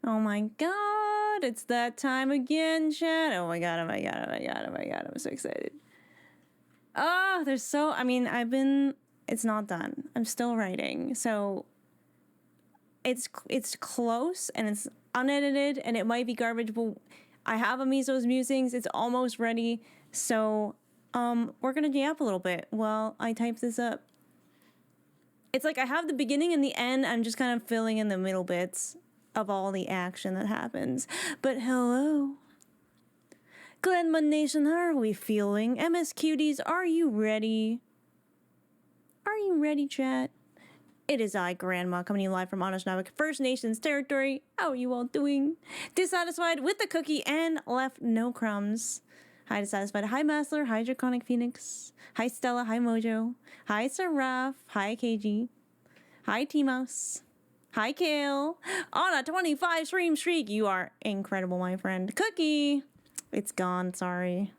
Oh my god, it's that time again, chat. Oh my god, oh my god, oh my god, oh my god, I'm so excited. Oh, it's not done. I'm still writing. So it's close and it's unedited and it might be garbage, but I have a Miso's Musings. It's almost ready. So we're gonna jam a little bit while I type this up. It's like I have the beginning and the end. I'm just kind of filling in the middle bits of all the action that happens. But hello. Glenmud Nation, how are we feeling? MS Cuties, are you ready? Are you ready, chat? It is I, Grandma, coming to you live from Anishinaabe First Nations territory. How are you all doing? Dissatisfied with the cookie and left no crumbs. Hi, Dissatisfied. Hi, Massler. Hi, Draconic Phoenix. Hi, Stella. Hi, Mojo. Hi, Seraph. Hi, KG. Hi, T-Mouse. Hi, Kale. On a 25 stream streak. You are incredible, my friend. Cookie. It's gone. Sorry.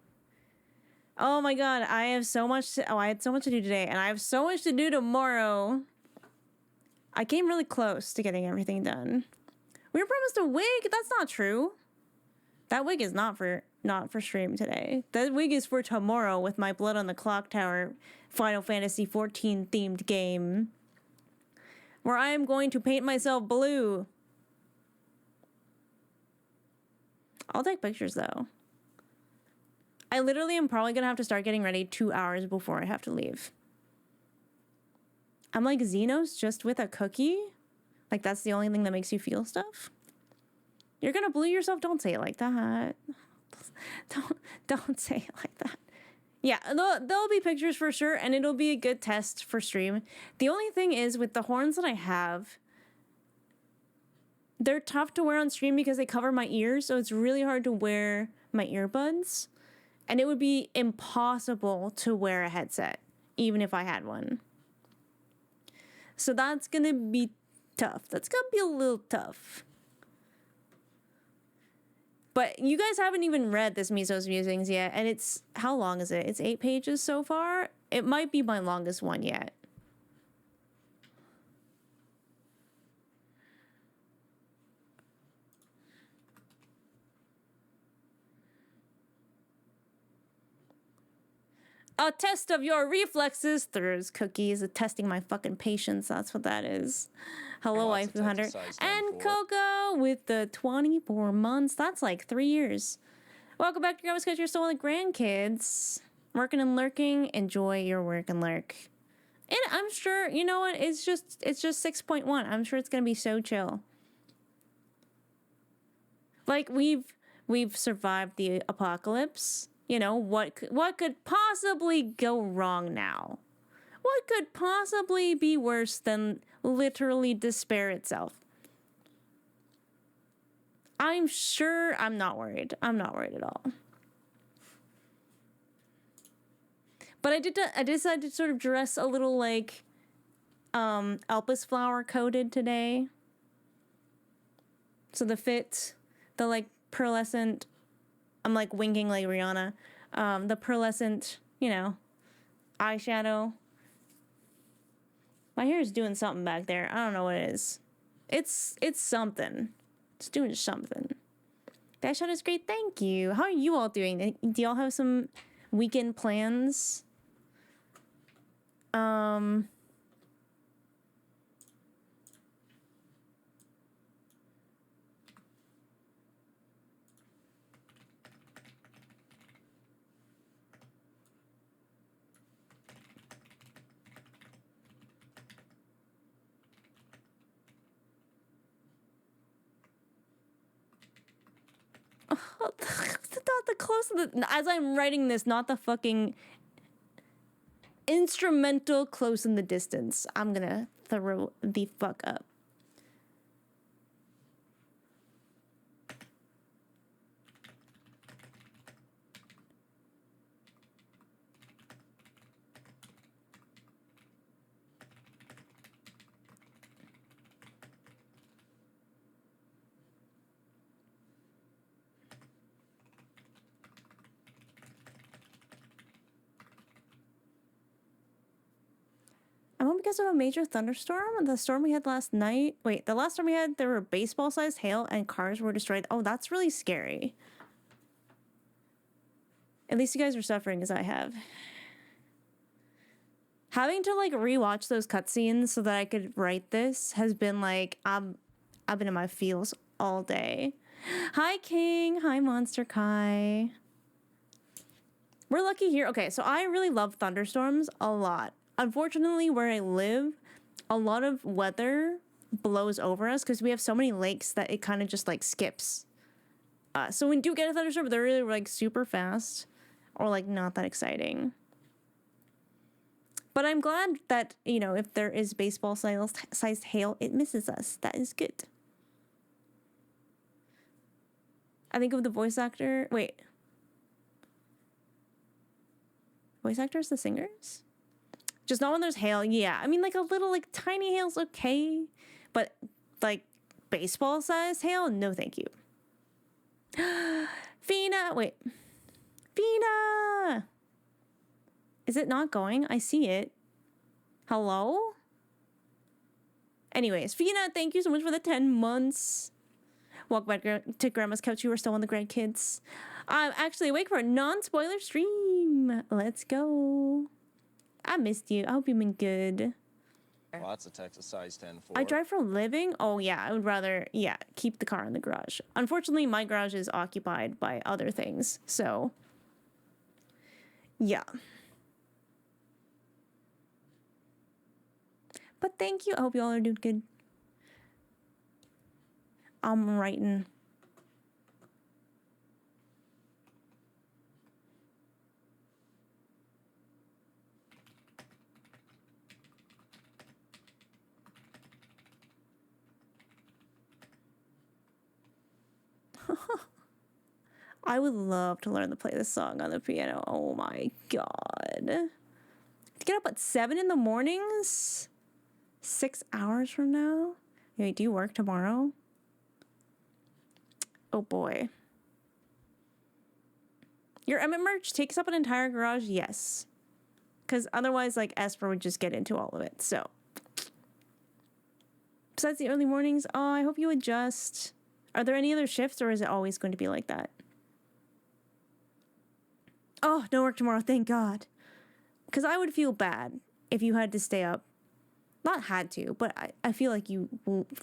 Oh my god. I have so much. I had so much to do today, and I have so much to do tomorrow. I came really close to getting everything done. We were promised a wig. That's not true. That wig is not for stream today. That wig is for tomorrow with my Blood on the Clock Tower Final Fantasy XIV themed game, where I am going to paint myself blue. I'll take pictures though. I literally am probably gonna have to start getting ready 2 hours before I have to leave. I'm like Zenos just with a cookie? Like that's the only thing that makes you feel stuff? You're gonna blue yourself? Don't say it like that. Don't say it like that. Yeah, there'll be pictures for sure, and it'll be a good test for stream. The only thing is, with the horns that I have, they're tough to wear on stream because they cover my ears, so it's really hard to wear my earbuds. And it would be impossible to wear a headset, even if I had one. So that's gonna be tough. That's gonna be a little tough. But you guys haven't even read this Miso's Musings yet, and it's, how long is it? It's 8 pages so far. It might be my longest one yet. A test of your reflexes. There's cookies testing my fucking patience. That's what that is. Hello, Waifu Hunter. And Coco with the 24 months. That's like 3 years. Welcome back to Grandma's Couch. You're still with the grandkids. Working and lurking. Enjoy your work and lurk. And I'm sure, you know what? It's just 6.1. I'm sure it's going to be so chill. Like, we've survived the apocalypse. You know, what could possibly go wrong now? What could possibly be worse than literally despair itself? I'm sure I'm not worried. I'm not worried at all. But I decided to sort of dress a little like Elpis flower coated today. So the fit, the like pearlescent, I'm like winking like Rihanna. The pearlescent, you know, eyeshadow. My hair is doing something back there. I don't know what it is. It's something. It's doing something. That shot is great. Thank you. How are you all doing? Do y'all have some weekend plans? Not the close of the, as I'm writing this, not the fucking instrumental close in the distance. I'm gonna throw the fuck up. I'm because of a major thunderstorm? The storm we had last night? Wait, the last storm we had, there were baseball-sized hail and cars were destroyed. Oh, that's really scary. At least you guys are suffering as I have. Having to, like, rewatch those cutscenes so that I could write this has been, like, I've been in my feels all day. Hi, King. Hi, Monster Kai. We're lucky here. Okay, so I really love thunderstorms a lot. Unfortunately, where I live, a lot of weather blows over us because we have so many lakes that it kind of just, like, skips. So when we do get a thunderstorm, they're really, like, super fast or, like, not that exciting. But I'm glad that, you know, if there is baseball-sized hail, it misses us. That is good. I think of the voice actor. Wait. Voice actors, the singers? Just not when there's hail. Yeah, I mean, like, a little, like, tiny hail's okay. But, like, baseball-sized hail? No, thank you. Fina! Wait. Fina! Is it not going? I see it. Hello? Anyways, Fina, thank you so much for the 10 months. Welcome back to Grandma's Couch. You were still on the grandkids. I'm actually awake for a non-spoiler stream. Let's go. I missed you. I hope you've been good. Lots of Texas size 10 for. I drive for a living? Oh, yeah. I would rather, keep the car in the garage. Unfortunately, my garage is occupied by other things. So, yeah. But thank you. I hope you all are doing good. I'm writing. I would love to learn to play this song on the piano. Oh my god. To get up at 7 in the mornings? 6 hours from now? Wait, do you work tomorrow? Oh boy. Your Emmett merch takes up an entire garage? Yes. Because otherwise, like, Esper would just get into all of it, so. Besides the early mornings, oh, I hope you adjust. Are there any other shifts, or is it always going to be like that? Oh, no work tomorrow, thank God. Because I would feel bad if you had to stay up. Not had to, but I feel like you,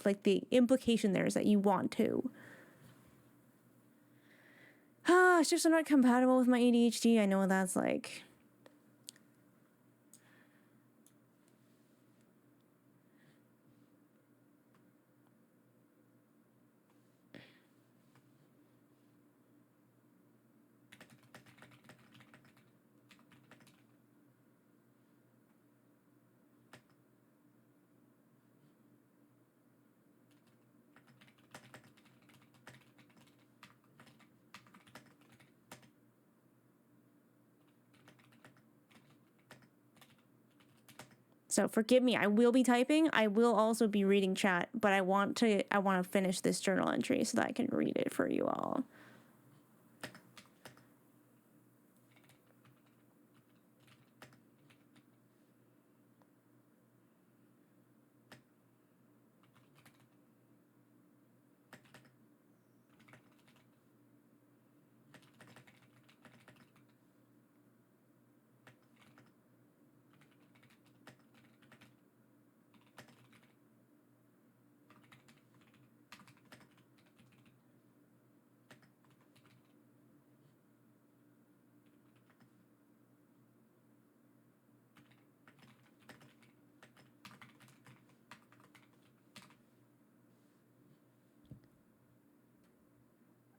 like, the implication there is that you want to. Shifts are not compatible with my ADHD. I know what that's like. So forgive me, I will be typing. I will also be reading chat, but I want to finish this journal entry so that I can read it for you all.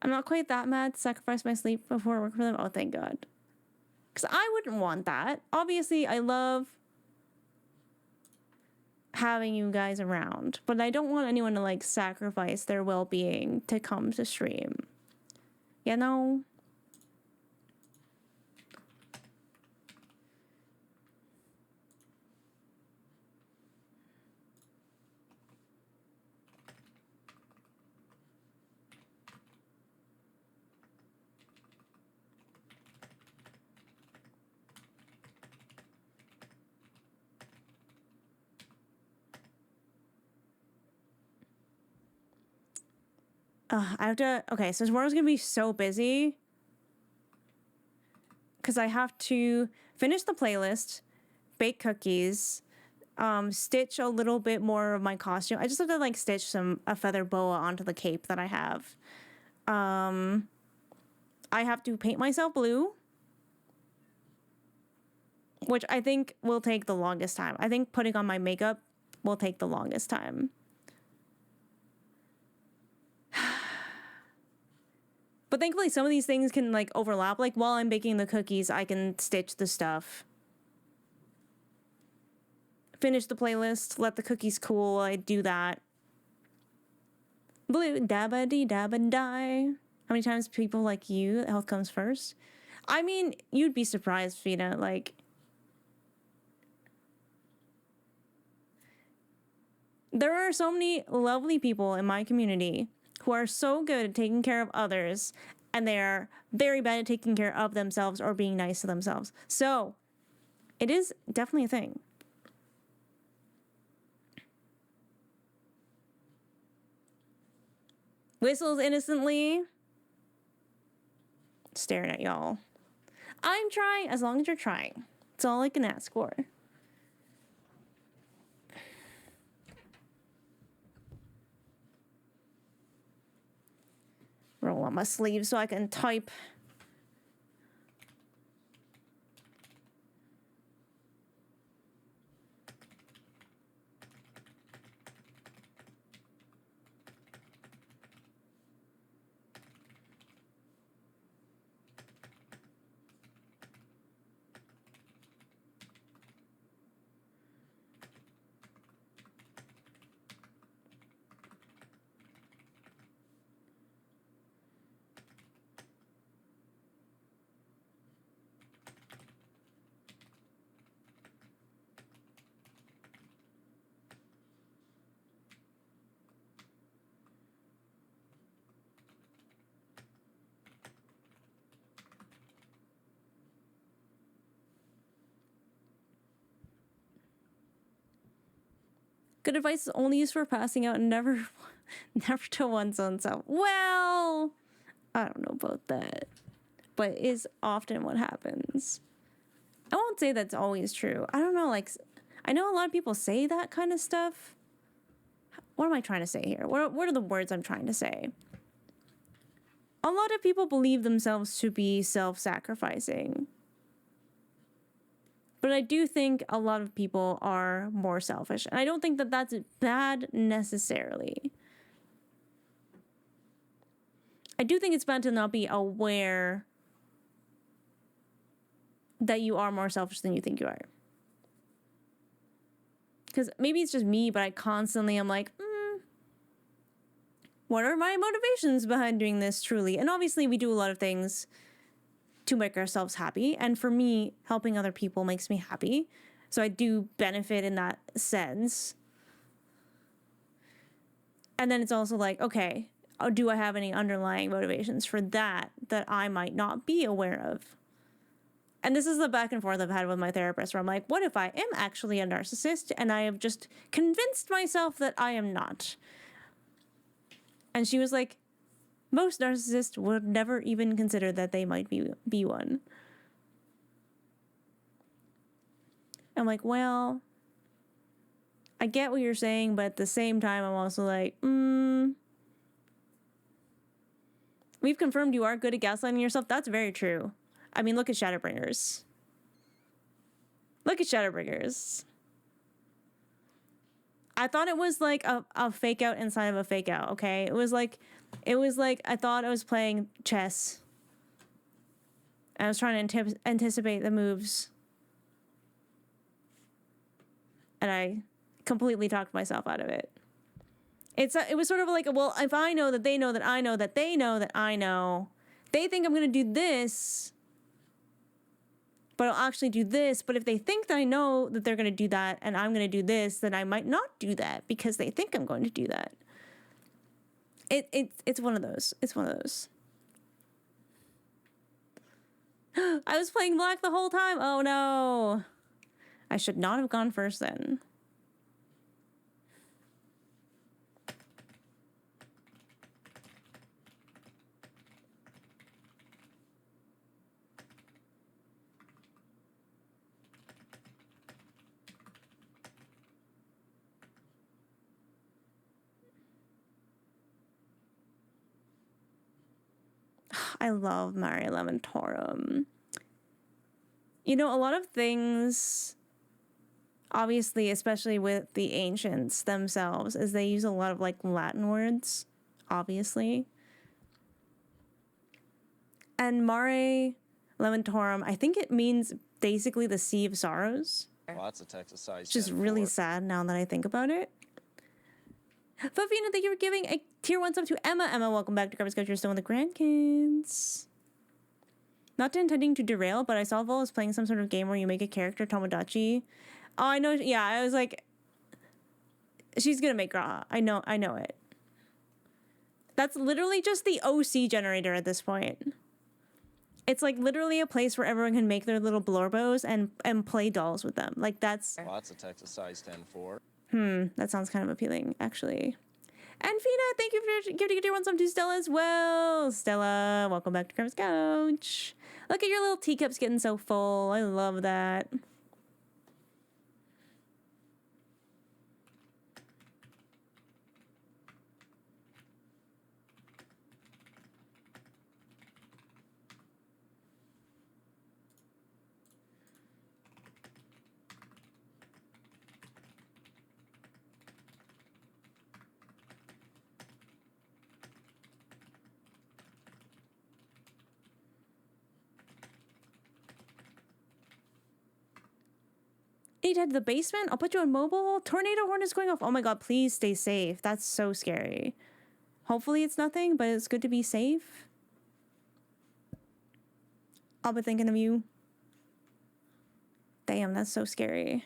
I'm not quite that mad to sacrifice my sleep before work for them. Oh, thank God. Because I wouldn't want that. Obviously, I love having you guys around, but I don't want anyone to, like, sacrifice their well-being to come to stream. You know? I have to... Okay, so tomorrow's gonna be so busy. Because I have to finish the playlist, bake cookies, stitch a little bit more of my costume. I just have to, like, stitch a feather boa onto the cape that I have. I have to paint myself blue, which I think will take the longest time. I think putting on my makeup will take the longest time. But thankfully, some of these things can, like, overlap. Like, while I'm baking the cookies, I can stitch the stuff. Finish the playlist, let the cookies cool, I do that. Blue, dabba-dee-dabba-die. How many times people like you, health comes first? I mean, you'd be surprised, Fina, like... There are so many lovely people in my community who are so good at taking care of others, and they are very bad at taking care of themselves or being nice to themselves. So, it is definitely a thing. Whistles innocently. Staring at y'all. I'm trying, as long as you're trying. That's all I can ask for. Roll on my sleeve so I can type. Good advice is only used for passing out and never to one's own self. Well, I don't know about that, but is often what happens. I won't say that's always true. I don't know, like, I know a lot of people say that kind of stuff. What am I trying to say here? What are the words I'm trying to say? A lot of people believe themselves to be self-sacrificing. But I do think a lot of people are more selfish. And I don't think that that's bad necessarily. I do think it's bad to not be aware that you are more selfish than you think you are. Because maybe it's just me, but I constantly am like, what are my motivations behind doing this truly? And obviously we do a lot of things to make ourselves happy. And for me, helping other people makes me happy. So I do benefit in that sense. And then it's also like, okay, do I have any underlying motivations for that I might not be aware of? And this is the back and forth I've had with my therapist where I'm like, what if I am actually a narcissist and I have just convinced myself that I am not? And she was like, most narcissists would never even consider that they might be one. I'm like, well, I get what you're saying, but at the same time, I'm also like, we've confirmed you are good at gaslighting yourself. That's very true. I mean, look at Shadowbringers. Look at Shadowbringers. I thought it was like a fake out inside of a fake out, okay? It was like I thought I was playing chess. I was trying to anticipate the moves. And I completely talked myself out of it. It was sort of like, well, if I know that they know that I know that they know that I know, they think I'm going to do this, but I'll actually do this. But if they think that I know that they're going to do that and I'm going to do this, then I might not do that because they think I'm going to do that. It's one of those. It's one of those. I was playing black the whole time. Oh no. I should not have gone first then. I love Mare Lamentorum. You know, a lot of things, obviously, especially with the ancients themselves, is they use a lot of like Latin words, obviously. And Mare Lamentorum, I think it means basically the Sea of Sorrows. Lots of Texas size. Which is really sad now that I think about it. Fafina, thank you for giving a tier 1 sub to Emma. Emma, welcome back to Garbage Coach. You're still in the grandkids. Not intending to derail, but I saw Vol is playing some sort of game where you make a character Tomodachi. Oh, I know. Yeah, I was like, she's gonna make Graha. I know it. That's literally just the OC generator at this point. It's like literally a place where everyone can make their little blorbos and play dolls with them. Like that's... Lots of Texas size 10-4. That sounds kind of appealing, actually. And Fina, thank you for giving a tier 1 sub to Stella as well. Stella, welcome back to Garbage Couch. Look at your little teacups getting so full. I love that. Need to head to the basement? I'll put you on mobile. Tornado horn is going off. Oh my god, please stay safe. That's so scary. Hopefully it's nothing, but it's good to be safe. I'll be thinking of you. Damn, that's so scary.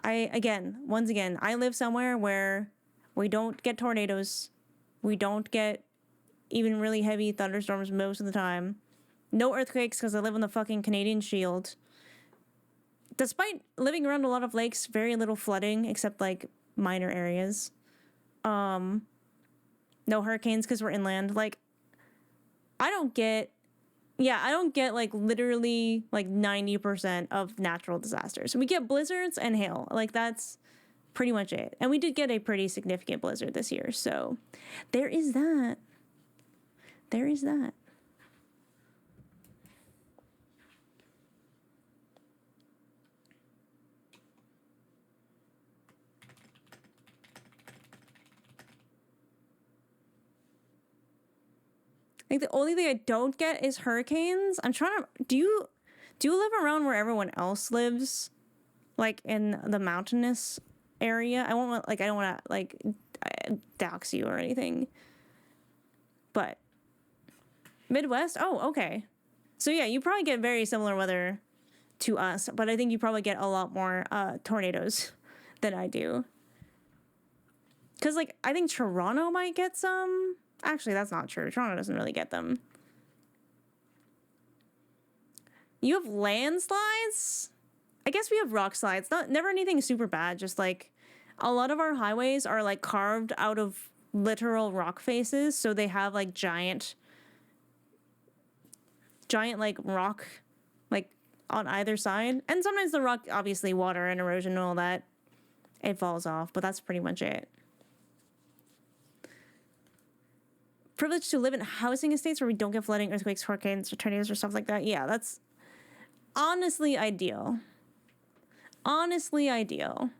Once again, I live somewhere where we don't get tornadoes. We don't get even really heavy thunderstorms most of the time. No earthquakes because I live on the fucking Canadian Shield. Despite living around a lot of lakes, very little flooding, except like minor areas. No hurricanes because we're inland. Like, I don't get like literally like 90% of natural disasters. We get blizzards and hail. Like that's pretty much it. And we did get a pretty significant blizzard this year. So there is that. There is that. I think the only thing I don't get is hurricanes. I'm trying to... Do you live around where everyone else lives? Like, in the mountainous area? I don't want to, like, dox you or anything. But... Midwest? Oh, okay. So, yeah, you probably get very similar weather to us. But I think you probably get a lot more tornadoes than I do. Because, like, I think Toronto might get some... Actually, that's not true. Toronto doesn't really get them. You have landslides? I guess we have rock slides. Never anything super bad. Just like a lot of our highways are like carved out of literal rock faces. So they have like giant like rock like on either side. And sometimes the rock, obviously water and erosion and all that, it falls off. But that's pretty much it. Privileged to live in housing estates where we don't get flooding, earthquakes, hurricanes, or tornadoes, or stuff like that. Yeah, that's honestly ideal. Honestly ideal.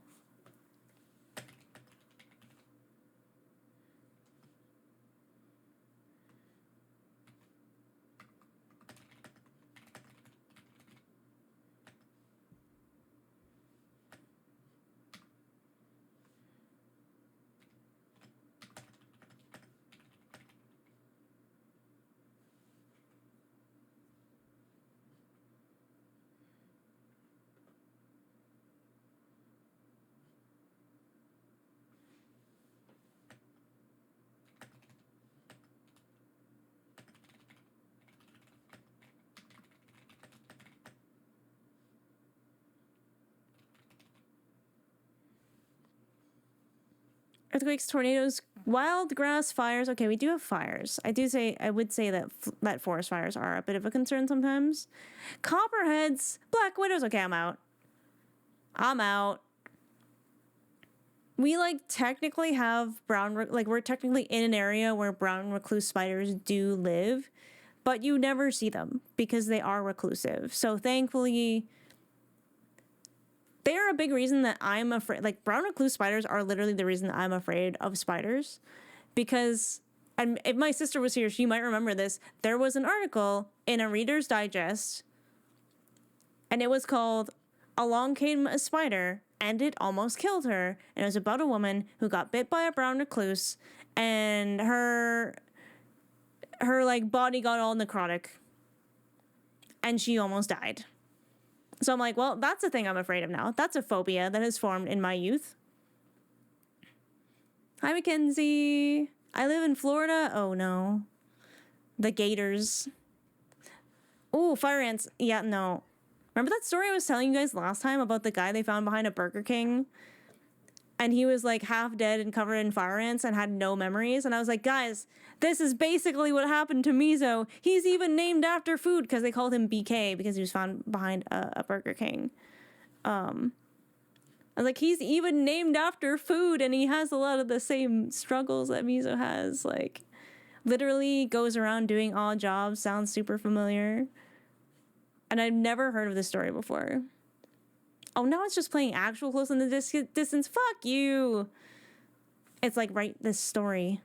Earthquakes, tornadoes, wild grass fires. Okay, we do have fires. I would say that that forest fires are a bit of a concern sometimes. Copperheads, black widows. Okay, I'm out. We like technically have we're technically in an area where brown recluse spiders do live, but you never see them because they are reclusive. So thankfully, they are a big reason that I'm afraid. Like, brown recluse spiders are literally the reason that I'm afraid of spiders, because, and if my sister was here, she might remember this. There was an article in a Reader's Digest, and it was called "Along Came a Spider and It Almost Killed Her," and it was about a woman who got bit by a brown recluse, and her like body got all necrotic, and she almost died. So I'm like, well, that's a thing I'm afraid of now. That's a phobia that has formed in my youth. Hi, Mackenzie. I live in Florida. Oh, no. The gators. Oh, fire ants. Yeah, no. Remember that story I was telling you guys last time about the guy they found behind a Burger King? And he was like half dead and covered in fire ants and had no memories. And I was like, guys, this is basically what happened to Miso. He's even named after food, because they called him BK because he was found behind a Burger King. I was like, he's even named after food, and he has a lot of the same struggles that Miso has. Like, literally goes around doing odd jobs. Sounds super familiar. And I've never heard of this story before. Oh, now it's just playing actual close in the distance. Fuck you. It's like, write this story.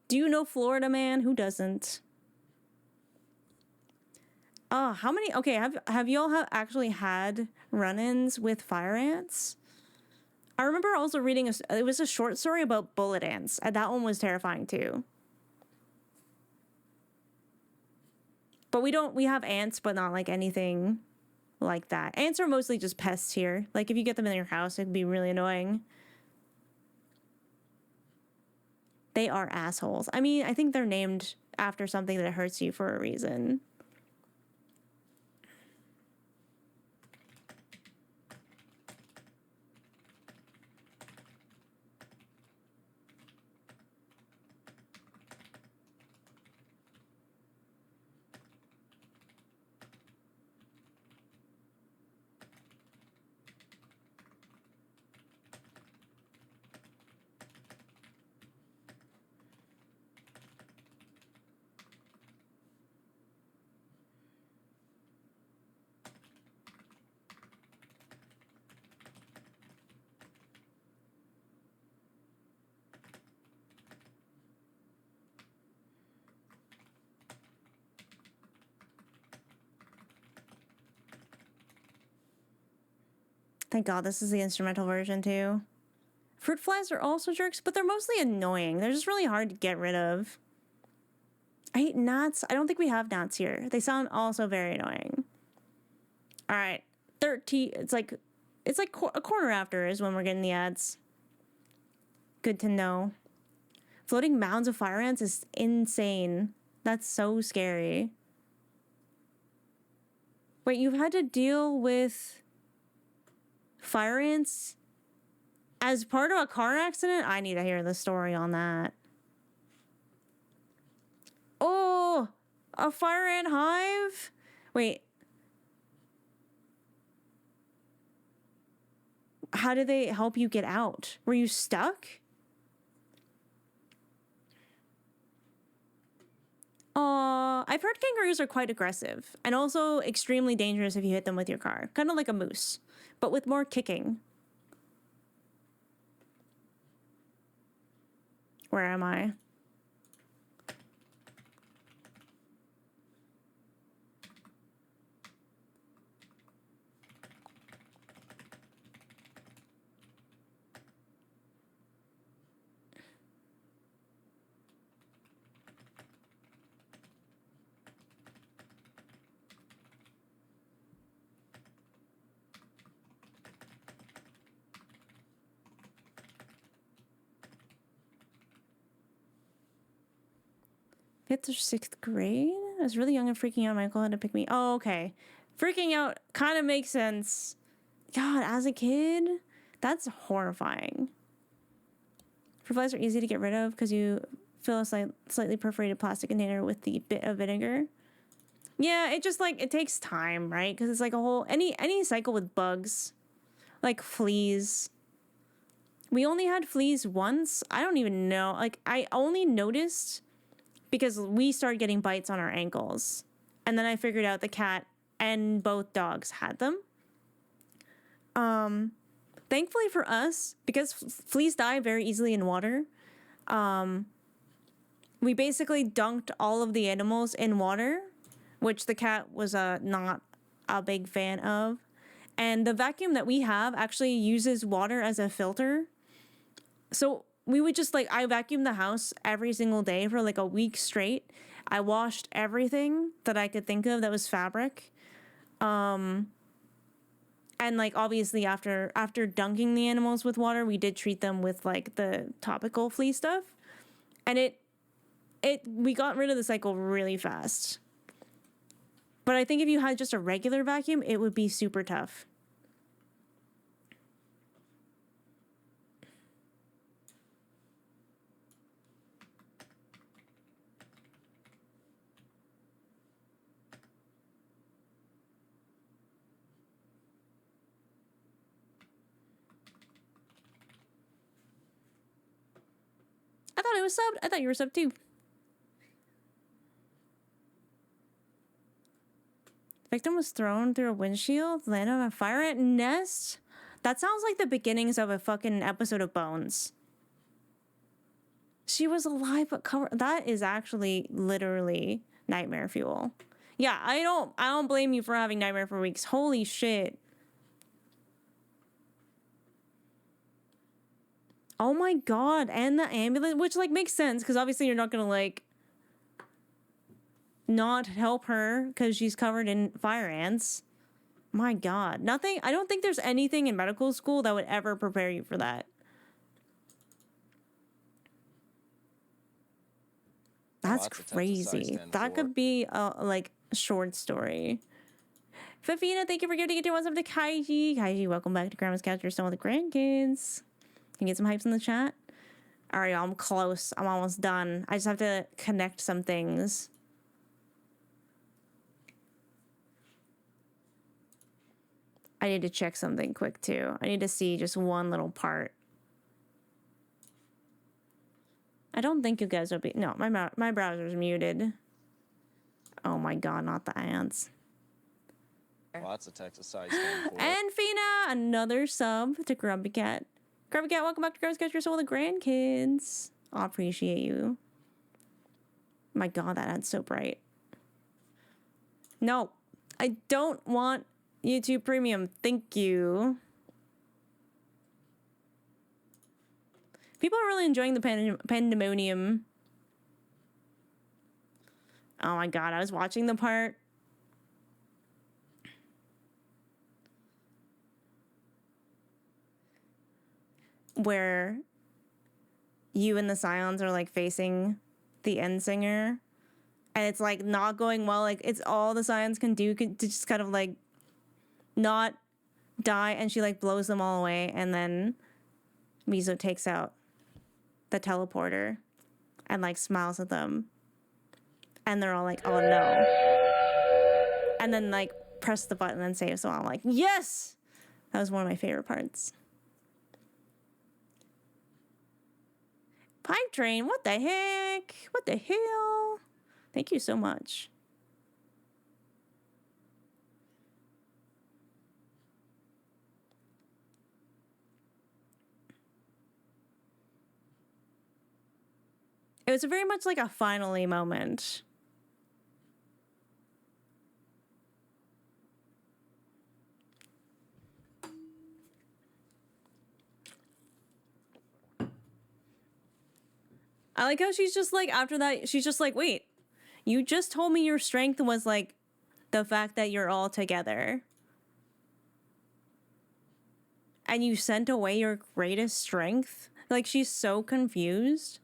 Do you know Florida Man? Who doesn't? How many? Okay, have y'all actually had run-ins with fire ants? I remember also reading it was a short story about bullet ants, and that one was terrifying too. But we have ants, but not like anything like that. Ants are mostly just pests here. Like, if you get them in your house, it'd be really annoying. They are assholes. I mean, I think they're named after something that hurts you for a reason. Thank God this is the instrumental version too. Fruit flies are also jerks, but they're mostly annoying. They're just really hard to get rid of. I hate gnats. I don't think we have gnats here. They sound also very annoying. All right, 13. It's like a quarter after is when we're getting the ads. Good to know. Floating mounds of fire ants is insane. That's so scary. Wait, you've had to deal with fire ants as part of a car accident? I need to hear the story on that. Oh, a fire ant hive? Wait. How did they help you get out? Were you stuck? I've heard kangaroos are quite aggressive and also extremely dangerous if you hit them with your car. Kind of like a moose, but with more kicking. Where am I? Fifth or sixth grade? I was really young and freaking out. My uncle had to pick me. Oh, okay. Freaking out kind of makes sense. God, as a kid, that's horrifying. Fruit flies are easy to get rid of because you fill a slightly perforated plastic container with the bit of vinegar. Yeah, it just like, it takes time, right? Because it's like a whole, any cycle with bugs, like fleas. We only had fleas once. I don't even know. Like, I only noticed because we started getting bites on our ankles. And then I figured out the cat and both dogs had them. Thankfully for us, because fleas die very easily in water, we basically dunked all of the animals in water, which the cat was not a big fan of. And the vacuum that we have actually uses water as a filter. So we would just like, I vacuumed the house every single day for like a week straight. I washed everything that I could think of that was fabric. And like obviously after dunking the animals with water, we did treat them with like the topical flea stuff. And we got rid of the cycle really fast. But I think if you had just a regular vacuum, it would be super tough. I thought it was subbed. I thought you were subbed too. Victim was thrown through a windshield, landed on a fire ant nest. That sounds like the beginnings of a fucking episode of Bones. She was alive but covered. That is actually literally nightmare fuel. Yeah, I don't blame you for having nightmare for weeks. Holy shit. Oh my god, and the ambulance, which like makes sense because obviously you're not gonna like not help her because she's covered in fire ants. My god, nothing. I don't think there's anything in medical school that would ever prepare you for that. That's crazy. That could be a like short story. Fafina, thank you for giving it to us up to Kaiji. Kaiji, welcome back to Grandma's Couch. You're still with the grandkids. Can you get some hypes in the chat? All right, I'm close. I'm almost done. I just have to connect some things. I need to check something quick too. I need to see just one little part. I don't think you guys will be... No, my browser's muted. Oh my god, not the ants. Lots of Texas size 10-4. And Fina, another sub to Grumpy Cat. Grumpy Cat, welcome back to Grandma's Couch. You're still with the grandkids. I appreciate you. My god, that ad's so bright. No, I don't want YouTube Premium. Thank you. People are really enjoying the pandemonium. Oh my god, I was watching the part where you and the Scions are like facing the end singer, and it's like not going well. Like it's all the Scions can do to just kind of like not die, and she like blows them all away, and then Miso takes out the teleporter and like smiles at them, and they're all like, oh no, and then like press the button and save. So I'm like, yes, that was one of my favorite parts. Pipe train, what the heck? What the hell? Thank you so much. It was very much like a finally moment. I like how she's just like, after that, she's just like, wait, you just told me your strength was like the fact that you're all together. And you sent away your greatest strength? Like, she's so confused.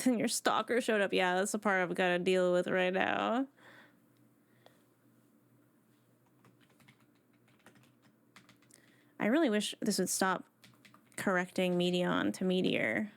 Your stalker showed up. Yeah, that's the part I've got to deal with right now. I really wish this would stop correcting Medion to Meteor.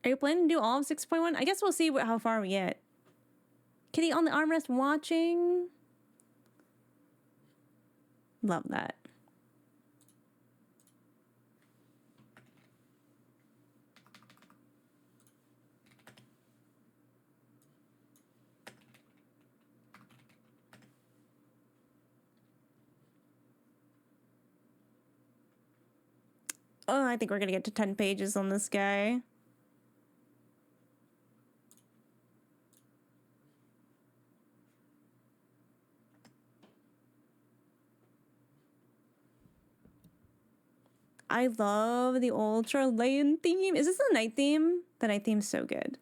Are you planning to do all of 6.1? I guess we'll see how far we get. Kitty on the armrest watching. Love that. Oh, I think we're gonna get to 10 pages on this guy. I love the Ultra Lane theme. Is this the night theme? The night theme's so good.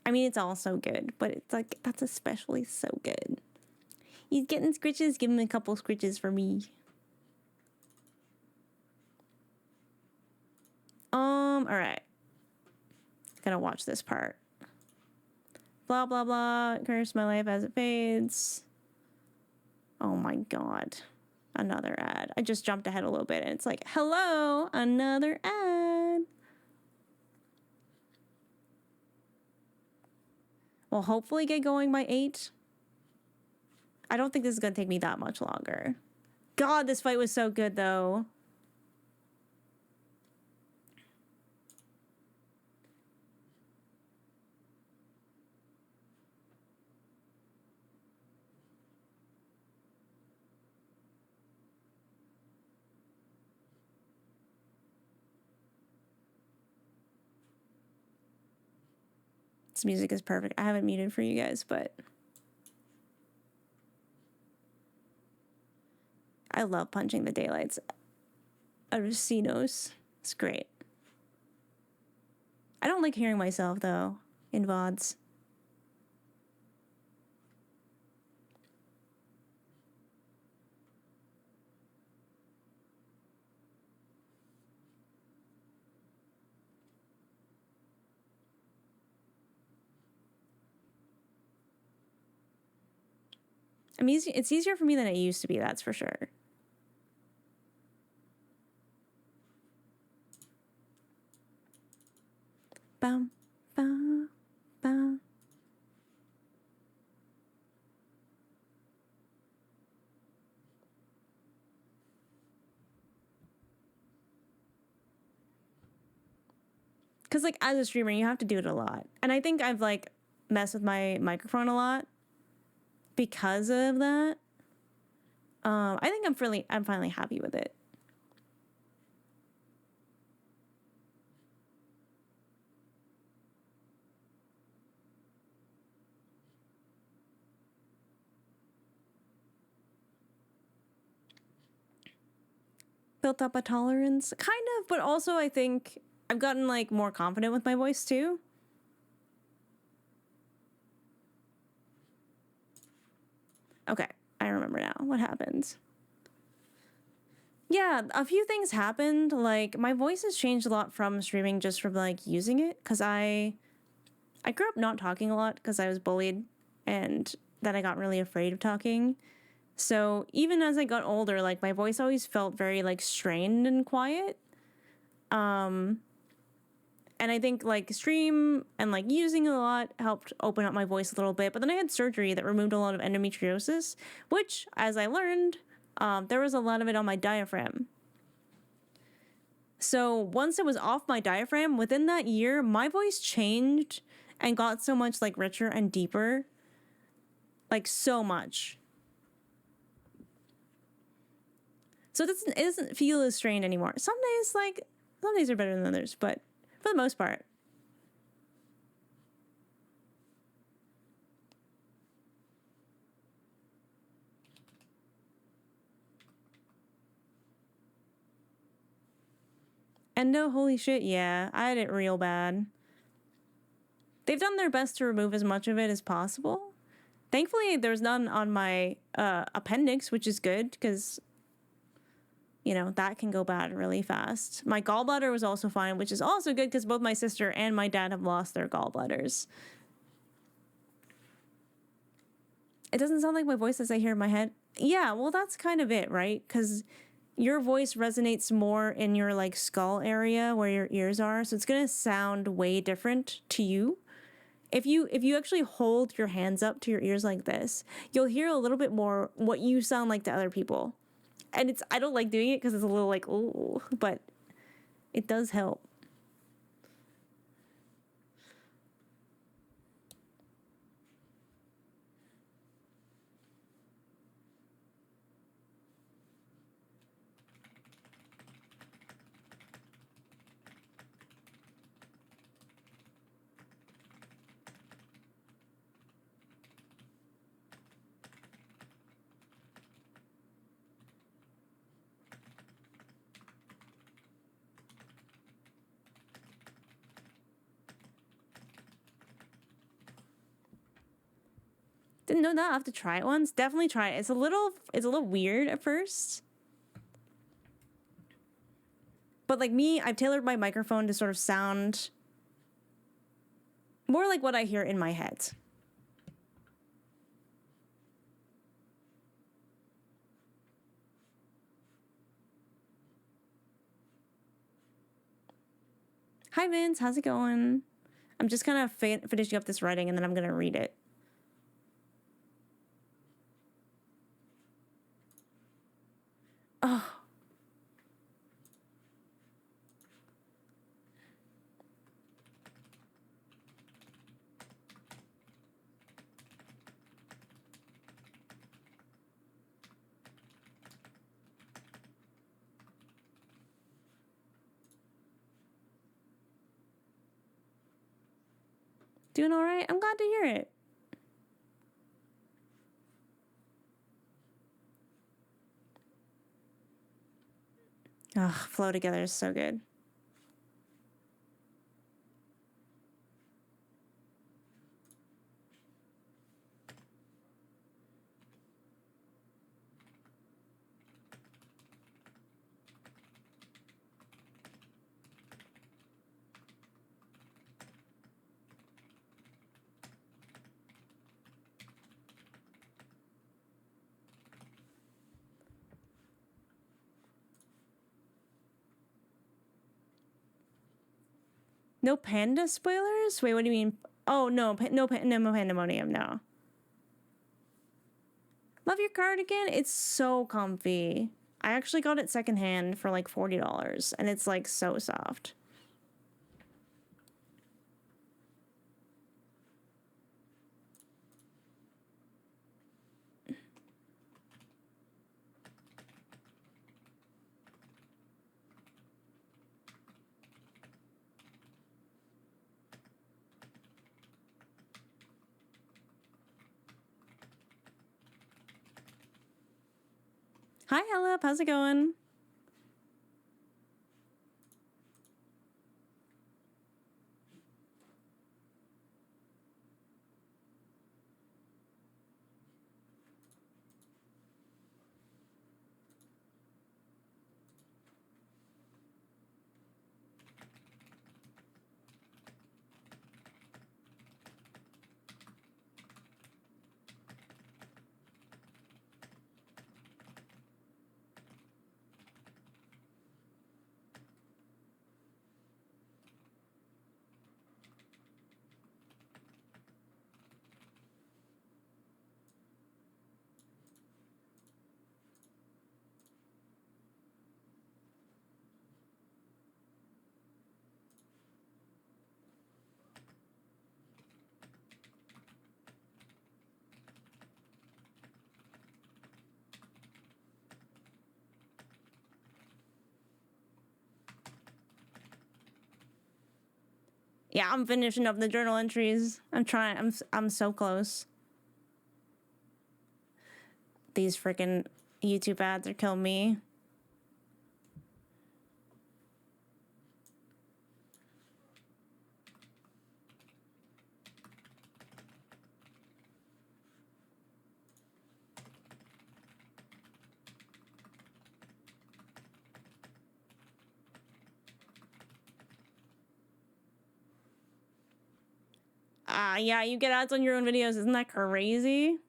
I mean, it's all so good, but it's like, that's especially so good. He's getting scritches. Give him a couple scritches for me. All right. Gotta watch this part. Blah, blah, blah. Curse my life as it fades. Oh my God. Another ad. I just jumped ahead a little bit and it's like, hello, another ad. We'll hopefully get going by 8. I don't think this is gonna take me that much longer. God, this fight was so good though. This music is perfect. I haven't muted for you guys, but I love punching the daylights out of Zenos. It's great. I don't like hearing myself though in VODs. I mean, it's easier for me than it used to be, that's for sure. Bum, bum, bum. Because, like, as a streamer, you have to do it a lot. And I think I've, like, messed with my microphone a lot because of that. I think I'm finally happy with it. Built up a tolerance, kind of, but also I think I've gotten like more confident with my voice too. Okay, I remember now what happened. Yeah, a few things happened. Like my voice has changed a lot from streaming, just from like using it, because I grew up not talking a lot because I was bullied, and then I got really afraid of talking. So even as I got older, like my voice always felt very like strained and quiet. And I think like stream and like using it a lot helped open up my voice a little bit. But then I had surgery that removed a lot of endometriosis, which, as I learned, there was a lot of it on my diaphragm. So once it was off my diaphragm, within that year, my voice changed and got so much like richer and deeper. Like so much. So it doesn't feel as strained anymore. Some days are better than others, but for the most part. Endo, holy shit, yeah. I had it real bad. They've done their best to remove as much of it as possible. Thankfully, there's none on my appendix, which is good, because, you know, that can go bad really fast. My gallbladder was also fine, which is also good, because both my sister and my dad have lost their gallbladders. It doesn't sound like my voice as I hear in my head. Yeah, well, that's kind of it, right? Because your voice resonates more in your, like, skull area where your ears are, so it's going to sound way different to you. If you actually hold your hands up to your ears like this, you'll hear a little bit more what you sound like to other people. And I don't like doing it because it's a little like, ooh, but it does help. Didn't know that. I'll have to try it once. Definitely try it. It's a little weird at first. But like me, I've tailored my microphone to sort of sound more like what I hear in my head. Hi Vince, how's it going? I'm just kind of finishing up this writing and then I'm going to read it. Oh. Doing all right? I'm glad to hear it. Ugh, Flow Together is so good. No panda spoilers? Wait, what do you mean? Oh, no pandemonium, no. Love your cardigan. It's so comfy. I actually got it secondhand for like $40, and it's like so soft. Hi, Hellup. How's it going? Yeah, I'm finishing up the journal entries. I'm trying. I'm so close. These freaking YouTube ads are killing me. Yeah, you get ads on your own videos. Isn't that crazy?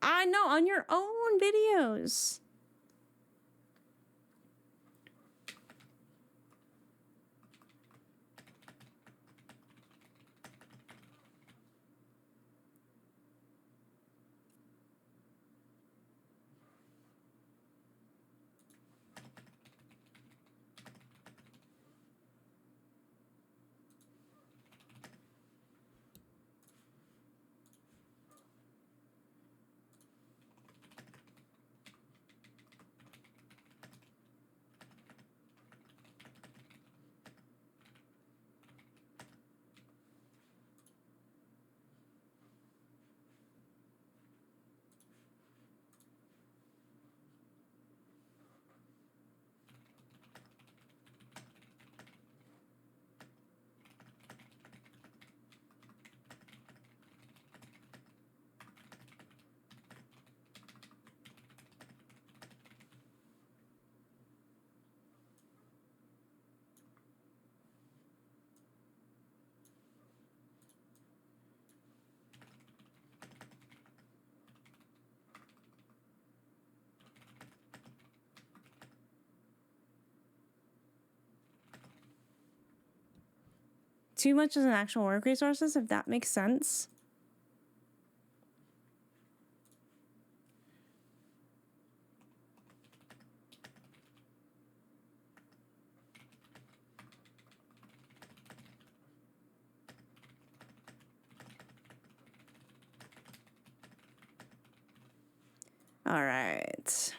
I know, on your own videos. Too much as an actual work resources, if that makes sense. All right.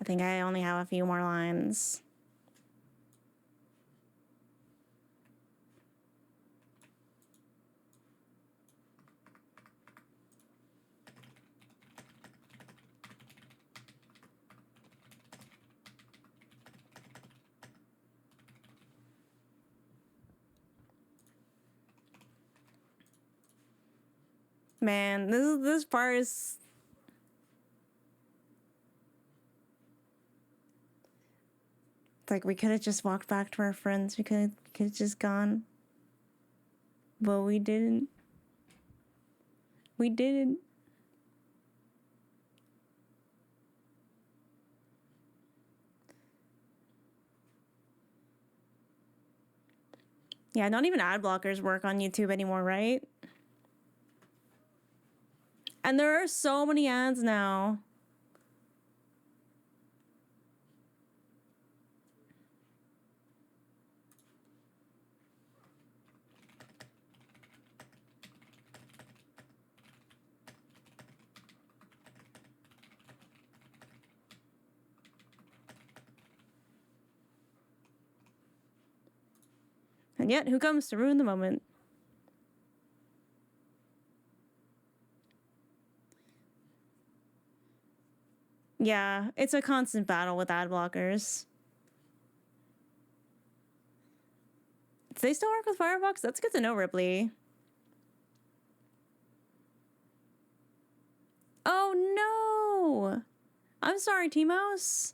I think I only have a few more lines. Man, this part is like we could have just walked back to our friends. We could have just gone. But we didn't. We didn't. Yeah, not even ad blockers work on YouTube anymore, right? And there are so many ads now. And yet, who comes to ruin the moment? Yeah, it's a constant battle with ad blockers. Do they still work with Firefox? That's good to know, Ripley. Oh no! I'm sorry, T-Mouse.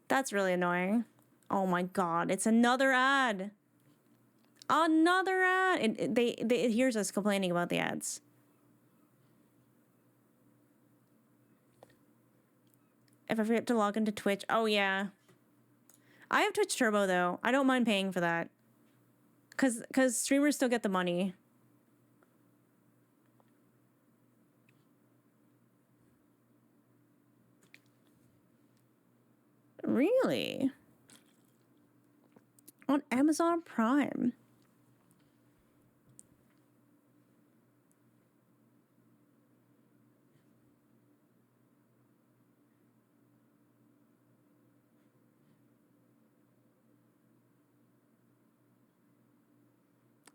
That's really annoying. Oh my god, it's another ad. Another ad. It hears us complaining about the ads. If I forget to log into Twitch. Oh yeah. I have Twitch Turbo though. I don't mind paying for that. Cause streamers still get the money. Really? On Amazon Prime.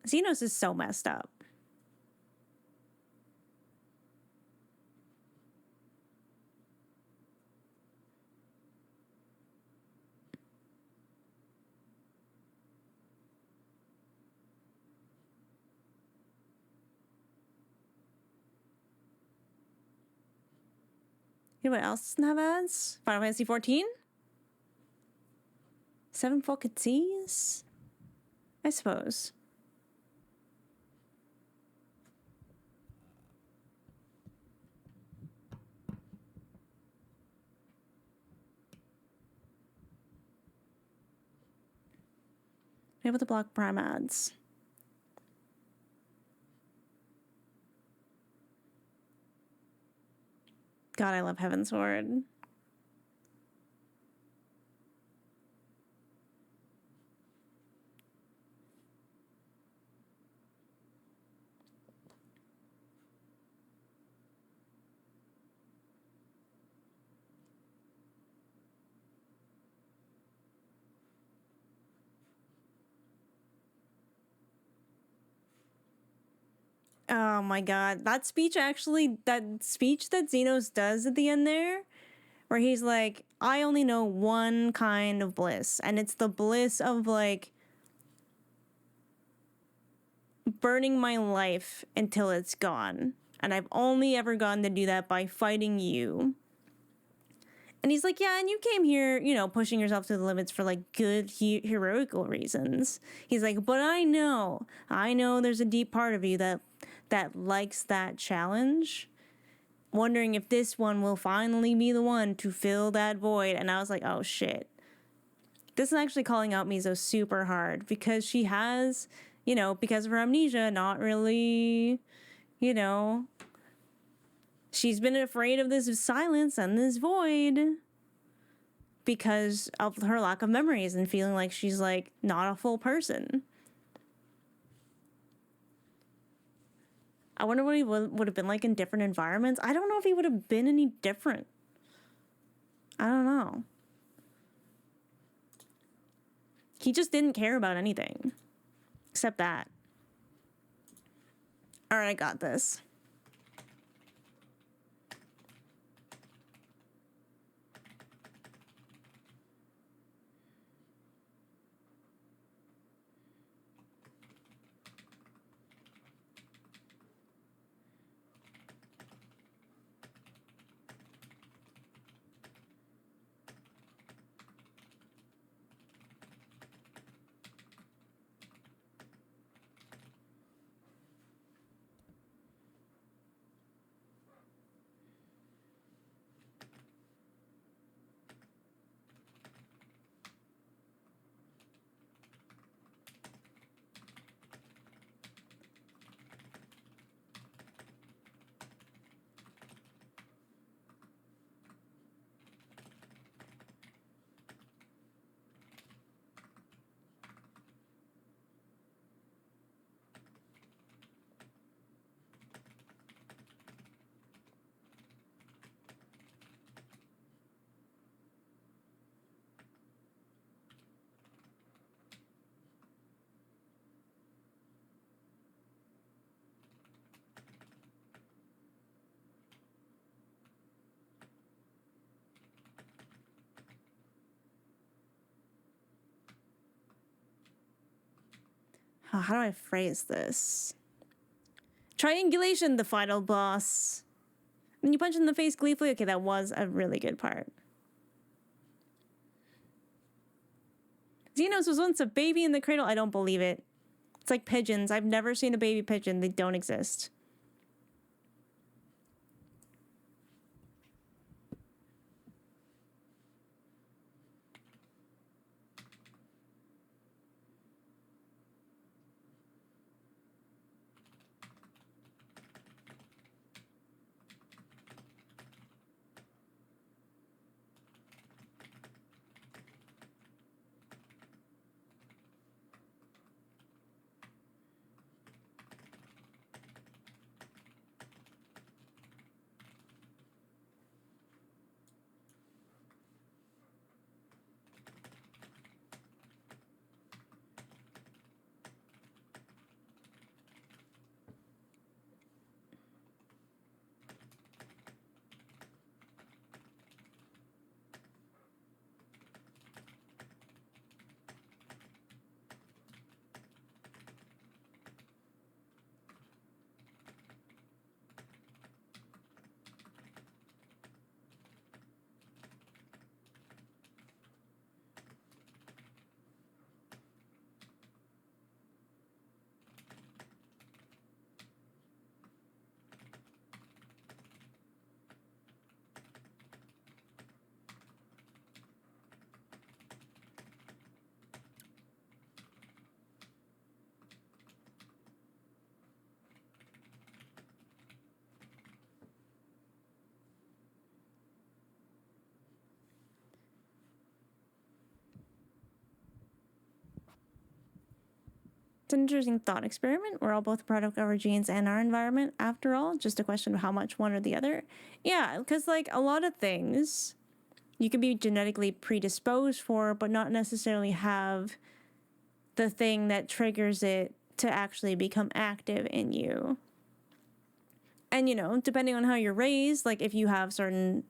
Zenos is so messed up. You know what else doesn't have ads? Final Fantasy 14? 7 fucking T's? I suppose. Able to block Prime ads. God, I love Heavensward. Oh my god. That speech that Zenos does at the end there, where he's like, I only know one kind of bliss, and it's the bliss of like burning my life until it's gone. And I've only ever gotten to do that by fighting you. And he's like, yeah, and you came here, you know, pushing yourself to the limits for like good, heroical reasons. He's like, but I know there's a deep part of you that likes that challenge. Wondering if this one will finally be the one to fill that void. And I was like, oh shit. This is actually calling out Miso super hard because she has, you know, because of her amnesia, not really, you know, she's been afraid of this silence and this void because of her lack of memories and feeling like she's like not a full person. I wonder what he would have been like in different environments. I don't know if he would have been any different. I don't know. He just didn't care about anything. Except that. Alright, I got this. How do I phrase this? Triangulation, the final boss. When you punch in the face gleefully, okay, that was a really good part. Zenos was once a baby in the cradle. I don't believe it. It's like pigeons. I've never seen a baby pigeon. They don't exist. It's an interesting thought experiment. We're all both a product of our genes and our environment, after all. Just a question of how much one or the other. Yeah, because, like, a lot of things you can be genetically predisposed for, but not necessarily have the thing that triggers it to actually become active in you. And, you know, depending on how you're raised, like, if you have certain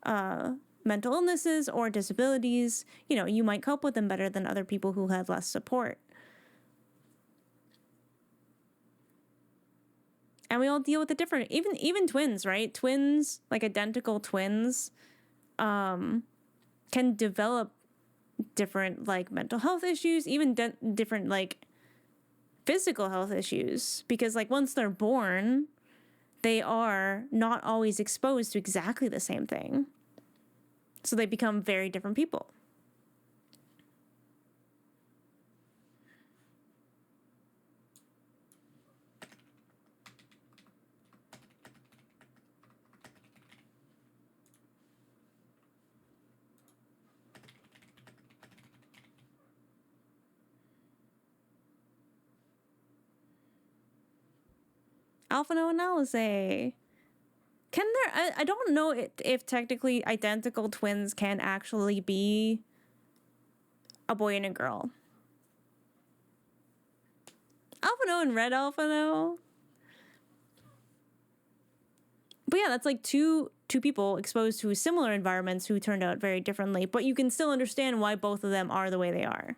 mental illnesses or disabilities, you know, you might cope with them better than other people who have less support. And we all deal with the different, even twins, right? Twins, like identical twins, can develop different, like, mental health issues, even different, like, physical health issues. Because, like, once they're born, they are not always exposed to exactly the same thing. So they become very different people. Alpha no analysis. Can there? I don't know if technically identical twins can actually be a boy and a girl. Alpha no and red alpha no. But yeah, that's like two people exposed to similar environments who turned out very differently. But you can still understand why both of them are the way they are.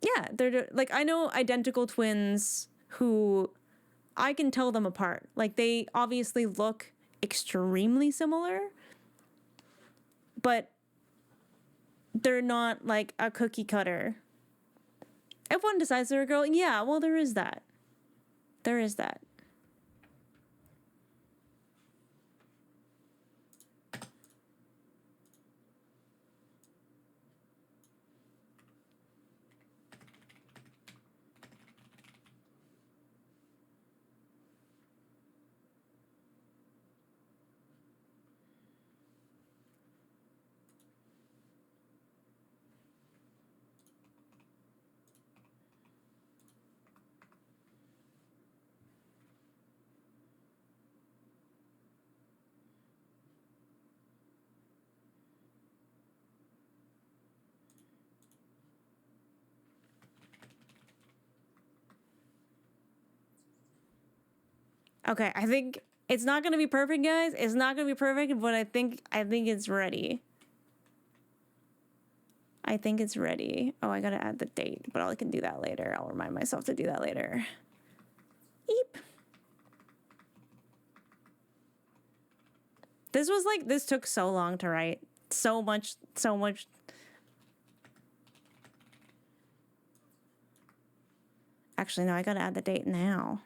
Yeah, they're like, I know identical twins who I can tell them apart. Like, they obviously look extremely similar, but they're not like a cookie cutter. If one decides they're a girl, yeah, well, there is that. There is that. Okay, I think it's not gonna be perfect, guys. It's not gonna be perfect, but I think it's ready. I think it's ready. Oh, I gotta add the date, but I can do that later. I'll remind myself to do that later. Eep. This took so long to write. So much. Actually, no, I gotta add the date now.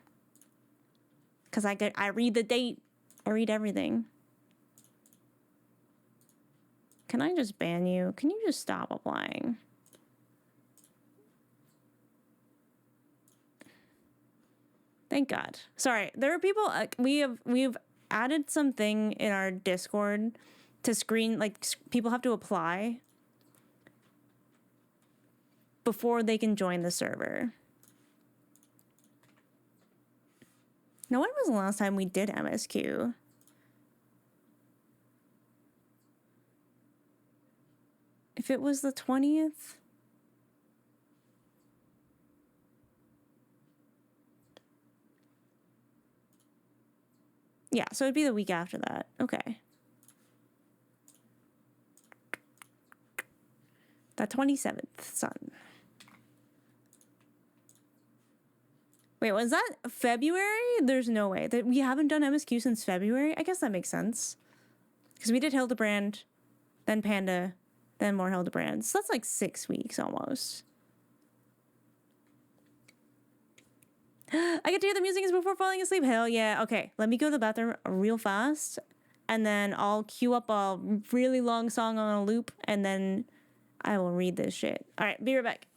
Because I read the date. I read everything. Can I just ban you? Can you just stop applying? Thank God. Sorry, there are people. We've added something in our Discord to screen, like people have to apply before they can join the server. Now, when was the last time we did MSQ? If it was the 20th? Yeah, so it'd be the week after that. Okay. The 27th, son. Wait, was that February? There's no way. That we haven't done MSQ since February? I guess that makes sense. Because we did Hildebrand, then Panda, then more Hildebrand. So that's like 6 weeks almost. I get to hear the musings before falling asleep. Hell yeah. Okay, let me go to the bathroom real fast. And then I'll queue up a really long song on a loop. And then I will read this shit. All right, be right back.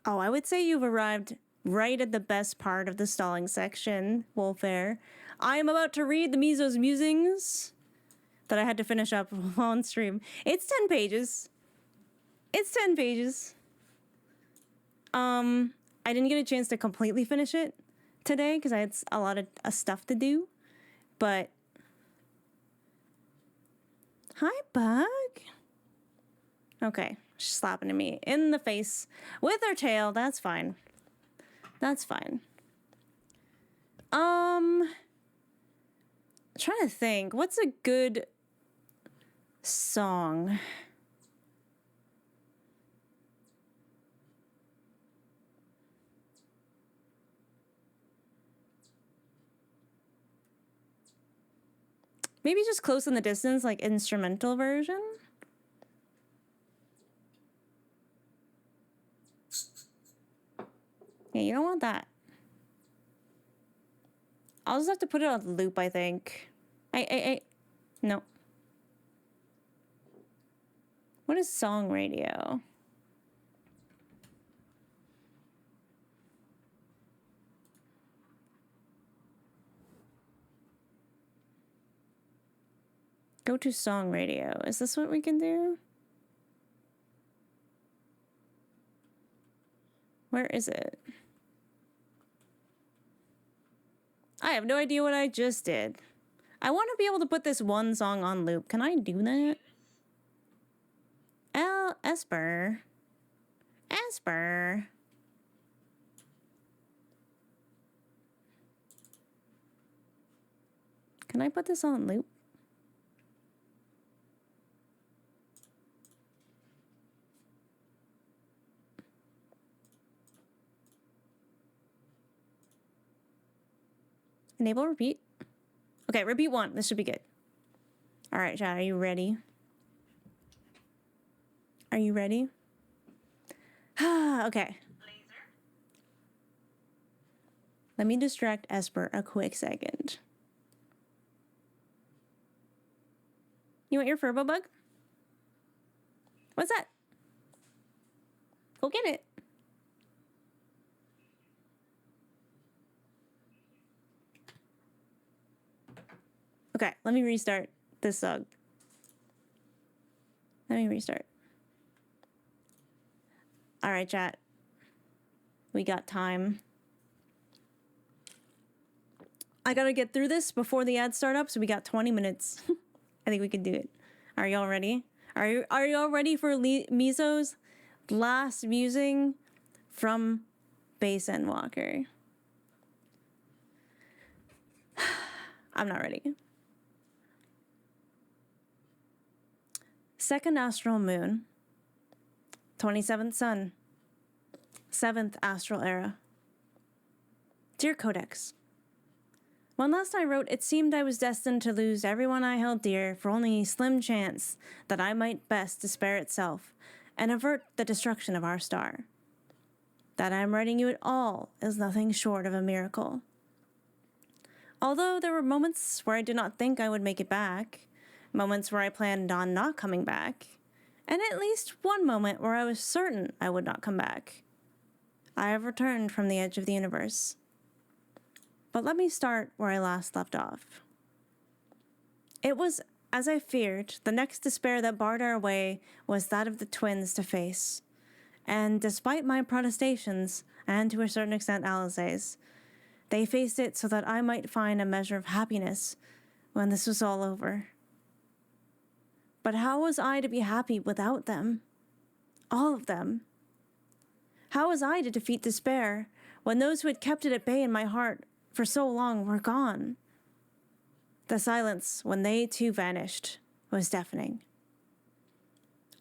Oh, I would say you've arrived right at the best part of the stalling section, Wolfair. I am about to read the Miso's musings that I had to finish up on stream. It's 10 pages. It's 10 pages. I didn't get a chance to completely finish it today because I had a lot of stuff to do. But hi, Bug. Okay, she's slapping at me in the face with her tail. That's fine. That's fine. Trying to think. What's a good song? Maybe just Close in the Distance, like instrumental version? Yeah, you don't want that. I'll just have to put it on loop, I think. No. What is song radio? Go to song radio. Is this what we can do? Where is it? I have no idea what I just did. I want to be able to put this one song on loop. Can I do that? Esper. Esper. Can I put this on loop? Enable repeat. Okay, repeat 1. This should be good. All right, chat, are you ready? Are you ready? Okay. Let me distract Esper a quick second. You want your Furbo bug? What's that? Go get it. Okay, let me restart this song. Let me restart. All right, chat. We got time. I gotta get through this before the ads start up, so we got 20 minutes. I think we can do it. Are y'all ready? Are y'all ready for Miso's last musing from Post-Endwalker? I'm not ready. Second astral moon, 27th sun, 7th astral era. Dear Codex, when last I wrote, it seemed I was destined to lose everyone I held dear for only a slim chance that I might best despair itself and avert the destruction of our star. That I am writing you at all is nothing short of a miracle. Although there were moments where I did not think I would make it back, moments where I planned on not coming back, and at least one moment where I was certain I would not come back, I have returned from the edge of the universe. But let me start where I last left off. It was, as I feared, the next despair that barred our way was that of the twins to face. And despite my protestations, and to a certain extent Alize's, they faced it so that I might find a measure of happiness when this was all over. But how was I to be happy without them? All of them. How was I to defeat despair when those who had kept it at bay in my heart for so long were gone? The silence, when they too vanished, was deafening.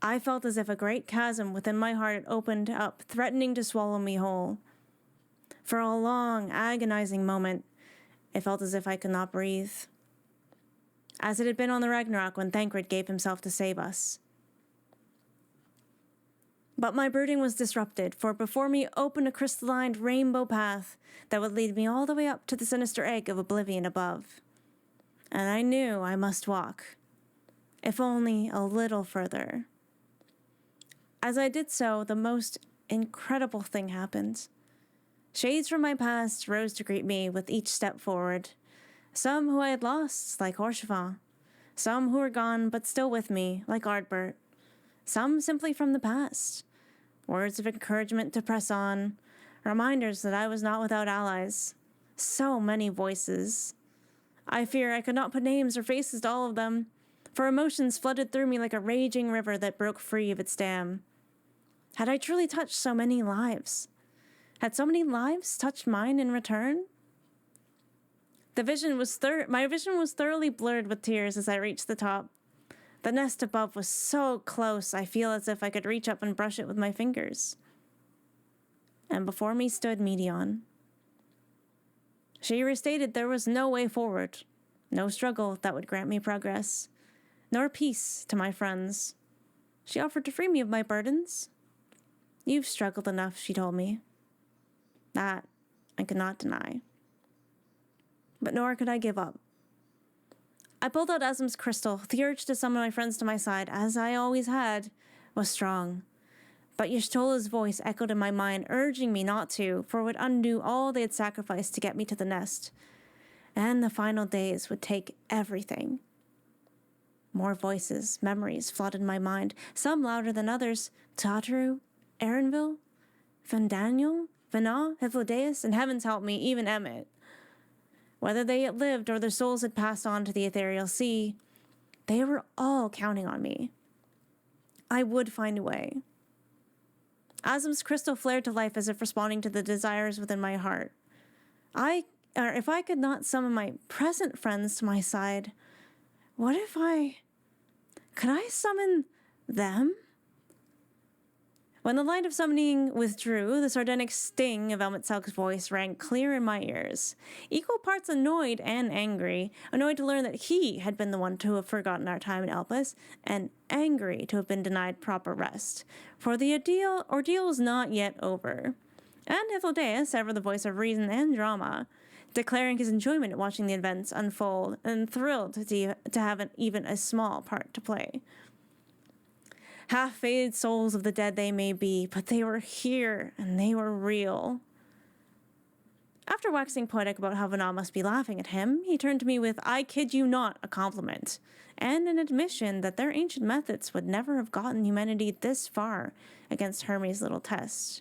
I felt as if a great chasm within my heart had opened up, threatening to swallow me whole. For a long, agonizing moment, it felt as if I could not breathe. As it had been on the Ragnarok when Thancred gave himself to save us. But my brooding was disrupted, for before me opened a crystalline rainbow path that would lead me all the way up to the sinister egg of oblivion above. And I knew I must walk, if only a little further. As I did so, the most incredible thing happened. Shades from my past rose to greet me with each step forward. Some who I had lost, like Orshava. Some who were gone but still with me, like Ardbert. Some simply from the past. Words of encouragement to press on. Reminders that I was not without allies. So many voices. I fear I could not put names or faces to all of them, for emotions flooded through me like a raging river that broke free of its dam. Had I truly touched so many lives? Had so many lives touched mine in return? My vision was thoroughly blurred with tears as I reached the top. The nest above was so close, I feel as if I could reach up and brush it with my fingers. And before me stood Medion. She restated there was no way forward, no struggle that would grant me progress, nor peace to my friends. She offered to free me of my burdens. You've struggled enough, she told me. That I could not deny. But nor could I give up. I pulled out Asm's crystal. The urge to summon my friends to my side, as I always had, was strong. But Y'shtola's voice echoed in my mind, urging me not to, for it would undo all they had sacrificed to get me to the nest. And the final days would take everything. More voices, memories flooded my mind, some louder than others. Tataru, Erenville, Vandaniel, Vana, Hythlodaeus, and heavens help me, even Emmett. Whether they had lived or their souls had passed on to the ethereal sea, they were all counting on me. I would find a way. Asm's crystal flared to life as if responding to the desires within my heart. If I could not summon my present friends to my side, what if could I summon them? When the light of summoning withdrew, the sardonic sting of Elmetzelk's voice rang clear in my ears. Equal parts annoyed and angry. Annoyed to learn that he had been the one to have forgotten our time in Elpis, and angry to have been denied proper rest. For the ordeal was not yet over. And Hythlodaeus, ever the voice of reason and drama, declaring his enjoyment at watching the events unfold, and thrilled to have even a small part to play. Half-faded souls of the dead they may be, but they were here, and they were real. After waxing poetic about how Vana must be laughing at him, he turned to me with, I kid you not, a compliment, and an admission that their ancient methods would never have gotten humanity this far against Hermes' little test.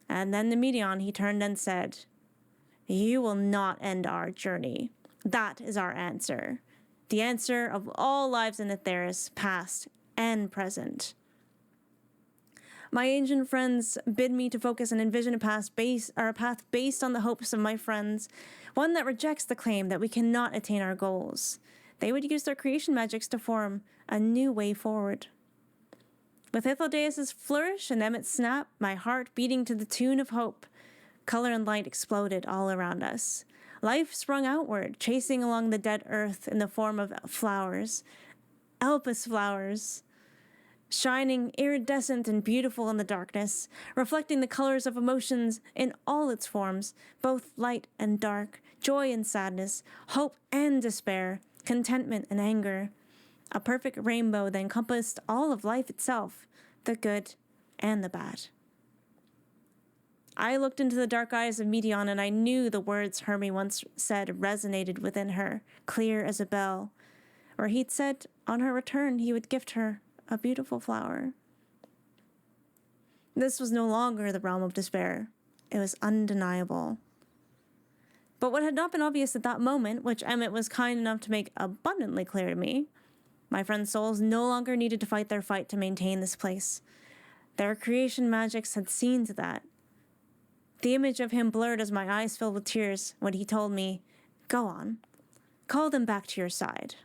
And then to Medion he turned and said, You will not end our journey. That is our answer. The answer of all lives in Aetheris, past and present. My ancient friends bid me to focus and envision a path based on the hopes of my friends, one that rejects the claim that we cannot attain our goals. They would use their creation magics to form a new way forward. With Hythlodaeus' flourish and Emmett's snap, my heart beating to the tune of hope, color and light exploded all around us. Life sprung outward, chasing along the dead earth in the form of flowers, Elpis flowers, shining iridescent and beautiful in the darkness, reflecting the colors of emotions in all its forms, both light and dark, joy and sadness, hope and despair, contentment and anger. A perfect rainbow that encompassed all of life itself, the good and the bad. I looked into the dark eyes of Medion, and I knew the words Hermes once said resonated within her, clear as a bell, where he'd said on her return he would gift her a beautiful flower. This was no longer the realm of despair. It was undeniable. But what had not been obvious at that moment, which Emmett was kind enough to make abundantly clear to me, my friends' souls no longer needed to fight their fight to maintain this place. Their creation magics had seen to that. The image of him blurred as my eyes filled with tears when he told me, Go on, call them back to your side.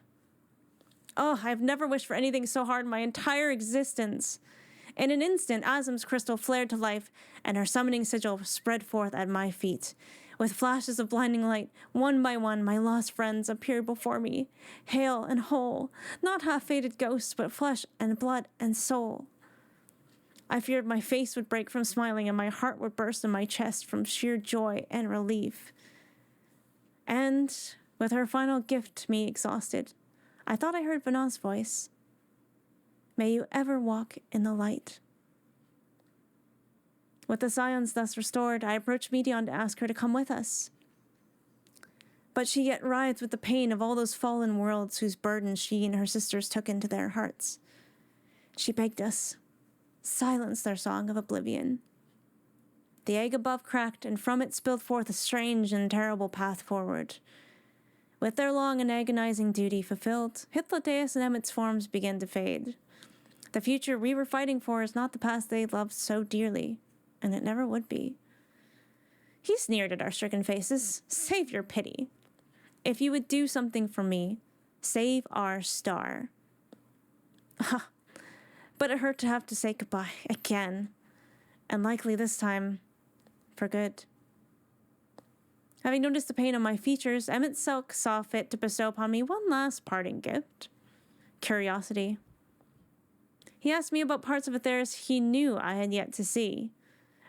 Oh, I've never wished for anything so hard in my entire existence. In an instant, Asm's crystal flared to life, and her summoning sigil spread forth at my feet. With flashes of blinding light, one by one, my lost friends appeared before me, hale and whole, not half-faded ghosts, but flesh and blood and soul. I feared my face would break from smiling, and my heart would burst in my chest from sheer joy and relief. And, with her final gift to me exhausted, I thought I heard Vana's voice. May you ever walk in the light. With the scions thus restored, I approached Medion to ask her to come with us. But she yet writhed with the pain of all those fallen worlds whose burdens she and her sisters took into their hearts. She begged us, silence their song of oblivion. The egg above cracked, and from it spilled forth a strange and terrible path forward. With their long and agonizing duty fulfilled, Hythlodaeus and Emmett's forms began to fade. The future we were fighting for is not the past they loved so dearly, and it never would be. He sneered at our stricken faces. Save your pity. If you would do something for me, save our star. But it hurt to have to say goodbye again, and likely this time, for good. Having noticed the pain on my features, Emmett Silk saw fit to bestow upon me one last parting gift. Curiosity. He asked me about parts of Aetheris he knew I had yet to see.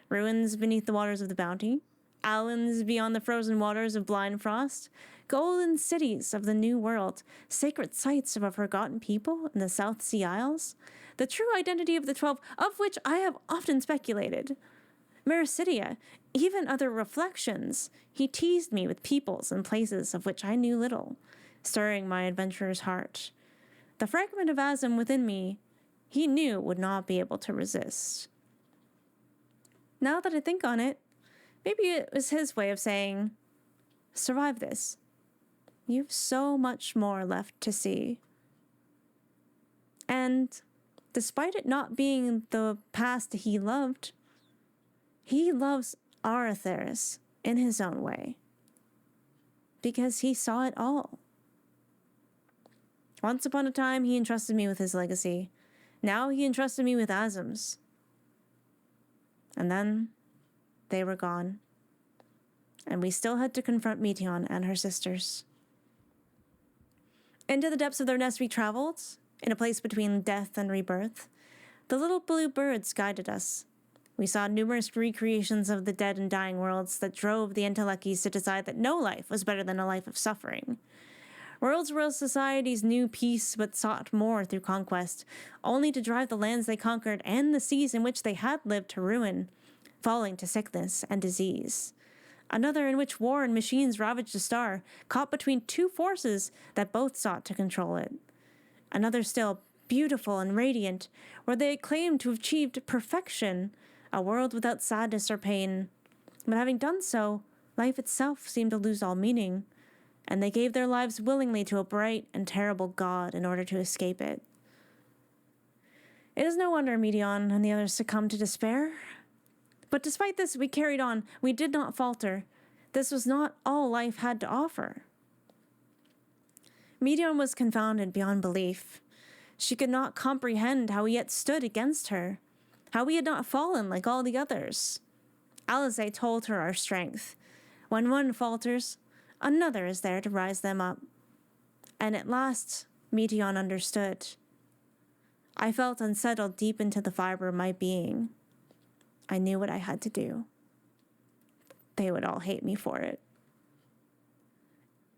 Ruins beneath the waters of the Bounty, islands beyond the frozen waters of blind frost, golden cities of the New World, sacred sites of a forgotten people in the South Sea Isles, the true identity of the 12, of which I have often speculated. Mericidia, even other reflections. He teased me with peoples and places of which I knew little. stirring my adventurer's heart. The fragment of Asm within me, he knew would not be able to resist. Now that I think on it, maybe it was his way of saying, survive this. You've so much more left to see. And despite it not being the past he loves Aratharis in his own way. Because he saw it all. Once upon a time, he entrusted me with his legacy. Now he entrusted me with Asm's. And then they were gone. And we still had to confront Meteion and her sisters. Into the depths of their nest we traveled, in a place between death and rebirth. The little blue birds guided us. We saw numerous recreations of the dead and dying worlds that drove the Entelekis to decide that no life was better than a life of suffering. Worlds where societies knew peace but sought more through conquest, only to drive the lands they conquered and the seas in which they had lived to ruin, falling to sickness and disease. Another in which war and machines ravaged a star, caught between two forces that both sought to control it. Another still, beautiful and radiant, where they claimed to have achieved perfection, a world without sadness or pain. But having done so, life itself seemed to lose all meaning, and they gave their lives willingly to a bright and terrible god in order to escape it. It is no wonder Meteion and the others succumbed to despair. But despite this, we carried on. We did not falter. This was not all life had to offer. Meteion was confounded beyond belief. She could not comprehend how he yet stood against her, how we had not fallen like all the others. Alzadaal told her our strength. When one falters, another is there to rise them up. And at last, Meteion understood. I felt unsettled deep into the fiber of my being. I knew what I had to do. They would all hate me for it.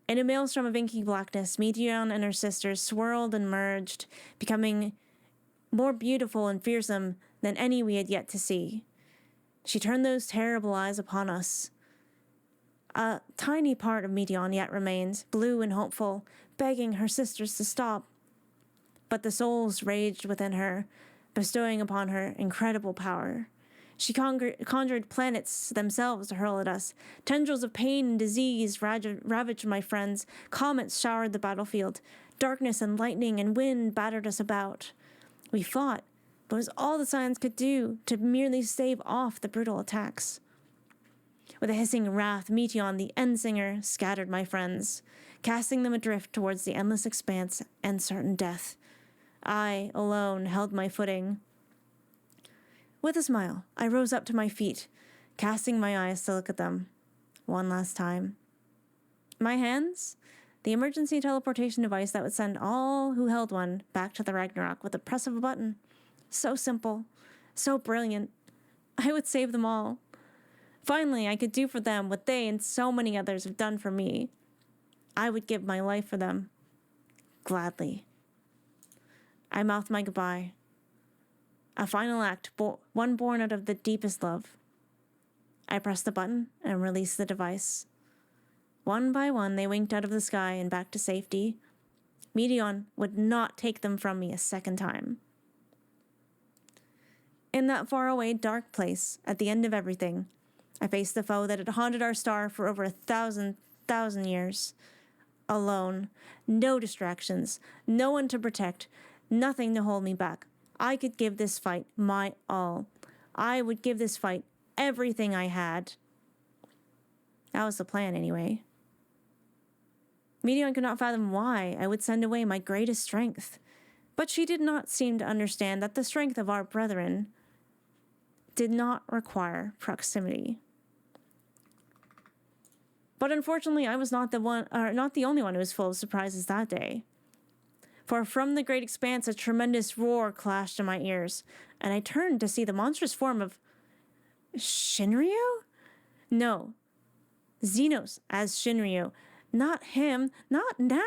In a maelstrom of inky blackness, Meteion and her sisters swirled and merged, becoming more beautiful and fearsome than any we had yet to see. She turned those terrible eyes upon us. A tiny part of Meteion yet remained, blue and hopeful, begging her sisters to stop. But the souls raged within her, bestowing upon her incredible power. She conjured planets themselves to hurl at us. Tendrils of pain and disease ravaged my friends. Comets showered the battlefield. Darkness and lightning and wind battered us about. We fought, but it was all the science could do to merely stave off the brutal attacks. With a hissing wrath, Meteion, the Endsinger, scattered my friends, casting them adrift towards the endless expanse and certain death. I, alone, held my footing. With a smile, I rose up to my feet, casting my eyes to look at them. One last time. My hands? The emergency teleportation device that would send all who held one back to the Ragnarok with the press of a button. So simple. So brilliant. I would save them all. Finally, I could do for them what they and so many others have done for me. I would give my life for them. Gladly. I mouthed my goodbye. A final act, one born out of the deepest love. I pressed the button and released the device. One by one, they winked out of the sky and back to safety. Meteion would not take them from me a second time. In that faraway, dark place, at the end of everything, I faced the foe that had haunted our star for over 1,000 years. Alone, no distractions, no one to protect, nothing to hold me back. I could give this fight my all. I would give this fight everything I had. That was the plan, anyway. Meteion could not fathom why I would send away my greatest strength, but she did not seem to understand that the strength of our brethren did not require proximity. But unfortunately, I was not the only one who was full of surprises that day. For from the great expanse a tremendous roar clashed in my ears, and I turned to see the monstrous form of Shinryu? No, Zenos as Shinryu. Not him, not now.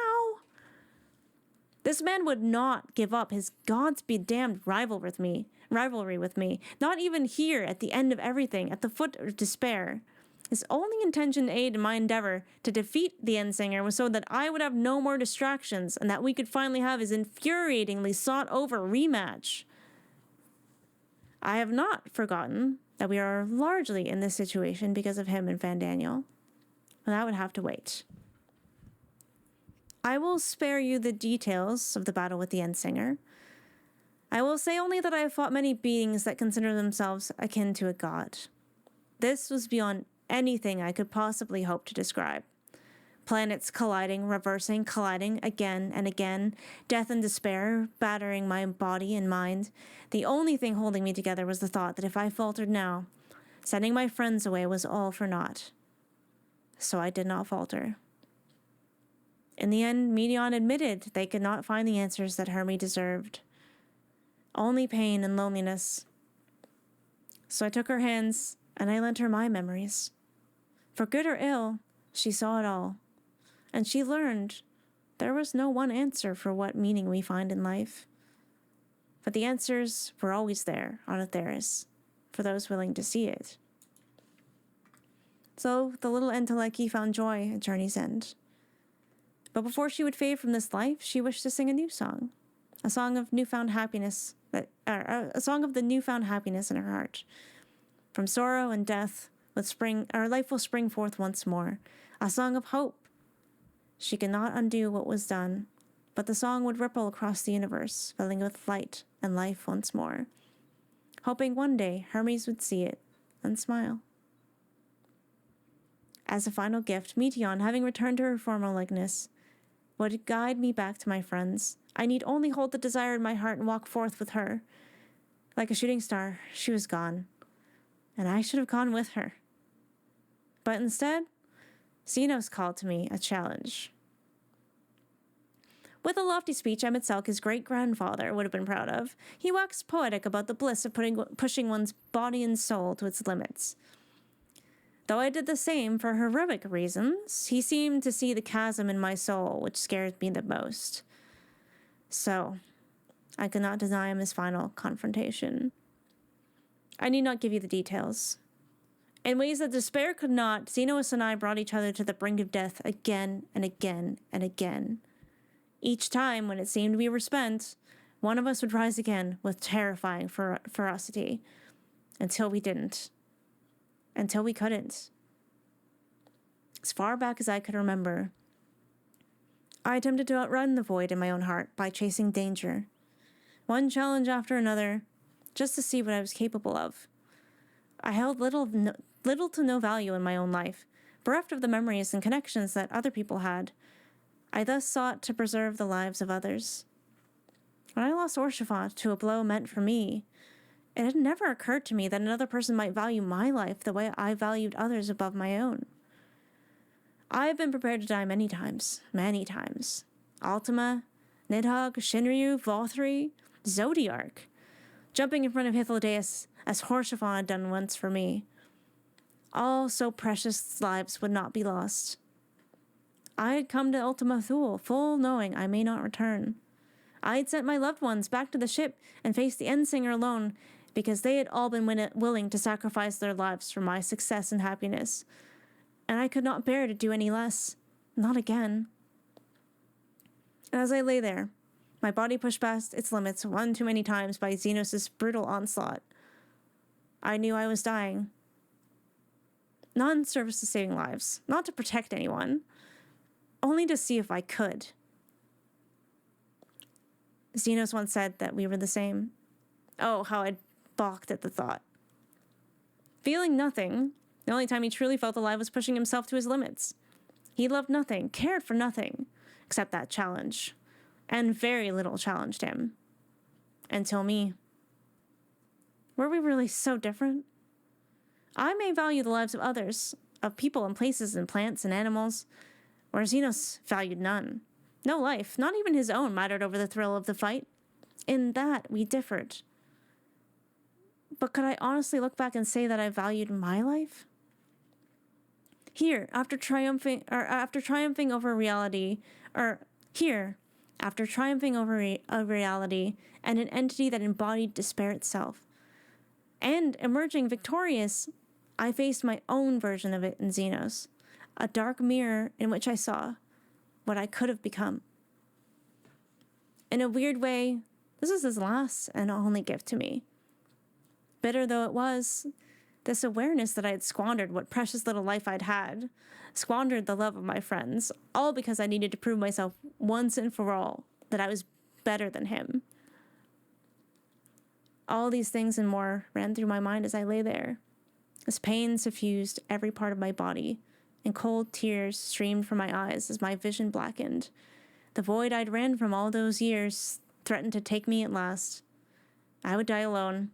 This man would not give up his gods-be-damned rivalry with me, not even here at the end of everything, at the foot of despair. His only intention to aid in my endeavor to defeat the Endsinger was so that I would have no more distractions and that we could finally have his infuriatingly sought-over rematch. I have not forgotten that we are largely in this situation because of him and Van Daniel, but that would have to wait. I will spare you the details of the battle with the Endsinger. I will say only that I have fought many beings that consider themselves akin to a god. This was beyond anything I could possibly hope to describe. Planets colliding, reversing, colliding again and again, death and despair battering my body and mind. The only thing holding me together was the thought that if I faltered now, sending my friends away was all for naught. So I did not falter. In the end, Medion admitted they could not find the answers that Hermie deserved. Only pain and loneliness. So I took her hands and I lent her my memories. For good or ill, she saw it all. And she learned there was no one answer for what meaning we find in life. But the answers were always there on Atheris, for those willing to see it. So the little Enteleki found joy at Journey's End. But before she would fade from this life, she wished to sing a new song. A song of newfound happiness, a song of the newfound happiness in her heart. From sorrow and death, with spring, our life will spring forth once more. A song of hope. She could not undo what was done, but the song would ripple across the universe, filling with light and life once more. Hoping one day Hermes would see it and smile. As a final gift, Meteon, having returned to her former likeness, would guide me back to my friends. I need only hold the desire in my heart and walk forth with her. Like a shooting star, she was gone, and I should have gone with her. But instead, Zenos called to me a challenge. With a lofty speech Emet his great-grandfather would have been proud of, he waxed poetic about the bliss of pushing one's body and soul to its limits. Though I did the same for heroic reasons, he seemed to see the chasm in my soul which scared me the most. So, I could not deny him his final confrontation. I need not give you the details. In ways that despair could not, Zenos and I brought each other to the brink of death again and again and again. Each time, when it seemed we were spent, one of us would rise again with terrifying ferocity. Until we didn't. Until we couldn't. As far back as I could remember, I attempted to outrun the void in my own heart by chasing danger. One challenge after another, just to see what I was capable of. I held little to no value in my own life, bereft of the memories and connections that other people had. I thus sought to preserve the lives of others. When I lost Orshafat to a blow meant for me, it had never occurred to me that another person might value my life the way I valued others above my own. I have been prepared to die many times. Ultima, Nidhogg, Shinryu, Volthree, Zodiark, jumping in front of Hythlodaeus as Horshafan had done once for me. All so precious lives would not be lost. I had come to Ultima Thule, full knowing I may not return. I had sent my loved ones back to the ship and faced the Endsinger alone because they had all been willing to sacrifice their lives for my success and happiness. And I could not bear to do any less. Not again. As I lay there, my body pushed past its limits one too many times by Zenos' brutal onslaught, I knew I was dying. Not in service to saving lives, not to protect anyone, only to see if I could. Zenos once said that we were the same. Oh, how I'd balked at the thought. Feeling nothing, the only time he truly felt alive was pushing himself to his limits. He loved nothing, cared for nothing, except that challenge. And very little challenged him. Until me. Were we really so different? I may value the lives of others, of people and places and plants and animals, where Zenos valued none. No life, not even his own, mattered over the thrill of the fight. In that, we differed. But could I honestly look back and say that I valued my life? Here, after triumphing over reality and an entity that embodied despair itself, and emerging victorious, I faced my own version of it in Zenos, a dark mirror in which I saw what I could have become. In a weird way, this was his last and only gift to me. Bitter though it was, this awareness that I had squandered what precious little life I'd had, squandered the love of my friends, all because I needed to prove myself once and for all that I was better than him. All these things and more ran through my mind as I lay there, as pain suffused every part of my body, and cold tears streamed from my eyes as my vision blackened. The void I'd ran from all those years threatened to take me at last. I would die alone,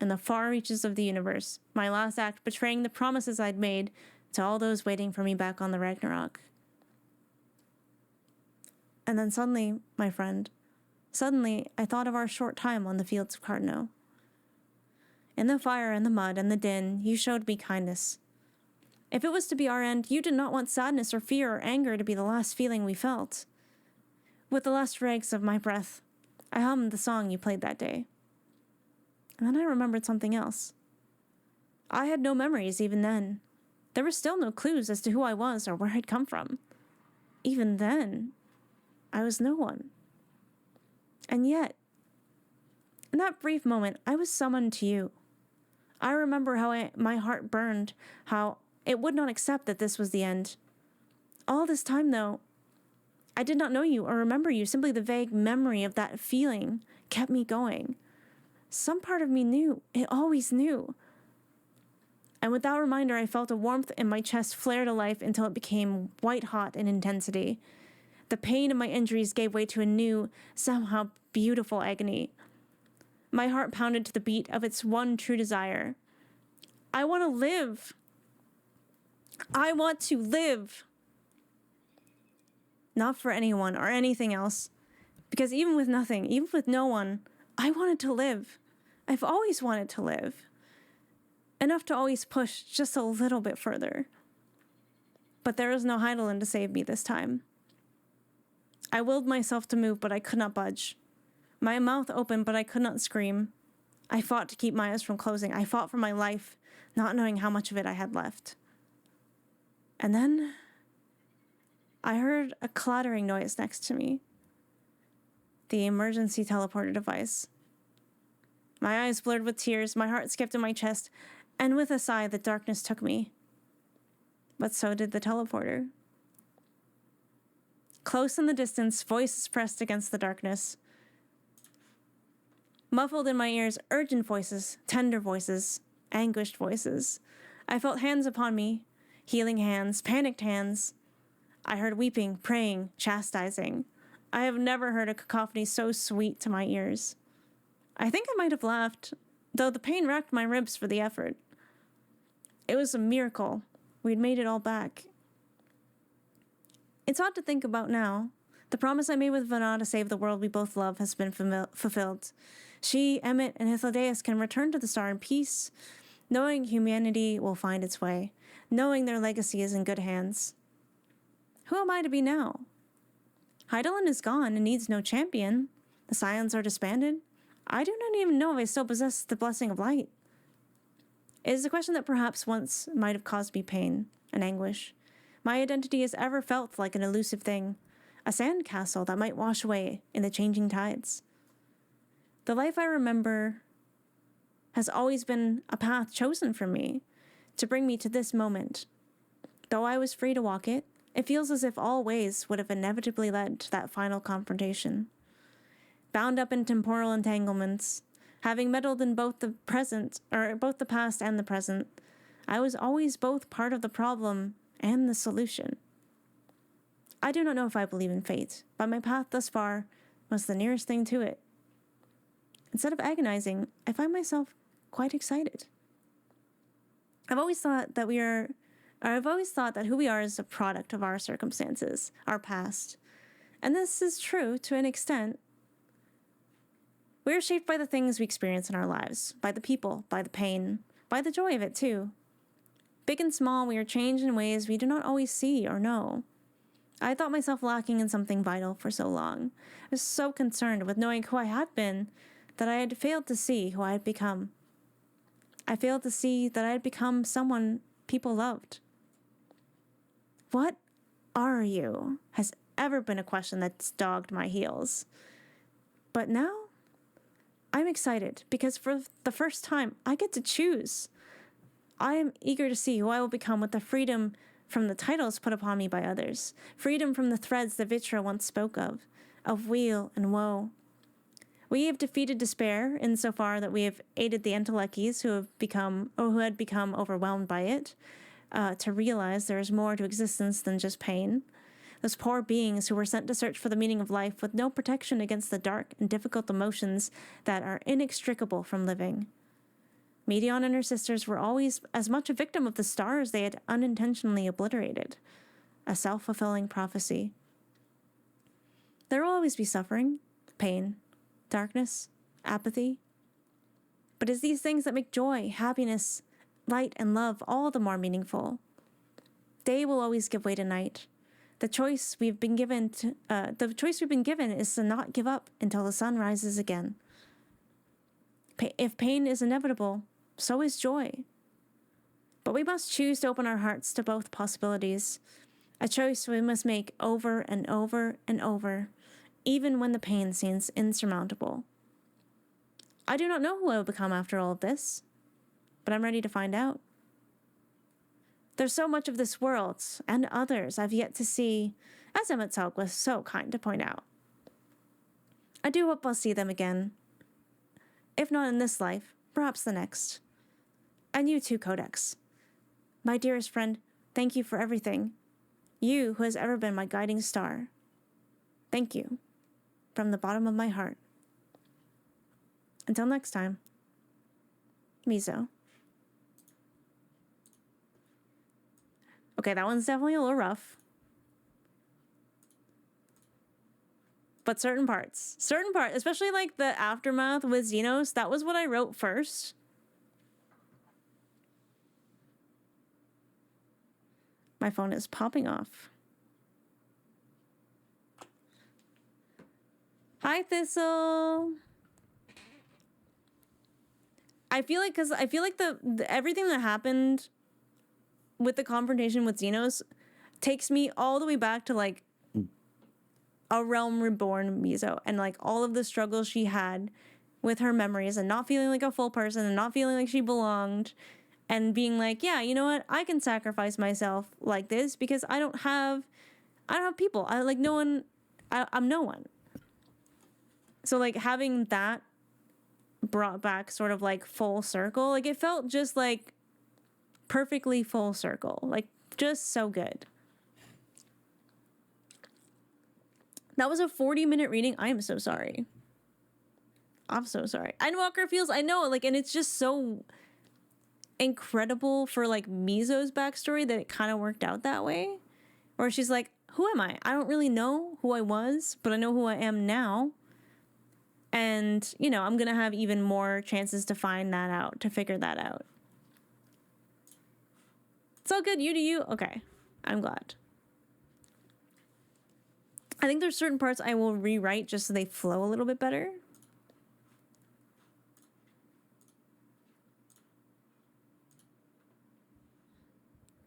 in the far reaches of the universe, my last act betraying the promises I'd made to all those waiting for me back on the Ragnarok. And then suddenly, my friend, I thought of our short time on the fields of Cardno. In the fire and the mud and the din, you showed me kindness. If it was to be our end, you did not want sadness or fear or anger to be the last feeling we felt. With the last dregs of my breath, I hummed the song you played that day. And then I remembered something else. I had no memories even then. There were still no clues as to who I was or where I'd come from. Even then, I was no one. And yet, in that brief moment, I was summoned to you. I remember how my heart burned, how it would not accept that this was the end. All this time, though, I did not know you or remember you. Simply the vague memory of that feeling kept me going. Some part of me knew. It always knew. And with that reminder, I felt a warmth in my chest flare to life until it became white-hot in intensity. The pain of my injuries gave way to a new, somehow beautiful agony. My heart pounded to the beat of its one true desire. I want to live. I want to live. Not for anyone or anything else. Because even with nothing, even with no one, I wanted to live. I've always wanted to live. Enough to always push just a little bit further. But there was no Heidelin to save me this time. I willed myself to move, but I could not budge. My mouth opened, but I could not scream. I fought to keep my eyes from closing. I fought for my life, not knowing how much of it I had left. And then I heard a clattering noise next to me. The emergency teleporter device. My eyes blurred with tears, my heart skipped in my chest, and with a sigh, the darkness took me. But so did the teleporter. Close in the distance, voices pressed against the darkness. Muffled in my ears, urgent voices, tender voices, anguished voices. I felt hands upon me, healing hands, panicked hands. I heard weeping, praying, chastising. I have never heard a cacophony so sweet to my ears. I think I might have laughed, though the pain racked my ribs for the effort. It was a miracle. We'd made it all back. It's odd to think about now. The promise I made with Vrtra to save the world we both love has been fulfilled. She, Emmett, and Hythlodaeus can return to the star in peace, knowing humanity will find its way, knowing their legacy is in good hands. Who am I to be now? Heidelin is gone and needs no champion. The Scions are disbanded. I do not even know if I still possess the blessing of light. It is a question that perhaps once might have caused me pain and anguish. My identity has ever felt like an elusive thing, a sandcastle that might wash away in the changing tides. The life I remember has always been a path chosen for me to bring me to this moment. Though I was free to walk it, it feels as if all ways would have inevitably led to that final confrontation. Bound up in temporal entanglements, having meddled in both the past and the present, I was always both part of the problem and the solution. I do not know if I believe in fate, but my path thus far was the nearest thing to it. Instead of agonizing, I find myself quite excited. I've always thought that who we are is a product of our circumstances, our past. And this is true to an extent. We are shaped by the things we experience in our lives, by the people, by the pain, by the joy of it too. Big and small, we are changed in ways we do not always see or know. I thought myself lacking in something vital for so long. I was so concerned with knowing who I had been that I had failed to see who I had become. I failed to see that I had become someone people loved. What are you? Has ever been a question that's dogged my heels. But now, I'm excited because for the first time, I get to choose. I am eager to see who I will become with the freedom from the titles put upon me by others, freedom from the threads that Vrtra once spoke of weal and woe. We have defeated despair insofar that we have aided the Entelekis who had become overwhelmed by it, to realize there is more to existence than just pain. Those poor beings who were sent to search for the meaning of life with no protection against the dark and difficult emotions that are inextricable from living. Medion and her sisters were always as much a victim of the stars they had unintentionally obliterated. A self-fulfilling prophecy. There will always be suffering, pain, darkness, apathy. But it's these things that make joy, happiness, light, and love all the more meaningful. Day will always give way to night. The choice we've been given is to not give up until the sun rises again. If pain is inevitable, so is joy. But we must choose to open our hearts to both possibilities, a choice we must make over and over and over, even when the pain seems insurmountable. I do not know who I will become after all of this, but I'm ready to find out. There's so much of this world, and others I've yet to see, as Emmett was so kind to point out. I do hope I'll see them again. If not in this life, perhaps the next. And you too, Codex. My dearest friend, thank you for everything. You who has ever been my guiding star. Thank you. From the bottom of my heart. Until next time. Miso. Okay, that one's definitely a little rough. But certain parts, especially like the aftermath with Zenos, that was what I wrote first. My phone is popping off. Hi, Thistle. I feel like the everything that happened with the confrontation with Zenos takes me all the way back to like a realm reborn Miso and like all of the struggles she had with her memories and not feeling like a full person and not feeling like she belonged and being like, yeah, you know what? I can sacrifice myself like this because I don't have people. I'm no one. So like having that brought back sort of like full circle, like it felt just like perfectly full circle, like just so good. That was a 40-minute reading. I am so sorry. I'm so sorry. Endwalker feels, I know, like, and it's just so incredible for like Miso's backstory that it kind of worked out that way. Where she's like, who am I? I don't really know who I was, but I know who I am now. And, you know, I'm going to have even more chances to find that out, to figure that out. It's all good. You do you. Okay. I'm glad. I think there's certain parts I will rewrite just so they flow a little bit better.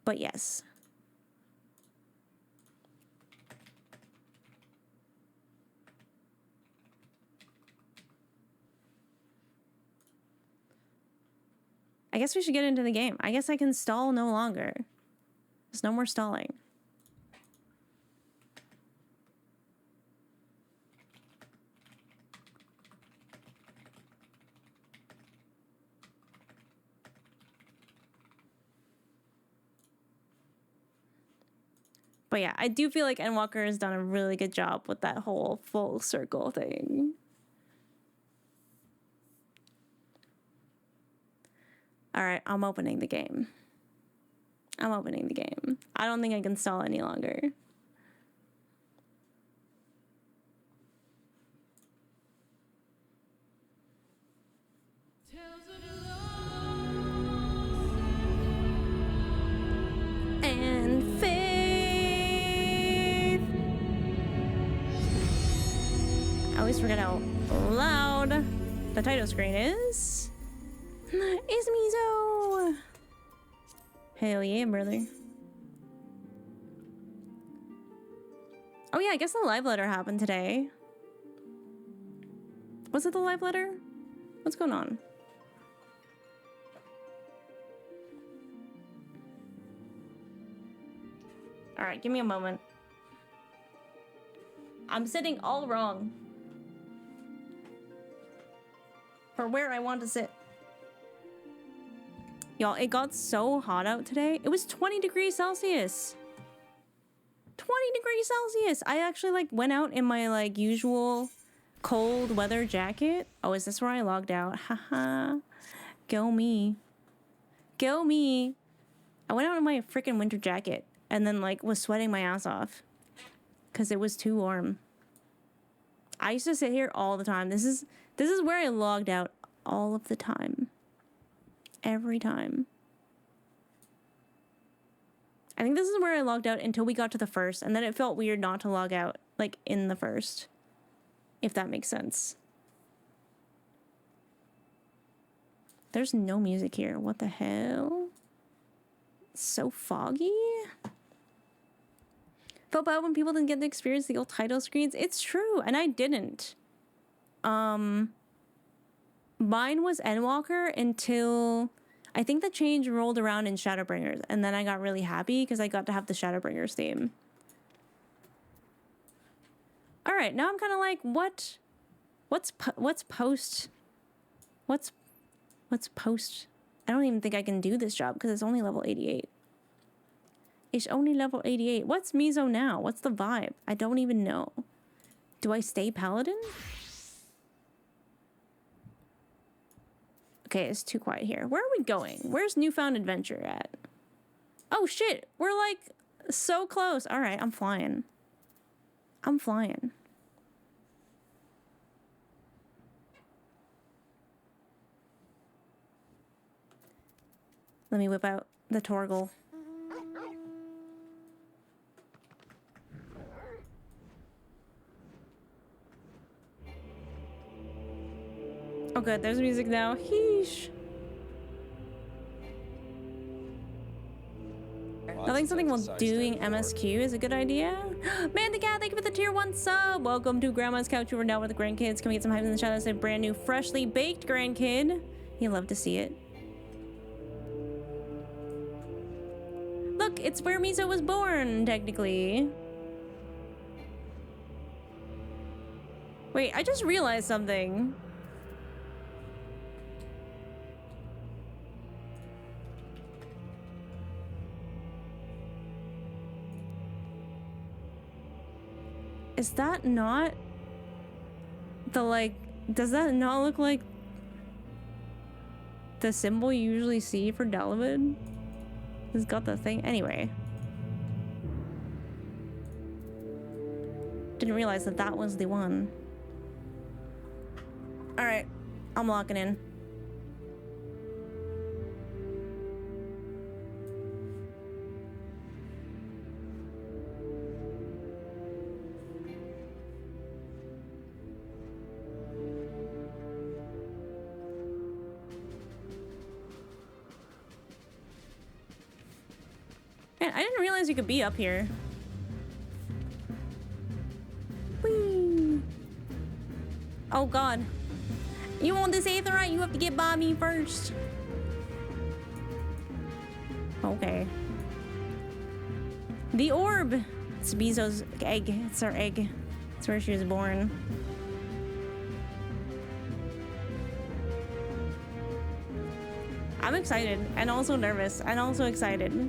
But yes. I guess we should get into the game. I guess I can stall no longer. There's no more stalling. But yeah, I do feel like Endwalker has done a really good job with that whole full circle thing. All right, I'm opening the game. I'm opening the game. I don't think I can stall any longer. And faith. I always forget how loud the title screen is. It's Miso! Hell yeah, brother. Oh yeah, I guess the live letter happened today. Was it the live letter? What's going on? All right, give me a moment. I'm sitting all wrong for where I want to sit. Y'all, it got so hot out today. It was 20 degrees Celsius. 20 degrees Celsius. I actually like went out in my like usual cold weather jacket. Oh, is this where I logged out? Haha. Go me. Go me. I went out in my freaking winter jacket and then like was sweating my ass off because it was too warm. I used to sit here all the time. This is where I logged out all of the time. Every time. I think this is where I logged out until we got to the first, and then it felt weird not to log out, like, in the first. If that makes sense. There's no music here. What the hell? It's so foggy. Felt bad when people didn't get to experience the old title screens. It's true, and I didn't. Mine was Endwalker until I think the change rolled around in Shadowbringers, and then I got really happy because I got to have the Shadowbringers theme. All right, now I'm kind of like, what's post? What's post? I don't even think I can do this job because it's only level 88. It's only level 88. What's Miso now? What's the vibe? I don't even know. Do I stay Paladin? Okay, it's too quiet here. Where are we going? Where's Newfound Adventure at? Oh shit, we're like so close. All right, I'm flying. I'm flying. Let me whip out the Torgal. Oh good, there's music now. Heesh. I think something while doing MSQ is a good idea. Man the Cat, thank you for the tier 1 sub. Welcome to Grandma's Couch. We're down with the grandkids. Can we get some hype in the shadows? A brand new, freshly baked grandkid. You love to see it. Look, it's where Miso was born, technically. Wait, I just realized something. Is that not the, like, does that not look like the symbol you usually see for Delavid? It's got the thing. Anyway. Didn't realize that that was the one. Alright. I'm locking in. Man, I didn't realize you could be up here. Whee! Oh god. You want this Aetherite? You have to get by me first. Okay. The orb! It's Miso's egg. It's her egg. It's where she was born. I'm excited and also nervous and also excited.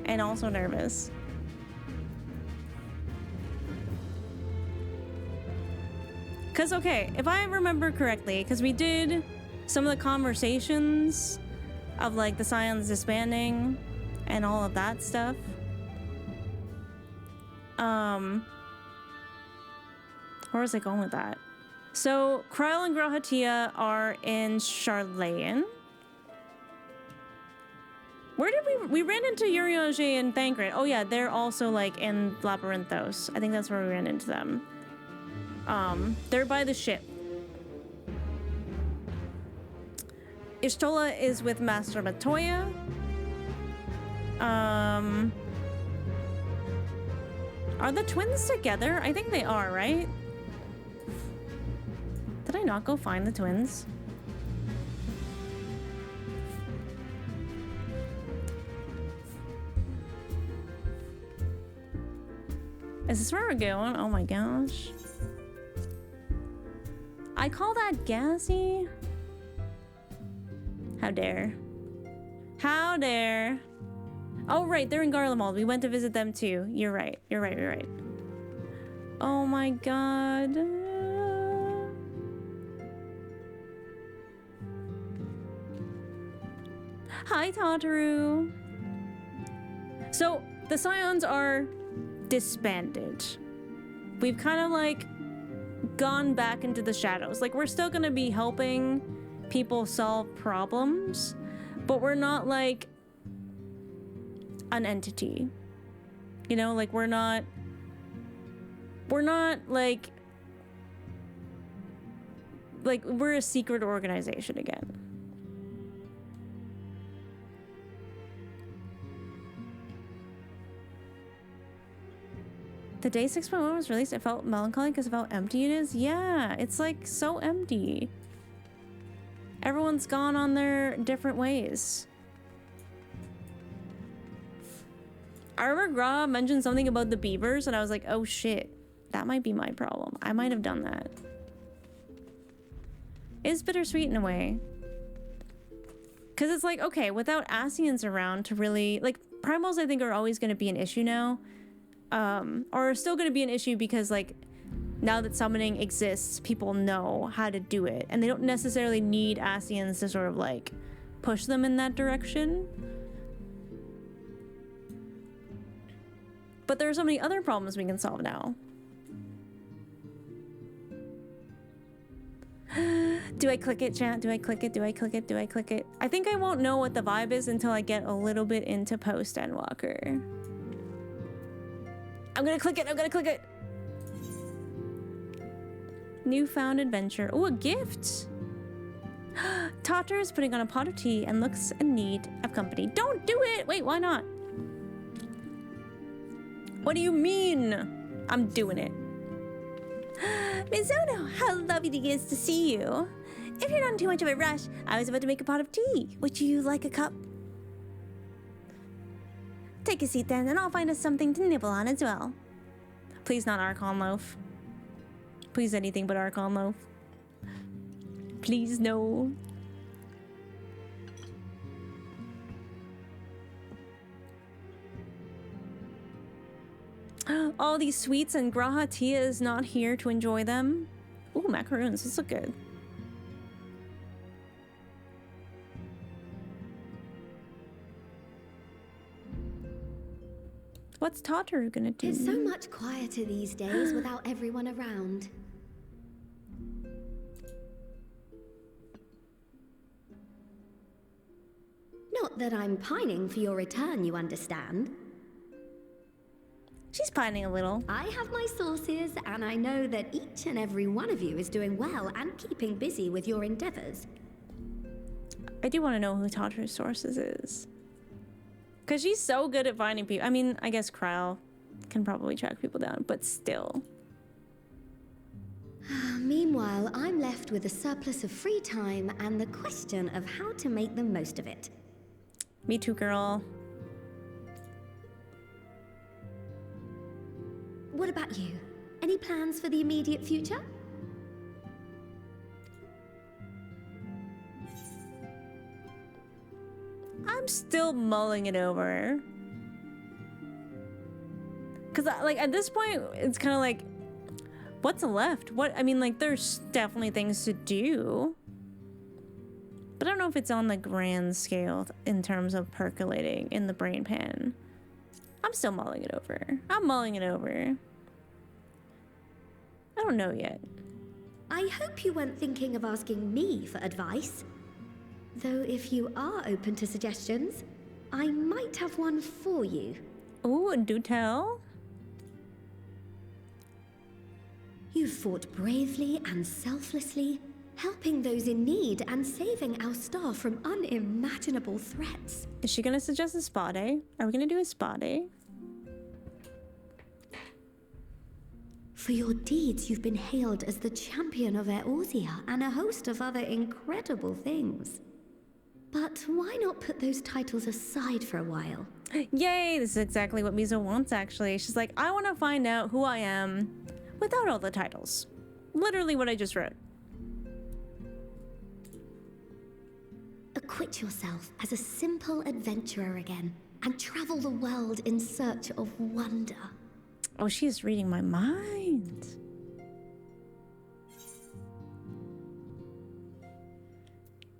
And also nervous. Because, okay, if I remember correctly, because we did some of the conversations of, like, the Scions disbanding and all of that stuff. Where was I going with that? So, Kryl and Grohatia are in Charlayan. Where did we ran into Uriage and Thancred. Oh yeah, they're also like in Labyrinthos. I think that's where we ran into them. They're by the ship. Ishtola is with Master Matoya. Are the twins together? I think they are, right? Did I not go find the twins? Is this where we're going? Oh my gosh. I call that gassy? How dare. How dare. Oh, right, they're in Garlemald. We went to visit them too. You're right. You're right. You're right. Oh my god. Hi, Tataru. So, the Scions are disbanded. We've kind of like gone back into the shadows. Like, we're still gonna be helping people solve problems, but we're not like an entity. You know, like we're not like we're a secret organization again. The day 6.1 was released, it felt melancholy because of how empty it is. Yeah, it's like so empty. Everyone's gone on their different ways. I remember Gra mentioned something about the beavers and I was like, oh shit, that might be my problem. I might have done that. It's bittersweet in a way. Because it's like, okay, without Asians around to really... Like, primals I think are always going to be an issue now. Or are still going to be an issue because, like, now that summoning exists, people know how to do it. And they don't necessarily need Asians to sort of, like, push them in that direction. But there are so many other problems we can solve now. Do I click it, chat? Do I click it? Do I click it? Do I click it? I think I won't know what the vibe is until I get a little bit into Post-Endwalker. I'm gonna click it. I'm gonna click it. Newfound adventure. Oh, a gift. Totter is putting on a pot of tea and looks in need of company. Don't do it. Wait, why not? What do you mean? I'm doing it. Misono, how lovely it is to see you. If you're not in too much of a rush, I was about to make a pot of tea. Would you like a cup? Take a seat then, and I'll find us something to nibble on as well. Please not Archon loaf. Please anything but Archon loaf. Please no. All these sweets and Graha Tia is not here to enjoy them. Ooh, macaroons, those look good. What's Tataru gonna do? It's so much quieter these days without everyone around. Not that I'm pining for your return, you understand. She's pining a little. I have my sources, and I know that each and every one of you is doing well and keeping busy with your endeavors. I do want to know who Tataru's sources is. Because she's so good at finding people. I mean, I guess Kryle can probably track people down, but still. Meanwhile, I'm left with a surplus of free time and the question of how to make the most of it. Me too, girl. What about you? Any plans for the immediate future? I'm still mulling it over. Because, like, at this point, it's kind of like, what's left? What, I mean, like, there's definitely things to do. But I don't know if it's on the grand scale in terms of percolating in the brain pan. I'm still mulling it over. I'm mulling it over. I don't know yet. I hope you weren't thinking of asking me for advice. Though if you are open to suggestions, I might have one for you. Ooh, do tell. You've fought bravely and selflessly, helping those in need and saving our star from unimaginable threats. Is she gonna suggest a spa day? Are we gonna do a spa day? For your deeds, you've been hailed as the champion of Eorzea and a host of other incredible things. But why not put those titles aside for a while? Yay! This is exactly what Miso wants, actually. She's like, I want to find out who I am without all the titles. Literally what I just wrote. Acquit yourself as a simple adventurer again and travel the world in search of wonder. Oh, she is reading my mind.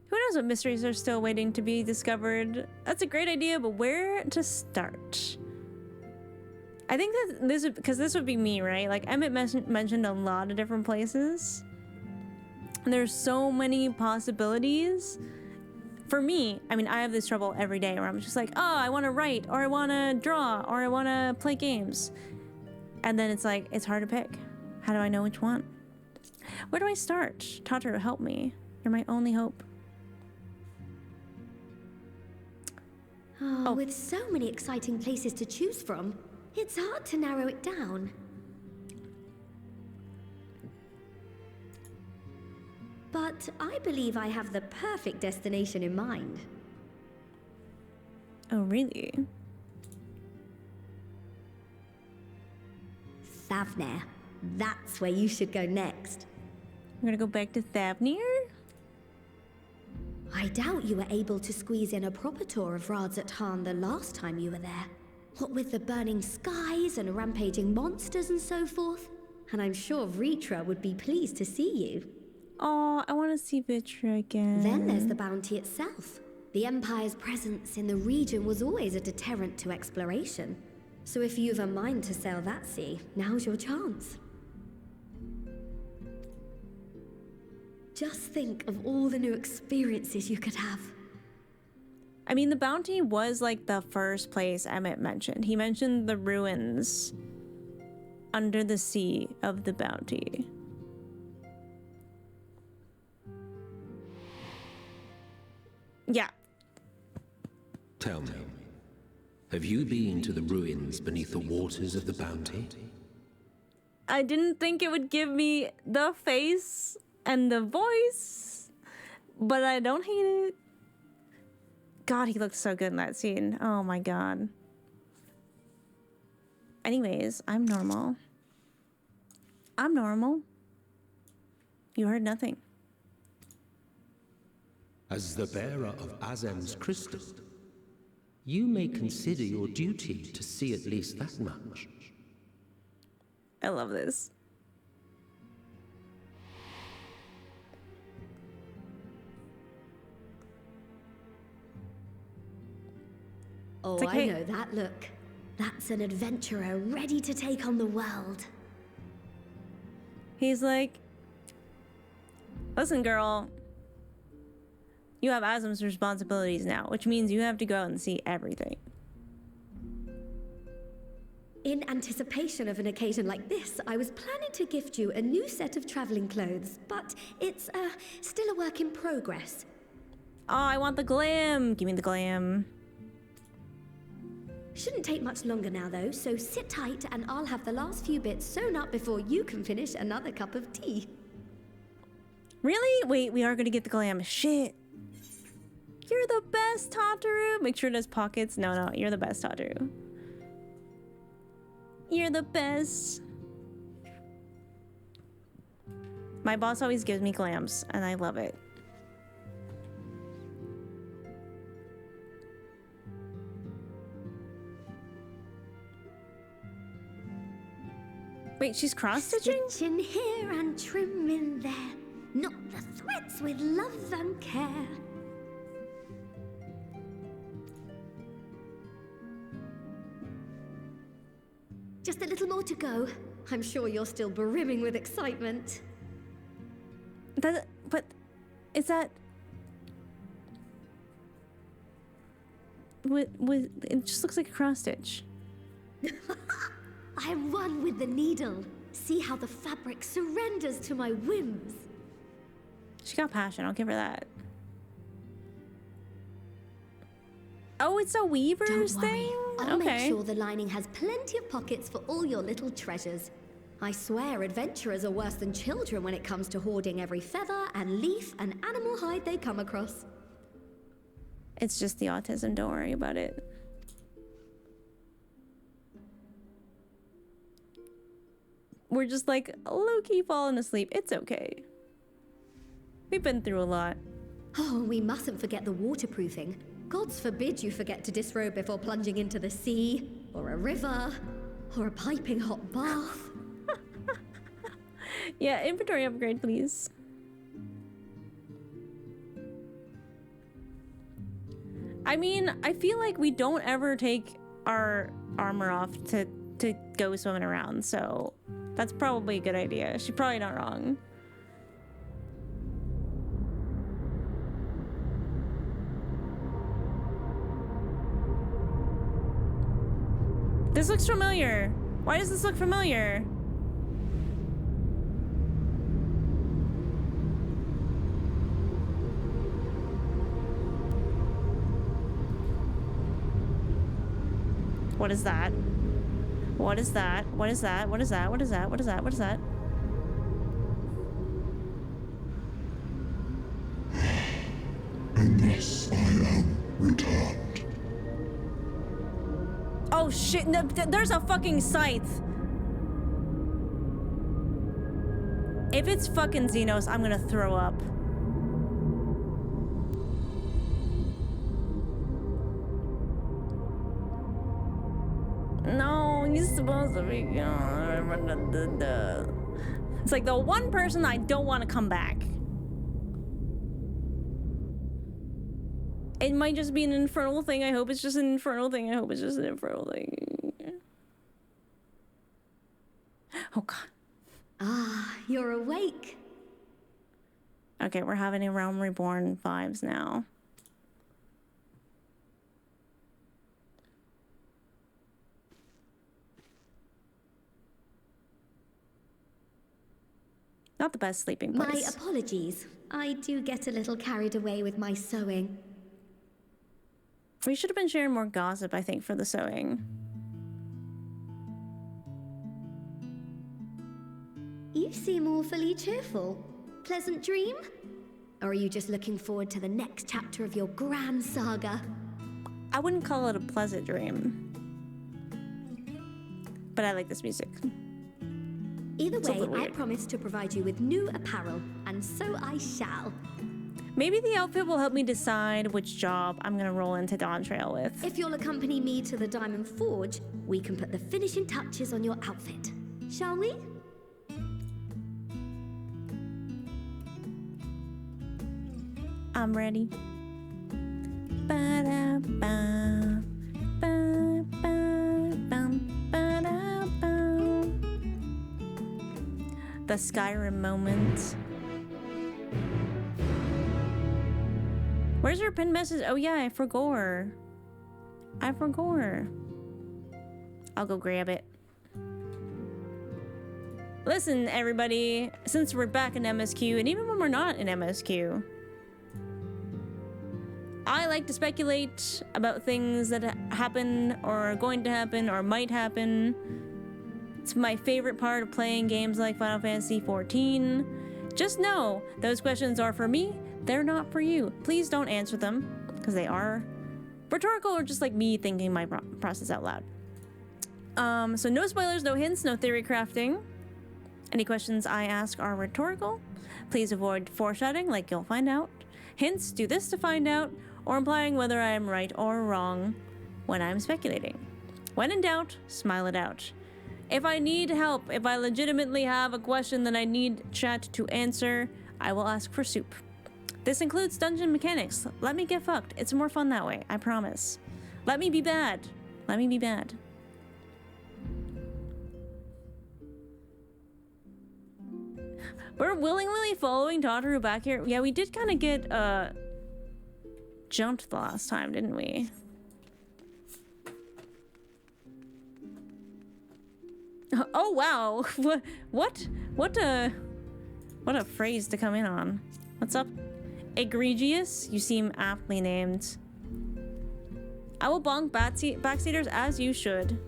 Who knows what mysteries are still waiting to be discovered? That's a great idea, but where to start? I think that this would, because this would be me, right? Like Emmett mentioned a lot of different places. And there's so many possibilities. For me, I mean, I have this trouble every day where I'm just like, oh, I want to write, or I want to draw, or I want to play games. And then it's like, it's hard to pick. How do I know which one? Where do I start? Tataru, help me. You're my only hope. Oh, with so many exciting places to choose from, it's hard to narrow it down. But I believe I have the perfect destination in mind. Oh, really? Thavnair. That's where you should go next. We're gonna go back to Thavnair? I doubt you were able to squeeze in a proper tour of radz-at-han the last time you were there. What with the burning skies and rampaging monsters and so forth. And I'm sure Vrtra would be pleased to see you. Oh, I want to see Vrtra again. Then there's the bounty itself. The Empire's presence in the region was always a deterrent to exploration. So if you've a mind to sail that sea, now's your chance. Just think of all the new experiences you could have. I mean, the bounty was like the first place Emmett mentioned. He mentioned the ruins under the sea of the bounty. Yeah. Tell me, have you been to the ruins beneath the waters of the bounty? I didn't think it would give me the face and the voice, but I don't hate it. God, he looked so good in that scene. Oh my god. Anyways, I'm normal. I'm normal. You heard nothing. As the bearer of Azem's crystal, you may consider your duty to see at least that much. I love this. Oh, okay. I know that look. That's an adventurer ready to take on the world. He's like, listen, girl, you have Azem's responsibilities now, which means you have to go out and see everything. In anticipation of an occasion like this, I was planning to gift you a new set of traveling clothes, but it's still a work in progress. Oh, I want the glam. Give me the glam. Shouldn't take much longer now, though, so sit tight and I'll have the last few bits sewn up before you can finish another cup of tea. Really? Wait, we are gonna get the glam. Shit. You're the best, Tataru. Make sure it has pockets. No, you're the best, Tataru. You're the best. My boss always gives me glams, and I love it. Wait, she's cross-stitching? Stitch in here and trim in there. Knot the threads with love and care. Just a little more to go. I'm sure you're still brimming with excitement. But is that... It just looks like a cross-stitch. I'm one with the needle. See how the fabric surrenders to my whims. She got passion. I'll give her that. Oh, it's a weaver's Don't worry. thing? I'll Okay. make sure the lining has plenty of pockets for all your little treasures. I swear adventurers are worse than children when it comes to hoarding every feather and leaf and animal hide they come across. It's just the autism. Don't worry about it. We're just like low-key falling asleep. It's okay. We've been through a lot. Oh, we mustn't forget the waterproofing. Gods forbid you forget to disrobe before plunging into the sea, or a river, or a piping hot bath. Yeah, inventory upgrade, please. I mean, I feel like we don't ever take our armor off to go swimming around, so that's probably a good idea. She's probably not wrong. This looks familiar. Why does this look familiar? What is that? What is that? What is that? What is that? What is that? What is that? What is that? And thus I am returned. Oh shit, no, there's a fucking scythe. If it's fucking Zenos, I'm gonna throw up. No, he's supposed to be gone. It's like the one person I don't want to come back. It might just be an infernal thing. I hope it's just an infernal thing. I hope it's just an infernal thing. Oh god. Ah, you're awake. Okay, we're having a Realm Reborn vibes now. Not the best sleeping place. My apologies. I do get a little carried away with my sewing. We should have been sharing more gossip, I think, for the sewing. You seem awfully cheerful. Pleasant dream? Or are you just looking forward to the next chapter of your grand saga? I wouldn't call it a pleasant dream. But I like this music. Either It's a way, little I weird. promise to provide you with new apparel, and so I shall. Maybe the outfit will help me decide which job I'm gonna roll into Dawn Trail with. If you'll accompany me to the Diamond Forge, we can put the finishing touches on your outfit. Shall we? I'm ready. Ba-da-ba, ba-ba-bum, ba-da-bum. The Skyrim moment. Where's her pinned message? Oh yeah, I forgot. I forgot. I'll go grab it. Listen, everybody, since we're back in MSQ, and even when we're not in MSQ, I like to speculate about things that happen or are going to happen or might happen. It's my favorite part of playing games like Final Fantasy XIV. Just know, those questions are for me, they're not for you. Please don't answer them, because they are rhetorical or just like me thinking my process out loud. So no spoilers, no hints, no theory crafting. Any questions I ask are rhetorical. Please avoid foreshadowing, like you'll find out. Hints, do this to find out, or implying whether I am right or wrong when I'm speculating. When in doubt, smile it out. If I need help, if I legitimately have a question that I need chat to answer, I will ask for soup. This includes dungeon mechanics. Let me get fucked. It's more fun that way, I promise. Let me be bad. Let me be bad. We're willingly following Tataru back here. Yeah, we did kind of get jumped the last time, didn't we? Oh wow. What a phrase to come in on. What's up? Egregious? You seem aptly named. I will bonk backseaters as you should.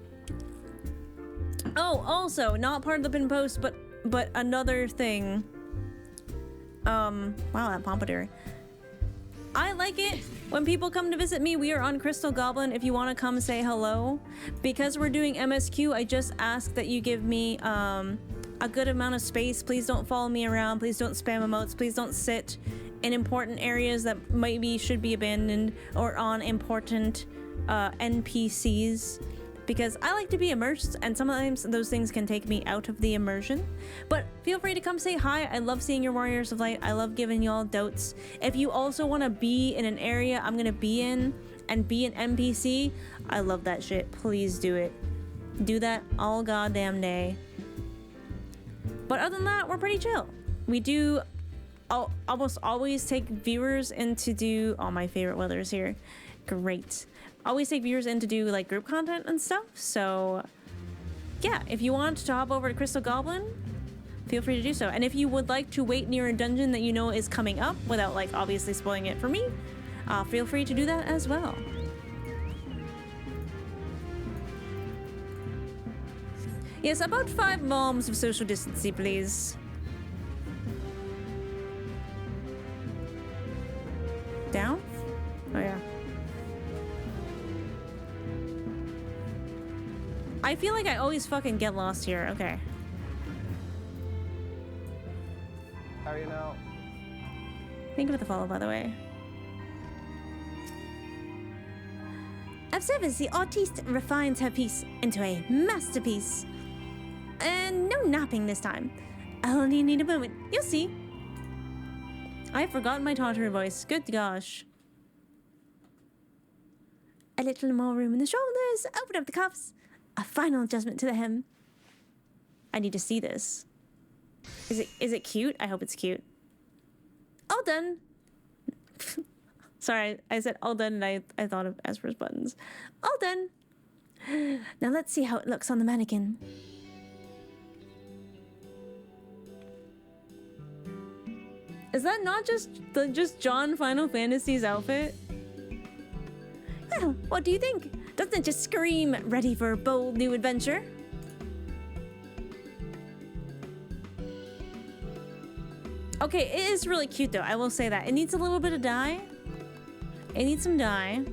Oh, also, not part of the pin post, but another thing. Wow, that pompadour. I like it when people come to visit me. We are on Crystal Goblin. If you want to come say hello, because we're doing MSQ, I just ask that you give me a good amount of space. Please don't follow me around. Please don't spam emotes. Please don't sit in important areas that maybe should be abandoned or on important NPCs, because I like to be immersed, and sometimes those things can take me out of the immersion. But feel free to come say hi. I love seeing your Warriors of Light. I love giving y'all dotes. If you also want to be in an area I'm gonna be in and be an NPC, I love that shit. Please do it. Do that all goddamn day. But other than that, we're pretty chill. We do almost always take viewers in to do all my favorite weathers here. Great. Always take viewers in to do like group content and stuff. So yeah, if you want to hop over to Crystal Goblin, feel free to do so. And if you would like to wait near a dungeon that you know is coming up without like obviously spoiling it for me, feel free to do that as well. Yes, about 5 moms of social distancing, please. Down? Oh yeah. I feel like I always fucking get lost here. Okay. How are you now? Thank you for the follow, by the way. Observers, the artiste refines her piece into a masterpiece. And no napping this time. I'll only need a moment. You'll see. I've forgotten my Tartar voice. Good gosh. A little more room in the shoulders. Open up the cuffs. A final adjustment to the hem. I need to see this. Is it cute? I hope it's cute. All done. Sorry, I said all done and I thought of Esper's buttons. All done. Now let's see how it looks on the mannequin. Is that not just John Final Fantasy's outfit? Well, what do you think? Doesn't it just scream ready for a bold new adventure? Okay, it is really cute though, I will say that. It needs a little bit of dye. It needs some dye.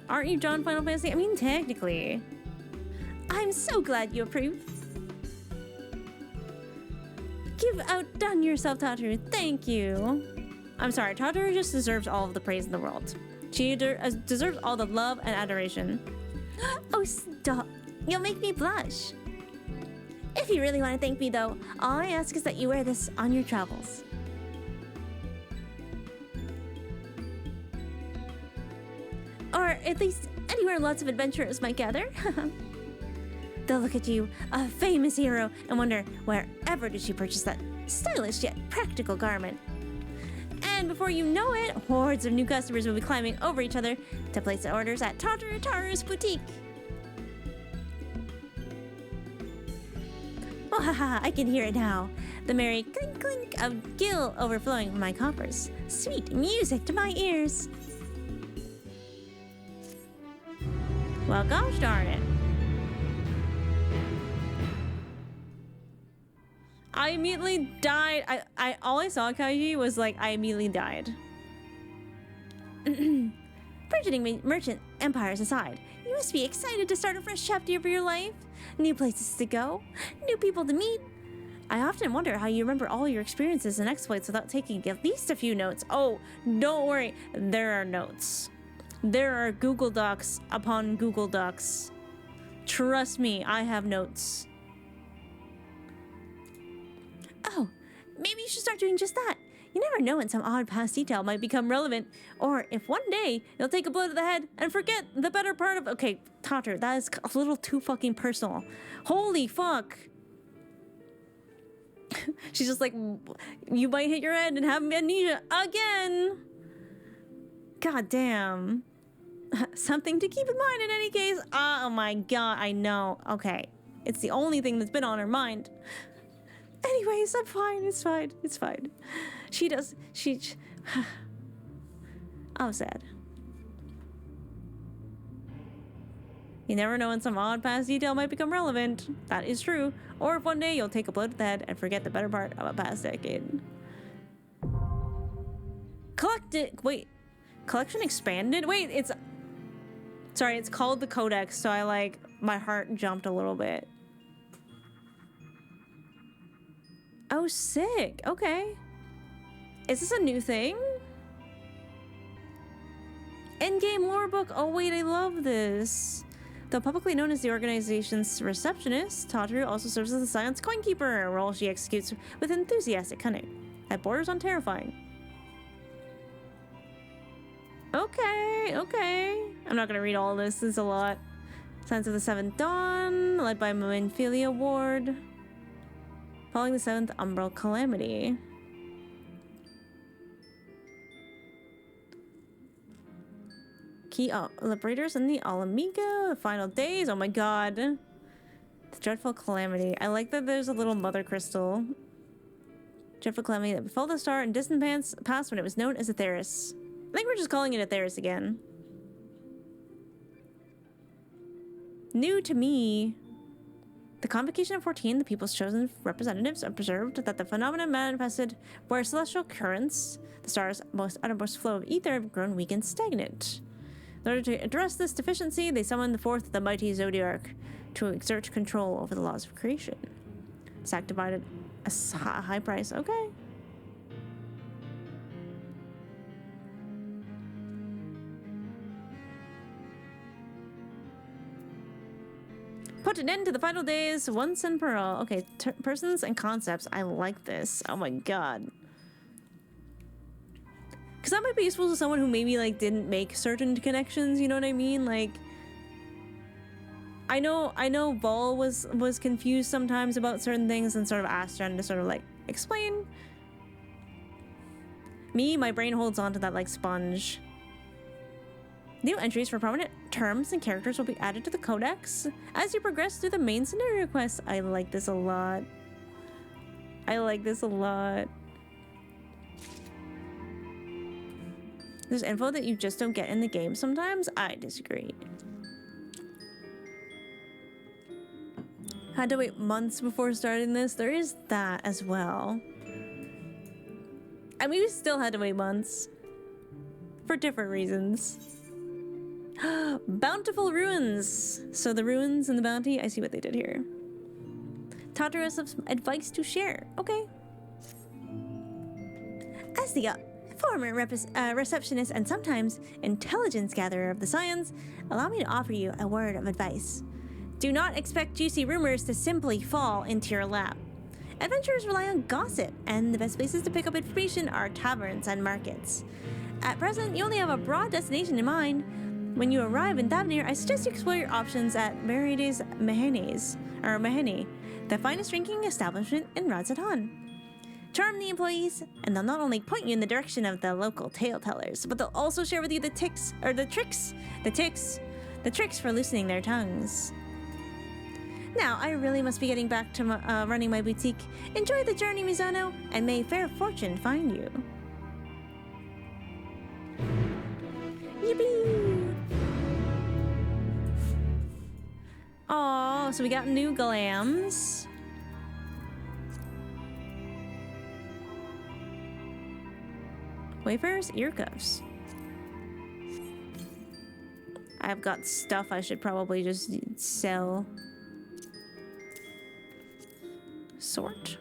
Aren't you John Final Fantasy? I mean, technically. I'm so glad you approve. You've outdone yourself, Tataru. Thank you. I'm sorry, Tataru just deserves all of the praise in the world. She deserves all the love and adoration. Oh, stop. You'll make me blush. If you really want to thank me, though, all I ask is that you wear this on your travels. Or at least anywhere lots of adventurers might gather. They'll look at you, a famous hero, and wonder wherever did she purchase that stylish yet practical garment. And before you know it, hordes of new customers will be climbing over each other to place their orders at Tataru's boutique. Oh, haha, I can hear it now. The merry clink clink of gill overflowing from my coppers. Sweet music to my ears. Well, gosh darn it. I immediately died. All I saw, Kaiji, was like, I immediately died. Burgeoning merchant empires aside, you must be excited to start a fresh chapter of your life. New places to go, new people to meet. I often wonder how you remember all your experiences and exploits without taking at least a few notes. Oh, don't worry, there are notes. There are Google Docs upon Google Docs. Trust me, I have notes. Oh, maybe you should start doing just that. You never know when some odd past detail might become relevant, or if one day you'll take a blow to the head and forget the better part of— Okay, Tater, that is a little too fucking personal. Holy fuck. She's just like, you might hit your head and have amnesia again. God damn. Something to keep in mind in any case. Oh my god, I know. Okay. It's the only thing that's been on her mind. Anyways, I'm fine. It's fine. It's fine. I'm sad. You never know when some odd past detail might become relevant. That is true. Or if one day you'll take a blow to the head and forget the better part of a past decade. Collection expanded? Wait, it's... Sorry, it's called the Codex, so my heart jumped a little bit. Oh, sick. Okay. Is this a new thing? Endgame lore book. Oh, wait, I love this. Though publicly known as the organization's receptionist, Tataru also serves as the Science Coinkeeper, a role she executes with enthusiastic cunning that borders on terrifying. Okay, okay. I'm not gonna read all of this. This is a lot. Signs of the Seventh Dawn, led by Minfilia Ward. Following the Seventh Umbral Calamity. Key Liberators in the Alamigo, the Final Days. Oh my god. The Dreadful Calamity. I like that there's a little mother crystal. Dreadful Calamity that befell the star in distant past when it was known as Atheris. I think we're just calling it Atheris again. New to me. The Convocation of 14, the people's chosen representatives, observed that the phenomenon manifested where celestial currents, the star's uttermost flow of ether, have grown weak and stagnant. In order to address this deficiency, they summoned forth the mighty Zodiarch to exert control over the laws of creation. Sack divided a high price. Okay. Put an end to the final days once and for all. Okay, persons and concepts. I like this. Oh my god. Because that might be useful to someone who maybe didn't make certain connections, you know what I mean? I know Vol was confused sometimes about certain things and sort of asked Jen to sort of explain. Me, my brain holds on to that sponge. New entries for prominent terms and characters will be added to the Codex as you progress through the main scenario quests. I like this a lot. I like this a lot. There's info that you just don't get in the game sometimes. I disagree. Had to wait months before starting this. There is that as well. I mean, we still had to wait months. For different reasons. Bountiful ruins. So the ruins and the bounty, I see what they did here. Tataru has some advice to share. Okay. As the former receptionist and sometimes intelligence gatherer of the science, allow me to offer you a word of advice. Do not expect juicy rumors to simply fall into your lap. Adventurers rely on gossip, and the best places to pick up information are taverns and markets. At present, you only have a broad destination in mind. When you arrive in Thavnir, I suggest you explore your options at Merides Maheni, the finest drinking establishment in radz-at-han. Charm the employees, and they'll not only point you in the direction of the local tale tellers, but they'll also share with you the tricks for loosening their tongues. Now, I really must be getting back to running my boutique. Enjoy the journey, Mizuno, and may fair fortune find you. Yippee! Oh, so we got new glams. Wafers, ear cuffs. I've got stuff I should probably just sell. Sort.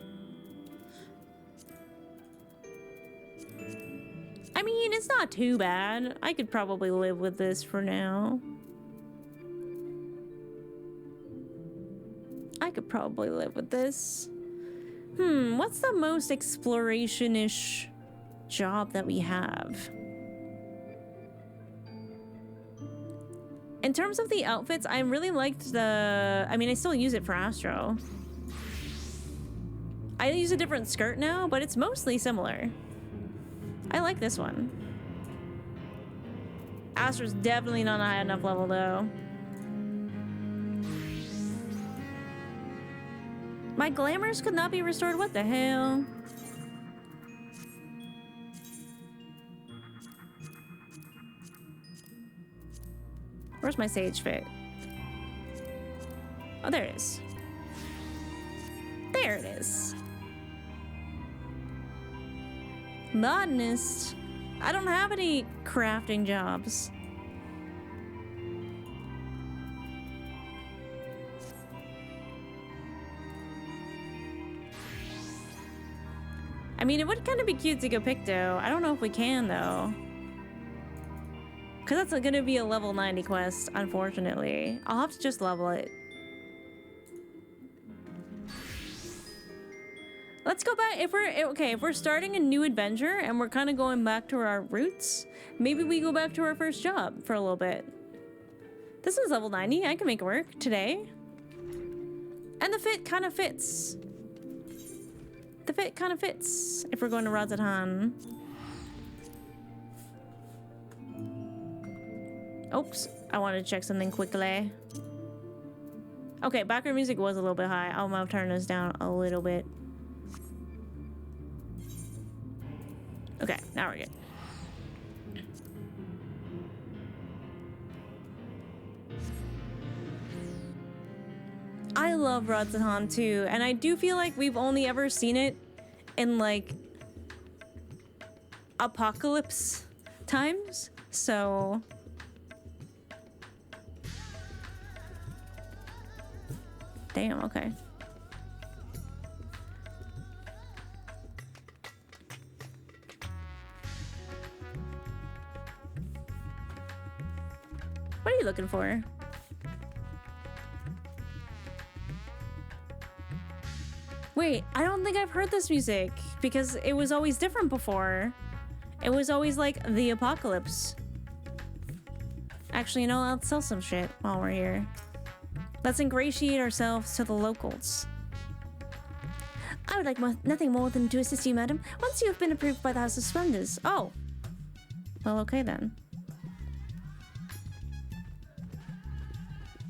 I mean, it's not too bad. I could probably live with this for now. I could probably live with this. What's the most exploration-ish job that we have? In terms of the outfits, I really liked the... I mean, I still use it for Astro. I use a different skirt now, but it's mostly similar. I like this one. Astro's definitely not a high enough level, though. My glamours could not be restored. What the hell? Where's my sage fit? Oh, there it is. There it is. Botanist. I don't have any crafting jobs. I mean, it would kind of be cute to go Picto. I don't know if we can, though. Because that's going to be a level 90 quest, unfortunately. I'll have to just level it. Let's go back. If we're starting a new adventure and we're kind of going back to our roots, maybe we go back to our first job for a little bit. This is level 90. I can make it work today. And the fit kind of fits. The fit kind of fits if we're going to radz-at-han. Oops, I wanted to check something quickly. Okay, background music was a little bit high. I'll turn this down a little bit. Okay, now we're good. I love radz-at-han too, and I do feel like we've only ever seen it in like apocalypse times, so damn, okay. What are you looking for? Wait, I don't think I've heard this music because it was always different before. It was always like the apocalypse. Actually, you know, let's sell some shit while we're here. Let's ingratiate ourselves to the locals. I would like nothing more than to assist you, madam, once you have been approved by the House of Splendors. Oh. Well, okay then.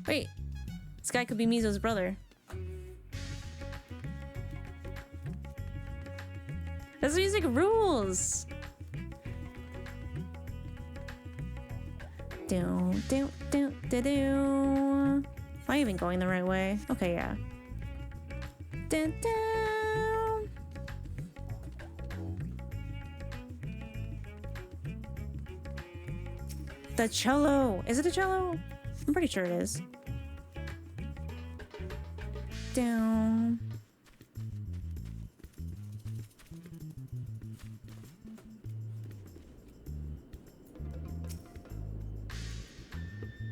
Wait. This guy could be Miso's brother. This music rules! Am I even going the right way? Okay, yeah. The cello! Is it a cello? I'm pretty sure it is. Down.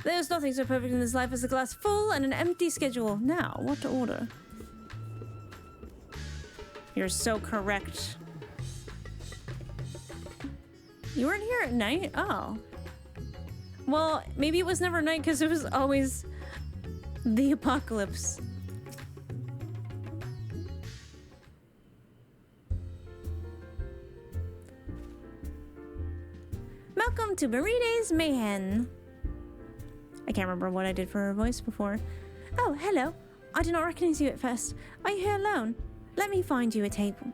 There's nothing so perfect in this life as a glass full and an empty schedule. Now, what to order? You're so correct. You weren't here at night? Oh. Well, maybe it was never night because it was always the apocalypse. Welcome to Marine's Mayhem. I can't remember what I did for her voice before. Oh, hello. I did not recognize you at first. Are you here alone? Let me find you a table.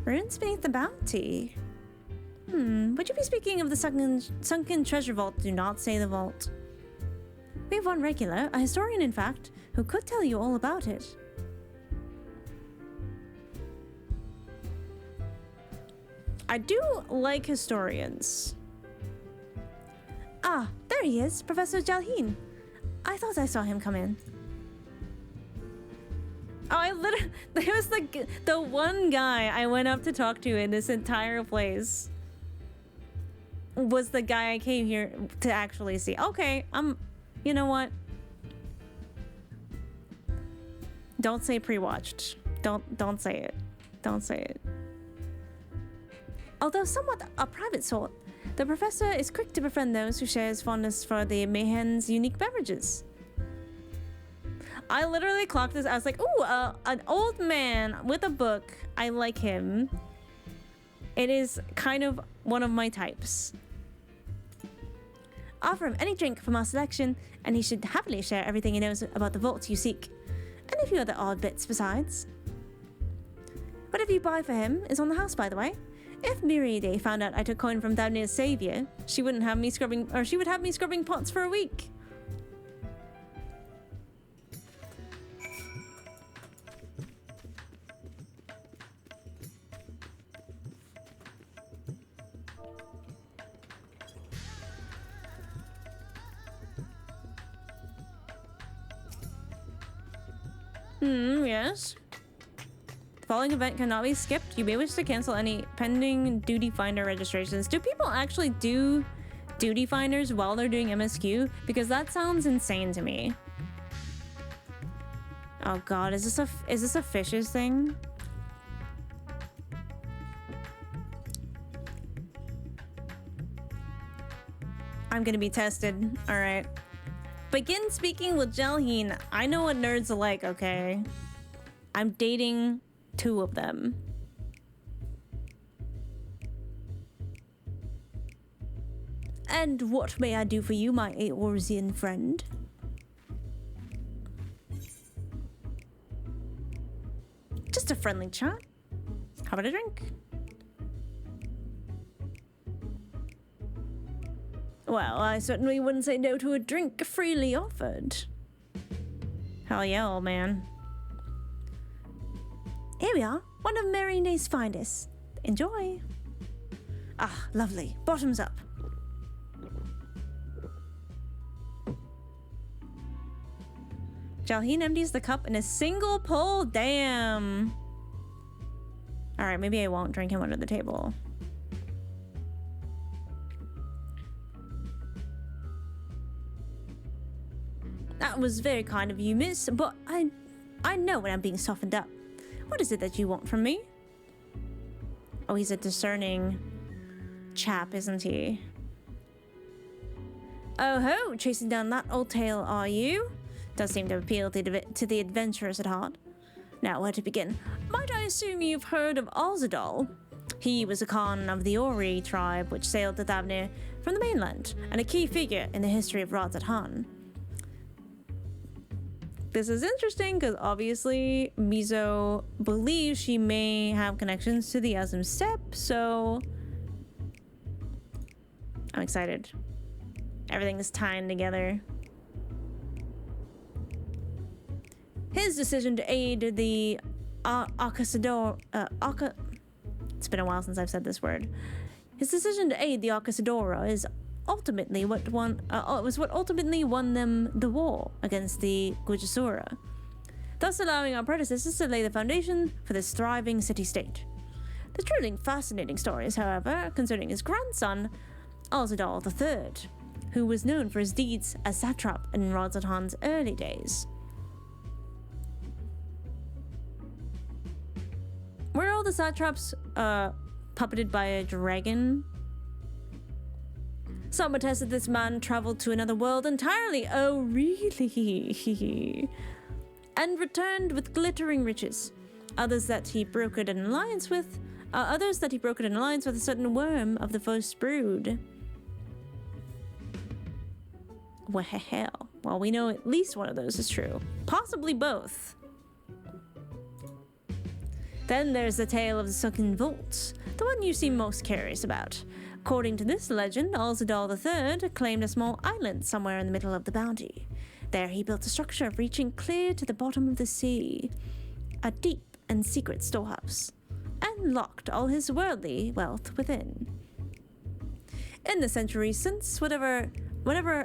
Ruins beneath the bounty. Would you be speaking of the sunken treasure vault? Do not say the vault. We have one regular, a historian in fact, who could tell you all about it. I do like historians. Ah, there he is, Professor radz-at-han. I thought I saw him come in. Oh, I literally... It was the one guy I went up to talk to in this entire place. Was the guy I came here to actually see. Okay, you know what? Don't say pre-watched. Don't say it. Don't say it. Although somewhat a private sort, the professor is quick to befriend those who share his fondness for the Mayhem's unique beverages. I literally clocked this. I was like, ooh, an old man with a book. I like him. It is kind of one of my types. Offer him any drink from our selection, and he should happily share everything he knows about the vaults you seek, and a few other odd bits besides. Whatever you buy for him is on the house, by the way. If Miriade found out I took coin from Thavnir's savior, she would have me scrubbing pots for a week. Yes. The following event cannot be skipped. You may wish to cancel any pending duty finder registrations. Do people actually do duty finders while they're doing MSQ? Because that sounds insane to me. Oh god, is this a fishes thing? I'm gonna be tested. Alright. Begin speaking with Jalheen. I know what nerds are like, okay? I'm dating 2 of them. And what may I do for you, my Eorzean friend? Just a friendly chat. How about a drink? Well, I certainly wouldn't say no to a drink freely offered. Hell yeah, old man. Here we are, one of Marine's finest. Enjoy. Ah, lovely. Bottoms up. Jalheen empties the cup in a single pull. Damn. Alright, maybe I won't drink him under the table. That was very kind of you, miss, but I know when I'm being softened up. What is it that you want from me? Oh, he's a discerning chap, isn't he? Oh ho, chasing down that old tale, are you? Does seem to appeal to the adventurers at heart. Now, where to begin? Might I assume you've heard of Alzadaal? He was a Khan of the Ori tribe which sailed to Thavnir from the mainland, and a key figure in the history of radz-at-han. This is interesting because obviously Miso believes she may have connections to the Azim Steppe, so I'm excited. Everything is tying together. His decision to aid the it's been a while since I've said this word. His decision to aid the Akasadora is ultimately what won them the war against the Gujasura, thus allowing our predecessors to lay the foundation for this thriving city-state. The truly fascinating stories, however, concerning his grandson, Alzadaal III, who was known for his deeds as satrap in radz-at-han's early days. Were all the satraps puppeted by a dragon? Some attest that this man traveled to another world entirely. Oh, really? And returned with glittering riches. Others that he brokered an alliance with a certain worm of the first brood. Well, we know at least one of those is true. Possibly both. Then there's the tale of the sunken vaults, the one you seem most curious about. According to this legend, Alzadaal III claimed a small island somewhere in the middle of the bounty. There he built a structure reaching clear to the bottom of the sea, a deep and secret storehouse, and locked all his worldly wealth within. In the centuries since, whenever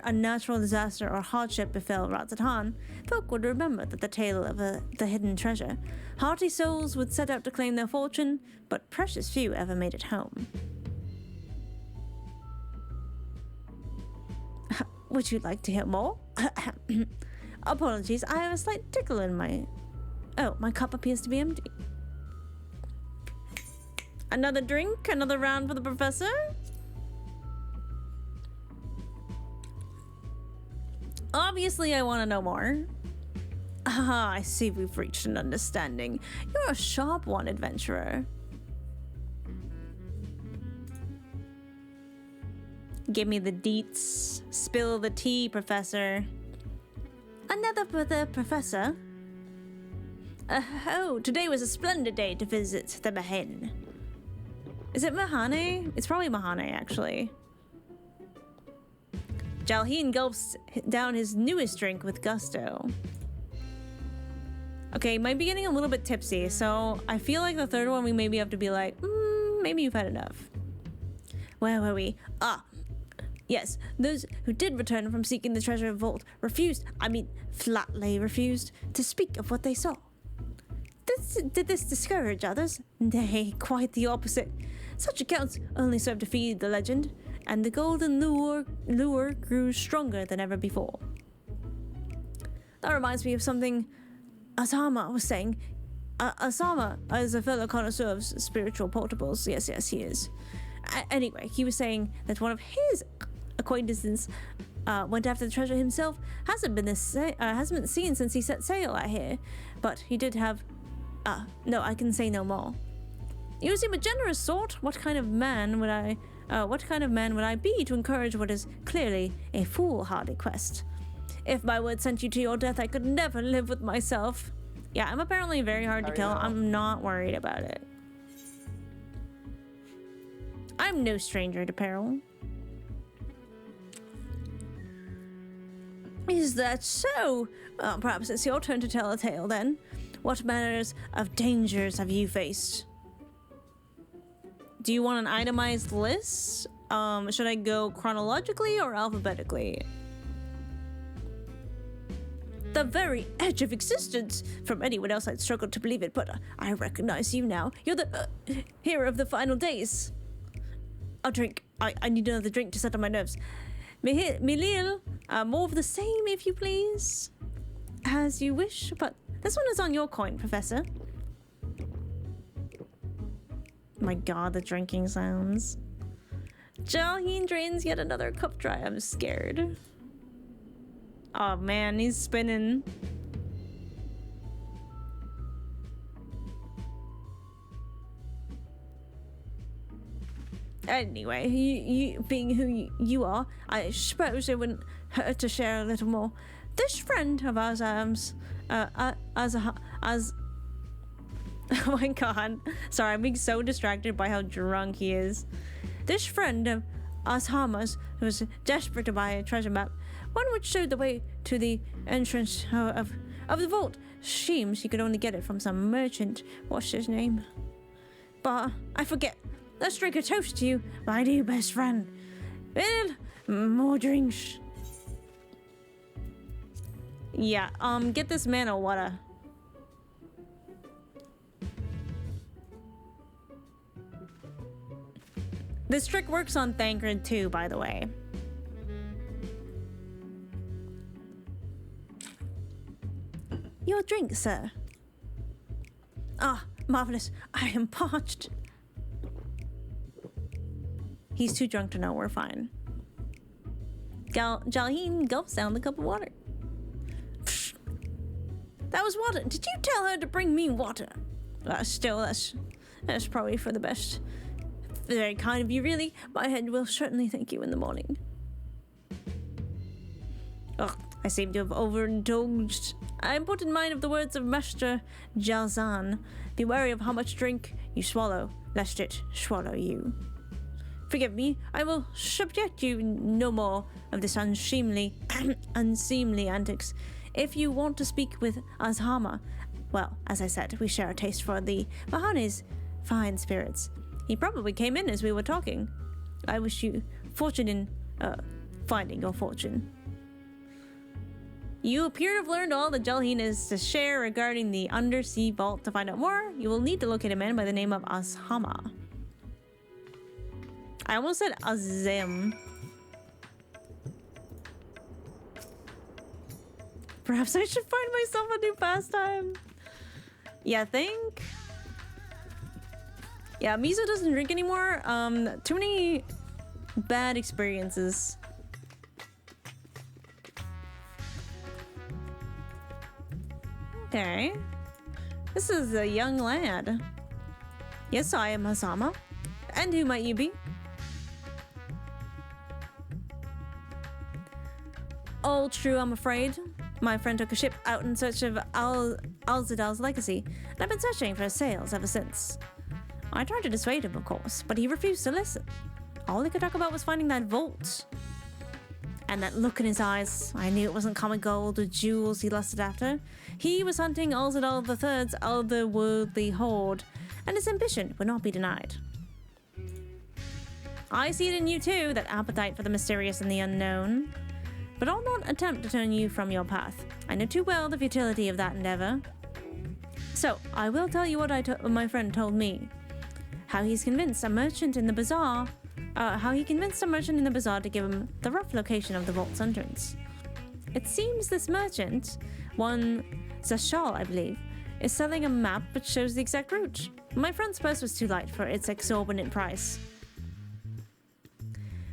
a natural disaster or hardship befell radz-at-han, folk would remember that the tale of the hidden treasure. Hearty souls would set out to claim their fortune, but precious few ever made it home. Would you like to hear more? Apologies, I have a slight tickle in my... Oh, my cup appears to be empty. Another drink? Another round for the professor? Obviously, I want to know more. Ah, I see we've reached an understanding. You're a sharp one, adventurer. Give me the deets. Spill the tea, Professor. Another brother, Professor. Oh, today was a splendid day to visit the Mahane. Is it Mahane? It's probably Mahane, actually. Jalheen gulps down his newest drink with gusto. Okay, might be getting a little bit tipsy, so I feel like the third one we maybe have to be like, maybe you've had enough. Where were we? Ah, yes, those who did return from seeking the treasure vault flatly refused to speak of what they saw. Did this discourage others? Nay, quite the opposite. Such accounts only serve to feed the legend, and the golden lure grew stronger than ever before. That reminds me of something Asama was saying. Asama is a fellow connoisseur of spiritual portables. Yes, he is. Anyway, he was saying that one of his acquaintances went after the treasure himself. Hasn't been seen since he set sail, I hear. But he did have... no, I can say no more. You seem a generous sort. What kind of man would I be to encourage what is clearly a foolhardy quest? If my word sent you to your death, I could never live with myself. Yeah, I'm apparently very hard to kill. I'm not worried about it. I'm no stranger to peril. Is that so? Well, perhaps it's your turn to tell a tale then. What manners of dangers have you faced? Do you want an itemized list? Should I go chronologically or alphabetically? The very edge of existence. From anyone else, I'd struggle to believe it, but I recognize you now. You're the hero of the final days. I'll drink. I need another drink to settle my nerves. Milil, more of the same, if you please. As you wish, but this one is on your coin, Professor. My god, the drinking sounds. Jalheen drains yet another cup dry. I'm scared. Oh man, he's spinning. Anyway, you being who you are, I suppose it wouldn't hurt to share a little more. This friend of ours, oh my god. Sorry, I'm being so distracted by how drunk he is. This friend of Ashama's was desperate to buy a treasure map, one which showed the way to the entrance of the vault. Seems he could only get it from some merchant. What's his name? But I forget. Let's drink a toast to you, my new best friend. Well, more drinks. Yeah, get this man a water. This trick works on Thancred too, by the way. Your drink, sir. Ah, marvelous. I am parched. He's too drunk to know. We're fine. Jalheen gulps down the cup of water. Psh, that was water. Did you tell her to bring me water? Still, that's probably for the best. Very kind of you, really. My head will certainly thank you in the morning. Ugh, I seem to have overindulged. I am put in mind of the words of Master Jalzan. Be wary of how much drink you swallow, lest it swallow you. Forgive me, I will subject you no more of this unseemly antics. If you want to speak with Ashama, well, as I said, we share a taste for the Mahane's fine spirits. He probably came in as we were talking. I wish you fortune in finding your fortune. You appear to have learned all that Jalheen is to share regarding the undersea vault. To find out more, you will need to locate a man by the name of Ashama. I almost said Azim. Perhaps I should find myself a new pastime. Yeah, think. Yeah, Miso doesn't drink anymore. Too many bad experiences. Okay. This is a young lad. Yes, I am Asama. And who might you be? all true, I'm afraid. My friend took a ship out in search of Alzadaal's legacy, and I've been searching for his sails ever since. I tried to dissuade him, of course, but he refused to listen. All he could talk about was finding that vault. And that look in his eyes, I knew it wasn't common gold or jewels he lusted after. He was hunting Alzadaal III's otherworldly hoard, and his ambition would not be denied. I see it in you too, that appetite for the mysterious and the unknown. But I'll not attempt to turn you from your path. I know too well the futility of that endeavor. So, I will tell you what my friend told me. How he convinced a merchant in the bazaar to give him the rough location of the vault's entrance. It seems this merchant, one Zashal, I believe, is selling a map which shows the exact route. My friend's purse was too light for its exorbitant price.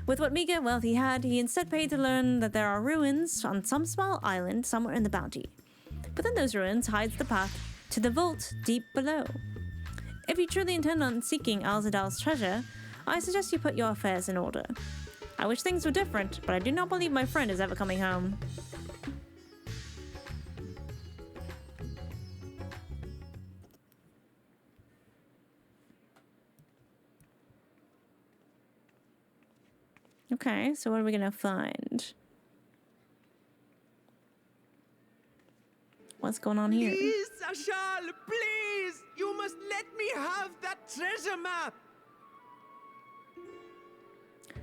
With what meager wealth he had, he instead paid to learn that there are ruins on some small island somewhere in the bounty. Within those ruins hides the path to the vault deep below. If you truly intend on seeking Alzadaal's treasure, I suggest you put your affairs in order. I wish things were different, but I do not believe my friend is ever coming home. Okay, so what are we gonna find? What's going on here? Please, Ashal, please! You must let me have that treasure map!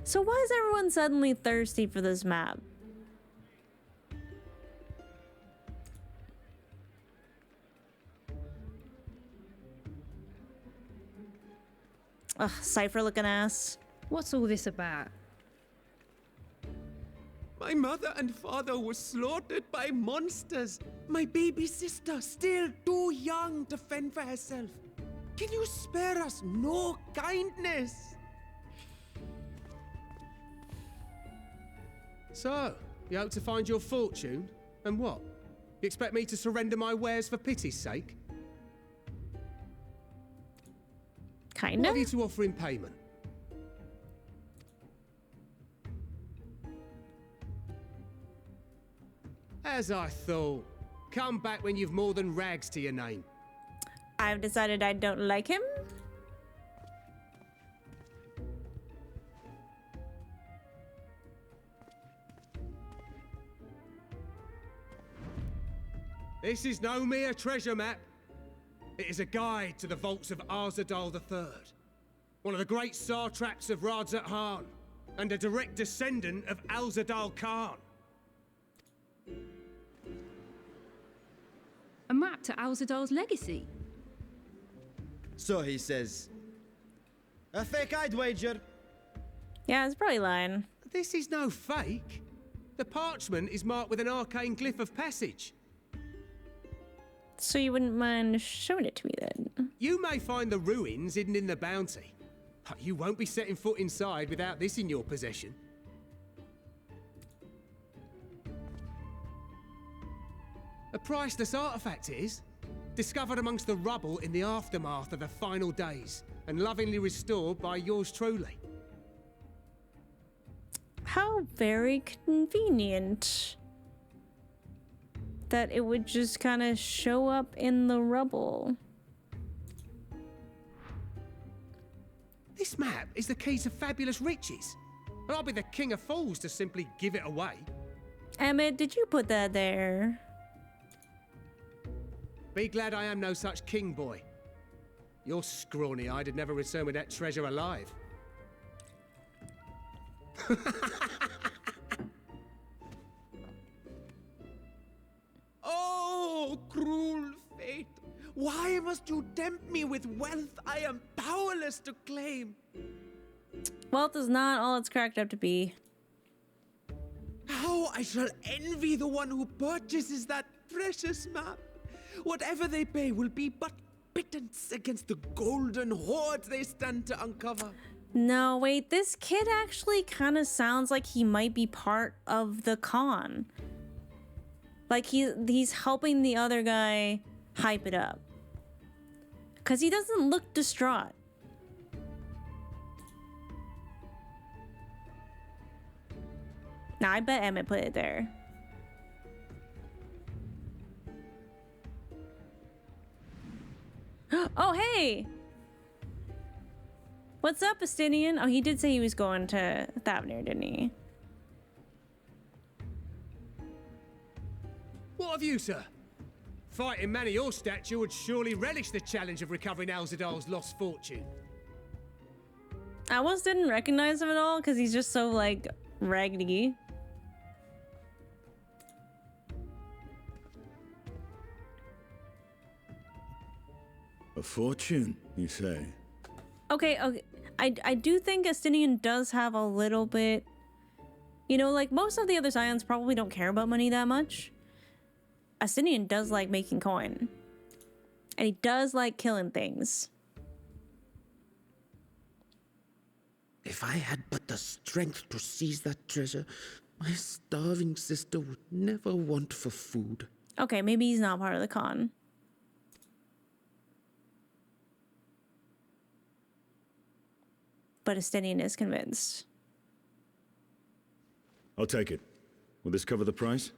So why is everyone suddenly thirsty for this map? Ugh, Cypher looking ass. What's all this about? My mother and father were slaughtered by monsters. My baby sister, still too young to fend for herself. Can you spare us no kindness? So, you hope to find your fortune? And what? You expect me to surrender my wares for pity's sake? What Kinda. have you to offer in payment? As I thought. Come back when you've more than rags to your name. I've decided I don't like him. This is no mere treasure map. It is a guide to the vaults of Alzadaal III, one of the great satraps of radz-at-han, and a direct descendant of Alzadaal Khan. A map to Alzadaal's legacy? So he says. A fake, I'd wager. Yeah, it's probably lying. This is no fake. The parchment is marked with an arcane glyph of passage. So you wouldn't mind showing it to me then? You may find the ruins hidden in the bounty, but you won't be setting foot inside without this in your possession. A priceless artifact it is, discovered amongst the rubble in the aftermath of the final days, and lovingly restored by yours truly. How very convenient that it would just kind of show up in the rubble. This map is the key to fabulous riches, and I'll be the king of fools to simply give it away. Emmett, did you put that there? Be glad I am no such king boy. Your scrawny-eyed had never returned with that treasure alive. Oh, cruel fate! Why must you tempt me with wealth I am powerless to claim? Wealth is not all it's cracked up to be. How I shall envy the one who purchases that precious map. Whatever they pay will be but pittance against the golden hoard they stand to uncover. No, wait, this kid actually kind of sounds like he might be part of the con. Like he's helping the other guy hype it up. Cause he doesn't look distraught. Now I bet Emmett put it there. Oh, hey! What's up, Astinian? Oh, he did say he was going to Thavnir, didn't he? What have you, sir? Fighting man of your stature would surely relish the challenge of recovering Alzadaal's lost fortune. I almost didn't recognize him at all because he's just so, like, raggedy. A fortune, you say? Okay. I do think Astinian does have a little bit... You know, like, most of the other Scions probably don't care about money that much. Astinian does like making coin. And he does like killing things. If I had but the strength to seize that treasure, my starving sister would never want for food. Okay, maybe he's not part of the con. But Astinian is convinced. I'll take it. Will this cover the price?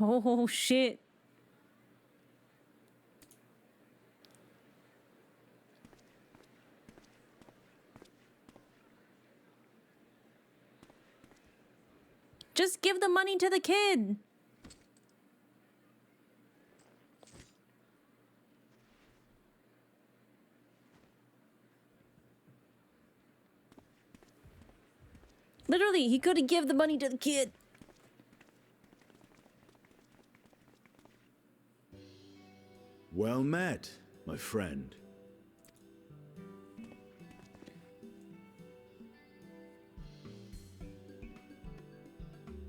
Oh, shit. Just give the money to the kid. Literally, he could have given the money to the kid. Well met, my friend.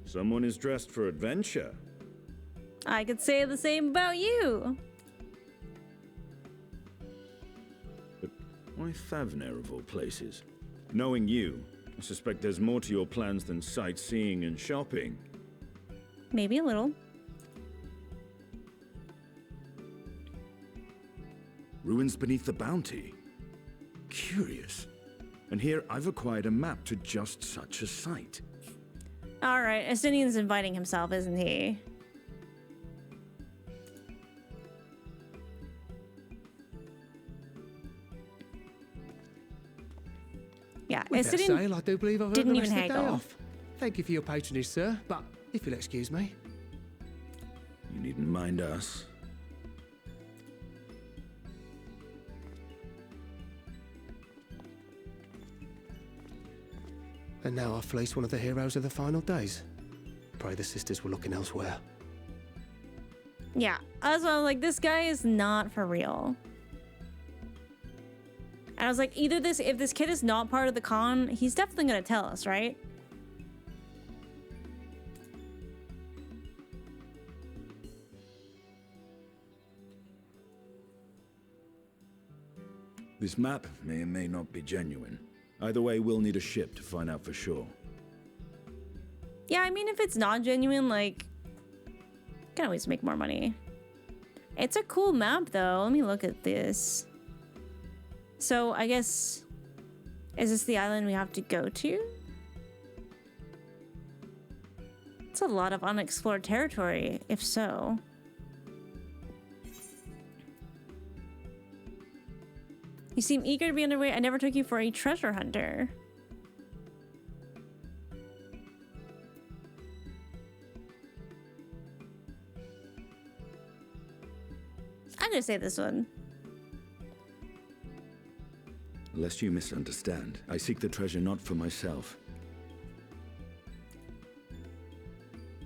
Someone is dressed for adventure. I could say the same about you. But why Thavnir of all places? Knowing you, I suspect there's more to your plans than sightseeing and shopping. Maybe a little. Ruins beneath the bounty. Curious. And here I've acquired a map to just such a site. Alright, Astinian's inviting himself, isn't he? Yeah, With that Astinian sale, I do believe I've earned didn't the even rest of the day haggle. off. Thank you for your patronage, sir, but if you'll excuse me. You needn't mind us. And now I've fleeced one of the heroes of the final days. Pray the sisters were looking elsewhere. Yeah, that's why I was like, this guy is not for real. And I was like, either this, if this kid is not part of the con, he's definitely gonna tell us, right? This map may or may not be genuine. Either way, we'll need a ship to find out for sure. Yeah, I mean, if it's not genuine, like, you can always make more money. It's a cool map, though. Let me look at this. So, I guess, is this the island we have to go to? It's a lot of unexplored territory, if so. You seem eager to be underway. I never took you for a treasure hunter. I'm gonna say this one. Lest you misunderstand, I seek the treasure not for myself.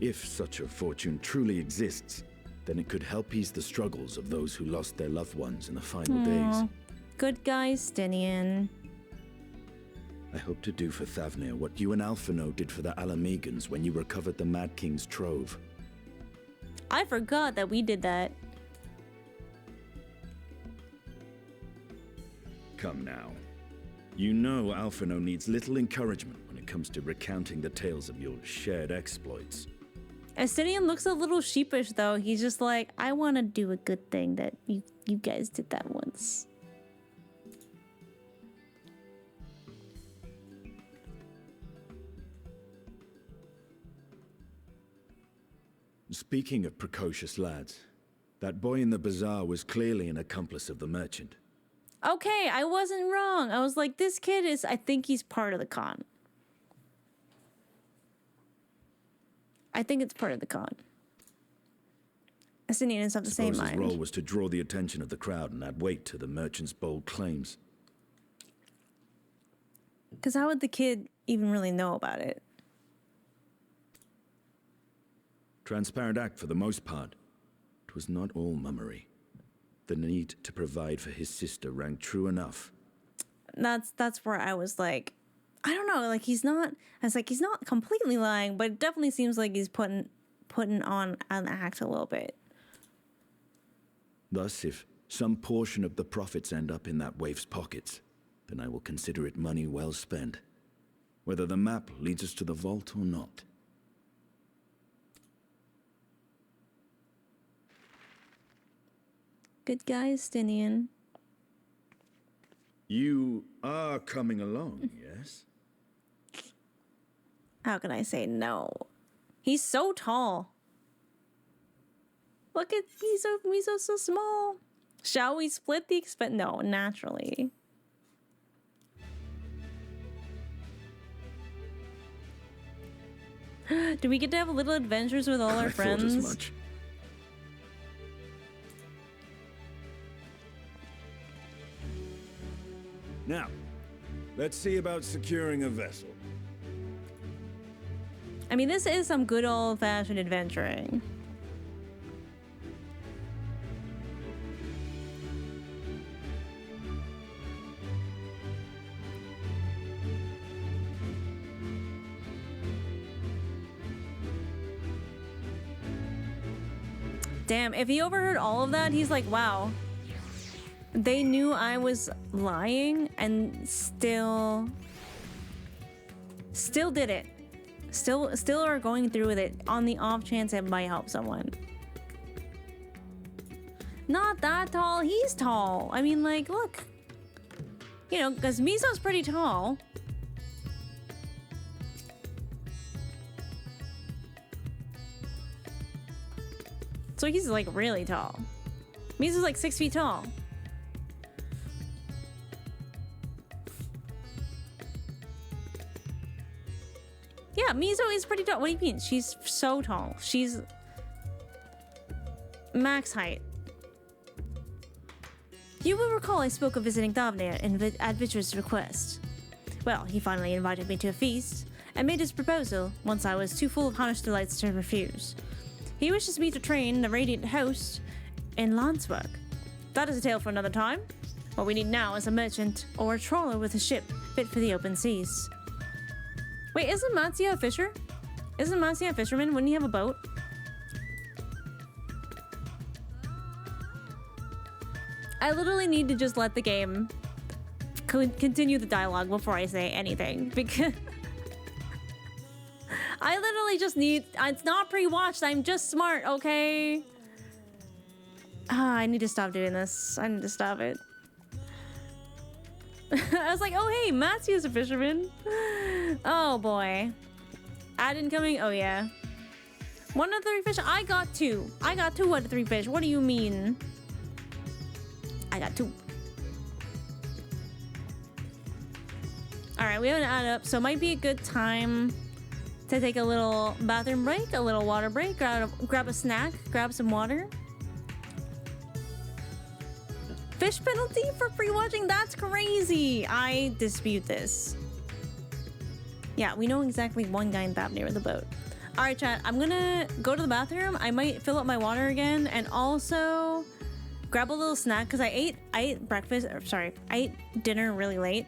If such a fortune truly exists, then it could help ease the struggles of those who lost their loved ones in the final days. Good guy, Stinian. I hope to do for Thavnir what you and Alphino did for the Alamegans when you recovered the Mad King's trove. I forgot that we did that. Come now. You know Alphino needs little encouragement when it comes to recounting the tales of your shared exploits. Estinian looks a little sheepish, though. He's just like, I want to do a good thing that you guys did that once. Speaking of precocious lads, That boy in the bazaar was clearly an accomplice of the merchant. Okay, I wasn't wrong. I was like, this kid is, I think he's part of the con. I think it's part of the con. Estinians have the same Suppose his mind. role was to draw the attention of the crowd and add weight to the merchant's bold claims. Because how would the kid even really know about it? Transparent act for the most part. It was not all mummery. The need to provide for his sister rang true enough. That's where I was like, I don't know, like he's not, I was like, he's not completely lying, but it definitely seems like he's putting on an act a little bit. Thus, if some portion of the profits end up in that waif's pockets, then I will consider it money well spent, whether the map leads us to the vault or not. Good guy, Estinian. You are coming along, yes? How can I say no? He's so tall. Look at Miso's so small. Shall we split the expense? No, naturally. Do we get to have little adventures with all our friends? I thought as much. Now, let's see about securing a vessel. I mean, this is some good old-fashioned adventuring. Damn, if he overheard all of that, he's like, wow. They knew I was lying and still did it. Still are going through with it on the off chance it might help someone. Not that tall, he's tall. I mean, like, look. You know, because Miso's pretty tall. So he's like really tall. Miso's like 6 feet tall. Yeah, Miso is pretty tall. What do you mean? She's so tall. She's max height. You will recall I spoke of visiting Davnir at Vrtra's request. Well, he finally invited me to a feast and made his proposal once I was too full of Hannish delights to refuse. He wishes me to train the Radiant Host in lance work. That is a tale for another time. What we need now is a merchant or a trawler with a ship fit for the open seas. Wait, isn't Matsuya a fisher? Isn't Matsuya a fisherman? Wouldn't he have a boat? I literally need to just let the game continue the dialogue before I say anything, because I literally just need, it's not pre-watched, I'm just smart, okay? I need to stop doing this. I need to stop it. I was like, oh hey, Matthew's a fisherman. Oh boy. Ad incoming? Oh yeah. 1 out of 3 fish? I got 2. I got 2 out of 3 fish. What do you mean? I got 2. Alright, we have an ad up, so it might be a good time to take a little bathroom break, a little water break, grab a snack, grab some water. Fish penalty for free watching? That's crazy. I dispute this. Yeah, we know exactly one guy in Davnir with a boat. All right, chat. I'm gonna go to the bathroom. I might fill up my water again, and also grab a little snack because I ate breakfast. Or sorry, I ate dinner really late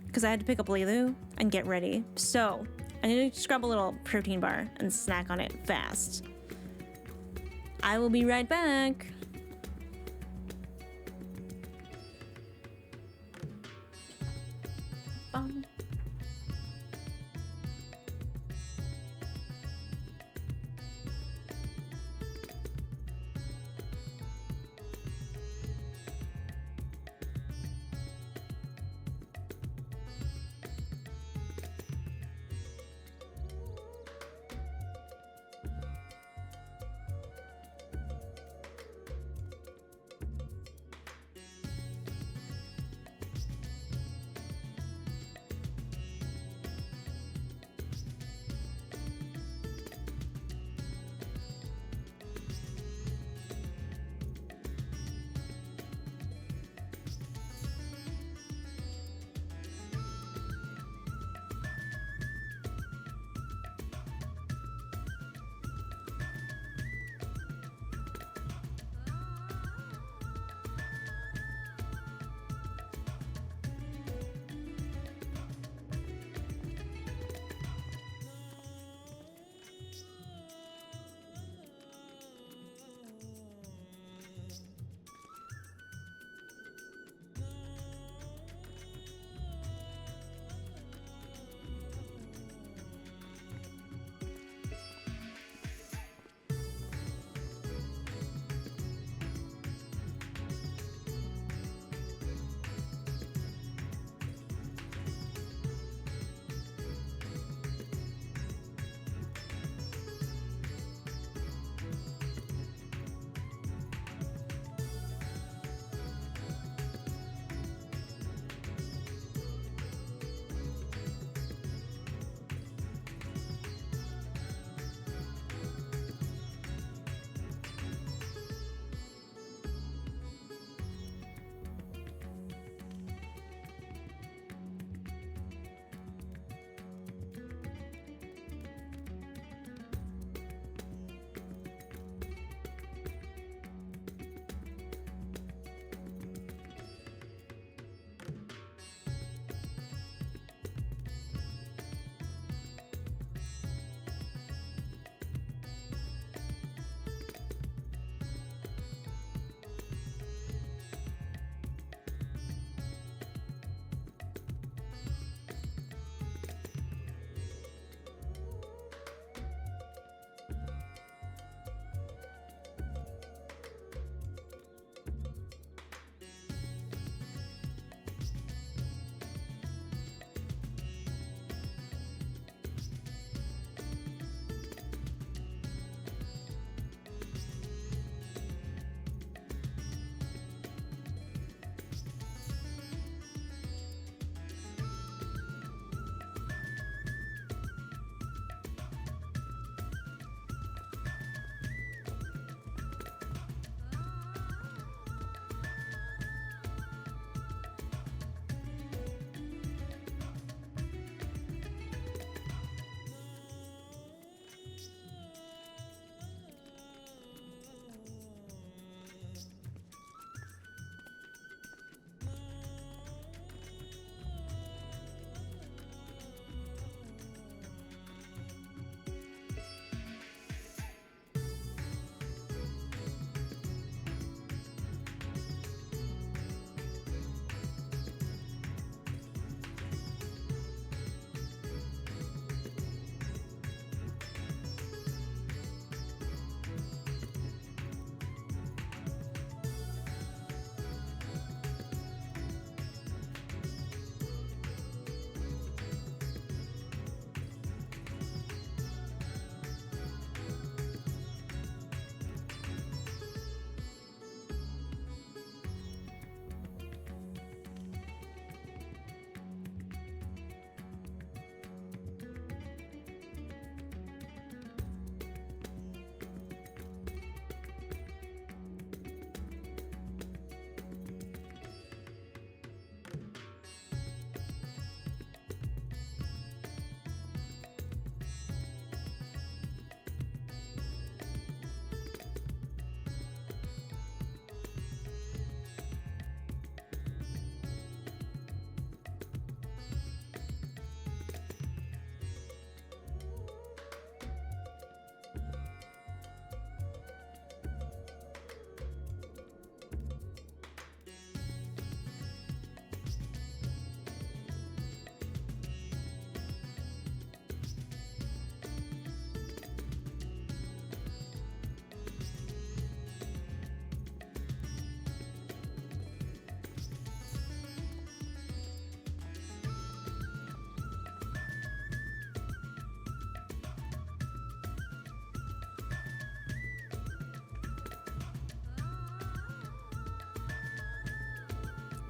because I had to pick up Lilu and get ready. So I need to just grab a little protein bar and snack on it fast. I will be right back. Bum.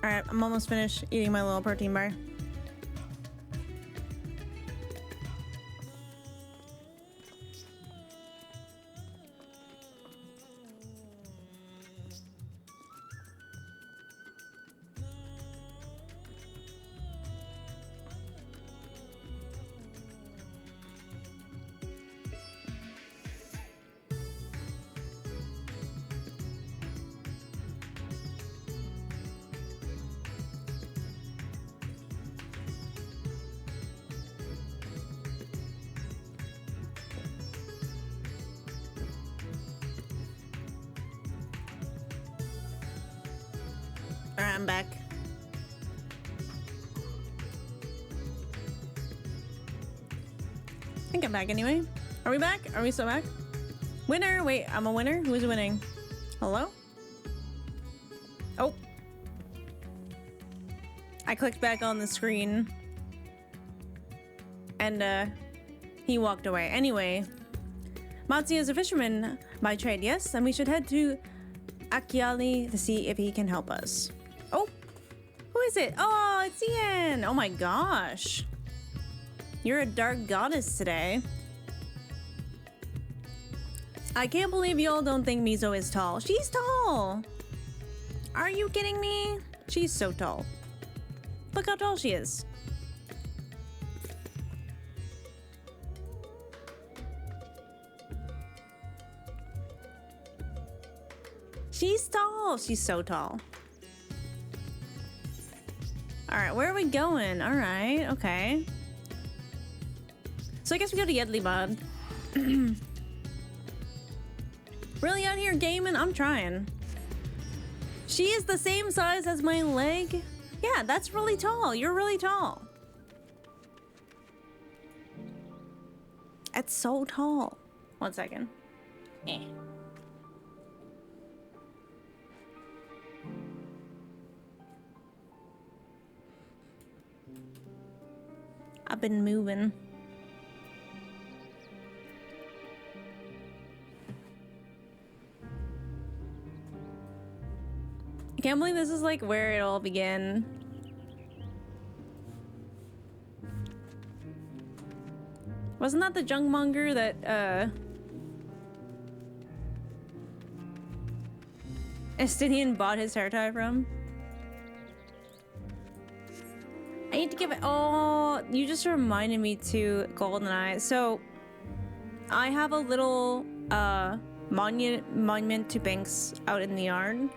Alright, I'm almost finished eating my little protein bar. Alright, I'm back. I think I'm back anyway. Are we back? Are we still back? Winner! Wait, I'm a winner? Who is winning? Hello? Oh. I clicked back on the screen. And, he walked away. Anyway. Matsuya is a fisherman by trade, yes? And we should head to Akiali to see if he can help us. Oh! Who is it? Oh, it's Ian! Oh my gosh. You're a dark goddess today. I can't believe y'all don't think Miso is tall. She's tall! Are you kidding me? She's so tall. Look how tall she is. She's tall. She's so tall. Alright, where are we going? Alright, okay. So I guess we go to Yedlibad. Really out here gaming? I'm trying. She is the same size as my leg? Yeah, that's really tall. You're really tall. It's so tall. 1 second. I've been moving. I can't believe this is like where it all began. Wasn't that the junkmonger that Estinian bought his hair tie from? I need to give it. Oh, you just reminded me to GoldenEye. So, I have a little monument to Binks out in the yard.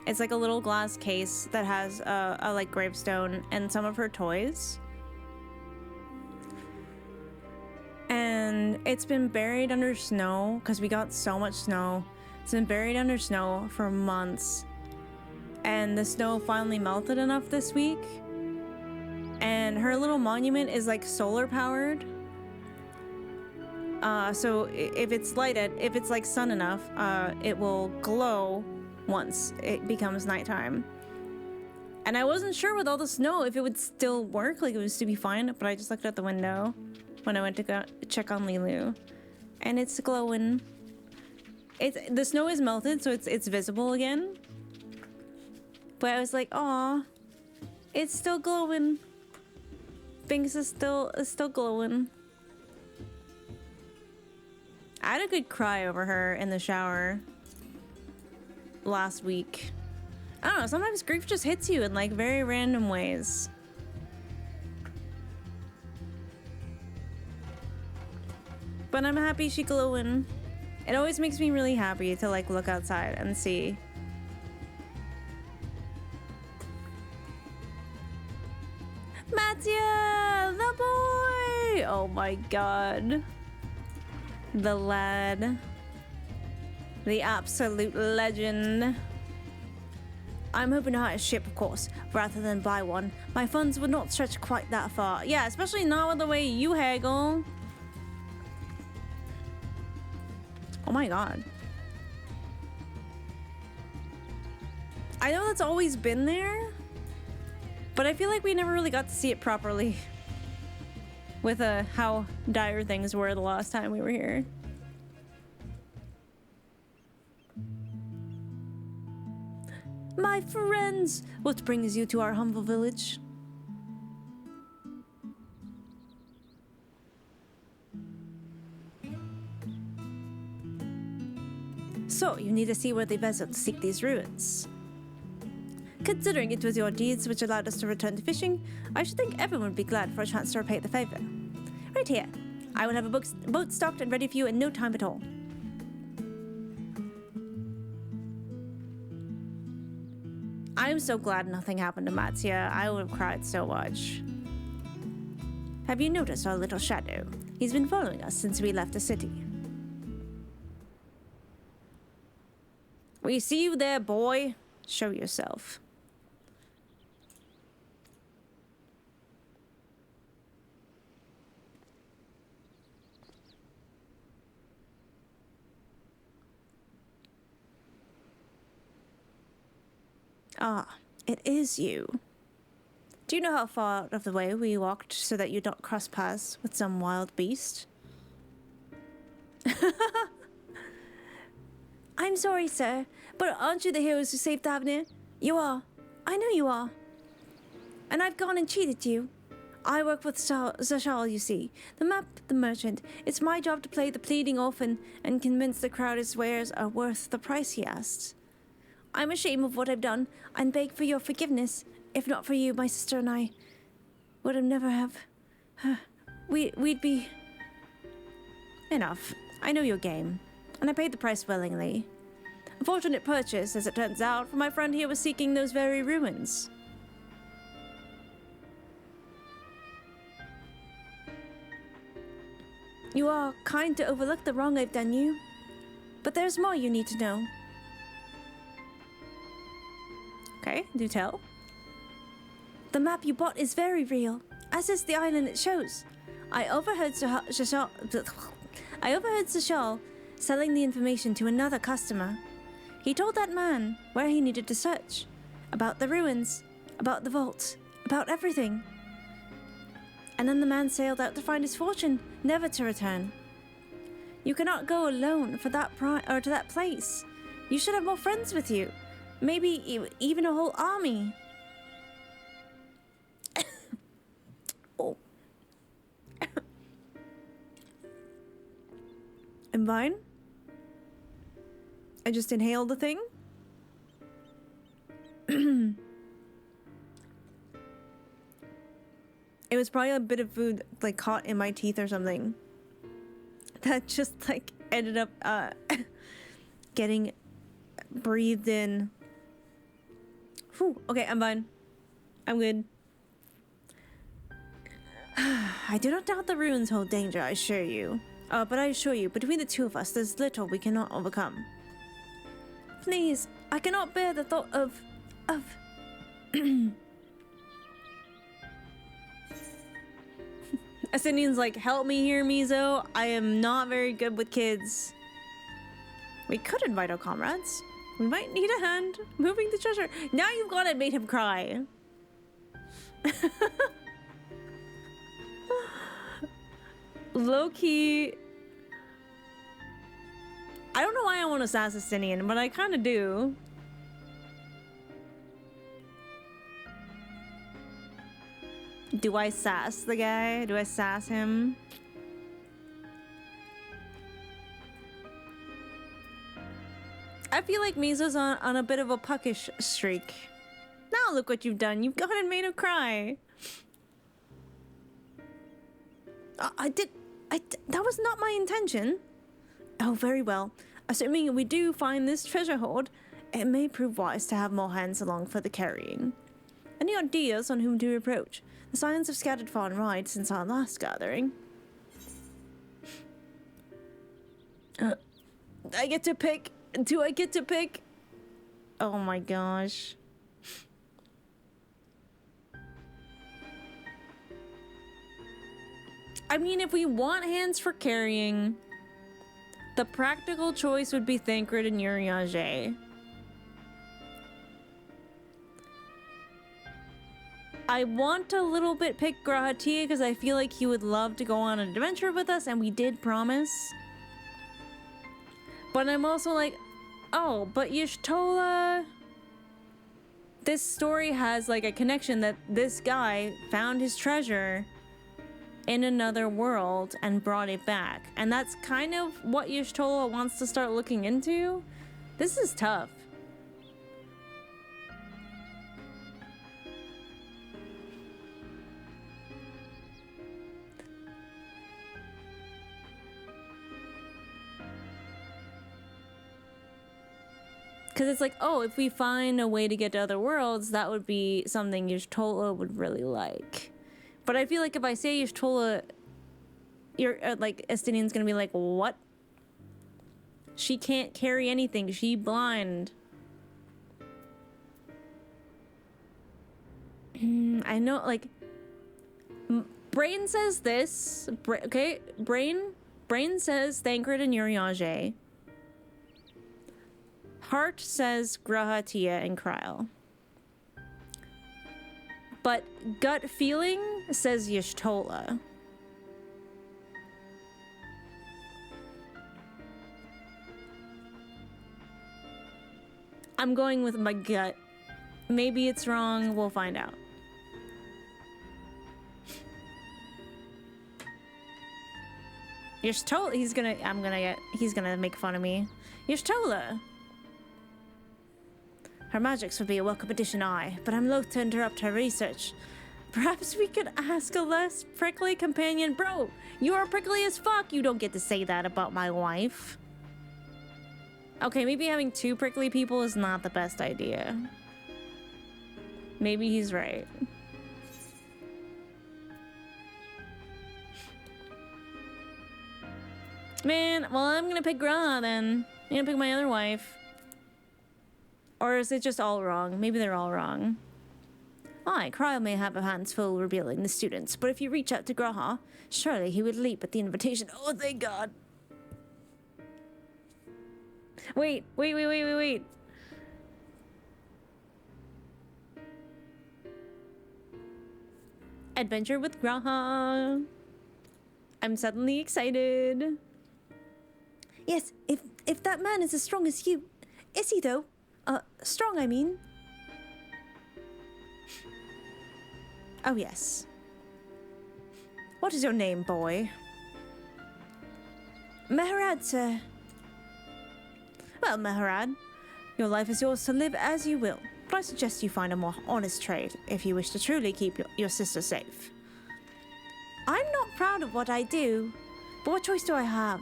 It's like a little glass case that has a like gravestone and some of her toys. And it's been buried under snow because we got so much snow. It's been buried under snow for months. And the snow finally melted enough this week. And her little monument is like solar powered. So if it's lighted, if it's like sun enough, it will glow once it becomes nighttime. And I wasn't sure with all the snow if it would still work, like it was to be fine, but I just looked out the window when I went to go check on Lilu. And it's glowing. The snow is melted, so it's visible again. But I was like, aw, it's still glowing. Binks is still glowing. I had a good cry over her in the shower last week. I don't know, sometimes grief just hits you in like very random ways. But I'm happy she glowing. It always makes me really happy to like look outside and see. Mattia, the boy! Oh my god. The lad. The absolute legend. I'm hoping to hire a ship, of course, rather than buy one. My funds would not stretch quite that far. Yeah, especially not with the way you haggle. Oh my god. I know that's always been there, but I feel like we never really got to see it properly with how dire things were the last time we were here. My friends! What brings you to our humble village? So, you need a seaworthy vessel to seek these ruins. Considering it was your deeds which allowed us to return to fishing, I should think everyone would be glad for a chance to repay the favor. Right here. I will have a boat stocked and ready for you in no time at all. I'm so glad nothing happened to Mattia. I would have cried so much. Have you noticed our little shadow? He's been following us since we left the city. We see you there, boy. Show yourself. Ah, it is you. Do you know how far out of the way we walked so that you don't cross paths with some wild beast? I'm sorry, sir, but aren't you the heroes who saved Davnir? You are. I know you are. And I've gone and cheated you. I work with Zashal, you see. The map, the merchant. It's my job to play the pleading orphan and convince the crowd his wares are worth the price he asked. I'm ashamed of what I've done and beg for your forgiveness. If not for you, my sister and I would have never have... We'd be... Enough. I know your game, and I paid the price willingly. A fortunate purchase, as it turns out, for my friend here was seeking those very ruins. You are kind to overlook the wrong I've done you, but there's more you need to know. Okay, do tell. The map you bought is very real, as is the island it shows. I overheard Zashal selling the information to another customer. He told that man where he needed to search, about the ruins, about the vault, about everything. And then the man sailed out to find his fortune, never to return. You cannot go alone for that to that place. You should have more friends with you. Maybe even a whole army. Oh. I'm fine. I just inhaled the thing. It was probably a bit of food like caught in my teeth or something. That just like ended up getting breathed in. Whew. Okay, I'm fine. I'm good. I do not doubt the ruins hold danger, I assure you. But I assure you, between the two of us, there's little we cannot overcome. Please, I cannot bear the thought of... Asinian's like, help me here, Miso. I am not very good with kids. We could invite our comrades. We might need a hand moving the treasure. Now you've gone and made him cry. Low-key. I don't know why I want to sass Asinian, but I kind of do. Do I sass the guy? Do I sass him? I feel like Miso's on a bit of a puckish streak. Now look what you've done. You've gone and made him cry. That was not my intention. Oh, very well. Assuming we do find this treasure hoard, it may prove wise to have more hands along for the carrying. Any ideas on whom to approach? The signs have scattered far and wide since our last gathering. I get to pick. Do I get to pick? Oh my gosh. I mean, if we want hands for carrying, the practical choice would be Thancred and Urianger. I want to little bit pick Grahatia because I feel like he would love to go on an adventure with us, and we did promise. But I'm also like, oh, but Y'shtola... this story has like a connection that this guy found his treasure in another world and brought it back. And that's kind of what Y'shtola wants to start looking into. This is tough. Because it's like, oh, if we find a way to get to other worlds, that would be something Y'shtola would really like. But I feel like if I say Y'shtola, you're like, Estinian's gonna be like, what? She can't carry anything. She blind. I know, like, Brain says this. Okay, Brain says Thancred and Urianger. Heart says Graha, Tia, and Kryle. But gut feeling says Y'shtola. I'm going with my gut. Maybe it's wrong, we'll find out. Y'shtola, he's gonna make fun of me. Y'shtola! Her magics would be a welcome addition, but I'm loath to interrupt her research. Perhaps we could ask a less prickly companion. Bro, you are prickly as fuck. You don't get to say that about my wife. Okay, maybe having two prickly people is not the best idea. Maybe he's right. Man, well, I'm gonna pick Graha then. I'm gonna pick my other wife. Or is it just all wrong? Maybe they're all wrong. Aye, Kryle may have her hands full revealing the students, but if you reach out to Graha, surely he would leap at the invitation. Oh, thank God. Wait. Adventure with Graha. I'm suddenly excited. Yes, if that man is as strong as you. Is he though? Strong, I mean. Oh, yes. What is your name, boy? Mehrad, sir. Well, Mehrad, your life is yours to live as you will, but I suggest you find a more honest trade if you wish to truly keep your sister safe. I'm not proud of what I do, but what choice do I have?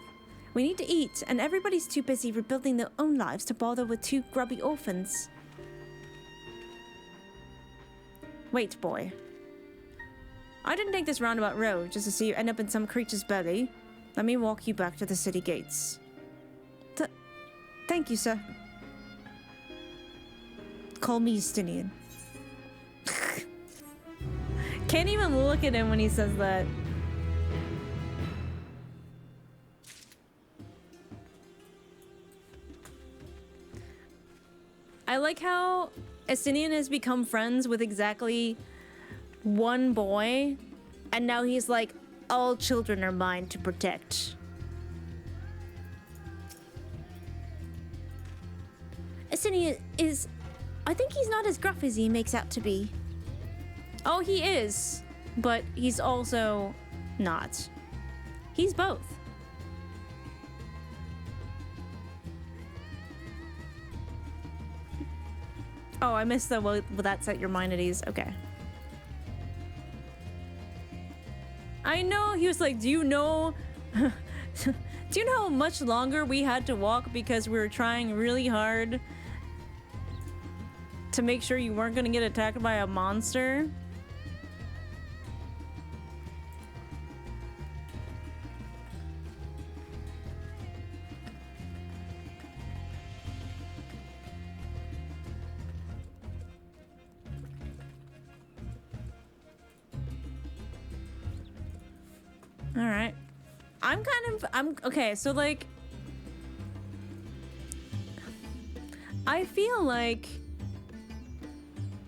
We need to eat, and everybody's too busy rebuilding their own lives to bother with two grubby orphans. Wait, boy. I didn't take this roundabout road just to see you end up in some creature's belly. Let me walk you back to the city gates. Thank you, sir. Call me Estinian. Can't even look at him when he says that. I like how Estinian has become friends with exactly one boy, and now he's like, all children are mine to protect. Estinian is... I think he's not as gruff as he makes out to be. Oh, he is, but he's also not. He's both. Oh, I missed the will that set your mind at ease. Okay. I know, he was like, do you know do you know how much longer we had to walk because we were trying really hard to make sure you weren't gonna get attacked by a monster? All right. I'm okay, so like I feel like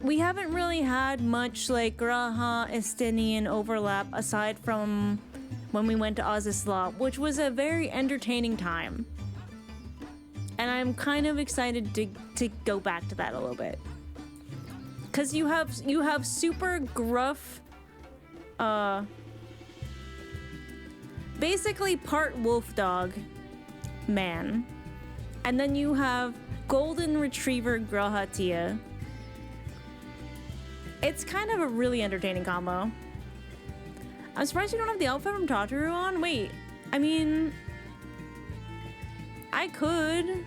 we haven't really had much like Graha Estinian overlap aside from when we went to Alzadaal, which was a very entertaining time. And I'm kind of excited to go back to that a little bit. Cause you have super gruff, basically part wolf dog man, and then you have golden retriever Grahatia. It's kind of a really entertaining combo. I'm surprised you don't have the outfit from Tataru on. Wait, I mean, I could,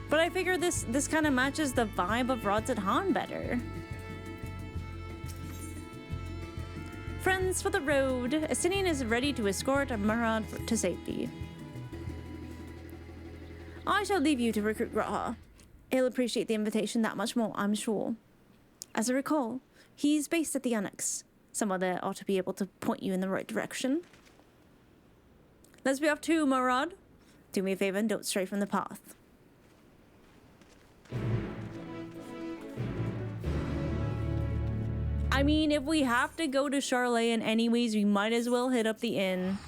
but I figure this kind of matches the vibe of radz-at-han better. Friends for the road. Estinian is ready to escort Murad to safety. I shall leave you to recruit Graha. He'll appreciate the invitation that much more, I'm sure. As I recall, he's based at the Annex. Someone there ought to be able to point you in the right direction. Let's be off too, Murad. Do me a favor and don't stray from the path. I mean, if we have to go to Charlayan anyways, we might as well hit up the inn.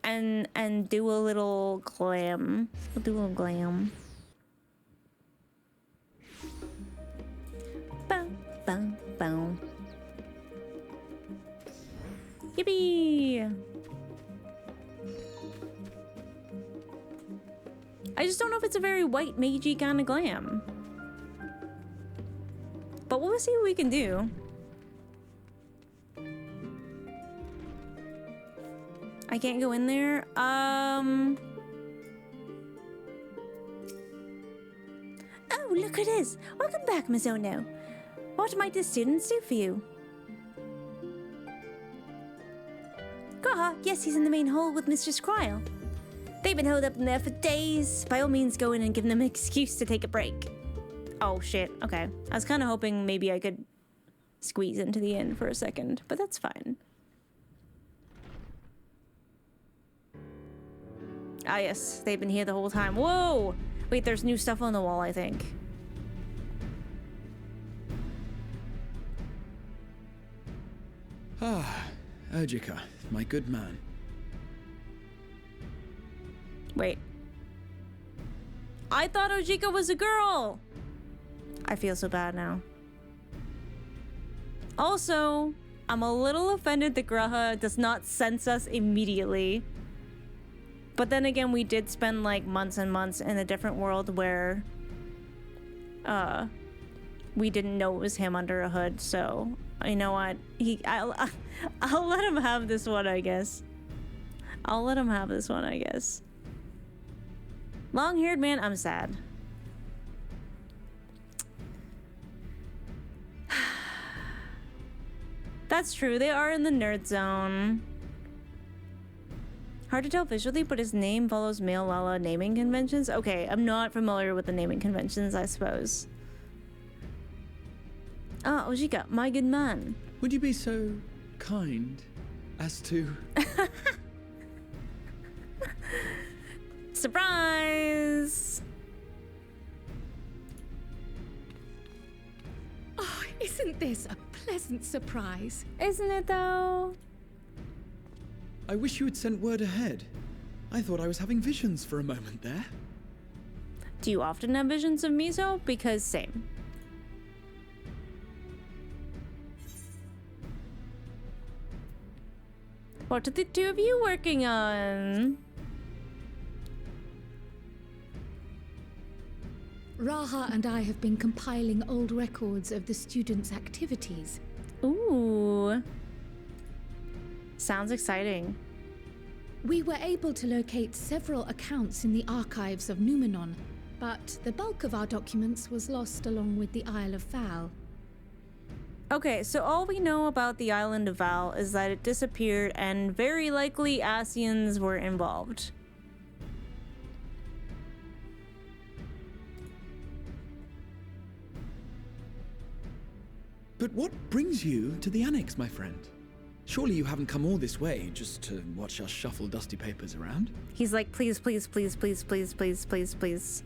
And do a little glam. We'll do a little glam. Bow, bow, bow. Yippee! I just don't know if it's a very white magey kind of glam. But we'll see what we can do. I can't go in there. Oh, look at this. Welcome back, Miso. What might the students do for you? Graha, yes, he's in the main hall with Mistress Cryle. They've been held up in there for days. By all means, go in and give them an excuse to take a break. Oh, shit. Okay. I was kind of hoping maybe I could squeeze into the inn for a second, but that's fine. Ah, yes. They've been here the whole time. Whoa! Wait, there's new stuff on the wall, I think. Ah, Ojika, my good man. Wait. I thought Ojika was a girl! I feel so bad now. Also, I'm a little offended that Graha does not sense us immediately. But then again, we did spend like months and months in a different world where we didn't know it was him under a hood, so you know what? I'll let him have this one, I guess. I'll let him have this one, I guess. Long-haired man, I'm sad. That's true, they are in the nerd zone. Hard to tell visually, but his name follows male Lala naming conventions. Okay, I'm not familiar with the naming conventions, I suppose. Ah, Ojika, my good man. Would you be so kind as to... Surprise! Oh, isn't this a pleasant surprise? Isn't it though? I wish you had sent word ahead. I thought I was having visions for a moment there. Do you often have visions of Miso? Because same. What are the two of you working on? Raha and I have been compiling old records of the students' activities. Ooh. Sounds exciting. We were able to locate several accounts in the archives of Numenon, but the bulk of our documents was lost along with the Isle of Val. Okay, so all we know about the island of Val is that it disappeared and very likely Asians were involved. But what brings you to the Annex, my friend? Surely you haven't come all this way just to watch us shuffle dusty papers around? He's like, please, please, please, please, please, please, please, please.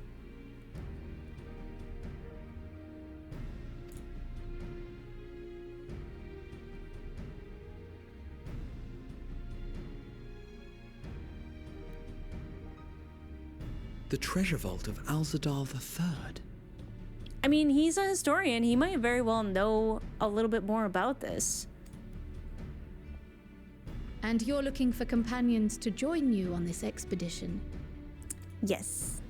The treasure vault of Alzadaal III. I mean, he's a historian. He might very well know a little bit more about this. And you're looking for companions to join you on this expedition? Yes.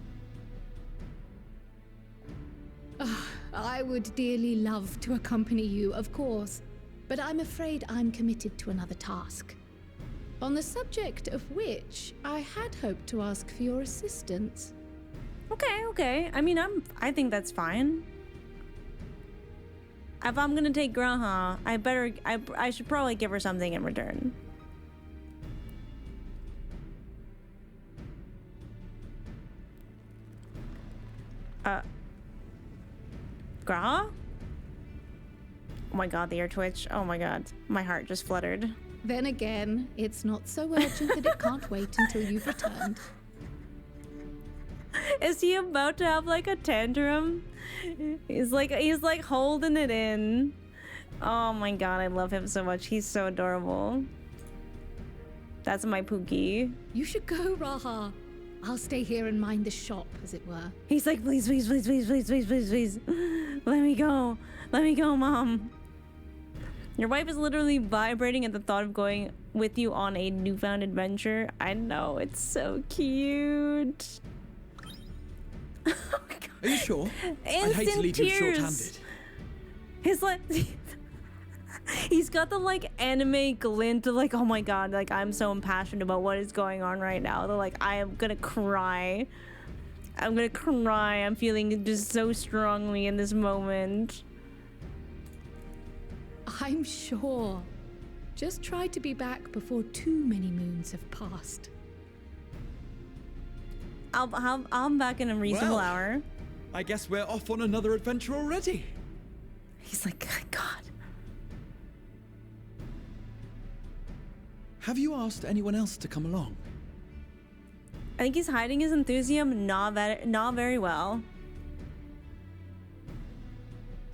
I would dearly love to accompany you, of course, but I'm afraid I'm committed to another task. On the subject of which, I had hoped to ask for your assistance. Okay. I mean, I think that's fine. If I'm gonna take Graha, I should probably give her something in return. Graha? Oh my god, the ear twitch. Oh my god, my heart just fluttered. Then again, it's not so urgent that it can't wait until you've returned. Is he about to have like a tantrum? He's like holding it in. Oh my god, I love him so much. He's so adorable. That's my Pookie. You should go, Raha. I'll stay here and mind the shop, as it were. He's like, please. Let me go, Mom. Your wife is literally vibrating at the thought of going with you on a newfound adventure. I know, it's so cute. Oh my god. Are you sure? Instant I'd hate to leave tears. you short-handed. He's like, he's got the like anime glint of like, oh my god, like I'm so impassioned about what is going on right now. They're like, I am gonna cry. I'm feeling just so strongly in this moment. I'm sure. Just try to be back before too many moons have passed. I'm back in a reasonable hour. I guess we're off on another adventure already. He's like, God. Have you asked anyone else to come along? I think he's hiding his enthusiasm not very well.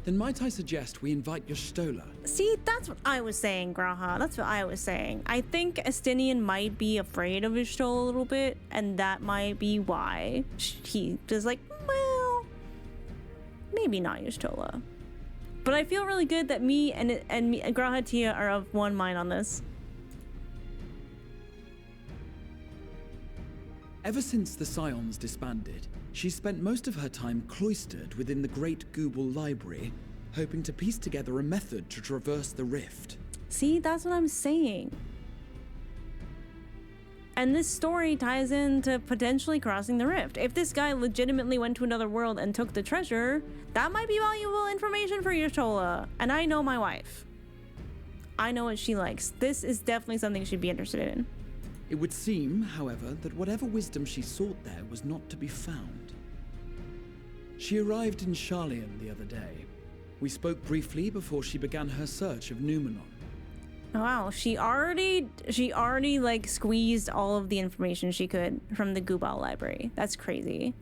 Then might I suggest we invite your Stola? See, that's what I was saying, Graha. That's what I was saying. I think Estinian might be afraid of Ishtola a little bit, and that might be why he just like, well, maybe not Ishtola. But I feel really good that me and Graha Tia are of one mind on this. Ever since the Scions disbanded, she spent most of her time cloistered within the Great Google Library, hoping to piece together a method to traverse the rift. See, that's what I'm saying. And this story ties into potentially crossing the rift. If this guy legitimately went to another world and took the treasure, that might be valuable information for Y'shtola. And I know my wife. I know what she likes. This is definitely something she'd be interested in. It would seem, however, that whatever wisdom she sought there was not to be found. She arrived in Sharlayan the other day. We spoke briefly before she began her search of Numenon. Wow, she already like squeezed all of the information she could from the Gubal library. That's crazy.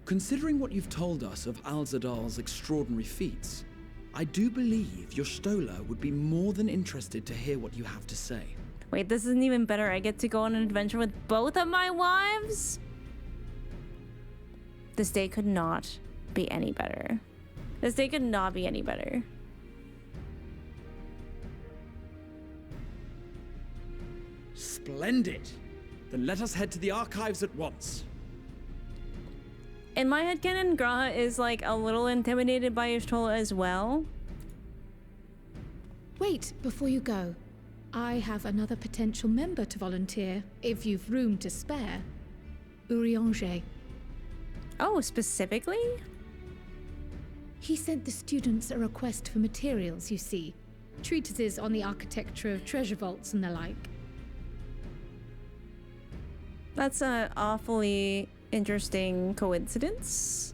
Considering what you've told us of Alzadaal's extraordinary feats, I do believe your Stola would be more than interested to hear what you have to say. Wait, this isn't even better. I get to go on an adventure with both of my wives? This day could not be any better. This day could not be any better. Splendid! Then let us head to the archives at once. In my headcanon, Graha is like a little intimidated by Y'shtola as well. Wait, before you go. I have another potential member to volunteer, if you've room to spare. Urianger. Oh, specifically? He sent the students a request for materials, you see. Treatises on the architecture of treasure vaults and the like. That's an awfully interesting coincidence.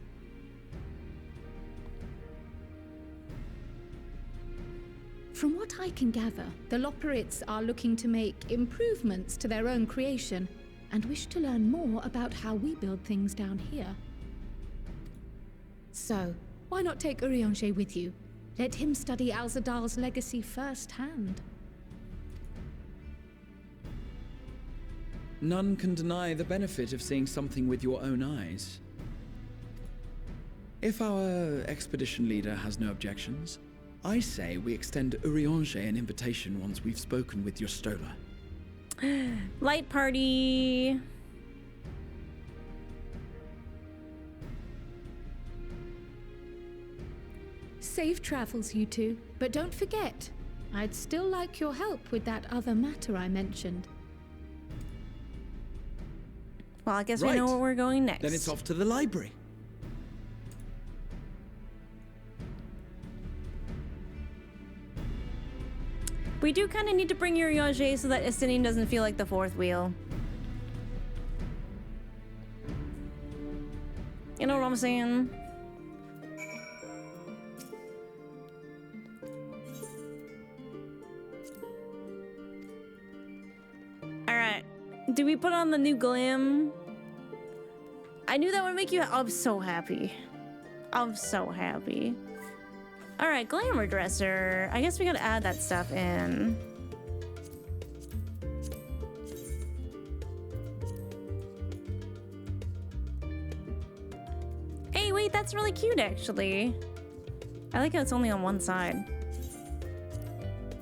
From what I can gather, the Loperites are looking to make improvements to their own creation and wish to learn more about how we build things down here. So, why not take Urianger with you? Let him study Alzadaal's legacy firsthand. None can deny the benefit of seeing something with your own eyes. If our expedition leader has no objections, I say we extend Urianger an invitation once we've spoken with your Stola. Light party. Safe travels, you two. But don't forget, I'd still like your help with that other matter I mentioned. Well, I guess we know where we're going next. Then it's off to the library. We do kind of need to bring Urianger so that Estinian doesn't feel like the fourth wheel. You know what I'm saying? Alright. Do we put on the new glam? I knew that would make you... I'm so happy. I'm so happy. Alright, glamour dresser. I guess we gotta add that stuff in. Hey, wait, that's really cute, actually. I like how it's only on one side.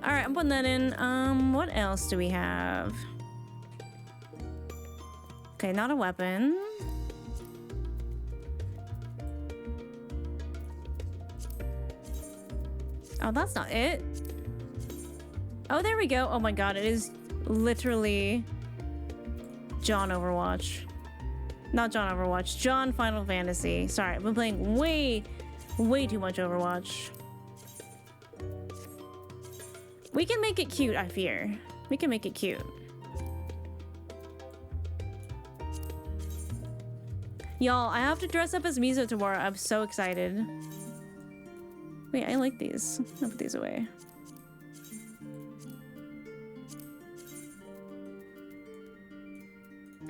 Alright, I'm putting that in. What else do we have? Okay, not a weapon. Oh, that's not it. Oh, there we go. Oh my god, it is literally John Overwatch. Not John Overwatch, John Final Fantasy. Sorry, I've been playing way too much Overwatch. We can make it cute, I fear. We can make it cute. Y'all, I have to dress up as Miso tomorrow. I'm so excited. Wait, I like these. I'll put these away.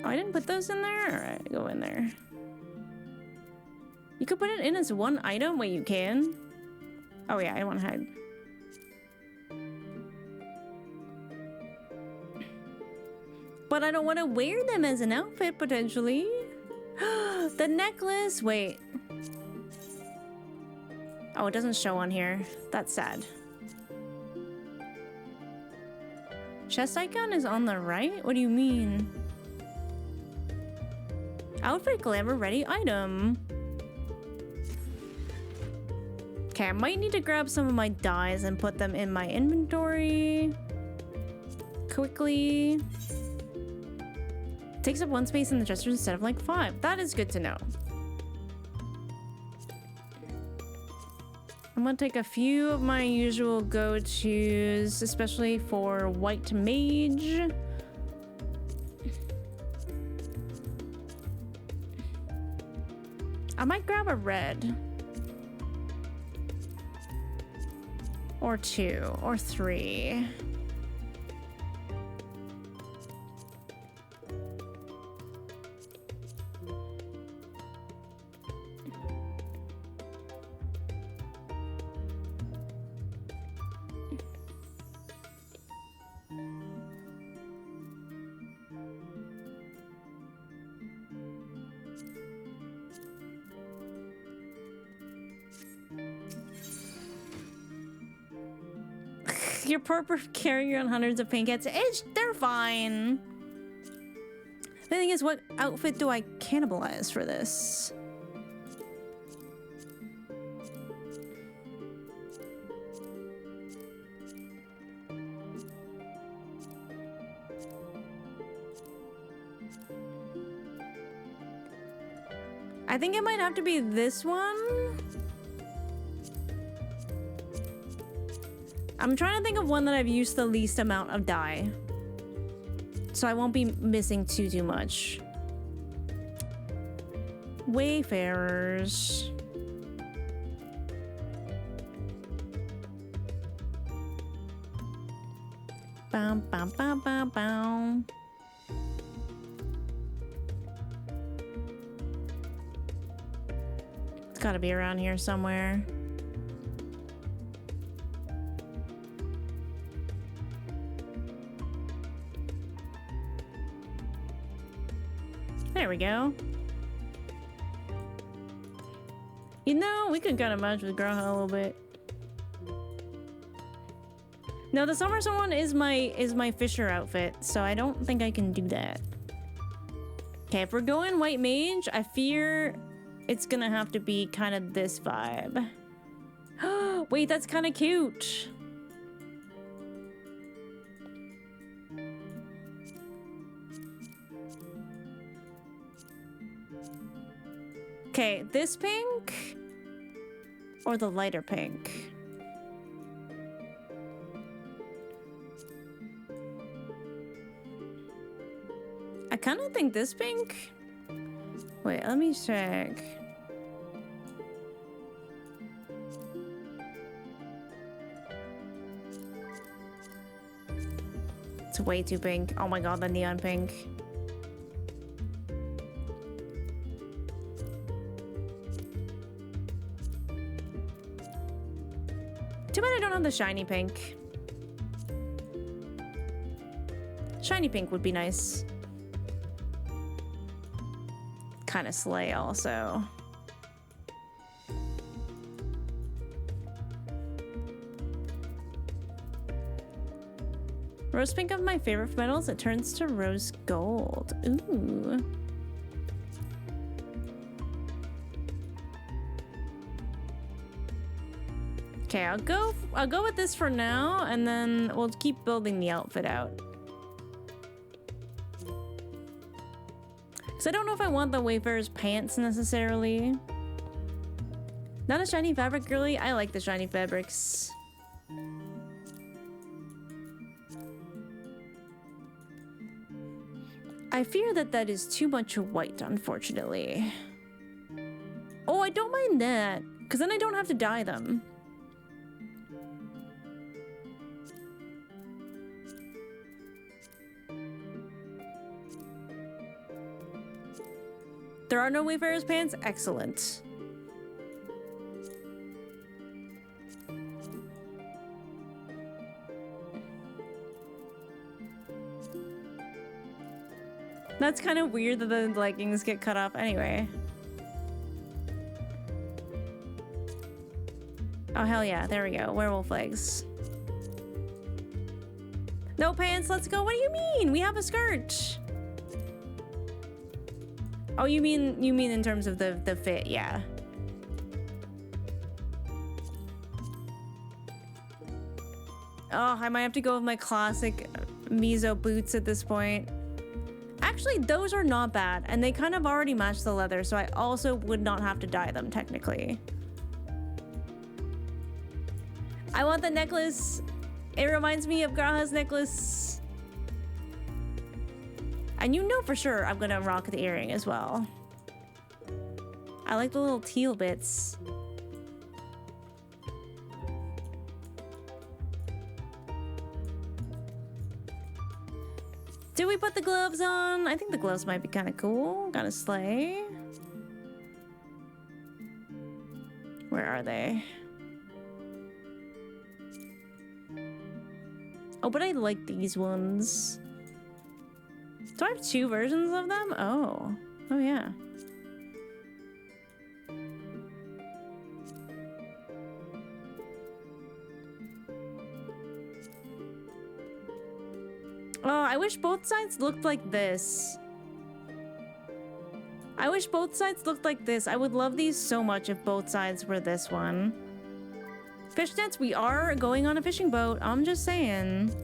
Oh, I didn't put those in there? Alright, go in there. You could put it in as one item? Wait, you can? Oh yeah, I want to hide. But I don't want to wear them as an outfit, potentially. The necklace! Wait. Oh, it doesn't show on here. That's sad. Chest icon is on the right? What do you mean? Outfit glamour ready item. Okay, I might need to grab some of my dyes and put them in my inventory. Quickly. Takes up 1 space in the dresser instead of like 5. That is good to know. I'm gonna take a few of my usual go-tos, especially for white mage. I might grab a red. Or 2, or 3. Your purple carrying on hundreds of pink hats. They're fine. The thing is, what outfit do I cannibalize for this? I think it might have to be this one. I'm trying to think of one that I've used the least amount of dye, so I won't be missing too much. Wayfarers. Bam, bam, bam, bam, bam. It's gotta be around here somewhere. There we go. You know, we could kind of match with Graha a little bit. No, the Summerson one is my Fisher outfit, so I don't think I can do that. Okay, if we're going White Mage, I fear it's gonna have to be kind of this vibe. Wait, that's kind of cute. Okay, this pink or the lighter pink? I kind of think this pink. Wait, let me check. It's way too pink. Oh my god, the neon pink. Too bad I don't have the shiny pink. Shiny pink would be nice. Kind of slay also. Rose pink of my favorite metals, it turns to rose gold. Ooh. Okay, I'll go with this for now, and then we'll keep building the outfit out. Because I don't know if I want the Wayfarer's pants necessarily. Not a shiny fabric girly. I like the shiny fabrics. I fear that that is too much white, unfortunately. Oh, I don't mind that, because then I don't have to dye them. There are no Wayfarer's pants? Excellent. That's kind of weird that the leggings get cut off anyway. Oh, hell yeah. There we go. Werewolf legs. No pants. Let's go. What do you mean? We have a skirt. Oh, you mean in terms of the fit, yeah. Oh, I might have to go with my classic Miso boots at this point. Actually, those are not bad, and they kind of already match the leather, so I also would not have to dye them, technically. I want the necklace. It reminds me of Graha's necklace. And you know for sure I'm gonna rock the earring as well. I like the little teal bits. Do we put the gloves on? I think the gloves might be kind of cool. Gotta slay. Where are they? Oh, but I like these ones. Do I have two versions of them? Oh. Oh, yeah. Oh, I wish both sides looked like this. I wish both sides looked like this. I would love these so much if both sides were this one. Fishnets, we are going on a fishing boat. I'm just saying.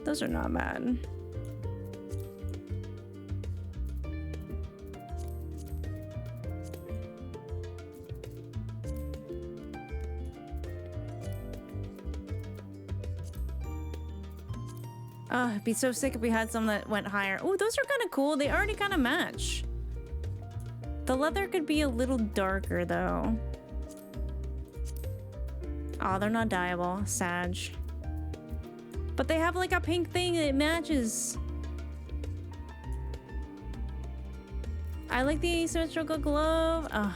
Those are not bad. It'd be so sick if we had some that went higher. Oh, those are kind of cool. They already kind of match. The leather could be a little darker, though. Oh, they're not dyeable. Sag. But they have like a pink thing that matches. I like the asymmetrical glove. Ugh.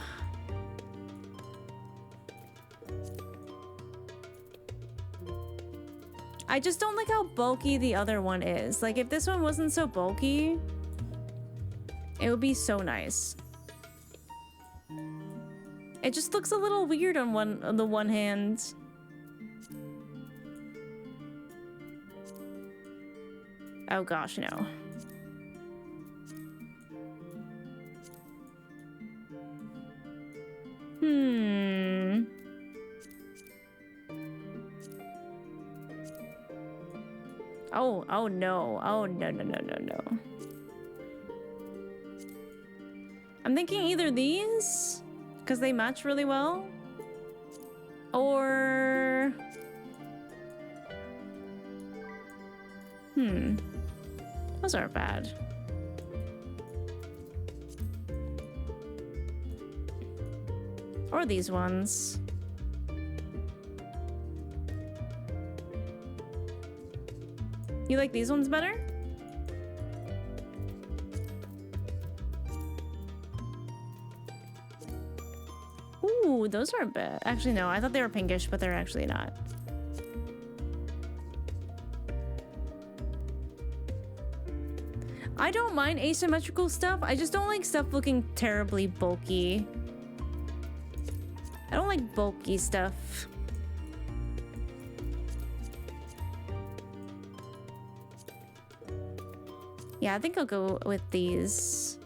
I just don't like how bulky the other one is. Like, if this one wasn't so bulky, it would be so nice. It just looks a little weird on the one hand. Oh gosh, no. Oh no. Oh no. I'm thinking either these, because they match really well, or... Those aren't bad. Or these ones. You like these ones better? Ooh, those aren't bad. Actually, no, I thought they were pinkish, but they're actually not. I don't mind asymmetrical stuff. I just don't like stuff looking terribly bulky. I don't like bulky stuff. Yeah, I think I'll go with these.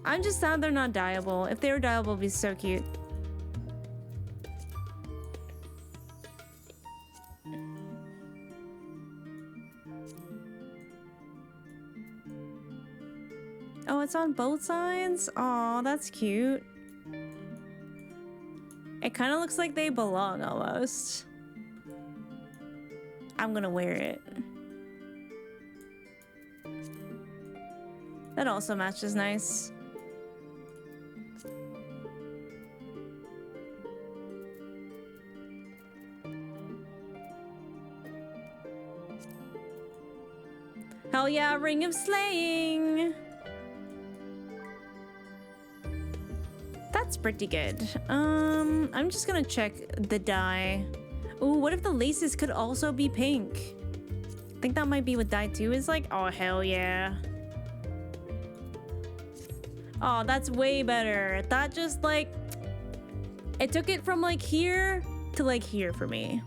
I'm just sad they're not dyeable. If they were dyeable, it'd be so cute. Oh, it's on both sides? Aw, that's cute. It kind of looks like they belong almost. I'm gonna wear it. That also matches nice. Hell yeah, Ring of Slaying! That's pretty good. I'm just gonna check the dye. Ooh, what if the laces could also be pink? I think that might be what dye 2 is like. Oh, hell yeah. Oh, that's way better. That just like... It took it from like here to like here for me.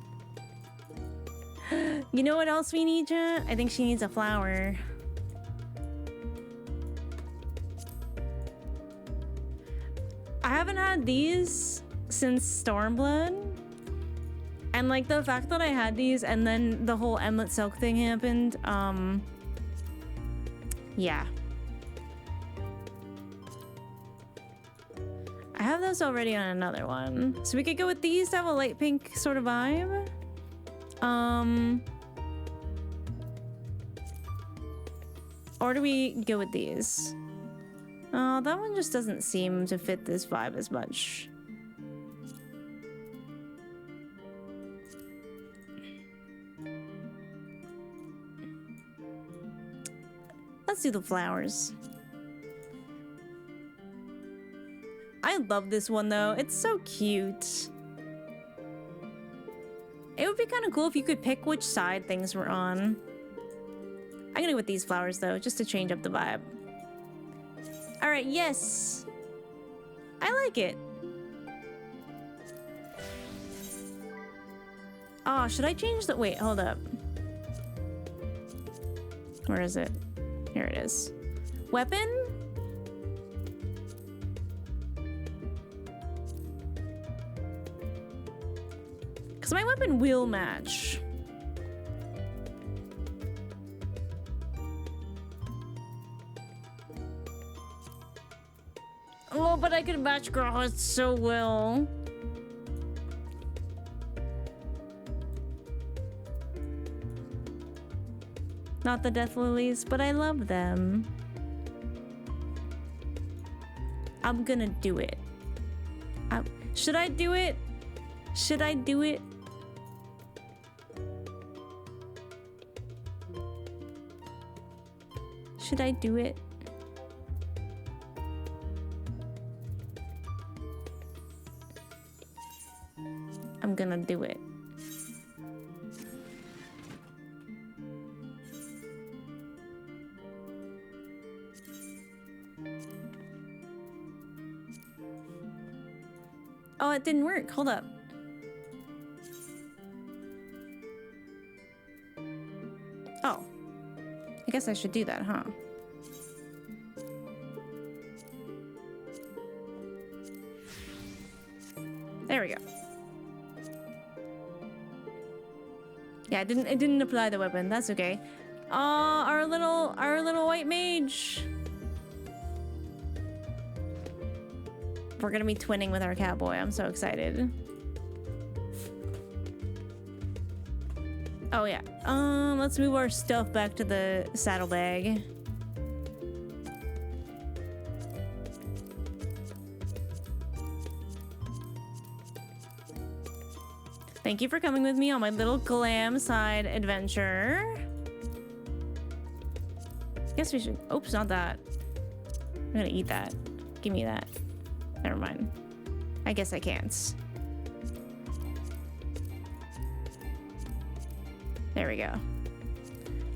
You know what else we need, chat? I think she needs a flower. I haven't had these since Stormblood. And like the fact that I had these and then the whole Emlet Silk thing happened, yeah. I have those already on another one. So we could go with these to have a light pink sort of vibe. Or do we go with these? Oh, that one just doesn't seem to fit this vibe as much. Let's do the flowers. I love this one though. It's so cute. It would be kind of cool if you could pick which side things were on. I'm gonna go with these flowers though, just to change up the vibe. All right, yes. I like it. Oh, should I change the... Wait, hold up. Where is it? Here it is. Weapon? Because my weapon will match. Oh, but I could match Grahit so well. Not the Death Lilies, but I love them. I'm gonna do it. Should I do it? Should I do it? Should I do it? I'm gonna do it. Oh, it didn't work. Hold up. Oh. I guess I should do that, huh? There we go. Yeah, it didn't apply the weapon. That's okay. Our little white mage. We're gonna be twinning with our cowboy. I'm so excited. Oh yeah. Let's move our stuff back to the saddlebag. Thank you for coming with me on my little glam side adventure. Guess we should. Oops, not that. I'm gonna eat that. Give me that. Never mind. I guess I can't. There we go.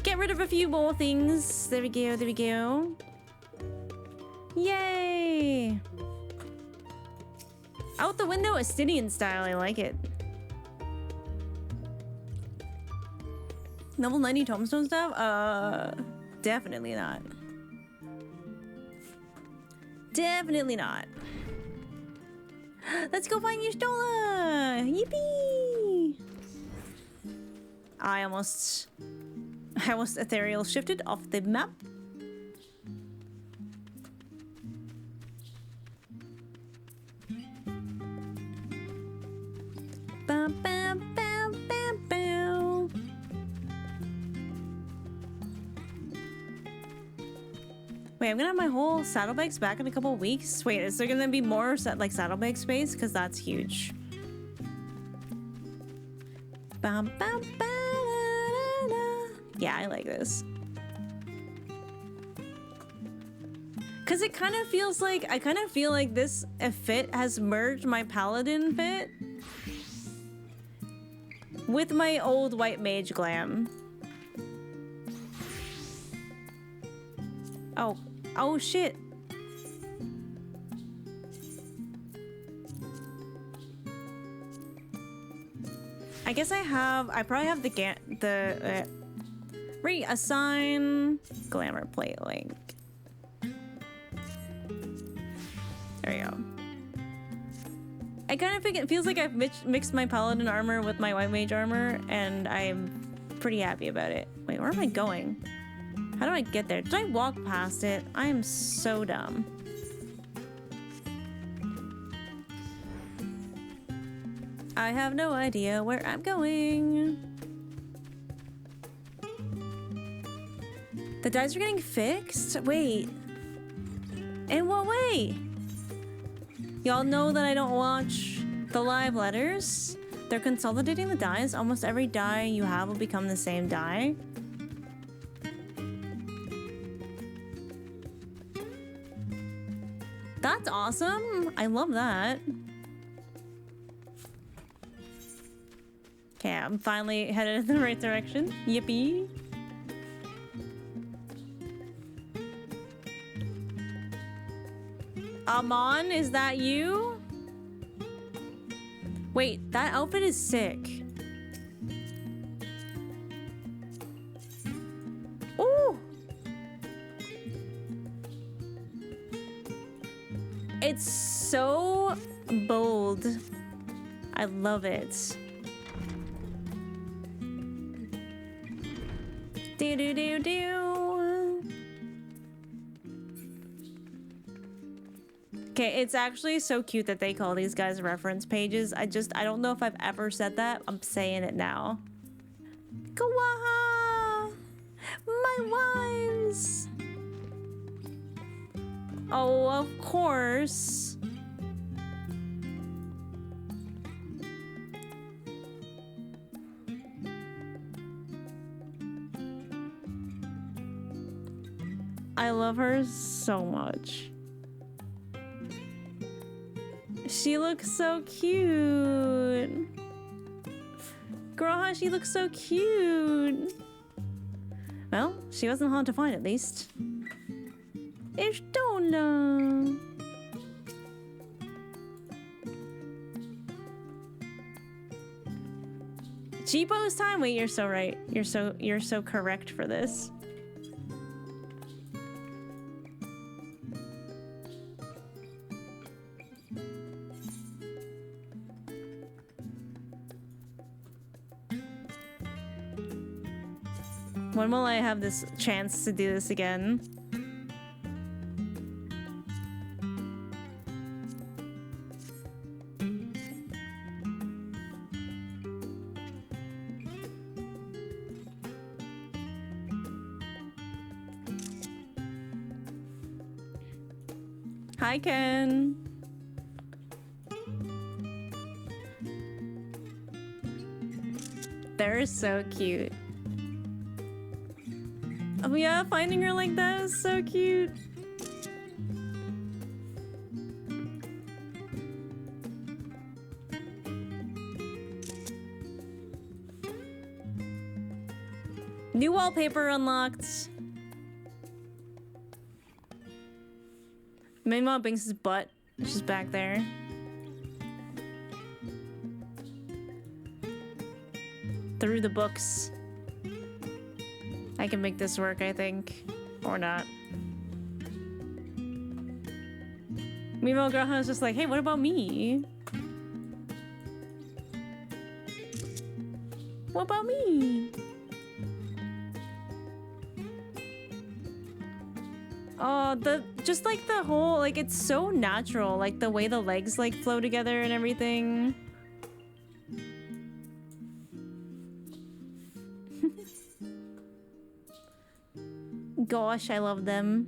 Get rid of a few more things. There we go, there we go. Yay! Out the window, Astidian style. I like it. Level 90 tombstone stuff? Definitely not. Definitely not. Let's go find Y'shtola! Yippee! I almost ethereal shifted off the map. Bam, bam, bam, bam, bam. Wait, I'm gonna have my whole saddlebags back in a couple weeks. Wait, is there gonna be more saddlebag space? Because that's huge. Bam, bam, bam, da, da, da. Yeah, I like this. Because it kind of feels like, I kind of feel like this fit has merged my paladin fit with my old white mage glam. Oh shit. I guess I probably have the reassign glamour plate link. There you go. I kind of think it feels like I've mixed my paladin armor with my white mage armor, and I'm pretty happy about it. Wait, where am I going? How do I get there? Did I walk past it? I am so dumb. I have no idea where I'm going. The dice are getting fixed? Wait. In what way? Y'all know that I don't watch the live letters? They're consolidating the dice. Almost every die you have will become the same die. That's awesome. I love that. Okay, I'm finally headed in the right direction. Yippee. Amon, is that you? Wait, that outfit is sick. Ooh! It's so bold. I love it. Do do do do. Okay, it's actually so cute that they call these guys reference pages. I don't know if I've ever said that. I'm saying it now. Kawaha! My wives! Oh, of course. I love her so much. She looks so cute. Girl, she looks so cute. Well, she wasn't hard to find at least. Y'shtola. Cheapos time? Wait, you're so right. You're so correct for this. When will I have this chance to do this again? Hi, Ken. They're so cute. Oh yeah, finding her like that is so cute. New wallpaper unlocked. Meanwhile, Binks' butt is just back there. Through the books. I can make this work, I think. Or not. Meanwhile, Graha's just like, hey, what about me? What about me? Oh, just like the whole, like, it's so natural. Like the way the legs like flow together and everything. Gosh, I love them.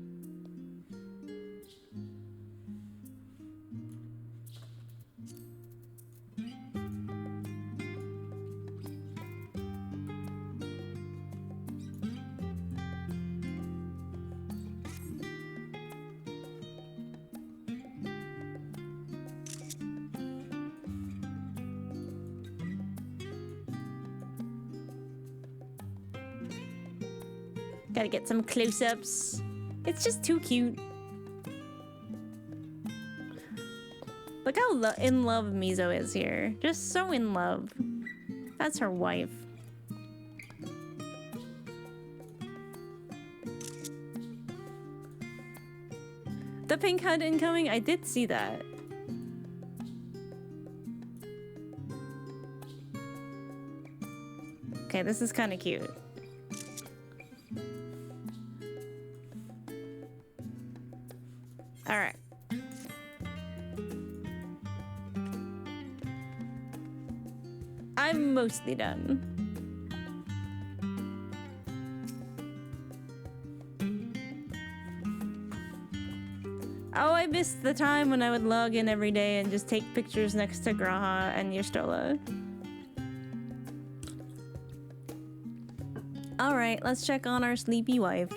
Gotta get some close-ups. It's just too cute. Look how in love Miso is here. Just so in love. That's her wife. The pink HUD incoming? I did see that. Okay, this is kind of cute. All right. I'm mostly done. Oh, I missed the time when I would log in every day and just take pictures next to Graha and Yestola. All right, let's check on our sleepy wife.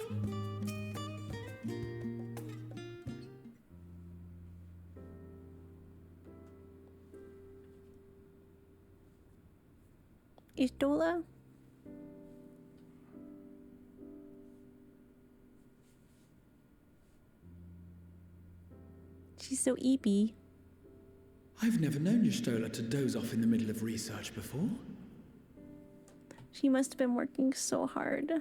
Yestola? She's so eepy. I've never known Yestola to doze off in the middle of research before. She must have been working so hard.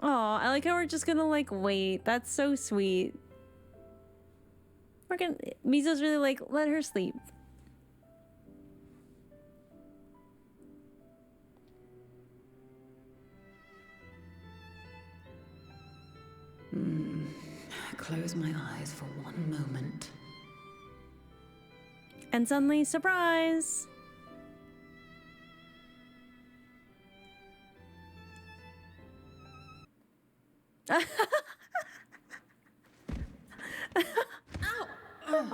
Oh, I like how we're just gonna like wait. That's so sweet. We're gonna. Miso's really like, let her sleep. Close my eyes for one moment. And suddenly, surprise!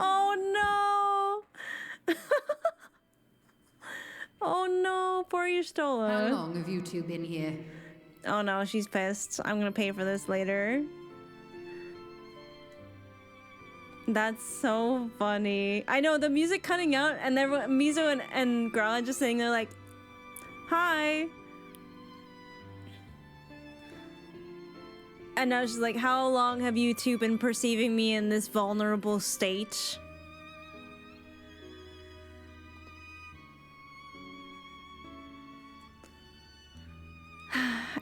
Oh no! Oh no, poor Yestola. How long have you two been here? Oh no, she's pissed. I'm gonna pay for this later. That's so funny. I know, the music cutting out and then Miso and Grala just sitting there like, hi. And now she's like, how long have you two been perceiving me in this vulnerable state?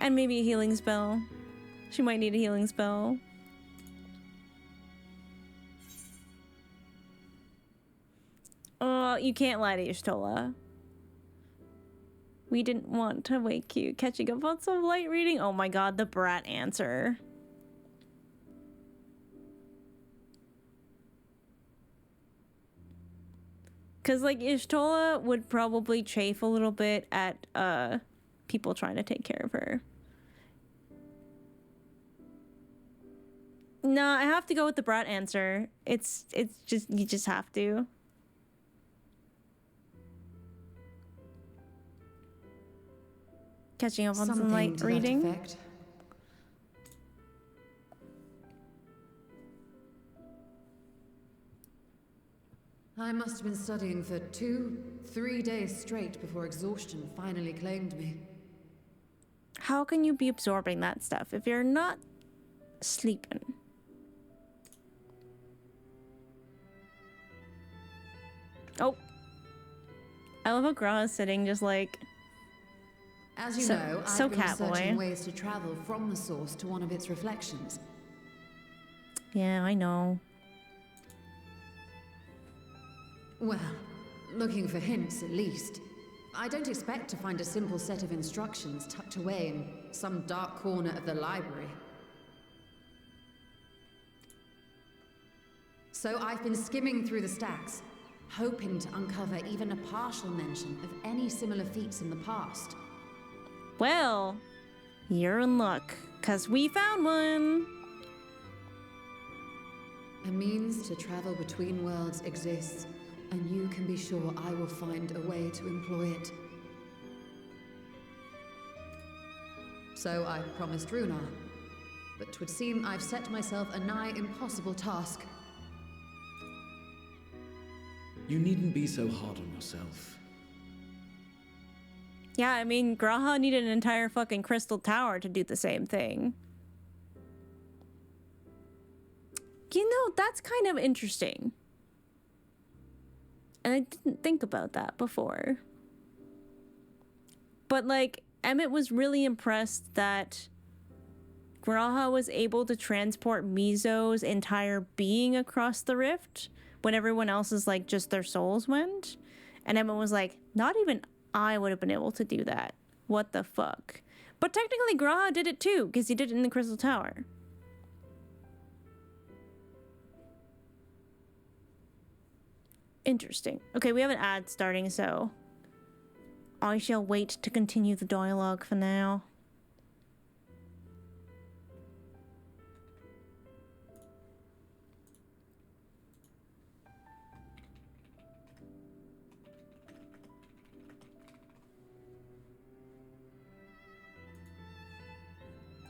And maybe a healing spell. She might need a healing spell. Oh, you can't lie to Y'shtola. We didn't want to wake you. Catching up on some light reading? Oh my god, the brat answer. Cause like Y'shtola would probably chafe a little bit at people trying to take care of her. No, I have to go with the brat answer. It's just, you just have to. Catching up on some light reading. I must have been studying for 2-3 days straight before exhaustion finally claimed me. How can you be absorbing that stuff if you're not sleeping? Oh. I love how Gra's sitting just like... As you know, so I've been researching Catboy. ways to travel from the source to one of its reflections. Yeah, I know. Well, looking for hints at least. I don't expect to find a simple set of instructions tucked away in some dark corner of the library. So I've been skimming through the stacks, hoping to uncover even a partial mention of any similar feats in the past. Well, you're in luck, 'cause we found one. A means to travel between worlds exists, and you can be sure I will find a way to employ it. So I promised Runar, but 'twould seem I've set myself a nigh impossible task. You needn't be so hard on yourself. Yeah, I mean, Graha needed an entire fucking crystal tower to do the same thing. You know, that's kind of interesting. And I didn't think about that before. But, like, Emmett was really impressed that Graha was able to transport Miso's entire being across the rift when everyone else's, like, just their souls went. And Emmett was like, not even I would have been able to do that. What the fuck? But technically Graha did it too, because he did it in the Crystal Tower. Interesting. Okay, we have an ad starting, so I shall wait to continue the dialogue for now.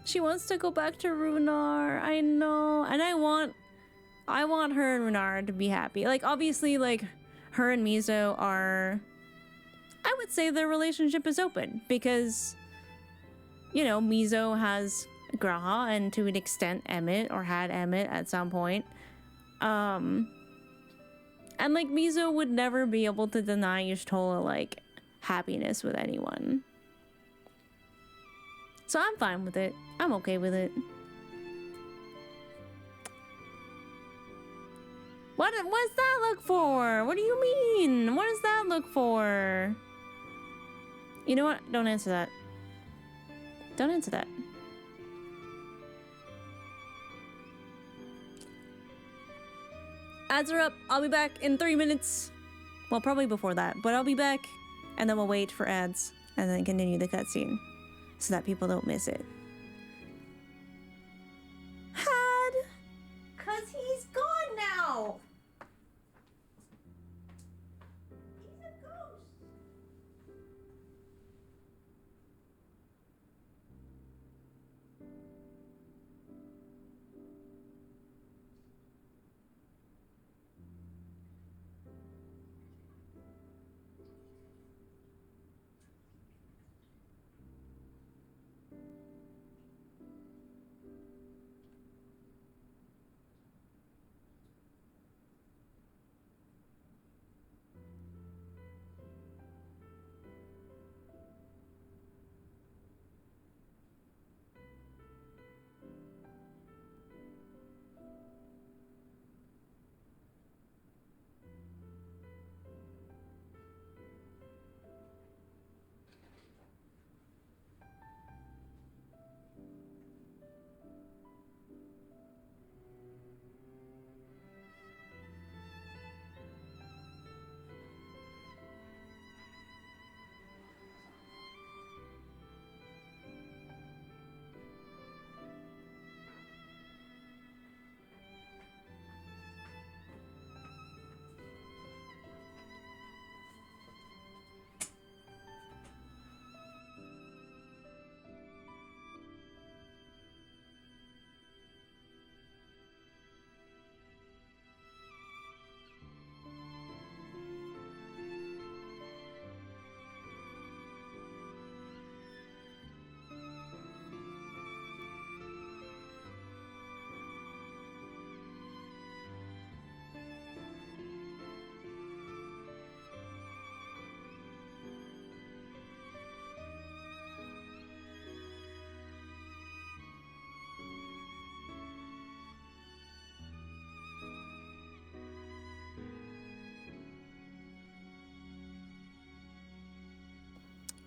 She wants to go back to Runar. I know. And I want her and Runar to be happy. Like, obviously, like, her and Miso are... I would say their relationship is open. Because, you know, Miso has Graha and to an extent Emmett, or had Emmett at some point. And, like, Miso would never be able to deny Y'shtola, like, happiness with anyone. So I'm fine with it. I'm okay with it. What does that look for? What do you mean? What does that look for? You know what? Don't answer that. Don't answer that. Ads are up. I'll be back in 3 minutes. Well, probably before that, but I'll be back and then we'll wait for ads and then continue the cutscene so that people don't miss it. Had, 'cause he's gone now. He's a ghost.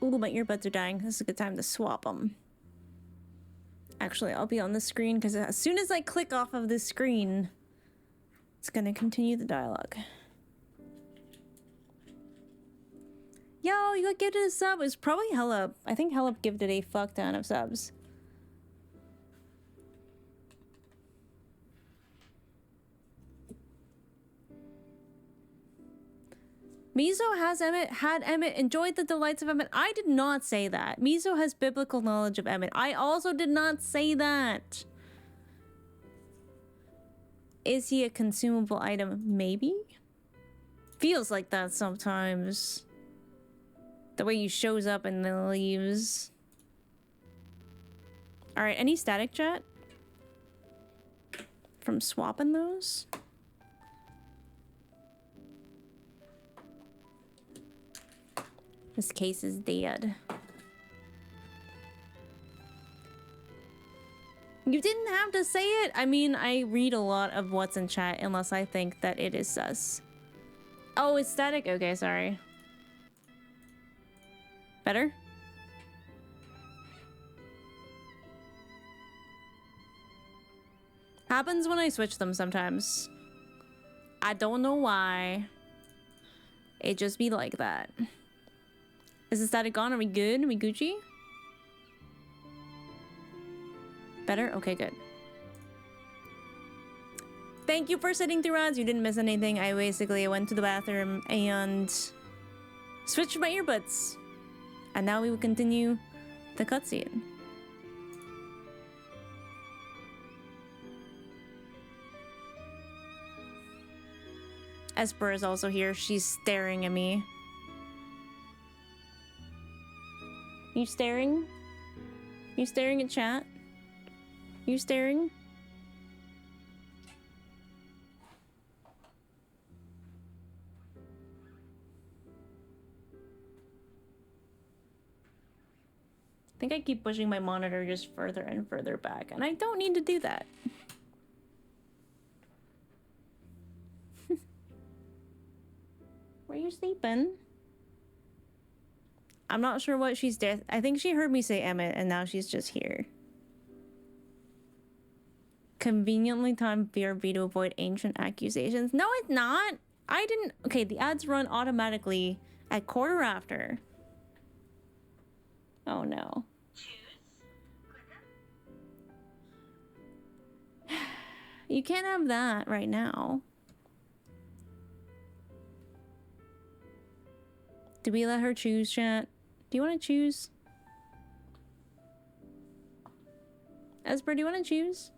Ooh, my earbuds are dying. This is a good time to swap them. Actually, I'll be on the screen because as soon as I click off of this screen, it's gonna continue the dialogue. Yo, you got gifted a sub. It was probably Hella. I think Hella gifted a fuck ton of subs. Miso has Emmett, had Emmett, enjoyed the delights of Emmett. I did not say that. Miso has biblical knowledge of Emmett. I also did not say that. Is he a consumable item? Maybe? Feels like that sometimes. The way he shows up and then leaves. Alright, any static chat? From swapping those? This case is dead. You didn't have to say it. I mean, I read a lot of what's in chat unless I think that it is sus. Oh, it's static? Okay, sorry. Better? Happens when I switch them sometimes. I don't know why. It just be like that. Is the static gone? Are we good? Are we Gucci? Better? Okay, good. Thank you for sitting through ads. You didn't miss anything. I basically went to the bathroom and switched my earbuds. And now we will continue the cutscene. Esper is also here. She's staring at me. You staring? You staring at chat? You staring? I think I keep pushing my monitor just further and further back, and I don't need to do that. Were you sleeping? I'm not sure what she's dead. I think she heard me say Emmett, and now she's just here. Conveniently timed BRB to avoid ancient accusations. No, it's not. I didn't. Okay, the ads run automatically at quarter after. Oh no. You can't have that right now. Do we let her choose, chat? Do you want to choose? Esper, do you want to choose?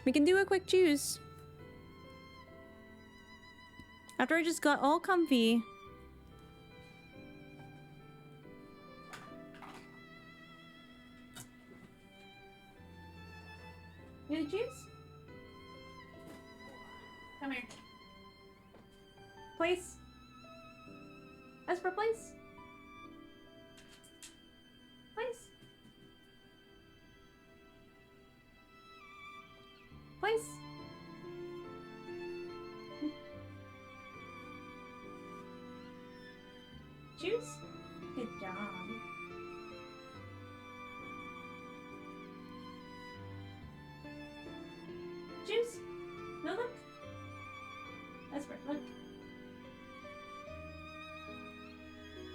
We can do a quick choose. After I just got all comfy. You gonna choose? Come here. Place. Esper, place. Place. Place. Choose. Good job. Choose. No, look. Esper, look.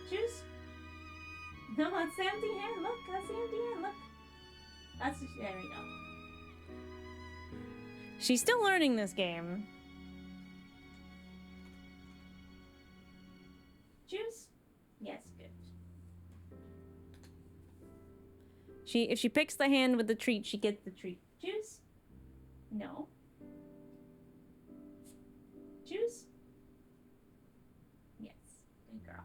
Choose. No, that's the empty hand. Look, that's the empty hand. Look. That's just, there we go. She's still learning this game. Choose. Yes, good. If she picks the hand with the treat, she gets the treat. Choose. No. Choose. Yes, good girl.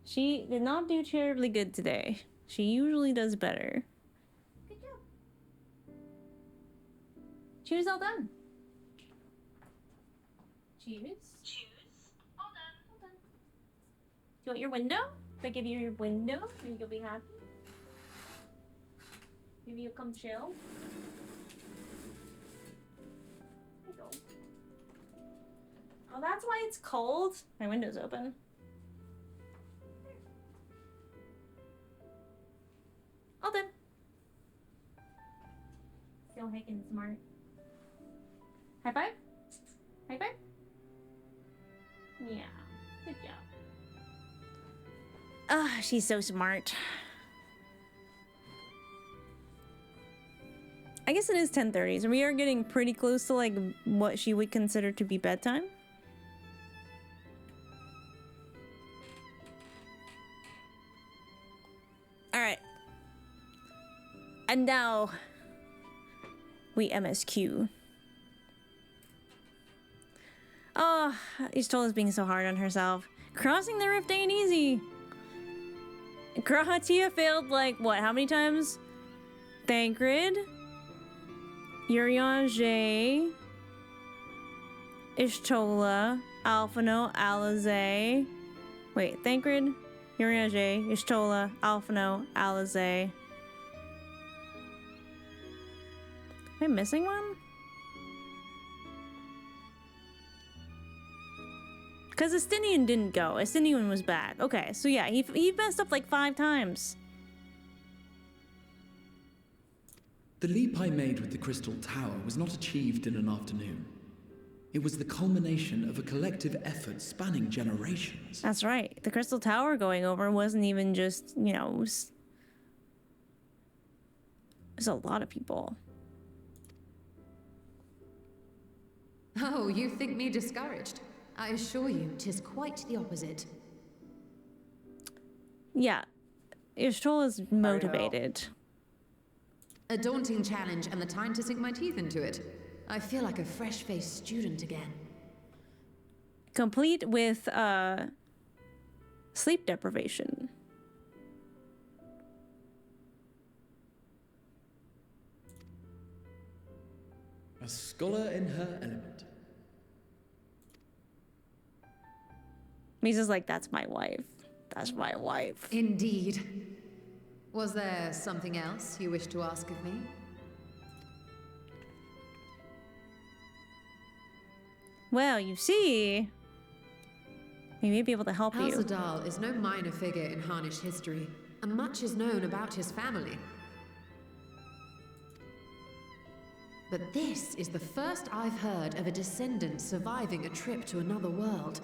She did not do terribly good today. She usually does better. Good job. Choose all done. Choose. Choose. All done. All done. Do you want your window? If I give you your window, maybe you'll be happy. Maybe you'll come chill. There you go. Oh, that's why it's cold. My window's open. All done. Still hacking smart. High five? High five? Yeah. Good job. Ah, she's so smart. I guess it is 10:30, so we are getting pretty close to like what she would consider to be bedtime. All right. And now we MSQ. Oh, Ishtola's being so hard on herself. Crossing the rift ain't easy. Grahatia failed like what? How many times? Thancred, Urianger, Ishtola, Alphino, Alizé. Wait, Thancred, Urianger, Ishtola, Alphino, Alizé. Am I missing one? Because Estinian didn't go. Estinian was back. Okay, so yeah, he messed up like 5 times. The leap I made with the Crystal Tower was not achieved in an afternoon. It was the culmination of a collective effort spanning generations. That's right. The Crystal Tower going over wasn't even just, you know, it was a lot of people. Oh, you think me discouraged? I assure you, 'tis quite the opposite. Yeah, Ishtola's motivated. A daunting challenge and the time to sink my teeth into it. I feel like a fresh-faced student again. Complete with sleep deprivation. A scholar in her element. Misa's like, that's my wife. That's my wife. Indeed. Was there something else you wish to ask of me? Well, you see, we may be able to help you. Alzadaal is no minor figure in Harnish history, and much is known about his family. But this is the first I've heard of a descendant surviving a trip to another world.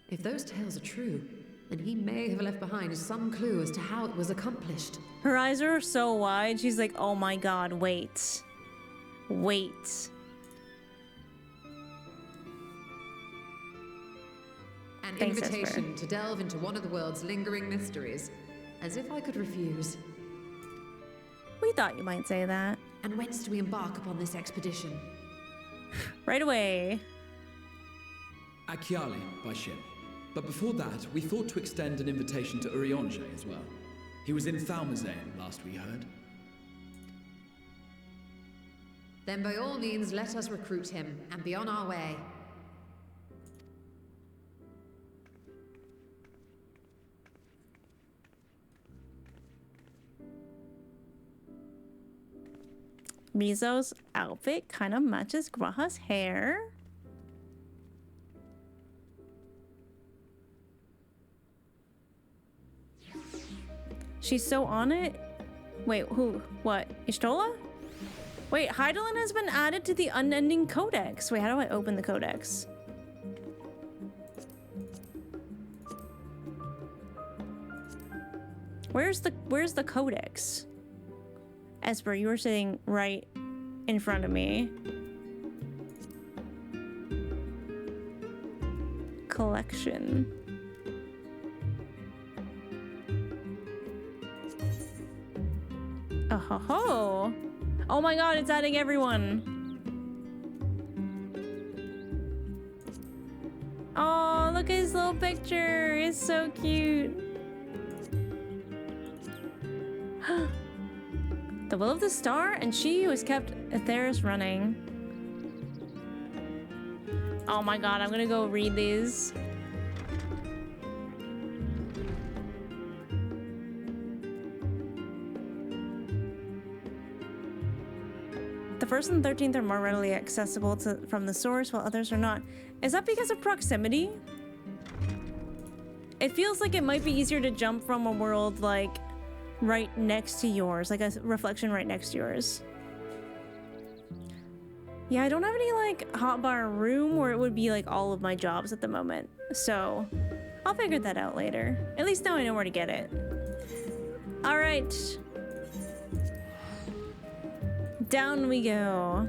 If those tales are true, then he may have left behind some clue as to how it was accomplished. Her eyes are so wide, she's like, oh my god, wait. Wait. An Thanks, invitation Esper. to delve into one of the world's lingering mysteries. As if I could refuse. We thought you might say that. And whence do we embark upon this expedition? Right away. Akiali by ship. But before that, we thought to extend an invitation to Urianger as well. He was in Thalmazane last we heard. Then by all means let us recruit him and be on our way. Miso's outfit kind of matches Graha's hair. She's so on it. Wait, who? What? Ishtola? Wait, Hydaelyn has been added to the Unending Codex. Wait, how do I open the Codex? Where's the Codex? Esper, you were sitting right in front of me. Collection. Oh ho ho! Oh my god, it's adding everyone! Oh, look at his little picture! It's so cute! The Will of the Star and she who has kept Atheris running. Oh my god, I'm gonna go read these. The first and 13th are more readily accessible from the source, while others are not. Is that because of proximity? It feels like it might be easier to jump from a world like right next to yours, like a reflection right next to yours. Yeah, I don't have any like hotbar room where it would be like all of my jobs at the moment, so I'll figure that out later. At least now I know where to get it. All right. Down we go.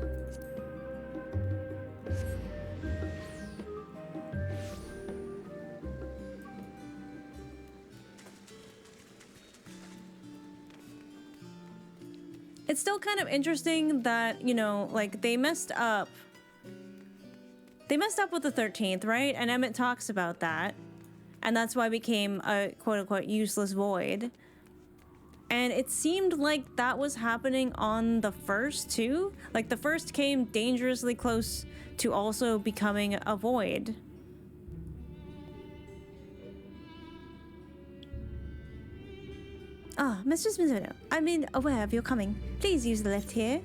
It's still kind of interesting that, you know, like they messed up. They messed up with the 13th, right? And Emmett talks about that. And that's why it became a quote-unquote useless void. And it seemed like that was happening on the first too. Like the first came dangerously close to also becoming a void. Ah, Mr. Miso, I've been aware of your coming. Please use the lift here.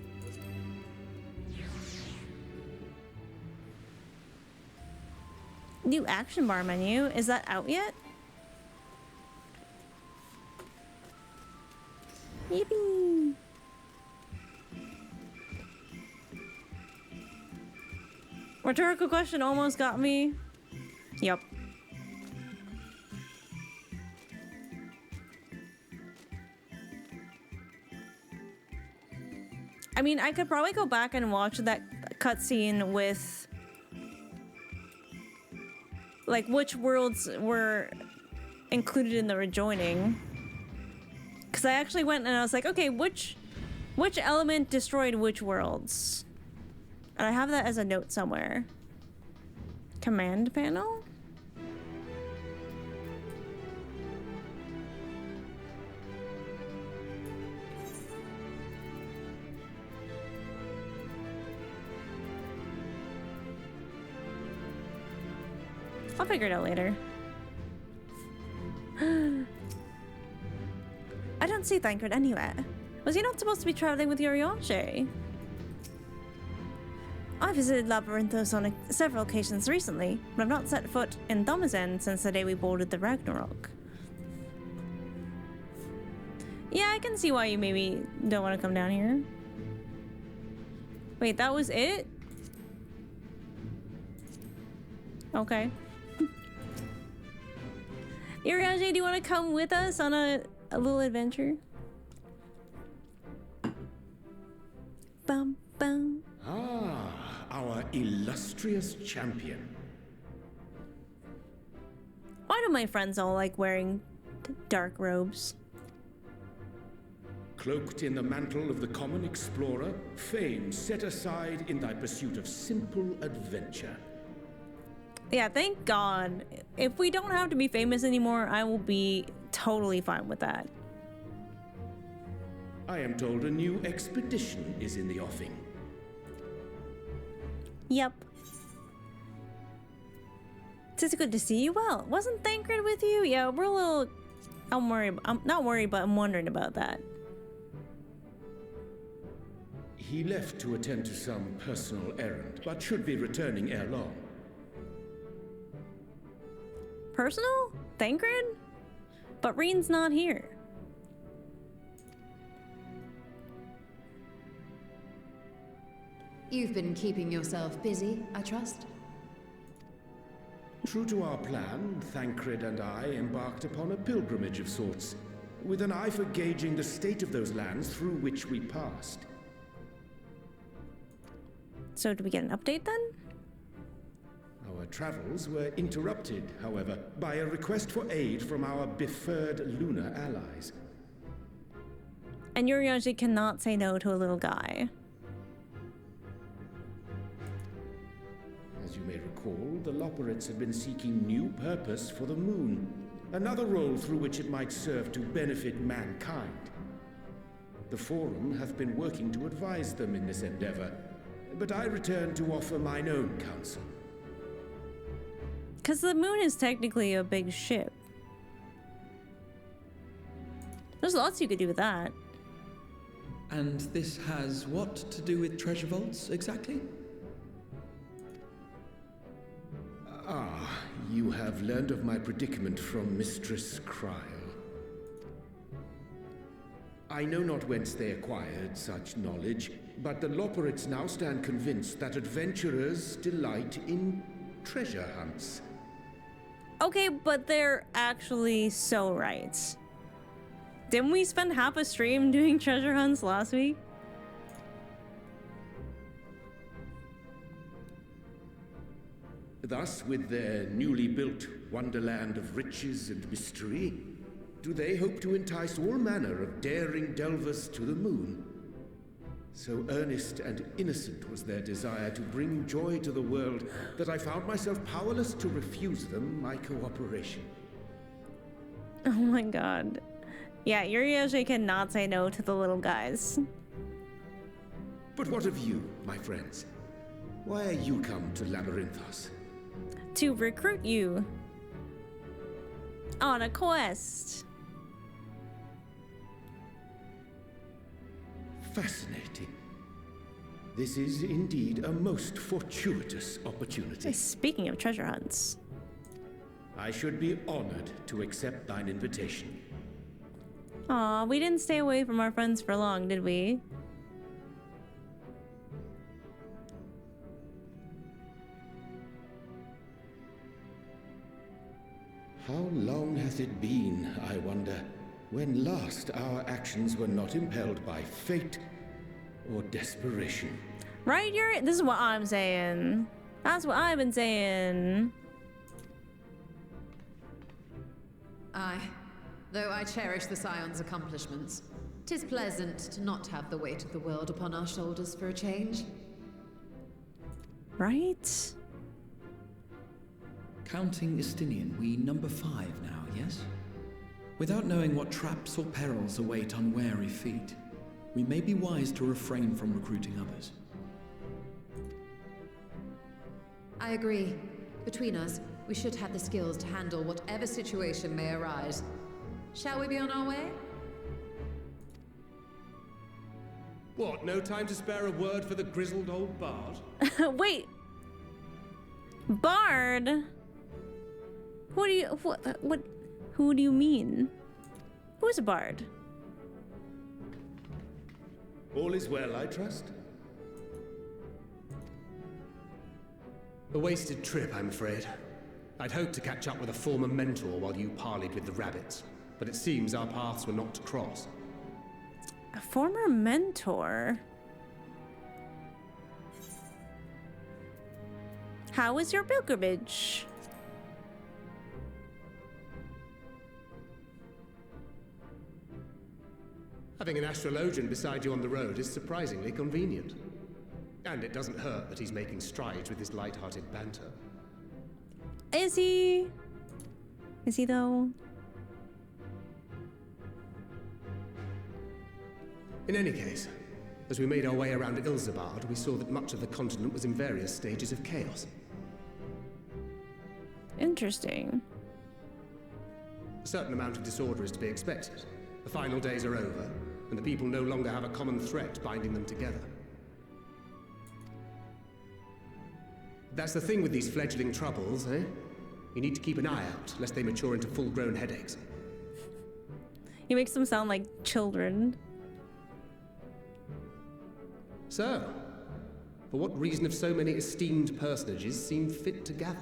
New action bar menu. Is that out yet? Yippee! Rhetorical question almost got me. Yup. I mean, I could probably go back and watch that cutscene with like which worlds were included in the rejoining. Because I actually went and I was like, okay, which element destroyed which worlds? And I have that as a note somewhere. Command panel? I'll figure it out later. I don't see Thancred anywhere. Was he not supposed to be traveling with Yorianshe? I visited Labyrinthos on several occasions recently, but I've not set foot in Thomasen since the day we boarded the Ragnarok. Yeah, I can see why you maybe don't want to come down here. Wait, that was it? Okay. Yorianshe, do you want to come with us on a little adventure? Bum, bum. Ah, our illustrious champion. Why do my friends all like wearing dark robes? Cloaked in the mantle of the common explorer, fame set aside in thy pursuit of simple adventure. Yeah, thank God. If we don't have to be famous anymore, I will be totally fine with that. I am told a new expedition is in the offing. Yep. It's good to see you. Well, wasn't Thancred with you? Yeah, we're a little... I'm not worried, but I'm wondering about that. He left to attend to some personal errand, but should be returning ere long. Personal? Thancred? But Reen's not here. You've been keeping yourself busy, I trust? True to our plan, Thancred and I embarked upon a pilgrimage of sorts, with an eye for gauging the state of those lands through which we passed. So do we get an update then? Our travels were interrupted, however, by a request for aid from our befurred lunar allies. And Yorianshe cannot say no to a little guy. As you may recall, the Loperates had been seeking new purpose for the moon, another role through which it might serve to benefit mankind. The Forum hath been working to advise them in this endeavor, but I return to offer mine own counsel. Because the moon is technically a big ship. There's lots you could do with that. And this has what to do with treasure vaults, exactly? Ah, you have learned of my predicament from Mistress Cryle. I know not whence they acquired such knowledge, but the Loporrits now stand convinced that adventurers delight in treasure hunts. Okay, but they're actually so right. Didn't we spend half a stream doing treasure hunts last week? Thus, with their newly built wonderland of riches and mystery, do they hope to entice all manner of daring delvers to the moon? So earnest and innocent was their desire to bring joy to the world that I found myself powerless to refuse them my cooperation. Oh my god. Yeah, Yurioshi cannot say no to the little guys. But what of you, my friends? Why are you come to Labyrinthos? To recruit you. On a quest. Fascinating. This is indeed a most fortuitous opportunity. Speaking of treasure hunts. I should be honored to accept thine invitation. Aw, we didn't stay away from our friends for long, did we? How long hath it been, I wonder, when last our actions were not impelled by fate or desperation? Right, this is what I'm saying. That's what I've been saying. Aye. Though I cherish the Scion's accomplishments, 'tis pleasant to not have the weight of the world upon our shoulders for a change. Right? Counting Istinian, we number 5 now, yes? Without knowing what traps or perils await unwary feet, we may be wise to refrain from recruiting others. I agree. Between us, we should have the skills to handle whatever situation may arise. Shall we be on our way? What, no time to spare a word for the grizzled old bard? Wait. Bard? Who do you mean? Who's a bard? All is well, I trust? A wasted trip, I'm afraid. I'd hoped to catch up with a former mentor while you parleyed with the rabbits, but it seems our paths were not to cross. A former mentor? How was your pilgrimage? Having an astrologian beside you on the road is surprisingly convenient. And it doesn't hurt that he's making strides with his light-hearted banter. Is he? Is he though? In any case, as we made our way around Alzadaal, we saw that much of the continent was in various stages of chaos. Interesting. A certain amount of disorder is to be expected. The final days are over, and the people no longer have a common threat binding them together. That's the thing with these fledgling troubles, eh? You need to keep an eye out, lest they mature into full-grown headaches. He makes them sound like children. So, for what reason have so many esteemed personages seen fit to gather?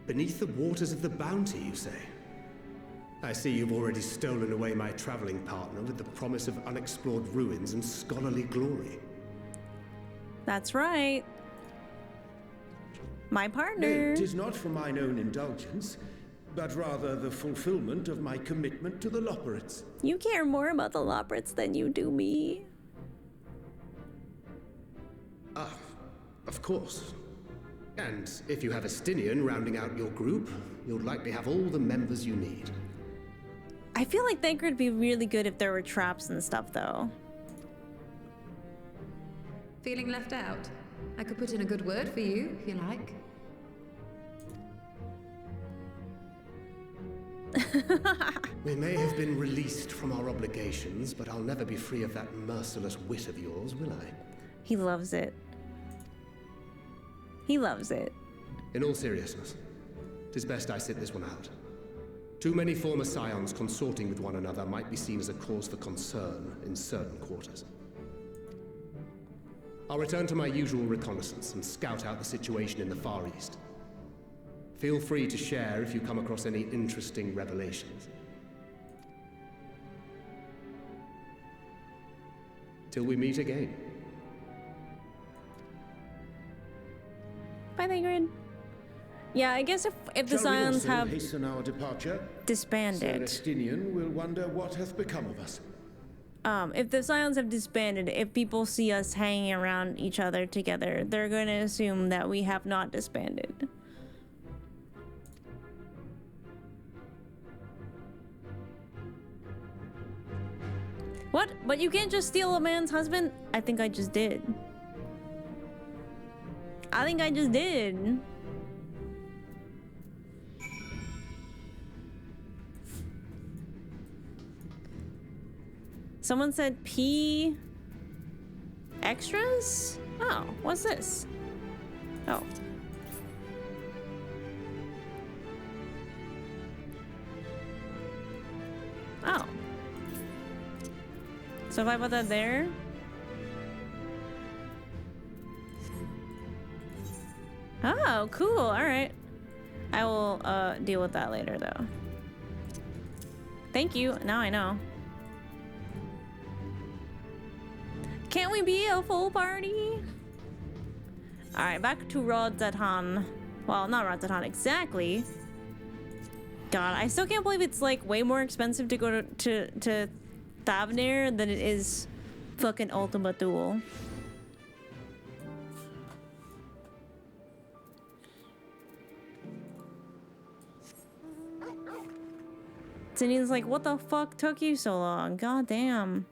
Beneath the waters of the Bounty, you say? I see you've already stolen away my traveling partner with the promise of unexplored ruins and scholarly glory. That's right. My partner. It is not for mine own indulgence, but rather the fulfillment of my commitment to the Loporrits. You care more about the Loporrits than you do me. Of course. And if you have Estinian rounding out your group, you'll likely have all the members you need. I feel like that could be really good if there were traps and stuff, though. Feeling left out? I could put in a good word for you, if you like. We may have been released from our obligations, but I'll never be free of that merciless wit of yours, will I? He loves it. He loves it. In all seriousness, 'tis best I sit this one out. Too many former scions consorting with one another might be seen as a cause for concern in certain quarters. I'll return to my usual reconnaissance and scout out the situation in the Far East. Feel free to share if you come across any interesting revelations. Till we meet again. Bye, Grid. Yeah, I guess if the Scions have hasten our departure, disbanded. Celestinian will wonder what hath become of us. If the Scions have disbanded, if people see us hanging around each other together, they're going to assume that we have not disbanded. What? But you can't just steal a man's husband? I think I just did. I think I just did. Someone said P extras? Oh, what's this? Oh. Oh. So if I put that there? Oh, cool. All right. I will deal with that later though. Thank you. Now I know. Can't we be a full party? All right, back to radz-at-han. Well, not radz-at-han exactly. God, I still can't believe it's like way more expensive to go to Thavnir than it is fucking Ultima Thule. Zanine's like, what the fuck took you so long? God damn.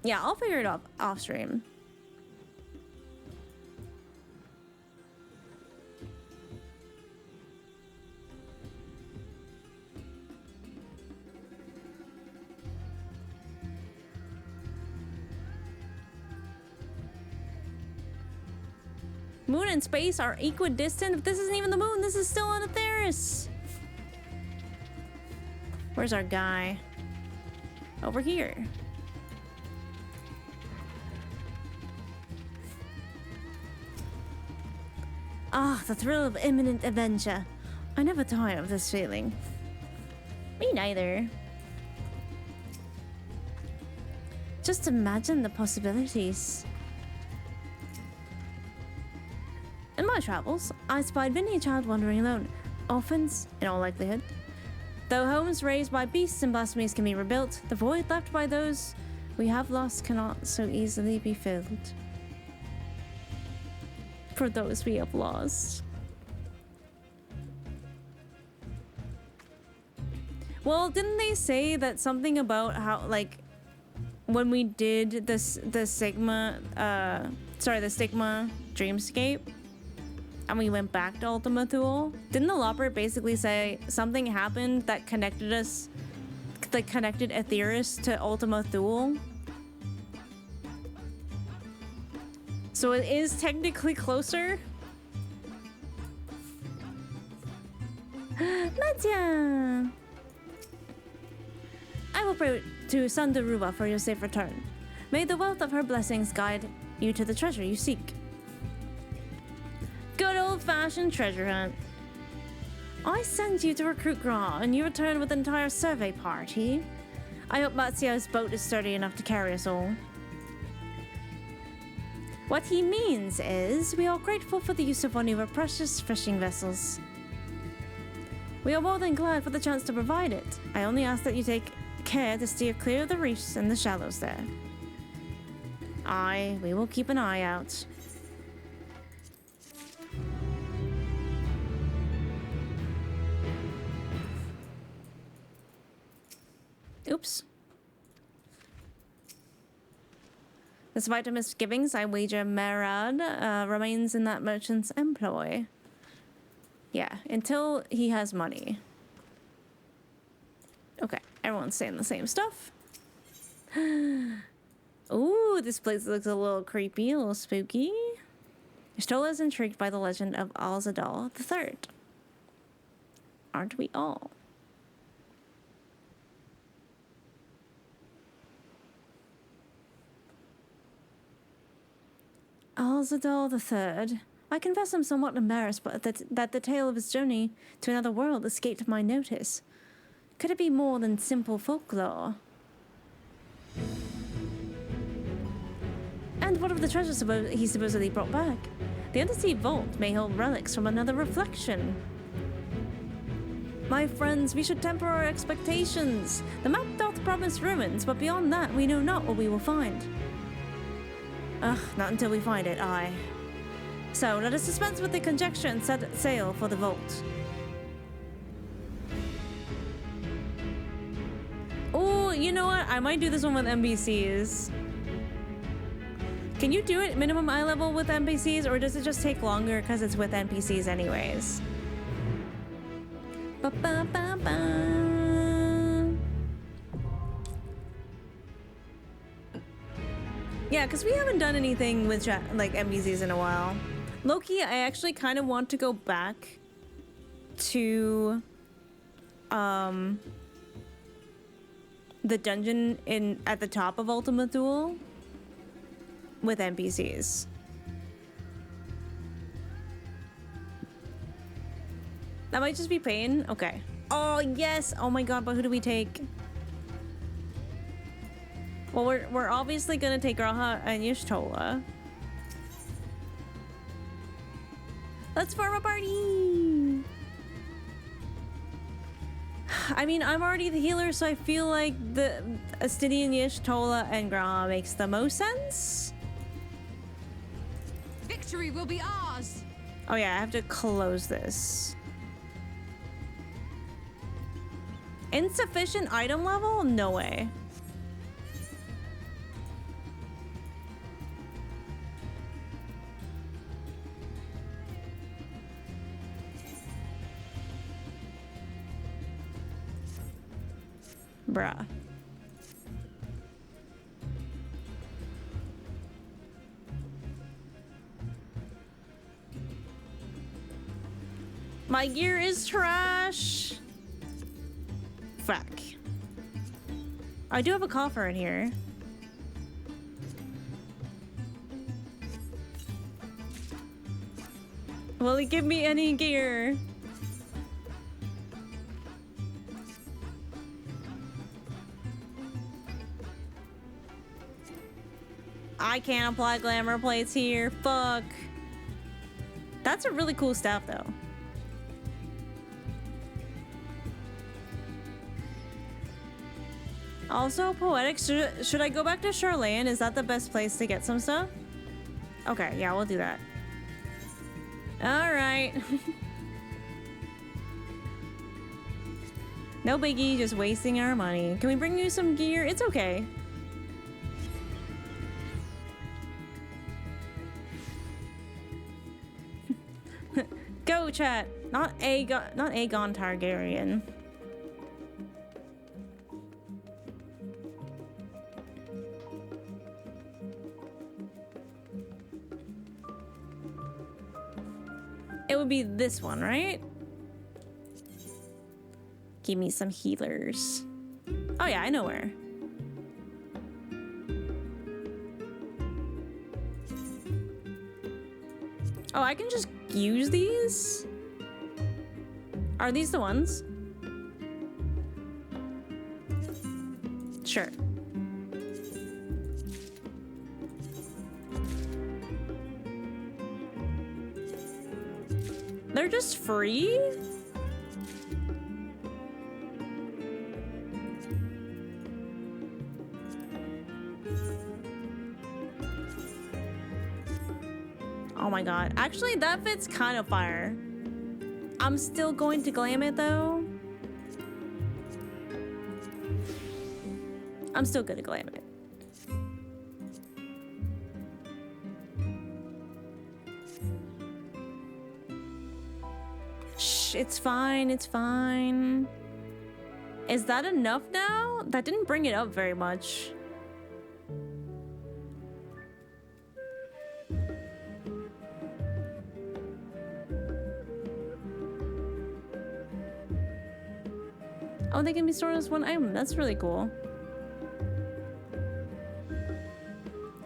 Yeah, I'll figure it out off stream. Moon and space are equidistant, but this isn't even the moon. This is still on Atheris. Where's our guy? Over here. Ah, the thrill of imminent adventure. I never tire of this feeling. Me neither. Just imagine the possibilities. In my travels, I spied many a child wandering alone. Orphans, in all likelihood. Though homes raised by beasts and blasphemies can be rebuilt, the void left by those we have lost cannot so easily be filled. For those we have lost. Well, didn't they say that something about how, like, when we did this, the Stigma Dreamscape, and we went back to Ultima Thule, didn't the Lopper basically say something happened that connected us, like connected Atheris to Ultima Thule? So it is technically closer? Nadia! I will pray to Sandaruba for your safe return. May the wealth of her blessings guide you to the treasure you seek. Good old-fashioned treasure hunt. I send you to recruit Gra, and you return with an entire survey party. I hope Mazio's boat is sturdy enough to carry us all. What he means is, we are grateful for the use of one of your precious fishing vessels. We are more than glad for the chance to provide it. I only ask that you take care to steer clear of the reefs and the shallows there. Aye, we will keep an eye out. Oops. Despite her misgivings, I wager Merad remains in that merchant's employ. Yeah, until he has money. Everyone's saying the same stuff. Ooh, this place looks a little creepy, a little spooky. Stola is intrigued by the legend of Alzadaal III. Aren't we all? Alzadaal III. I confess I'm somewhat embarrassed but that the tale of his journey to another world escaped my notice. Could it be more than simple folklore? And what of the treasure he supposedly brought back? The undersea vault may hold relics from another reflection. My friends, we should temper our expectations. The map doth promise ruins, but beyond that, we know not what we will find. Ugh, not until we find it, aye. So, let us dispense with the conjecture and set sail for the vault. Oh, you know what? I might do this one with NPCs. Can you do it minimum eye level with NPCs, or does it just take longer because it's with NPCs anyways? Ba-ba-ba-ba. Yeah, because we haven't done anything with like NPCs in a while. Loki, I actually kind of want to go back to the dungeon at the top of Ultimate Duel with NPCs. That might just be pain. Okay. Oh yes. Oh my god. But who do we take? Well, we're obviously gonna take Raha and Y'shtola. Let's form a party. I mean, I'm already the healer, so I feel like the Astidian, Y'shtola, and Graha makes the most sense. Victory will be ours. Oh yeah, I have to close this. Insufficient item level? No way. Bruh. My gear is trash. Fuck. I do have a coffer in here. Will it give me any gear? I can't apply glamour plates here. Fuck. That's a really cool staff though. Also, poetic. Should I go back to Charlene? Is that the best place to get some stuff? Okay, yeah, we'll do that. All right. No biggie, just wasting our money. Can we bring you some gear? It's okay. Go, chat. Not Aegon Targaryen. It would be this one, right? Give me some healers. Oh yeah, I know where. Oh, I can just use these? Are these the ones? Sure. They're just free? Oh my god. Actually, that fits kind of fire. I'm still going to glam it though. I'm still gonna glam it. Shh, it's fine, it's fine. Is that enough now? That didn't bring it up very much. Oh, they can be stored as one item. That's really cool.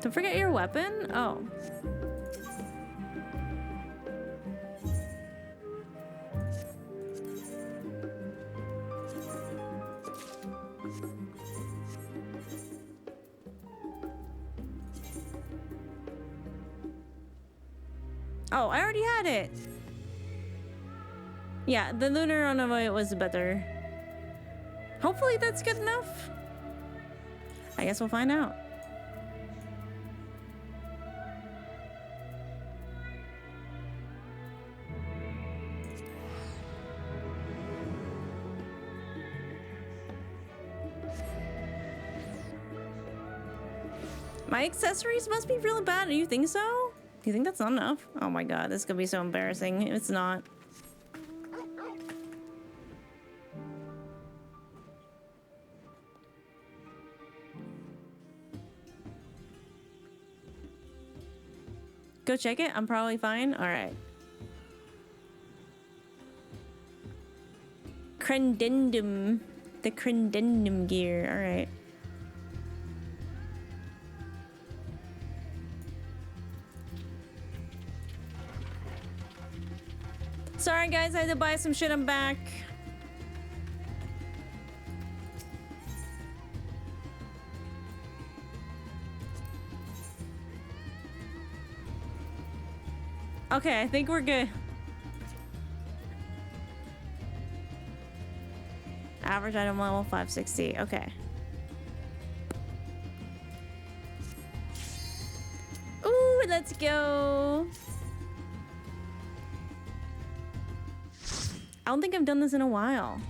Don't forget your weapon? Oh. Oh, I already had it. Yeah, the lunar envoy was better. Hopefully that's good enough. I guess we'll find out. My accessories must be really bad. Do you think so? Do you think that's not enough? Oh my god, this is gonna be so embarrassing if it's not. Go check it. I'm probably fine. All right. Credendum. The credendum gear. All right. Sorry guys, I had to buy some shit. I'm back. Okay, I think we're good. Average item level 560. Okay. Ooh, let's go. I don't think I've done this in a while.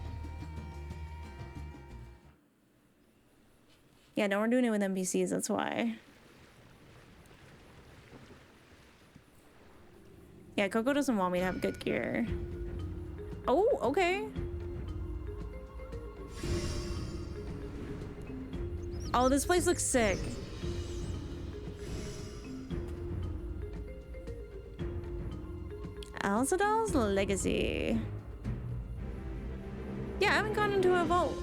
Yeah, no, we're doing it with NPCs, that's why. Yeah, Coco doesn't want me to have good gear. Oh, okay. Oh, this place looks sick. Alzadaal's Legacy. Yeah, I haven't gone into a vault.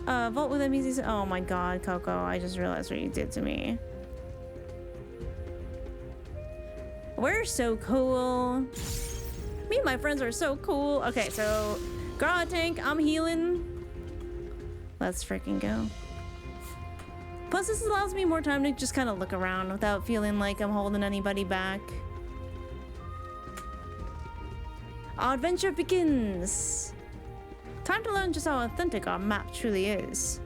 Vault with NPCs. Oh my god, Coco, I just realized what you did to me. We're so cool. Me and my friends are so cool. Okay, so Garage Tank, I'm healing. Let's freaking go. Plus, this allows me more time to just kind of look around without feeling like I'm holding anybody back. Our adventure begins. Time to learn just how authentic our map truly is.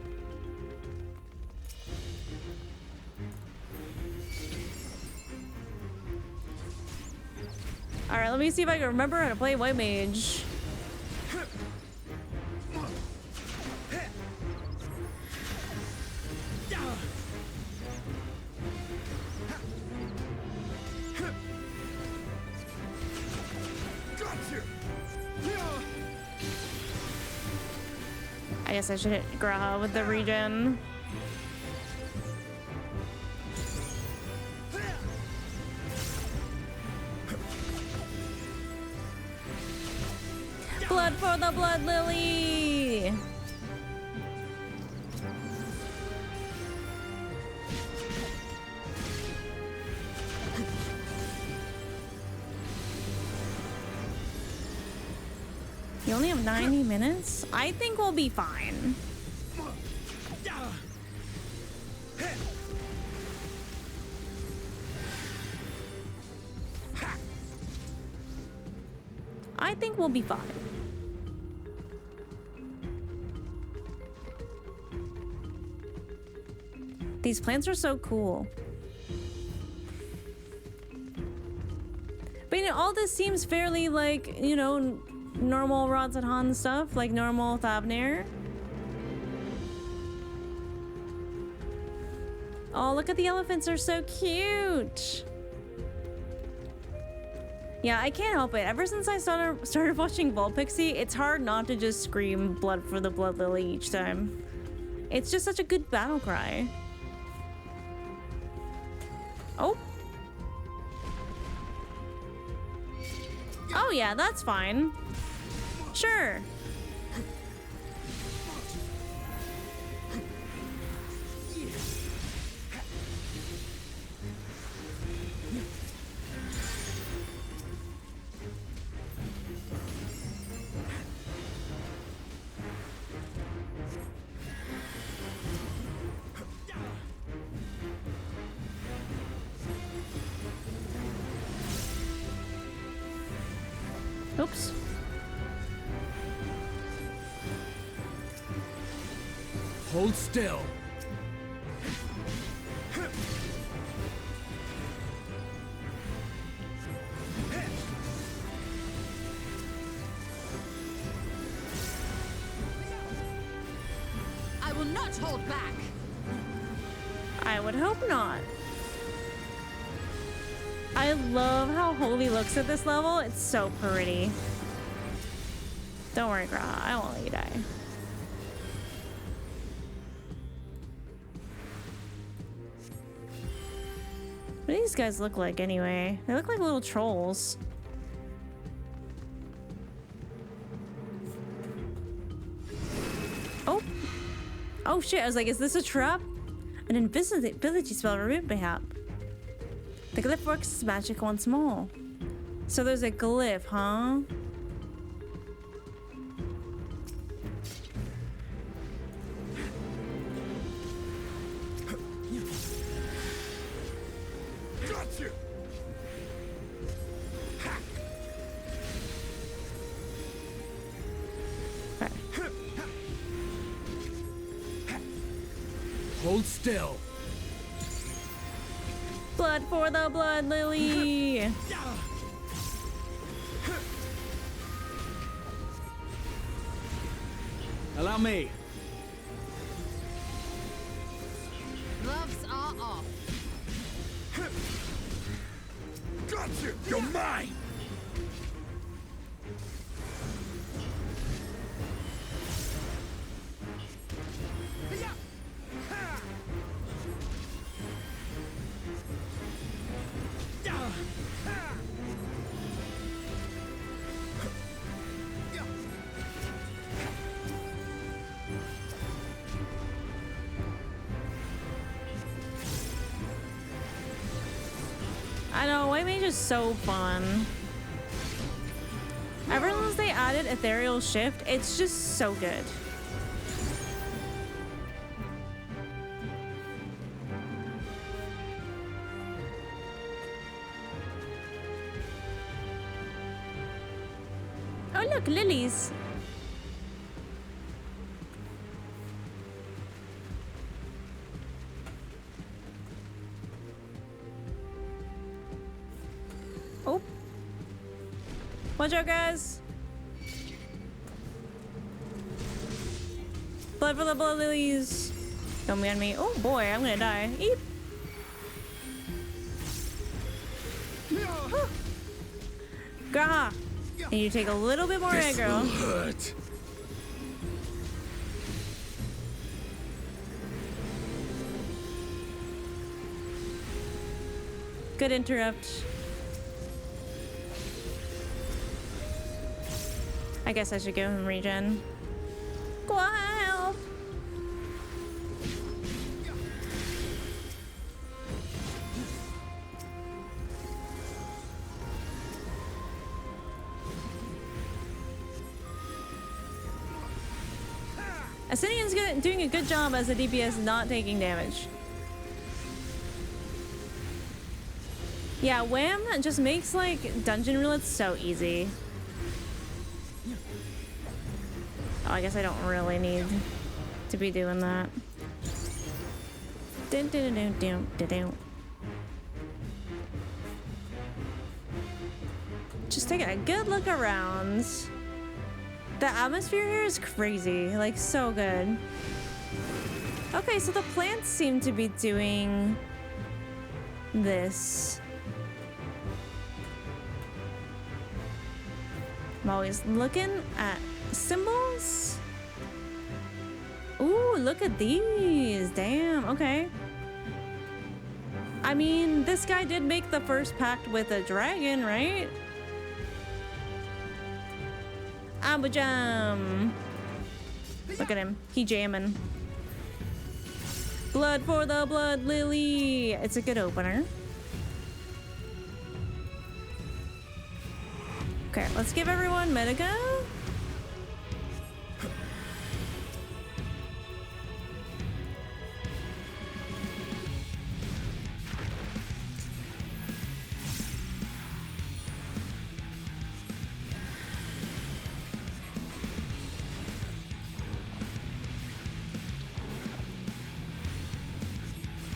Alright, let me see if I can remember how to play White Mage. I guess I should hit Graha with the regen. Blood for the Blood Lily! You only have 90 minutes? I think we'll be fine. I think we'll be fine. These plants are so cool. But you know, all this seems fairly like, you know, normal radz-at-han stuff, like normal Thabnir. Oh, look at the elephants, they're so cute. Yeah, I can't help it. Ever since I started watching Volpixie, it's hard not to just scream blood for the blood lily each time. It's just such a good battle cry. Oh. Oh yeah, that's fine. Sure. Oops. Hold still. I will not hold back. I would hope not. I love how Holy looks at this level. It's so pretty. Don't worry, Graha. I won't let you die. What do these guys look like anyway? They look like little trolls. Oh. Oh shit, I was like, is this a trap? An invisibility spell removed mayhap. The glyph works as magic once more. So there's a glyph, huh? Got you. Hold still. Blood for the blood lily. Allow me. Gloves are off. Got you. You're mine. I know, White Mage is so fun. Ever since they added Ethereal Shift, it's just so good. Oh look, lilies. Oh. Watch out, guys. Blood for the blood lilies. Don't be on me. Oh boy, I'm gonna die. Eep. Graha. And you take a little bit more aggro. Hurt. Good interrupt. I guess I should give him regen. Go on, help. Ascenion's doing a good job as a DPS not taking damage. Yeah, Wham just makes like dungeon roulettes so easy. Oh, I guess I don't really need to be doing that. Just taking a good look around. The atmosphere here is crazy, like so good. Okay, so the plants seem to be doing this. I'm always looking at symbols. Ooh, look at these. Damn, okay. I mean, this guy did make the first pact with a dragon, right? Abajam. Look at him. He jamming. Blood for the Blood Lily. It's a good opener. Okay, let's give everyone Medigo.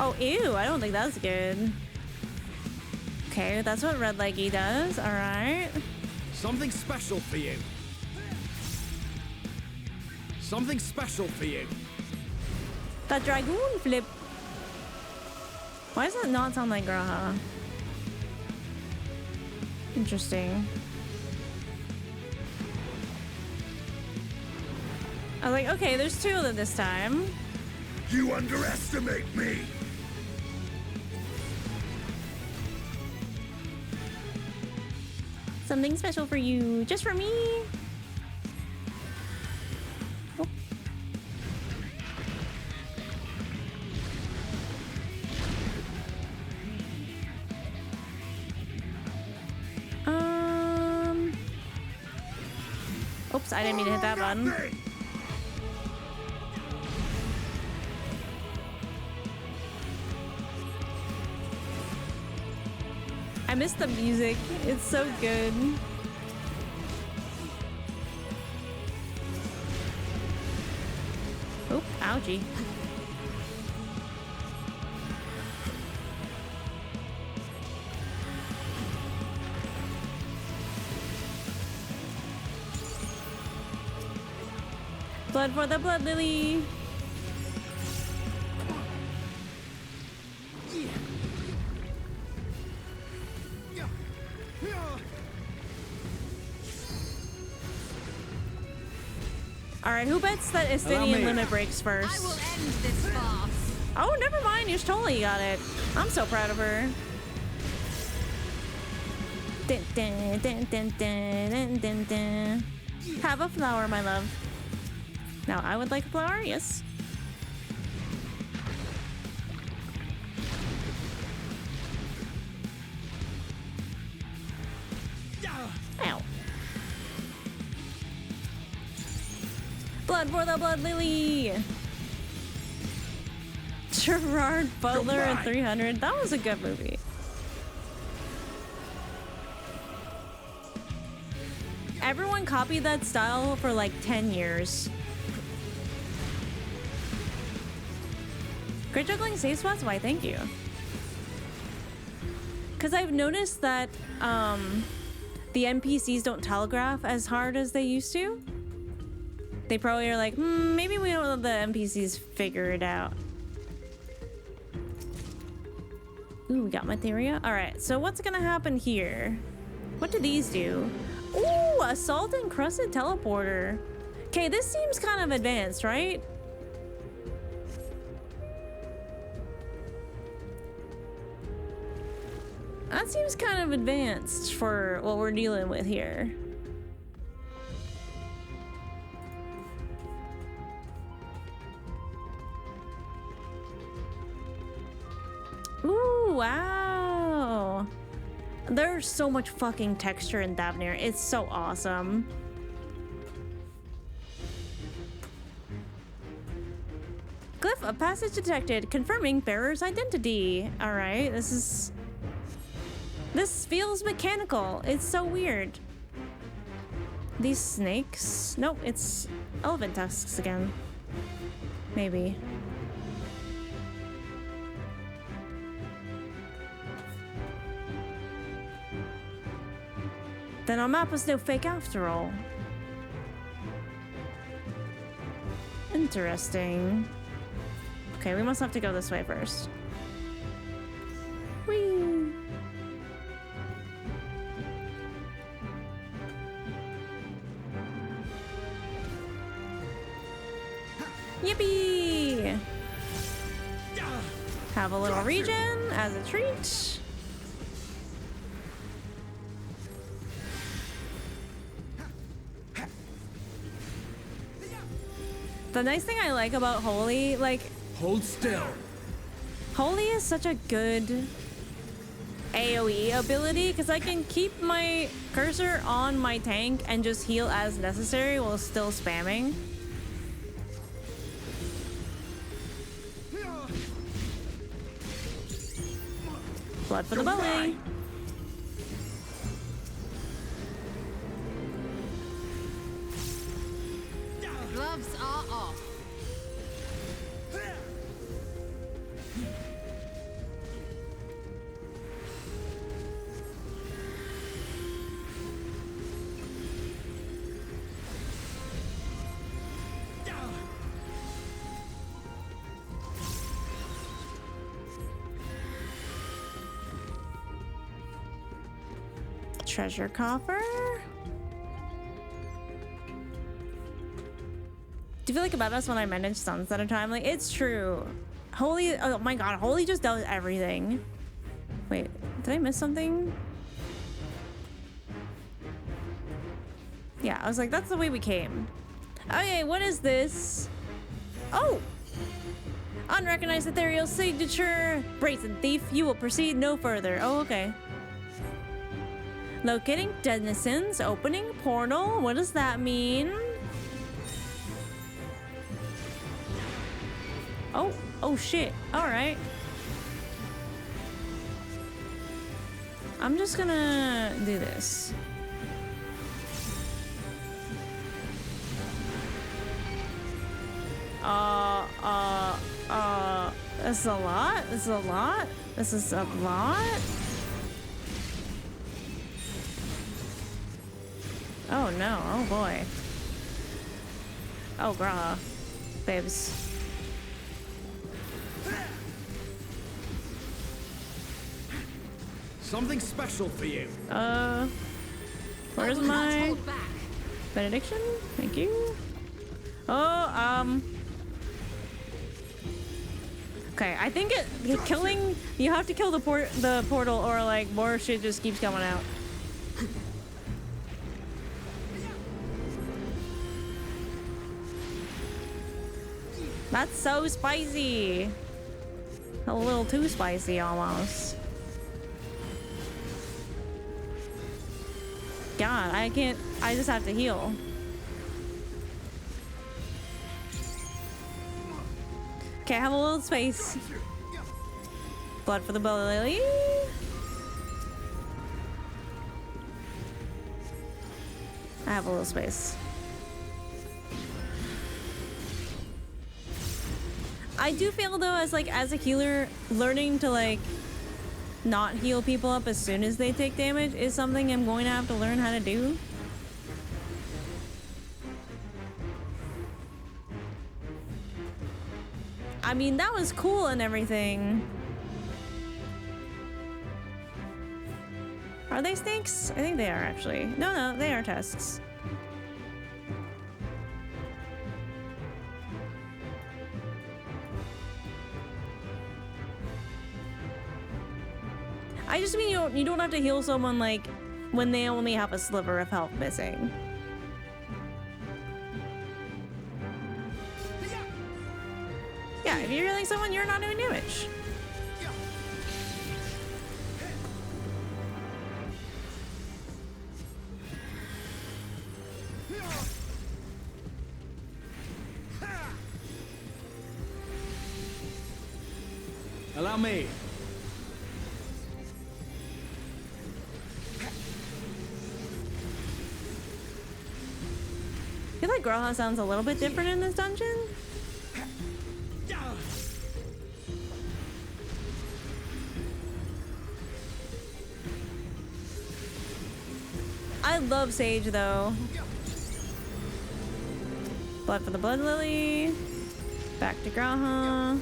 Oh, ew, I don't think that's good. Okay, that's what Red Leggy does. All right. Something special for you. Something special for you. That dragoon flip. Why does that not sound like Graha? Interesting. I was like, okay, there's two of them this time. You underestimate me. Something special for you, just for me. Oh. Oops, I didn't mean to hit that button. I miss the music. It's so good. Oh, ouchie. Blood for the Blood Lily. Alright, who bets that Estinian limit breaks first? I will end this farce. Oh, never mind. You totally got it. I'm so proud of her. Dun, dun, dun, dun, dun, dun, dun, dun. Have a flower, my love. Now, I would like a flower, yes. Ow. Blood for the Blood Lily. Gerard Butler at 300. That was a good movie. Everyone copied that style for like 10 years. Great juggling safe spots? Why, thank you. Because I've noticed that the NPCs don't telegraph as hard as they used to. They probably are like, maybe we don't let the NPCs figure it out. Ooh, we got materia. All right, so what's gonna happen here? What do these do? Ooh, a salt encrusted teleporter. Okay, this seems kind of advanced, right? That seems kind of advanced for what we're dealing with here. Ooh, wow. There's so much fucking texture in Davnir. It's so awesome. Glyph of passage detected, confirming bearer's identity. All right, this feels mechanical. It's so weird. These snakes? Nope, it's elephant tusks again. Maybe. Then our map was no fake after all. Interesting. Okay, we must have to go this way first. Whee! Yippee! Have a little regen as a treat. The nice thing I like about Holy, like... Hold still. Holy is such a good AoE ability because I can keep my cursor on my tank and just heal as necessary while still spamming. Blood for the belly. Gloves are off. Treasure coffer. Do you feel like about us when I manage suns at a time? Like, it's true. Holy, oh my god, Holy just does everything. Wait, did I miss something? Yeah, I was like, that's the way we came. Okay, what is this? Oh! Unrecognized ethereal signature. Brazen thief, you will proceed no further. Oh, okay. Locating denizens, opening portal. What does that mean? Oh shit. All right. I'm just gonna do this. This is a lot. This is a lot. This is a lot. Oh no, oh boy. Oh, brah. Babes. Something special for you. Where's my benediction? Thank you. Oh, okay, I think killing, you have to kill the portal or like more shit just keeps coming out. That's so spicy. A little too spicy almost. God, I can't, I just have to heal. Okay, I have a little space. Blood for the belly. I have a little space. I do feel though, as a healer, learning to like not heal people up as soon as they take damage is something I'm going to have to learn how to do. I mean, that was cool and everything. Are they snakes? I think they are actually. No, they are tusks. I just mean you don't have to heal someone like when they only have a sliver of health missing. Yeah, if you're healing someone, you're not doing damage. Allow me. I feel like Graha sounds a little bit different in this dungeon. I love Sage though. Blood for the Blood Lily. Back to Graha.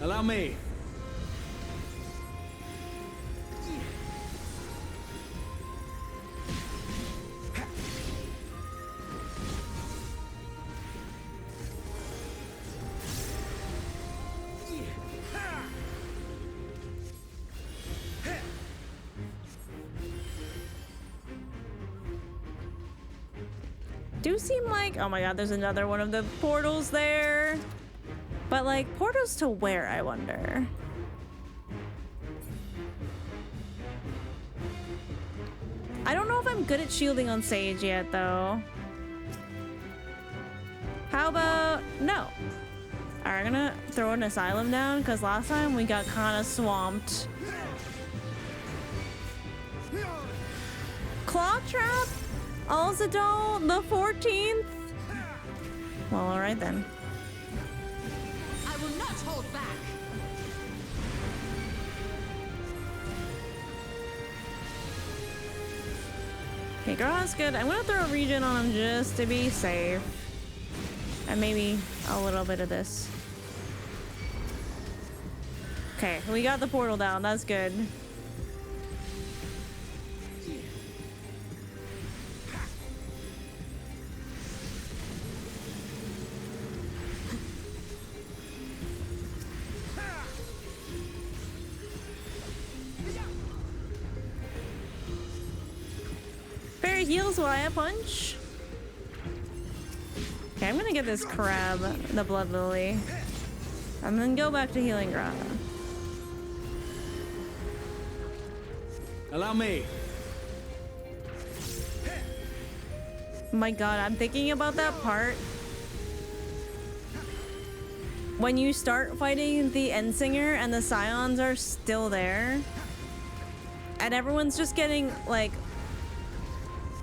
Allow me. do seem like, oh my god, there's another one of the portals there. But like, portals to where, I wonder? I don't know if I'm good at shielding on Sage yet, though. How about no? Alright, I'm gonna throw an asylum down because last time we got kind of swamped. Claw trap? Alzadaal the 14th? Well, alright then. I will not hold back. Okay, girl, that's good. I'm gonna throw a regen on him just to be safe. And maybe a little bit of this. Okay, we got the portal down. That's good. Fairy heals while I punch. Okay, I'm gonna get this crab, the blood lily, and then go back to healing Grotto. Allow me. My god, I'm thinking about that part. When you start fighting the Endsinger and the Scions are still there, and everyone's just getting, like,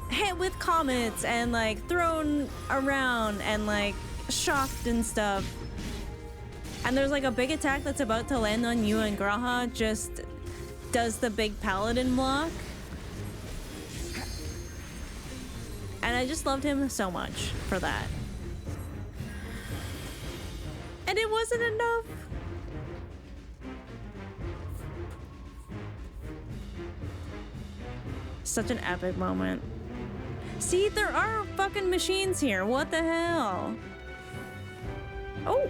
hit with comets and like thrown around and like shocked and stuff, and there's like a big attack that's about to land on you and Graha just does the big paladin block, and I just loved him so much for that. And it wasn't enough. Such an epic moment. See, there are fucking machines here. What the hell? Oh.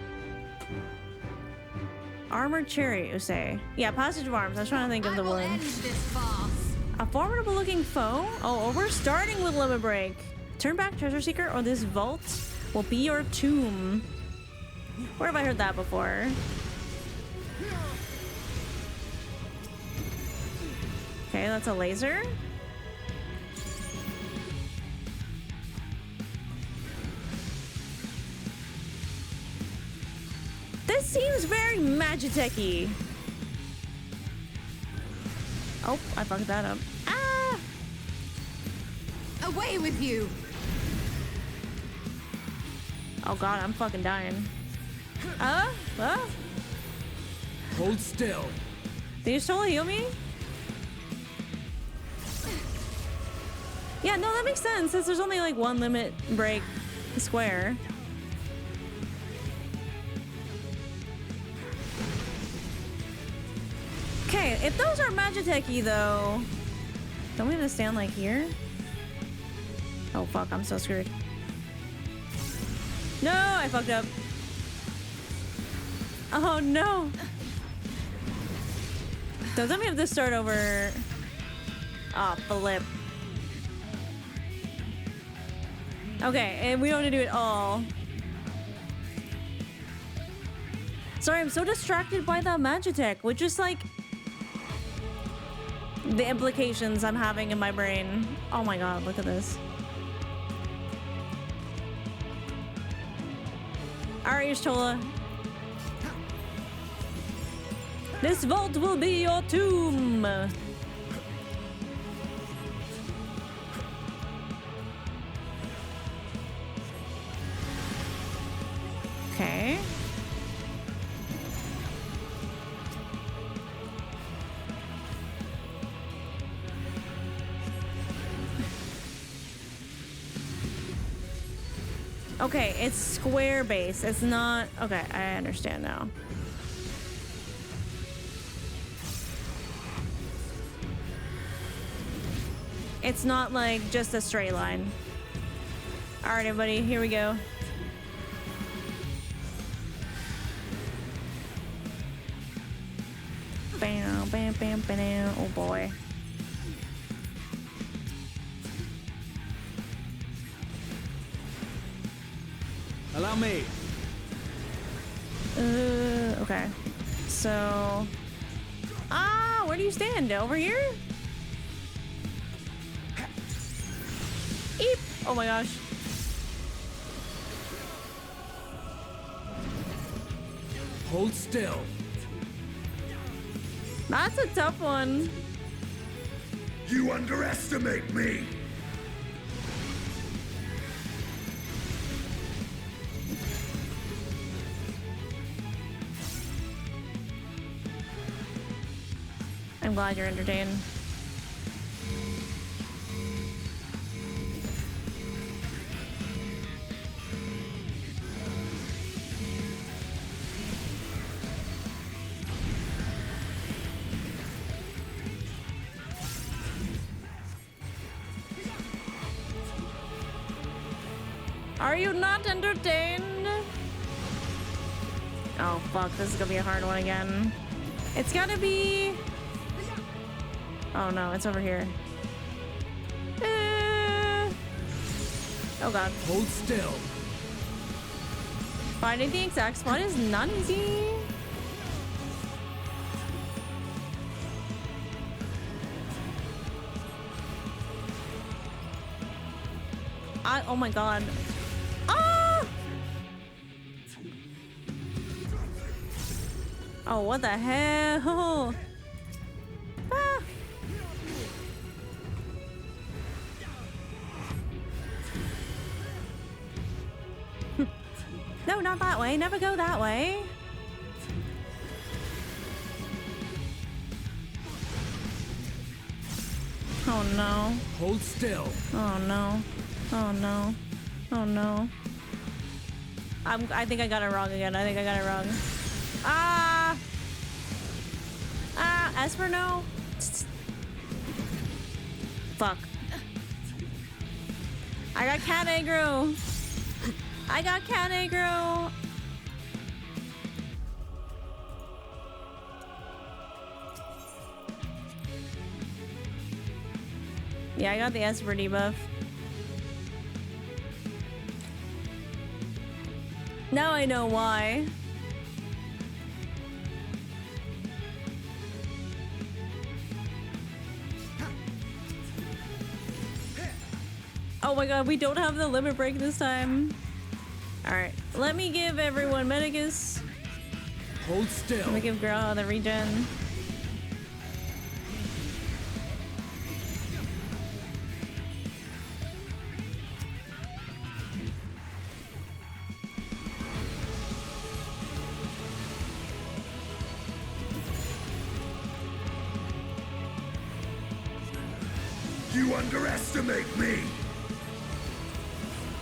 Armored chariot, you say? Yeah, passage of arms. I was trying to think of the one. A formidable looking foe? Oh, we're starting with limit break. Turn back, treasure seeker, or this vault will be your tomb. Where have I heard that before? Okay, that's a laser. This seems very Magitech-y. Oh, I fucked that up. Ah! Away with you! Oh god, I'm fucking dying. Hold still. Did you still heal me? Yeah, no, that makes sense since there's only like one limit break square. Okay, if those are Magitech-y though, don't we have to stand like here? Oh fuck, I'm so screwed. No, I fucked up. Oh no. Doesn't we have to start over? Oh, flip. Okay, and we don't have to do it all. Sorry, I'm so distracted by the Magitech, which is like the implications I'm having in my brain. Oh my god, look at this. Alright, Y'shtola. This vault will be your tomb. Okay. Okay, it's square base. It's not... Okay, I understand now. It's not like just a straight line. All right, everybody, here we go. Bam, bam, bam, bam. Oh boy. Allow me. Okay. So... Ah, where do you stand? Over here? Eep! Oh my gosh. Hold still. That's a tough one. You underestimate me! I'm glad you're entertained. Are you not entertained? Oh fuck, this is gonna be a hard one again. It's gotta be... Oh no, it's over here. Oh god. Hold still. Finding the exact spot is not easy. Oh my god. Ah! Oh, what the hell? Ah! No, not that way. Never go that way. Oh no. Hold still. Oh no. Oh no. Oh no. I think I got it wrong again. I think I got it wrong. Ah! Ah, Esper, no. Fuck. I got cat aggro. I got cat aggro. Yeah, I got the Esper debuff. Now I know why. Oh my god, we don't have the limit break this time. Alright, let me give everyone Medicus. Hold still. Let me give Girl the regen. You underestimate me!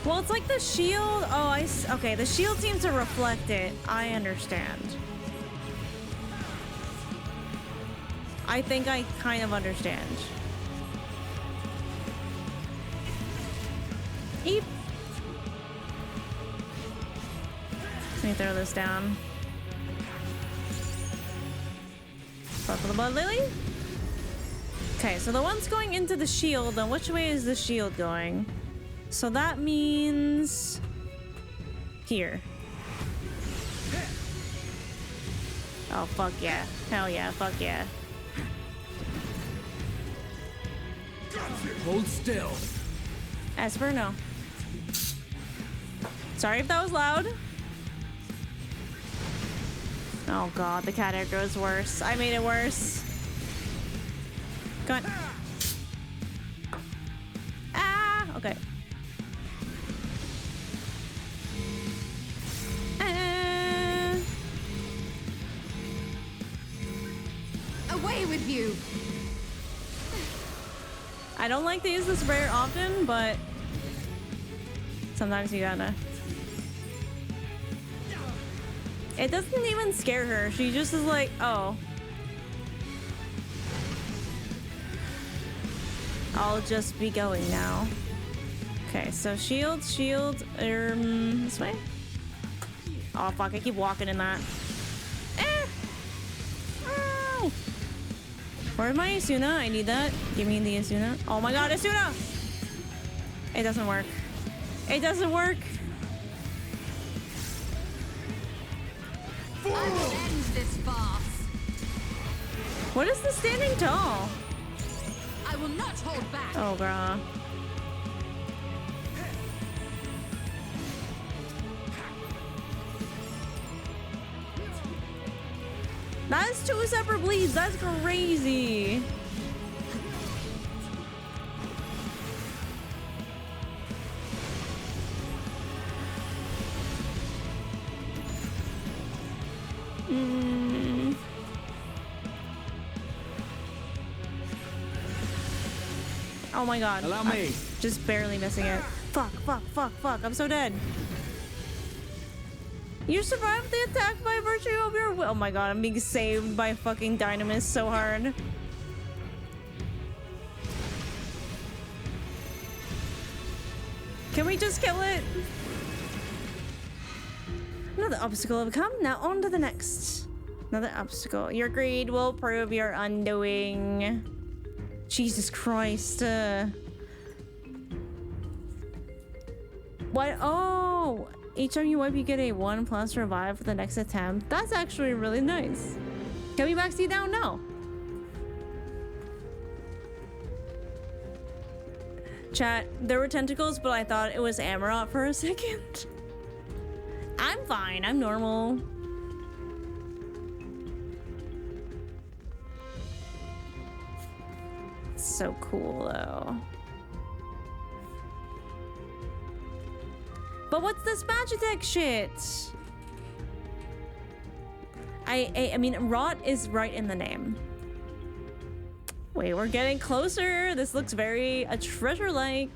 Well, it's like the shield. Oh, okay, the shield seems to reflect it. I understand. I think I kind of understand. Eep. Let me throw this down. Fuck with the blood lily. Okay, so the one's going into the shield, then which way is the shield going? So that means here. Oh, fuck yeah. Hell yeah, fuck yeah. Hold still. Esper, no. Sorry if that was loud. Oh god, the cat aggro is worse. I made it worse. Go on. Ah! Okay. Away with you! I don't like to use the sprayer often, but sometimes you gotta. It doesn't even scare her. She just is like, oh. I'll just be going now. Okay, so shield, this way? Oh fuck, I keep walking in that. Oh! Where's my Asuna? I need that. Give me the Asuna. Oh my god, Asuna! It doesn't work. It doesn't work. I will end this farce. What is the standing tall? I will not hold back. Oh, girl. That's 2 separate bleeds. That's crazy. Oh my god. Allow me. I'm just barely missing it. Fuck, fuck, fuck, fuck. I'm so dead. You survived the attack by virtue of your will. Oh my god, I'm being saved by fucking Dynamis so hard. Can we just kill it? Another obstacle overcome. Now on to the next. Another obstacle. Your greed will prove your undoing. Jesus Christ. What? Oh! Each time you wipe, you get a 1+ revive for the next attempt. That's actually really nice. Can we backseat down? No. Chat, there were tentacles, but I thought it was Amarot for a second. I'm fine. I'm normal. So cool, though. But what's this Magitech shit? I mean, rot is right in the name. Wait, we're getting closer. This looks very a treasure-like.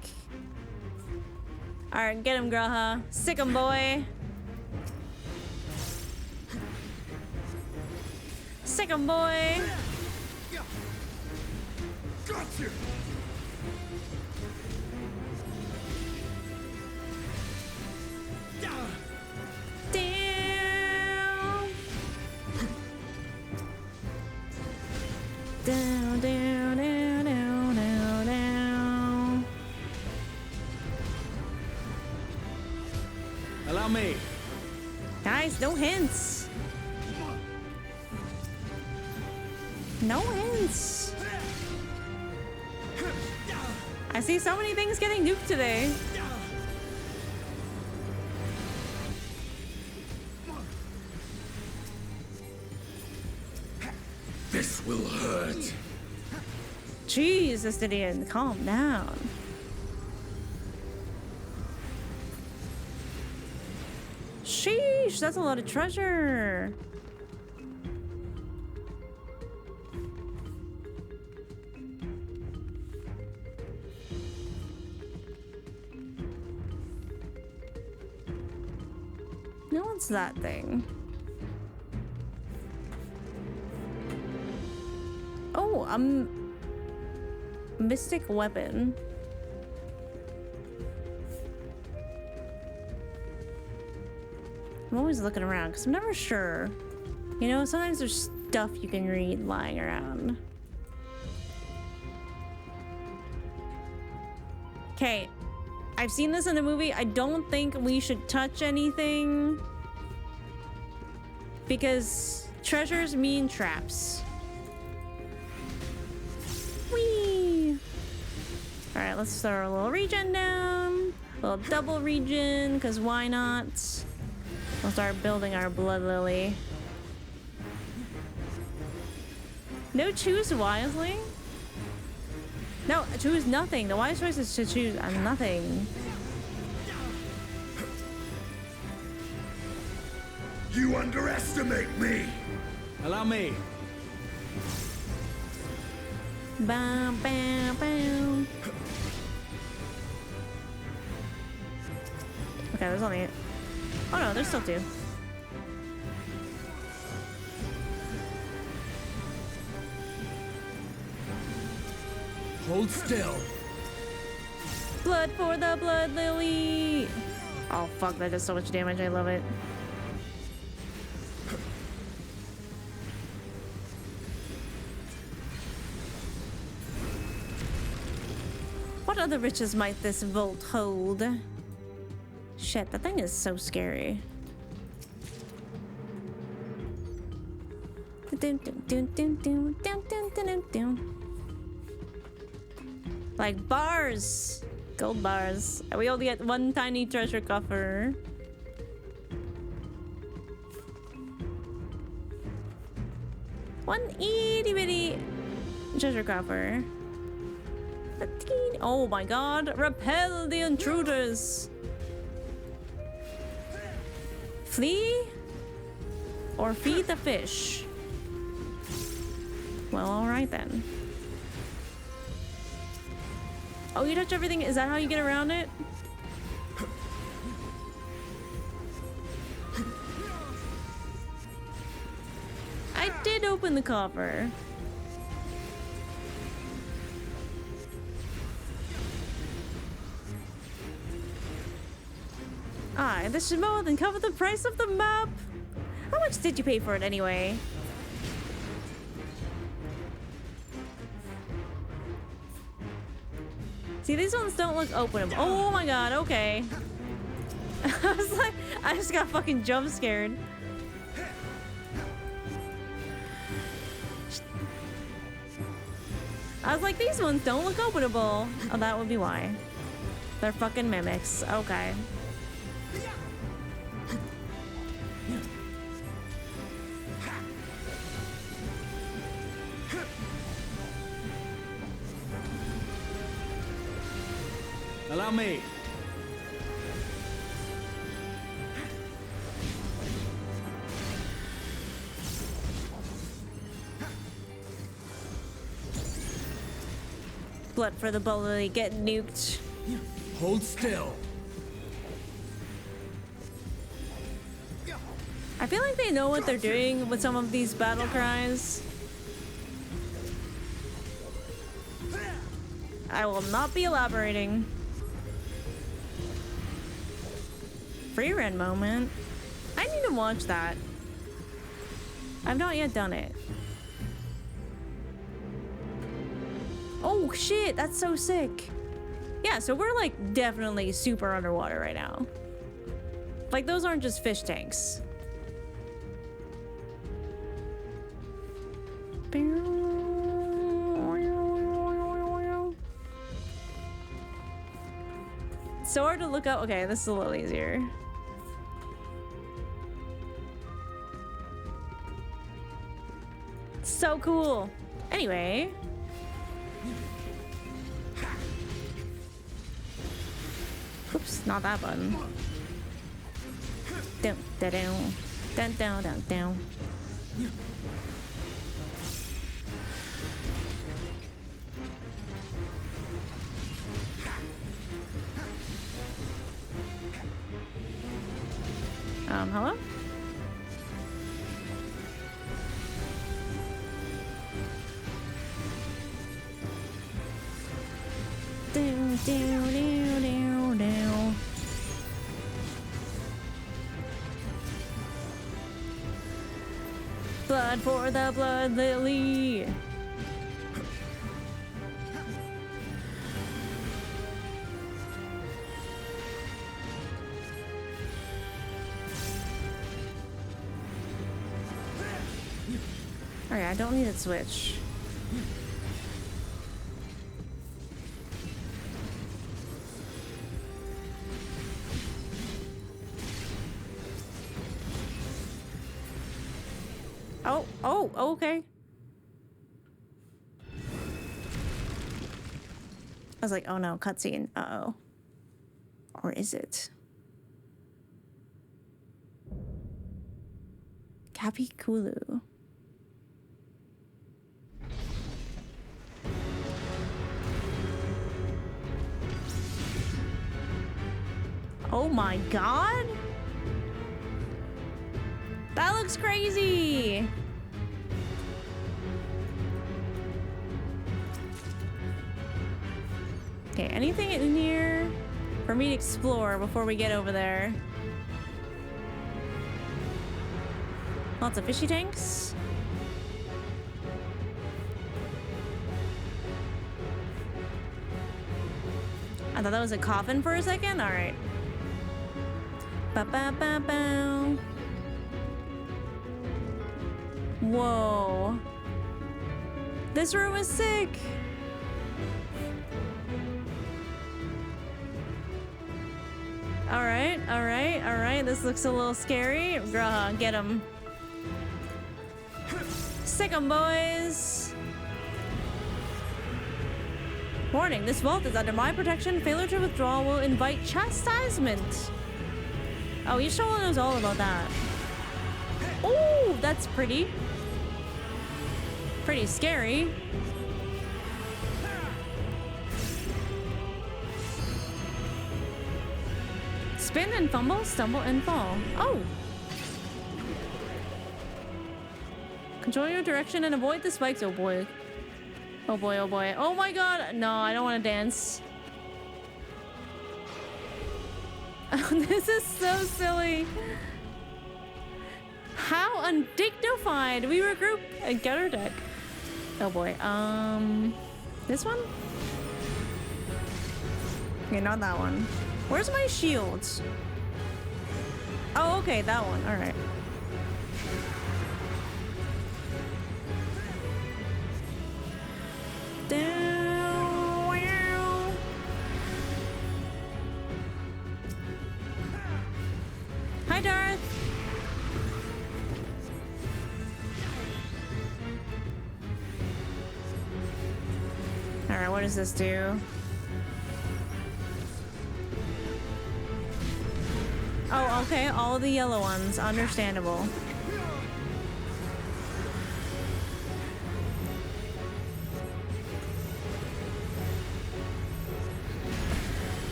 All right, get him, Graha. Sick him, boy. Sick him, boy. Gotcha. Down, down, down, down, down, down. Allow me. Guys, no hints. No hints. I see so many things getting nuked today. This will hurt. Jesus, Didion, calm down. Sheesh, that's a lot of treasure. No, what's that thing? Oh, mystic weapon. I'm always looking around because I'm never sure. You know, sometimes there's stuff you can read lying around. Okay, I've seen this in a movie. I don't think we should touch anything because treasures mean traps. Whee! All right, let's throw a little regen down. A little double regen, because why not? We'll start building our blood lily. No, choose wisely. No, choose nothing. The wise choice is to choose nothing. You underestimate me. Allow me. Bam, bam, bam. Okay, there's only... Oh no, there's still 2. Hold still. Blood for the blood lily. Oh fuck, that does so much damage. I love it. What other riches might this vault hold? Shit, that thing is so scary. Like bars. Gold bars. We only get one tiny treasure coffer. One itty bitty treasure coffer. Oh my god. Repel the intruders. Flee or feed the fish? Well, alright then. Oh, you touch everything? Is that how you get around it? I did open the coffer. Ah, this should more than cover the price of the map. How much did you pay for it anyway? See, these ones don't look openable. Oh my god, okay. I was like, I just got fucking jump scared. I was like, these ones don't look openable. Oh, that would be why. They're fucking mimics. Okay. Allow me. Blood for the bully, get nuked. Hold still. I feel like they know what they're doing with some of these battle cries. I will not be elaborating. Free run moment. I need to watch that. I've not yet done it. Oh shit, that's so sick. Yeah, so we're like definitely super underwater right now. Like those aren't just fish tanks. So hard to look up. Okay, this is a little easier. So cool. Anyway. Oops, not that button. Down, down, down, down, down, down. Hello? Down, down, down, down, down. Blood for the blood lily. Alright, I don't need a switch. Oh, okay. I was like, oh no, cutscene. Uh-oh. Or is it? Kapikulu. Oh my god! That looks crazy! Okay, anything in here for me to explore before we get over there? Lots of fishy tanks. I thought that was a coffin for a second. All right. Ba ba ba ba. Whoa. This room is sick. All right, all right, all right. This looks a little scary. Get him. Sick 'em, boys. Warning, this vault is under my protection. Failure to withdraw will invite chastisement. Oh, Yashola knows all about that. Ooh, that's pretty. Pretty scary. Spin and fumble, stumble and fall. Oh! Control your direction and avoid the spikes. Oh boy. Oh boy, oh boy. Oh my god! No, I don't want to dance. This is so silly. How undignified! We regroup and get our deck. Oh boy. This one? Okay, not that one. Where's my shields? Oh, okay, that one. All right. Down. Wow. Hi, Darth. All right, what does this do? Oh, okay, all of the yellow ones. Understandable.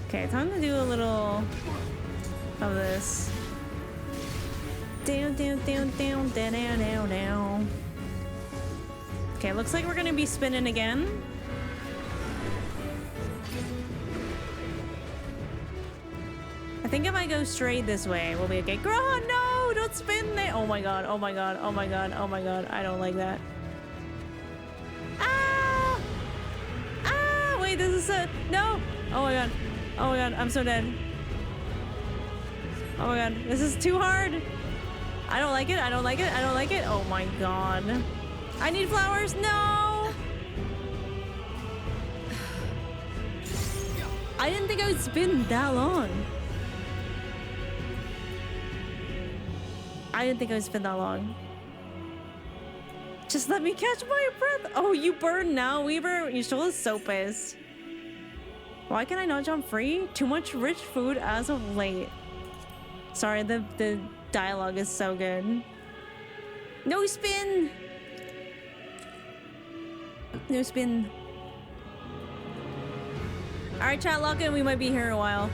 Okay, time to do a little of this. Down, down, down, down, down, down, down, down. Okay, looks like we're gonna be spinning again. I think if I go straight this way, we'll be okay. Oh no! Don't spin there! Oh my god! Oh my god! Oh my god! Oh my god! I don't like that. Ah! Ah! Wait, this is a no! Oh my god! Oh my god! I'm so dead. Oh my god! This is too hard. I don't like it. I don't like it. I don't like it. Oh my god! I need flowers. No! I didn't think I would spin that long. I didn't think I would spin that long. Just let me catch my breath. Oh, you burn now, Weaver? You still so pissed. Why can I not jump free? Too much rich food as of late. Sorry, the dialogue is so good. No spin! No spin. Alright, chat, lock in. We might be here a while.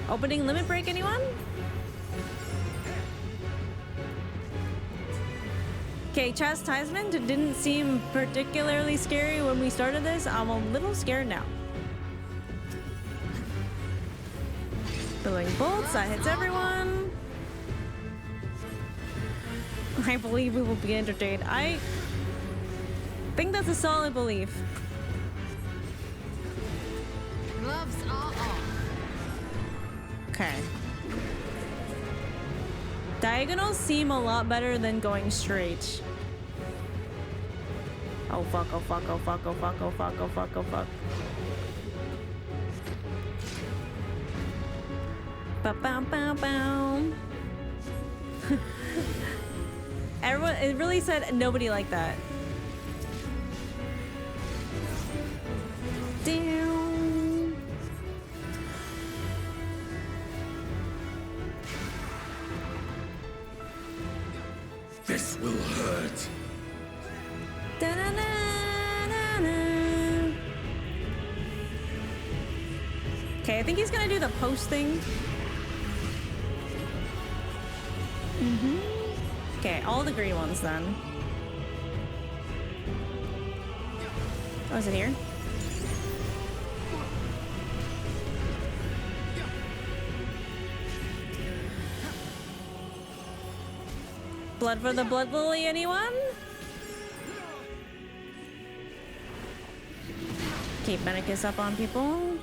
Opening limit break, anyone? Okay, chastisement didn't seem particularly scary when we started this. I'm a little scared now. Billowing bolts, that hits everyone. I believe we will be entertained. I think that's a solid belief. Gloves are off. Okay. Diagonals seem a lot better than going straight. Oh fuck, oh fuck, oh fuck, oh fuck, oh fuck, oh fuck, oh fuck. Ba-bam-bam-bam. Everyone, it really said nobody liked that. Damn. This will hurt. Okay, I think he's gonna do the post thing. Okay, all the green ones then. Oh, is it here? Blood for the blood lily, anyone? Keep Medicus up on people.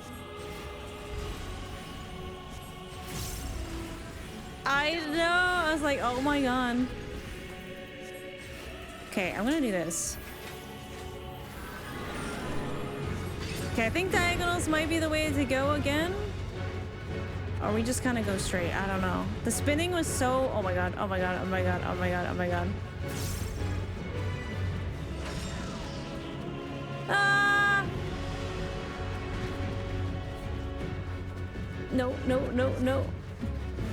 I know. I was like, oh my god. Okay, I'm gonna do this. Okay, I think diagonals might be the way to go again. Or we just kind of go straight. I don't know. The spinning was so... Oh my god, oh my god, oh my god, oh my god, oh my god. Ah! No, no, no, no.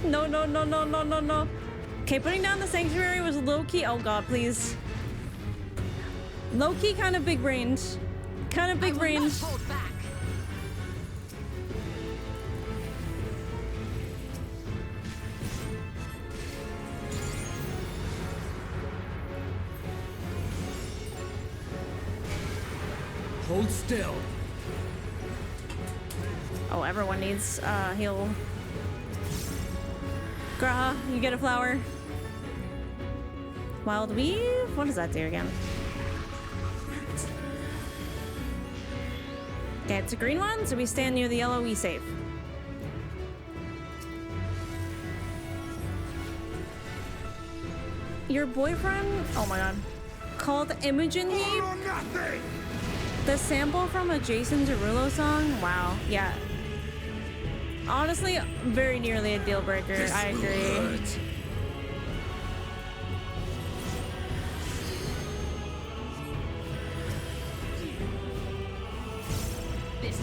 No, no, no, no, no, no, no. Okay, putting down the sanctuary was low-key. Oh god, please. Low-key kind of big range. Kind of big range. Hold still. Oh, everyone needs heal. Graha, you get a flower. Wild Weave? What does that do again? Okay, it's a green one, so we stand near the yellow, we save. Your boyfriend? Oh my god. Called Imogen Heap? The sample from a Jason Derulo song? Wow, yeah. Honestly, very nearly a deal breaker. I agree.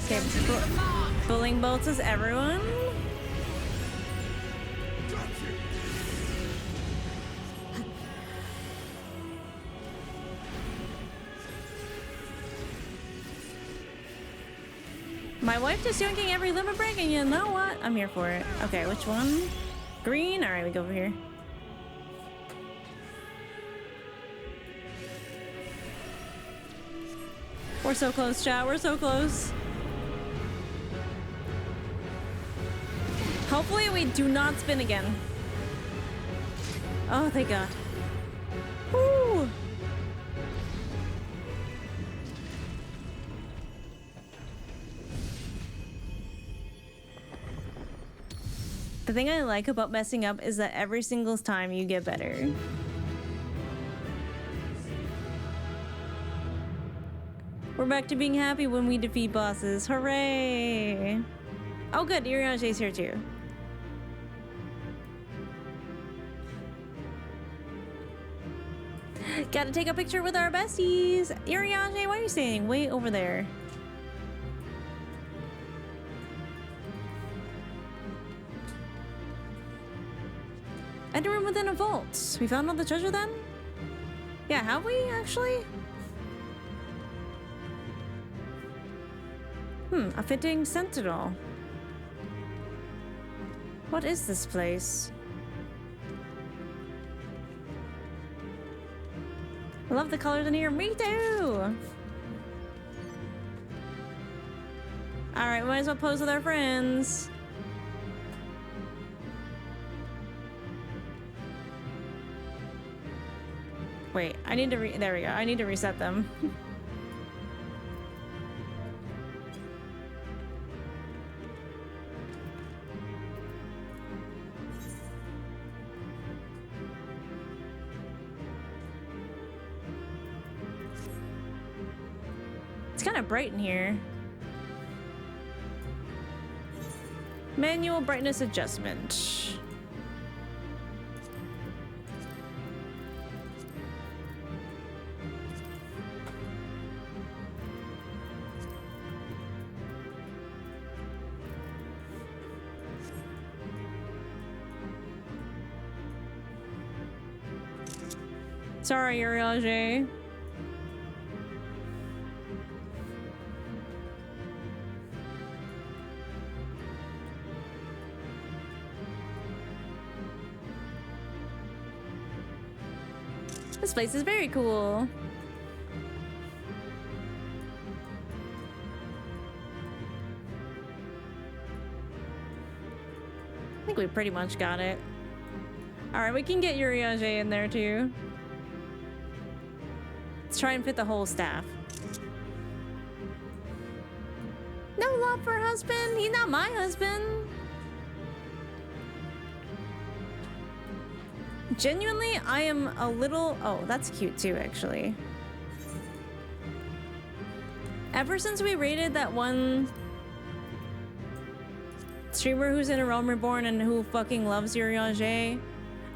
Okay, bullying bolts is everyone. My wife just yoinking every limit break, and you know what? I'm here for it. Okay, which one? Green? Alright, we go over here. We're so close, chat. We're so close. Hopefully we do not spin again. Oh, thank God. Woo! The thing I like about messing up is that every single time you get better. We're back to being happy when we defeat bosses. Hooray! Oh good, Iriage's here too. Gotta take a picture with our besties. Iriage, why are you standing way over there? Enter room within a vault. We found all the treasure then? Yeah, have we actually? A fitting sentinel. What is this place? I love the colors in here. Me too! Alright, might as well pose with our friends. Wait, I need to there we go. I need to reset them. It's kind of bright in here. Manual brightness adjustment. Sorry, Uriage. This place is very cool. I think we pretty much got it. Alright, we can get Uriage in there too. Let's try and fit the whole staff. No love for husband? He's not my husband. Genuinely, I am a little... Oh, that's cute too, actually. Ever since we raided that one streamer who's in a Realm Reborn and who fucking loves Urianger,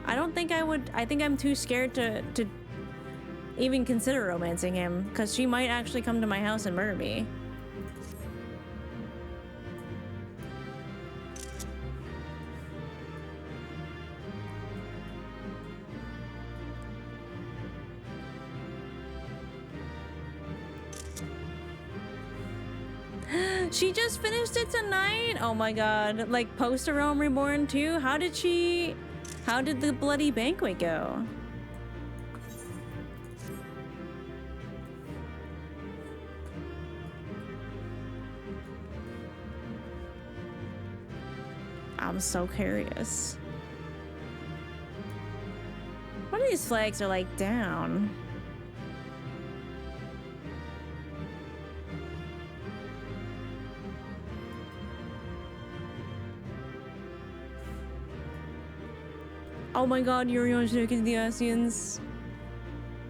I don't think I would... I think I'm too scared to even consider romancing him, because she might actually come to my house and murder me. She just finished it tonight? Oh my god. Like, post a Realm Reborn too? How did the bloody banquet go? I'm so curious. One of these flags are like down. Oh my god, Urianger and the Asians.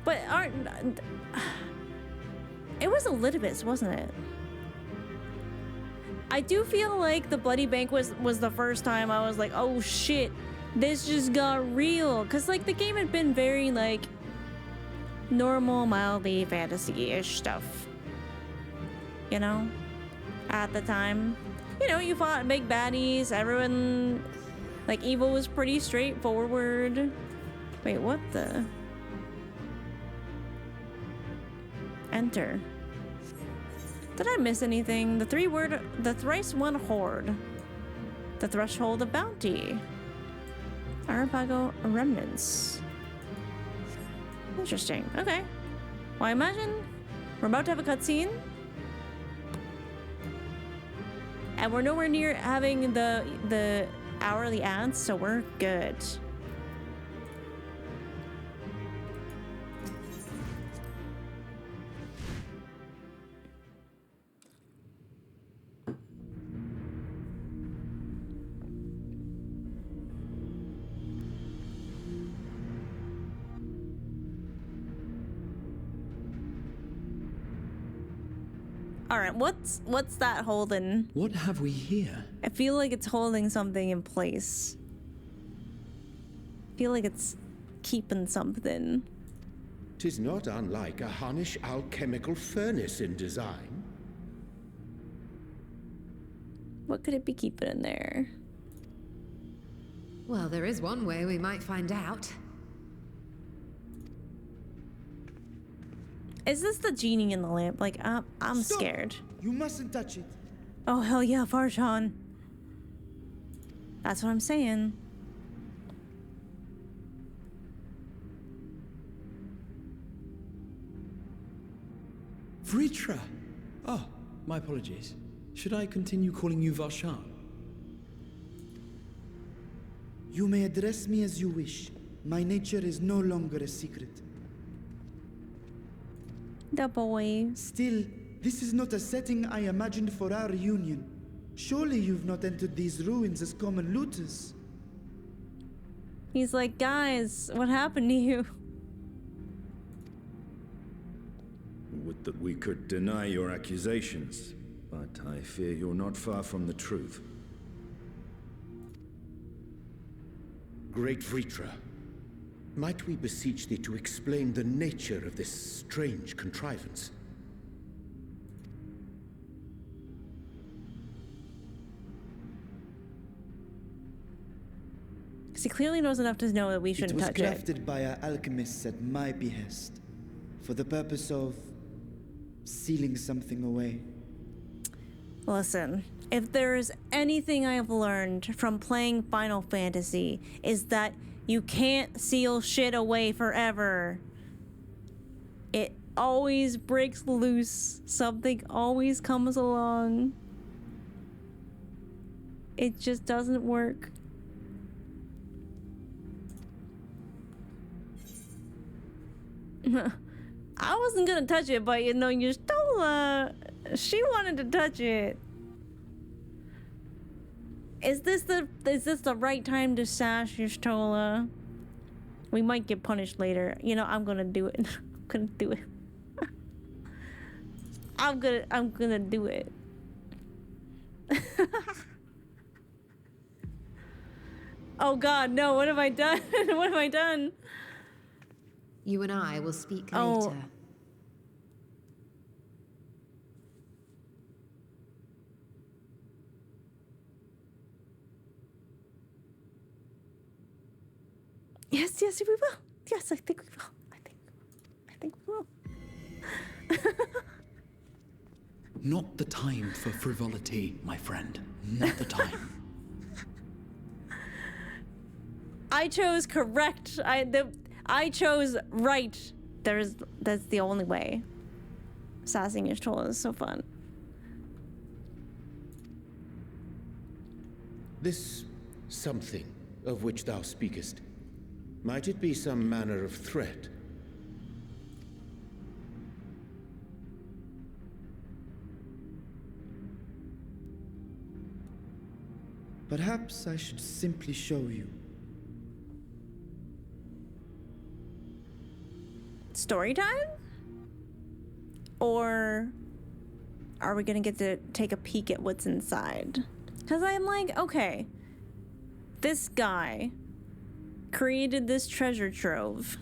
But aren't... It was Elidibus, wasn't it? I do feel like the Bloody Banquet was the first time I was like, oh shit, this just got real. Cause like the game had been very like normal, mildly fantasy-ish stuff. You know? At the time. You know, you fought big baddies, everyone... Like, evil was pretty straightforward. Wait, what the? Enter. Did I miss anything? The thrice one horde. The threshold of bounty. Arapago remnants. Interesting. Okay. Well, I imagine we're about to have a cutscene. And we're nowhere near having the hourly ads, so we're good. All right, what's that holding? What have we here? I feel like it's holding something in place. I feel like it's keeping something. 'Tis not unlike a Hunnish alchemical furnace in design. What could it be keeping in there? Well, there is one way we might find out. Is this the genie in the lamp? Like, I'm Stop! scared. You mustn't touch it. Oh, hell yeah, Vrtra. That's what I'm saying. Vrtra! Oh, my apologies. Should I continue calling you Vrtra? You may address me as you wish. My nature is no longer a secret. The boy. Still, this is not a setting I imagined for our reunion. Surely you've not entered these ruins as common looters. He's like, guys, what happened to you? Would that we could deny your accusations, but I fear you're not far from the truth. Great Vrtra, might we beseech thee to explain the nature of this strange contrivance? Because he clearly knows enough to know that we shouldn't touch it. It was crafted by our alchemists at my behest, for the purpose of sealing something away. Listen, if there's anything I've learned from playing Final Fantasy, is that you can't seal shit away forever. It always breaks loose. Something always comes along. It just doesn't work. I wasn't gonna touch it, but you know, Y'shtola, she wanted to touch it. Is this the right time to sash Y'shtola? We might get punished later. You know, I'm gonna do it. I'm gonna do it. I'm gonna do it. Oh god, no, what have I done? What have I done? You and I will speak Oh. later. Yes, yes, we will. Yes, I think we will. I think we will. Not the time for frivolity, my friend. Not the time. I chose correct. I chose right. That's the only way. Sassing your troll is so fun. This something of which thou speakest, might it be some manner of threat? Perhaps I should simply show you. Story time? Or are we gonna get to take a peek at what's inside? Because I'm like, okay, this guy created this treasure trove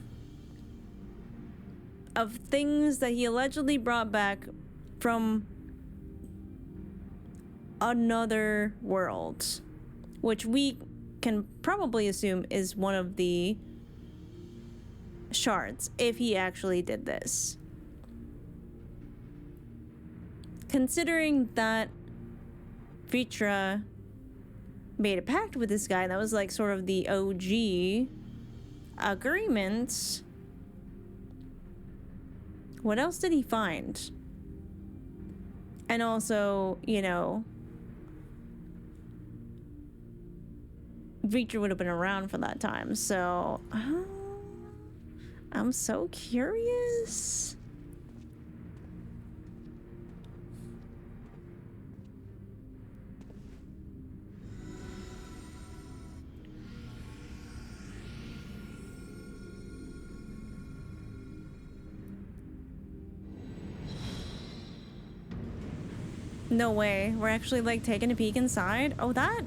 of things that he allegedly brought back from another world, which we can probably assume is one of the shards, if he actually did this. Considering that Vrtra made a pact with this guy, that was like sort of the OG agreement. What else did he find? And also, you know, Vrtra would have been around for that time, so I'm so curious. No way. We're actually like taking a peek inside. Oh, that.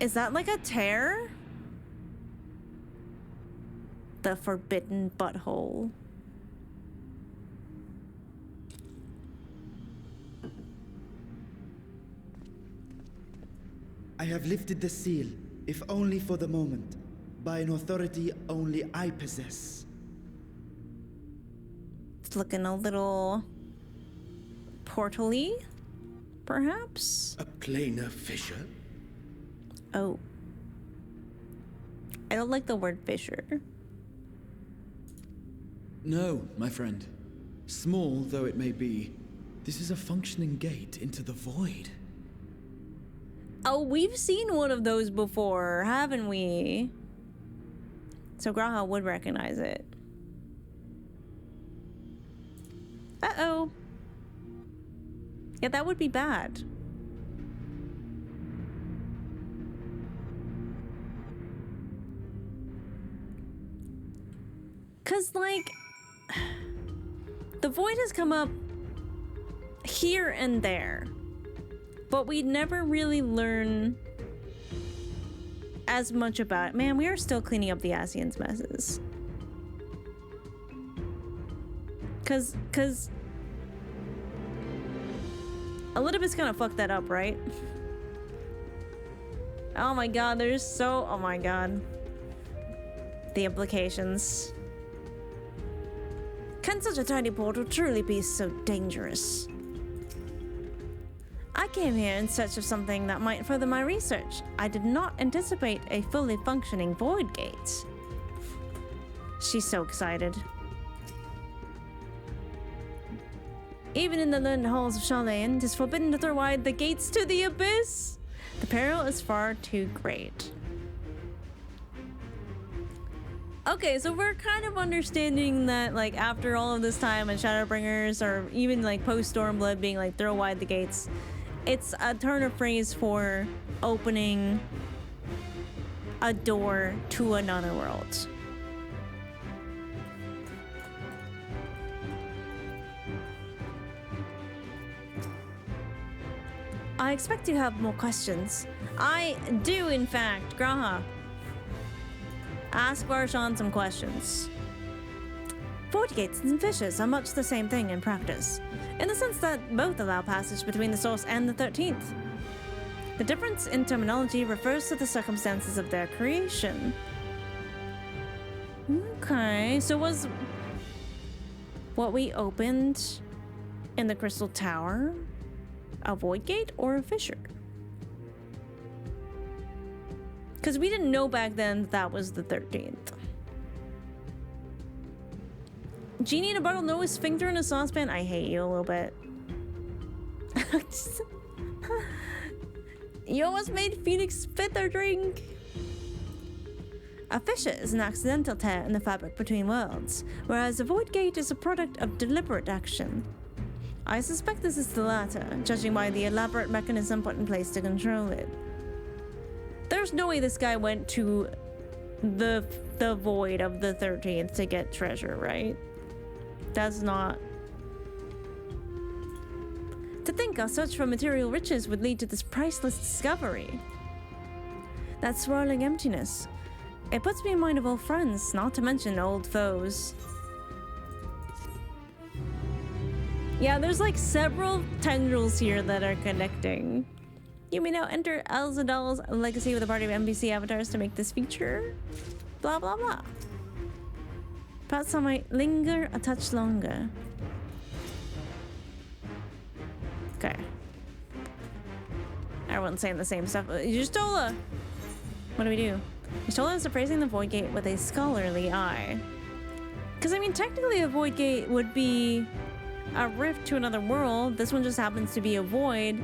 Is that like a tear? The forbidden butthole. I have lifted the seal, if only for the moment, by an authority only I possess. It's looking a little portal-y, perhaps? A planar fissure? Oh. I don't like the word fissure. No, my friend. Small though it may be, this is a functioning gate into the void. Oh, we've seen one of those before, haven't we? So Graha would recognize it. Uh-oh. Yeah, that would be bad. Cause like, the void has come up here and there, but we never really learn as much about it. Man, we are still cleaning up the Asian's messes. Cause Elizabeth's gonna fuck that up, right? Oh my god, there's so, oh my god. The implications. Can such a tiny portal truly be so dangerous? I came here in search of something that might further my research. I did not anticipate a fully functioning void gate. She's so excited. Even in the learned halls of Sharlayan, it is forbidden to throw wide the gates to the abyss. The peril is far too great. Okay, so we're kind of understanding that, like, after all of this time and Shadowbringers, or even like post Stormblood being like throw wide the gates, it's a turn of phrase for opening a door to another world. I expect you have more questions. I do, in fact, Graha. Ask Varshan some questions. Void gates and fishes are much the same thing in practice, in the sense that both allow passage between the source and the 13th. The difference in terminology refers to the circumstances of their creation. Okay, so was what we opened in the Crystal Tower a void gate or a fissure? Because we didn't know back then that was the 13th. Genie in a bottle, no sphincter in a saucepan. I hate you a little bit. You almost made Phoenix spit their drink. A fissure is an accidental tear in the fabric between worlds, whereas a void gate is a product of deliberate action. I suspect this is the latter, judging by the elaborate mechanism put in place to control it. There's no way this guy went to the void of the 13th to get treasure, right? That's not... To think our search for material riches would lead to this priceless discovery. That swirling emptiness. It puts me in mind of old friends, not to mention old foes. Yeah, there's like several tendrils here that are connecting. You may now enter Alzadaal's legacy with a party of NPC avatars to make this feature. Blah, blah, blah. Perhaps I might linger a touch longer. Okay. Everyone's saying the same stuff. Justola! What do we do? Justola is appraising the Void Gate with a scholarly eye. Because, I mean, technically a Void Gate would be a rift to another world. This one just happens to be a void.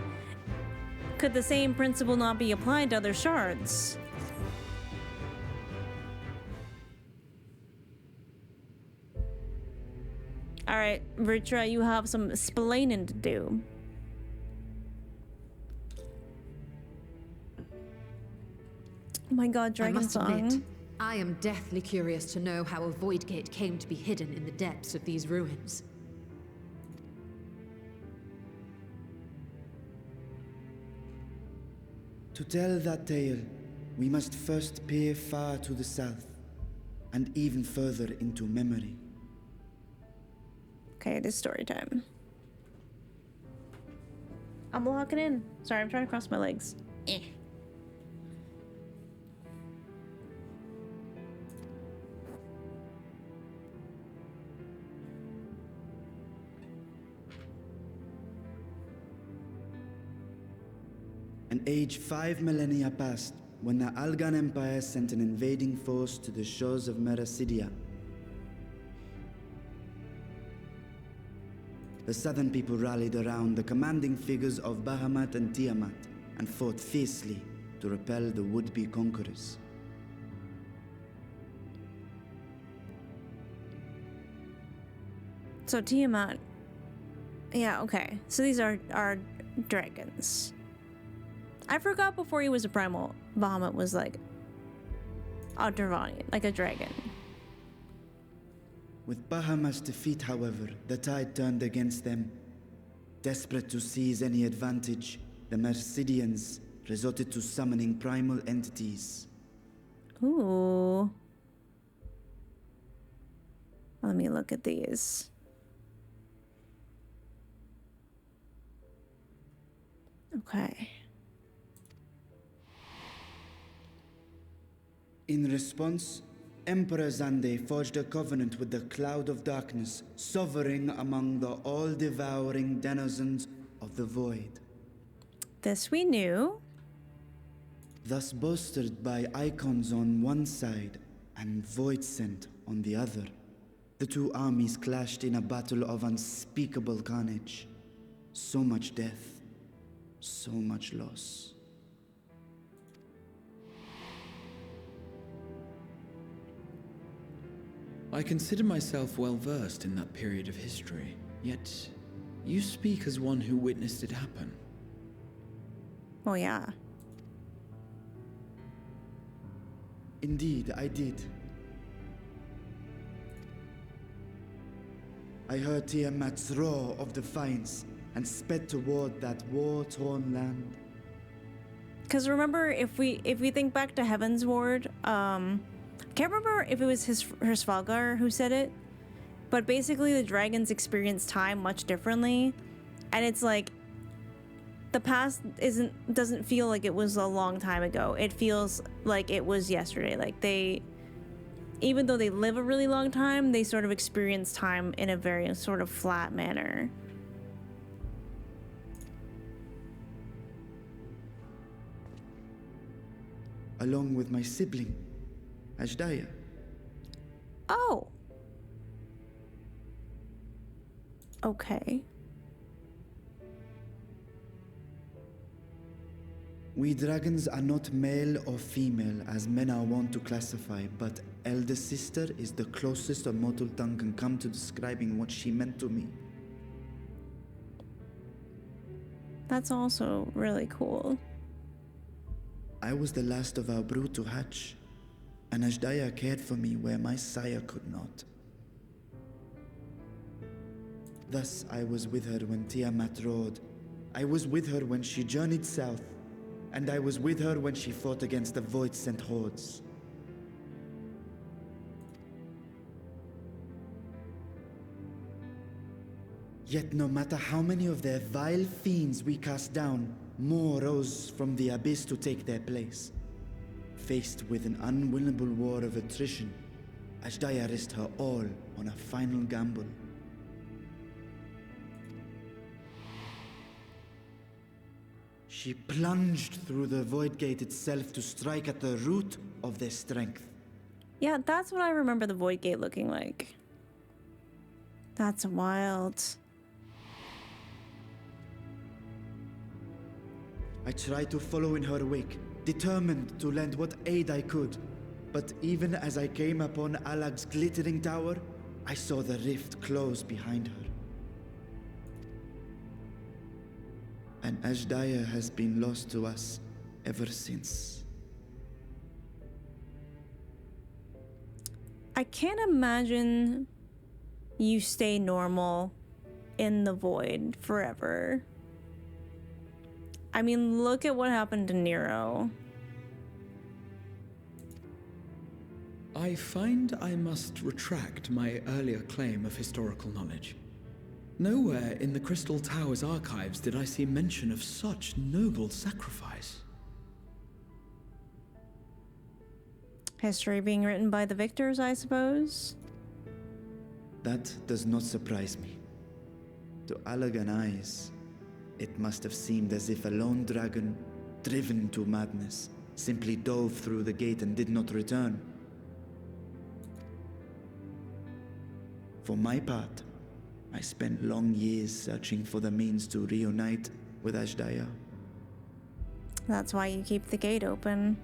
Could the same principle not be applied to other shards? Alright, Vrtra, you have some splaining to do. Oh my god, Dragon Song. Admit, I am deathly curious to know how a void gate came to be hidden in the depths of these ruins. To tell that tale, we must first peer far to the south, and even further into memory. Okay, it is story time. I'm locking in. Sorry, I'm trying to cross my legs. Eh. An age 5 millennia passed when the Algan Empire sent an invading force to the shores of Merasidia. The southern people rallied around the commanding figures of Bahamut and Tiamat and fought fiercely to repel the would-be conquerors. So Tiamat... Yeah, okay. So these are dragons. I forgot before he was a primal, Bahamut was like a Dervanian, like a dragon. With Bahamut's defeat, however, the tide turned against them. Desperate to seize any advantage, the Mercidians resorted to summoning primal entities. Ooh. Let me look at these. Okay. In response, Emperor Zande forged a covenant with the Cloud of Darkness, sovereign among the all-devouring denizens of the Void. This we knew. Thus bolstered by icons on one side and Void Scent on the other, the two armies clashed in a battle of unspeakable carnage. So much death, so much loss. I consider myself well versed in that period of history, yet you speak as one who witnessed it happen. Oh yeah. Indeed, I did. I heard Tiamat's roar of defiance and sped toward that war-torn land. Because remember, if we think back to Heaven's Ward, I can't remember if it was Hirsvalgar who said it, but basically the dragons experience time much differently, and it's like the past doesn't feel like it was a long time ago. It feels like it was yesterday. Like even though they live a really long time, they sort of experience time in a very sort of flat manner. Along with my sibling, Ajdaya. Oh. Okay. We dragons are not male or female as men are wont to classify, but elder sister is the closest a mortal tongue can come to describing what she meant to me. That's also really cool. I was the last of our brood to hatch, and Ajdaya cared for me where my sire could not. Thus, I was with her when Tiamat roared. I was with her when she journeyed south, and I was with her when she fought against the void-sent hordes. Yet no matter how many of their vile fiends we cast down, more rose from the abyss to take their place. Faced with an unwinnable war of attrition, Ajdaya risked her all on a final gamble. She plunged through the void gate itself to strike at the root of their strength. Yeah, that's what I remember the void gate looking like. That's wild. I tried to follow in her wake, determined to lend what aid I could. But even as I came upon Alag's glittering tower, I saw the rift close behind her. And Ajdaya has been lost to us ever since. I can't imagine you stay normal in the void forever. I mean, look at what happened to Nero. I find I must retract my earlier claim of historical knowledge. Nowhere in the Crystal Tower's archives did I see mention of such noble sacrifice. History being written by the victors, I suppose? That does not surprise me. To Alagan eyes, it must have seemed as if a lone dragon, driven to madness, simply dove through the gate and did not return. For my part, I spent long years searching for the means to reunite with Ajdaya. That's why you keep the gate open.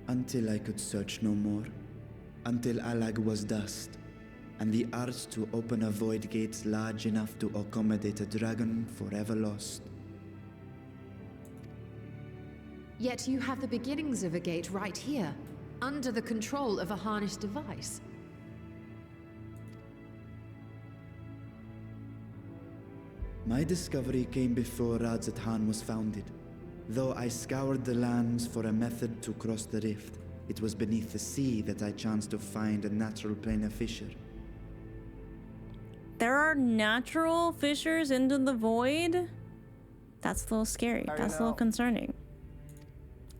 Until I could search no more. Until Alag was dust, and the art to open a void gate large enough to accommodate a dragon forever lost. Yet you have the beginnings of a gate right here, under the control of a harnessed device. My discovery came before radz-at-han was founded. Though I scoured the lands for a method to cross the rift, it was beneath the sea that I chanced to find a natural planar fissure. There are natural fissures into the void? That's a little scary. That's a little concerning.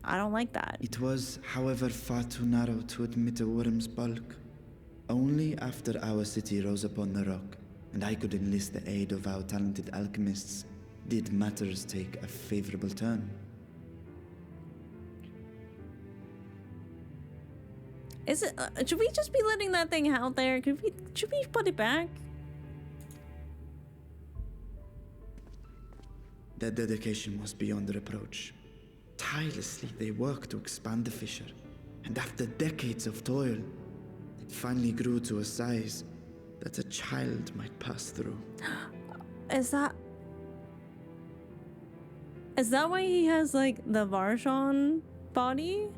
I don't like that. It was, however, far too narrow to admit a worm's bulk. Only after our city rose upon the rock, and I could enlist the aid of our talented alchemists, did matters take a favorable turn. Is it? Should we just be letting that thing out there? Should we put it back? Their dedication was beyond reproach. Tirelessly, they worked to expand the fissure, and after decades of toil, it finally grew to a size that a child might pass through. Is that why he has like the Varshan body?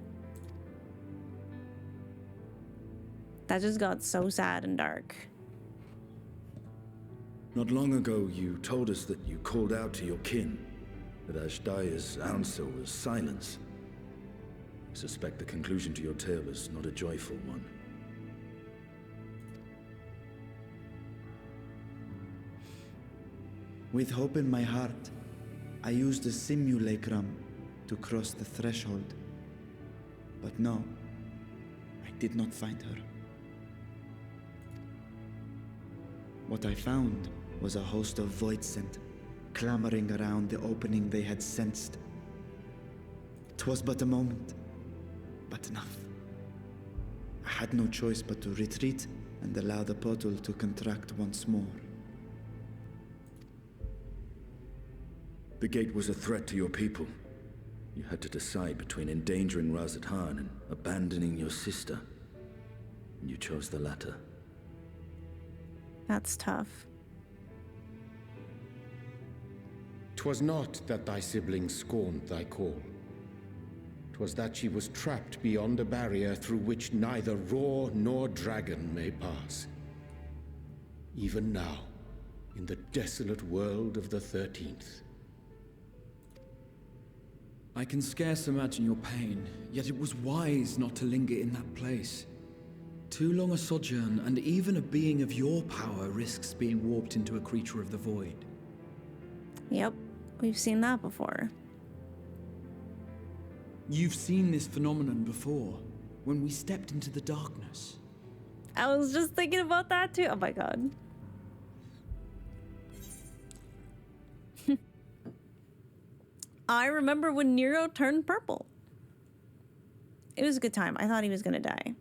That just got so sad and dark. Not long ago, you told us that you called out to your kin, that Ashdaya's answer was silence. I suspect the conclusion to your tale is not a joyful one. With hope in my heart, I used a simulacrum to cross the threshold. But no, I did not find her. What I found was a host of voidsent clamoring around the opening they had sensed. 'Twas but a moment, but enough. I had no choice but to retreat and allow the portal to contract once more. The gate was a threat to your people. You had to decide between endangering radz-at-han and abandoning your sister. And you chose the latter. That's tough. 'Twas not that thy siblings scorned thy call. 'Twas that she was trapped beyond a barrier through which neither roar nor dragon may pass. Even now, in the desolate world of the 13th. I can scarce imagine your pain, yet it was wise not to linger in that place. Too long a sojourn, and even a being of your power risks being warped into a creature of the void. Yep, we've seen that before. You've seen this phenomenon before, when we stepped into the darkness. I was just thinking about that too. Oh my god. I remember when Nero turned purple. It was a good time. I thought he was gonna die.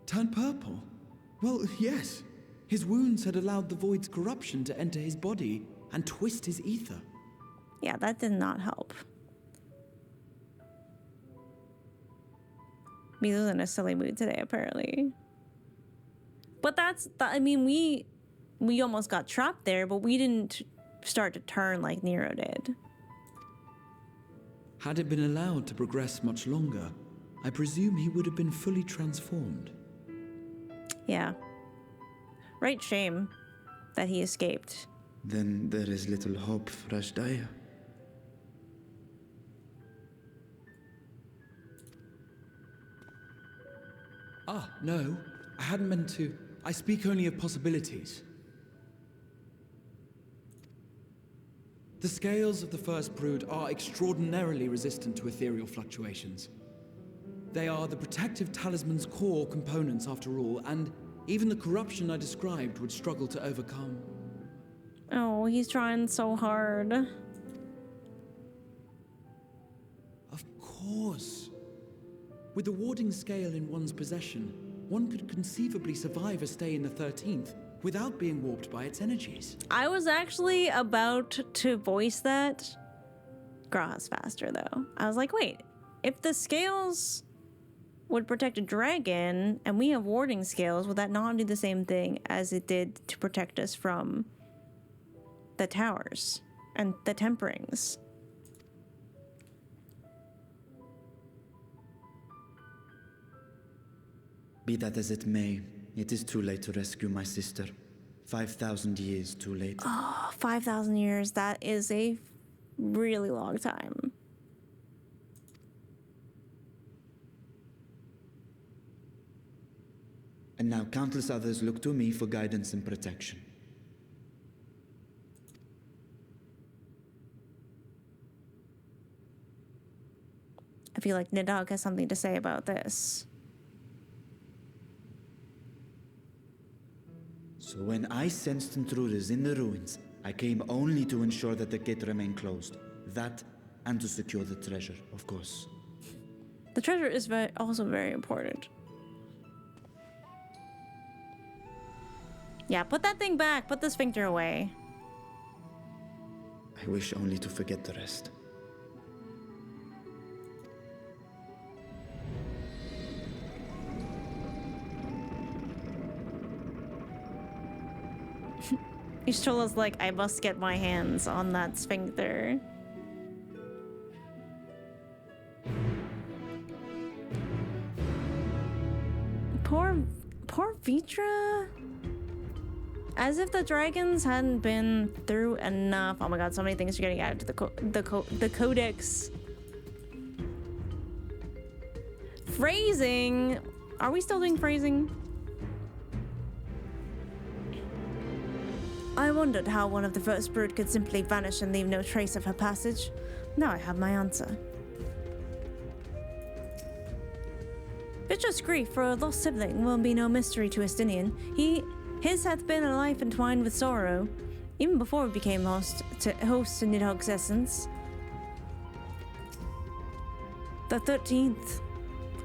Turned purple? Well, yes. His wounds had allowed the void's corruption to enter his body and twist his ether. Yeah, that did not help. Miso's in a silly mood today, apparently. But I mean, we almost got trapped there, but we didn't start to turn like Nero did. Had it been allowed to progress much longer, I presume he would have been fully transformed. Yeah. Right shame that he escaped. Then there is little hope for Ashdaya. Ah, no. I hadn't meant to. I speak only of possibilities. The scales of the first brood are extraordinarily resistant to ethereal fluctuations. They are the protective talisman's core components after all, and even the corruption I described would struggle to overcome. Oh, he's trying so hard. Of course. With the warding scale in one's possession, one could conceivably survive a stay in the 13th without being warped by its energies. I was actually about to voice that. Graha's faster, though. I was like, wait, if the scales would protect a dragon, and we have warding scales, would that not do the same thing as it did to protect us from the towers and the temperings? Be that as it may, it is too late to rescue my sister. 5,000 years too late. Oh, 5,000 years. That is a really long time. And now countless others look to me for guidance and protection. I feel like Nidhogg has something to say about this. So when I sensed intruders in the ruins, I came only to ensure that the gate remained closed. That, and to secure the treasure, of course. The treasure is also very important. Yeah, put that thing back. Put the sphincter away. I wish only to forget the rest. Ishtola's like, I must get my hands on that sphincter. Poor Vrtra. As if the dragons hadn't been through enough. Oh my god, so many things are getting added to the codex. Phrasing. Are we still doing phrasing? I wondered how one of the first brood could simply vanish and leave no trace of her passage. Now I have my answer. Vrtra's grief for a lost sibling will be no mystery to Estinian. His hath been a life entwined with sorrow, even before we became host to Nidhogg's essence. The 13th.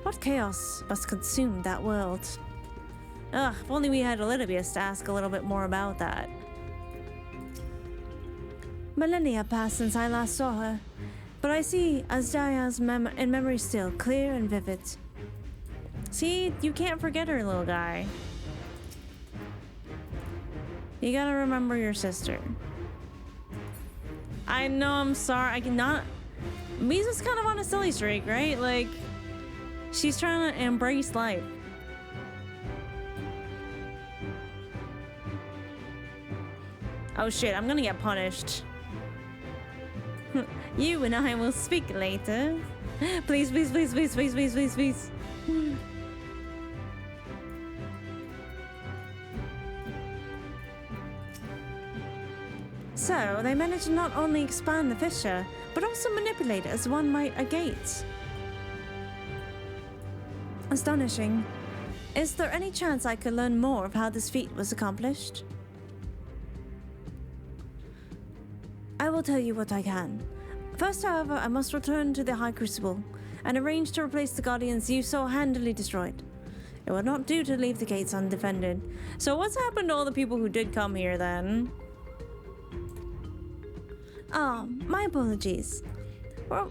What chaos must consume that world? Ugh, if only we had Olibius to ask a little bit more about that. Millennia passed since I last saw her, but I see Alzadaal's in memory still, clear and vivid. See, you can't forget her, little guy. You gotta remember your sister. I know, I'm sorry, I cannot... Miso's kind of on a silly streak, right? Like, she's trying to embrace life. Oh shit, I'm gonna get punished. You and I will speak later. Please, please, please, please, please, please, please, please. So, they managed to not only expand the fissure, but also manipulate it as one might a gate. Astonishing. Is there any chance I could learn more of how this feat was accomplished? I will tell you what I can. First, however, I must return to the High Crucible and arrange to replace the Guardians you so handily destroyed. It would not do to leave the gates undefended. So what's happened to all the people who did come here then? Ah, my apologies. Well,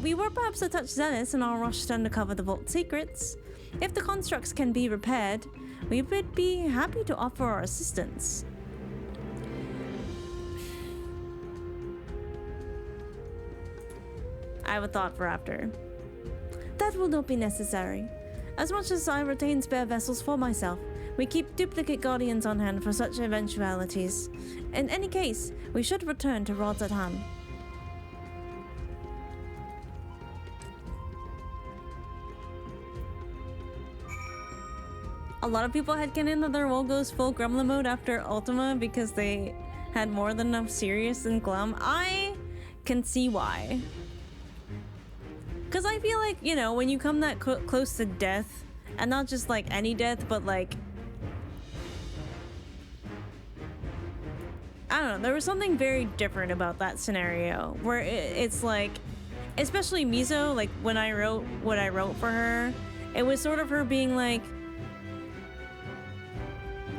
we were perhaps a touch zealous in our rush to uncover the vault secrets. If the constructs can be repaired, we would be happy to offer our assistance. I have a thought for after. That will not be necessary. As much as I retain spare vessels for myself, we keep duplicate guardians on hand for such eventualities. In any case, we should return to radz-at-han. A lot of people had canon that their world goes full gremlin mode after Ultima because they had more than enough serious and glum. I can see why. Because I feel like, you know, when you come that close to death, and not just like any death, but like, I don't know, there was something very different about that scenario where it's like, especially Miso, like when I wrote what I wrote for her, it was sort of her being like,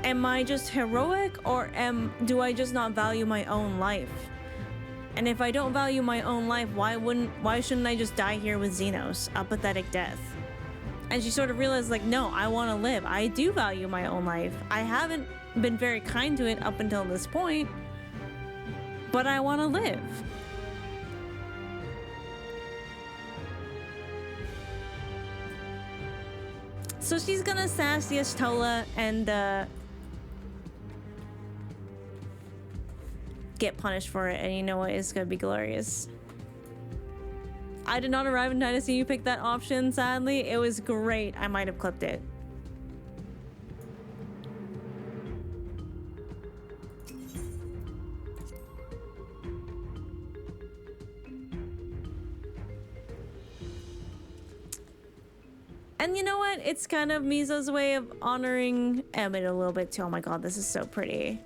am I just heroic or do I just not value my own life? And if I don't value my own life, why shouldn't I just die here with Zenos, a pathetic death? And she sort of realized, like, no, I want to live. I do value my own life. I haven't been very kind to it up until this point, but I want to live. So she's gonna sass the Ashtola and get punished for it, and you know what? It's gonna be glorious. I did not arrive in time to see you pick that option, sadly. It was great. I might have clipped it. And you know what? It's kind of Miso's way of honoring Emmett a little bit too. Oh my god, this is so pretty.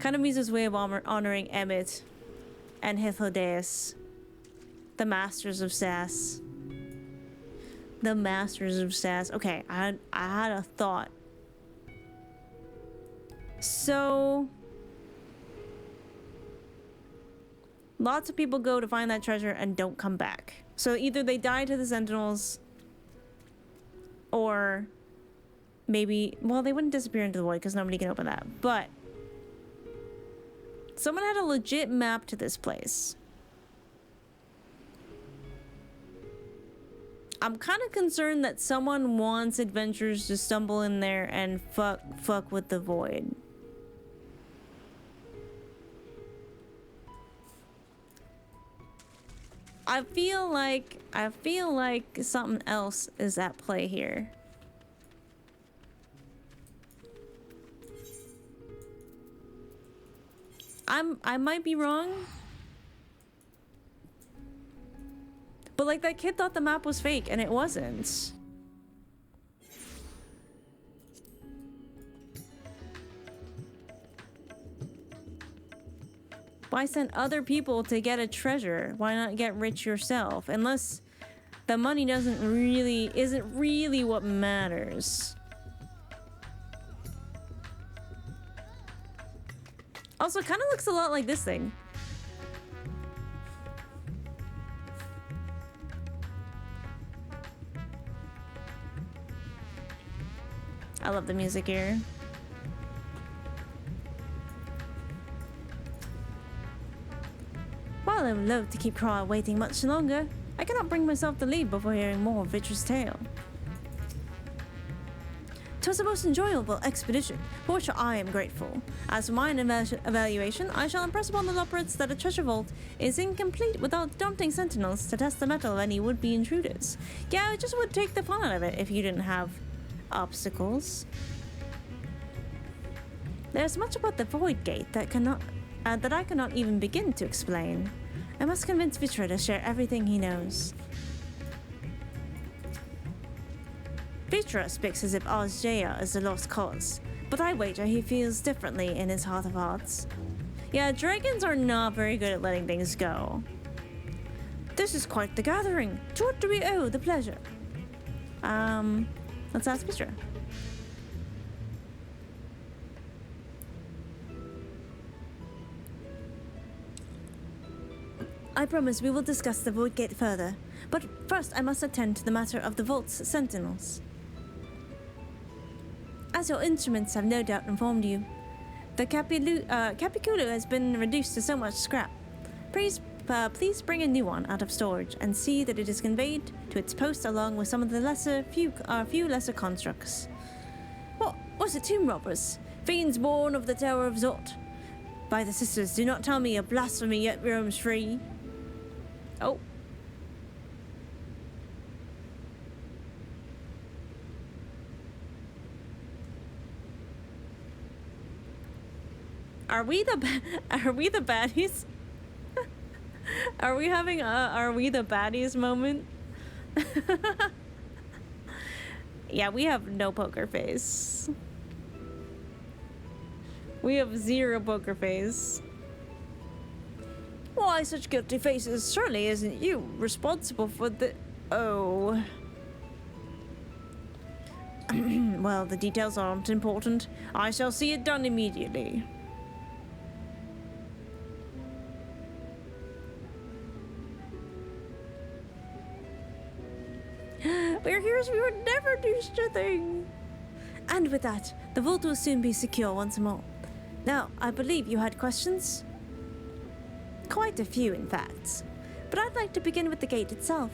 Kind of Miso's way of honoring Emmett and Hythlodaeus, the masters of sass. The masters of sass. Okay, I had a thought. So lots of people go to find that treasure and don't come back. So either they die to the Sentinels, or maybe, well, they wouldn't disappear into the void because nobody can open that, but someone had a legit map to this place. I'm kind of concerned that someone wants adventurers to stumble in there and fuck with the void. I feel like something else is at play here. I might be wrong. But like that kid thought the map was fake and it wasn't. Why send other people to get a treasure? Why not get rich yourself? Unless the money isn't really what matters. Also, kind of looks a lot like this thing. I love the music here. While I would love to keep Cora waiting much longer, I cannot bring myself to leave before hearing more of Vrtra's tale. 'Twas a most enjoyable expedition, for which I am grateful. As for my evaluation, I shall impress upon the Loporits that a treasure vault is incomplete without daunting sentinels to test the mettle of any would-be intruders. Yeah, it just would take the fun out of it if you didn't have obstacles. There's much about the Void Gate that I cannot even begin to explain. I must convince Vrtra to share everything he knows. Vrtra speaks as if Alzadaal is the lost cause, but I wager he feels differently in his heart of hearts. Yeah, dragons are not very good at letting things go. This is quite the gathering. To what do we owe the pleasure? Let's ask Vrtra. I promise we will discuss the Void Gate further, but first I must attend to the matter of the Vault's sentinels. As your instruments have no doubt informed you, the Capiculu has been reduced to so much scrap. Please bring a new one out of storage and see that it is conveyed to its post along with some of the few lesser constructs. What was it, tomb robbers? Fiends born of the Tower of Zot? By the sisters, do not tell me a blasphemy yet roams free. Oh. Are we the baddies? Are we having a are we the baddies moment? Yeah, we have no poker face. We have zero poker face. Why such guilty faces? Surely isn't you responsible for the... Oh. Well, the details aren't important. I shall see it done immediately. We're heroes, we would never do such a thing. And with that, the vault will soon be secure once more. Now, I believe you had questions? Quite a few, in fact. But I'd like to begin with the gate itself.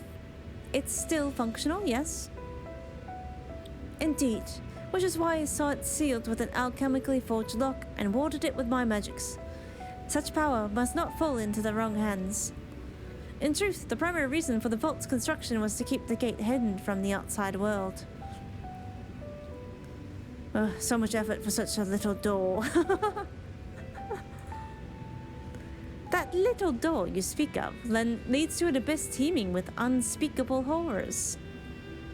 It's still functional, yes? Indeed, which is why I saw it sealed with an alchemically forged lock and warded it with my magics. Such power must not fall into the wrong hands. In truth, the primary reason for the vault's construction was to keep the gate hidden from the outside world. So much effort for such a little door. That little door you speak of leads to an abyss teeming with unspeakable horrors.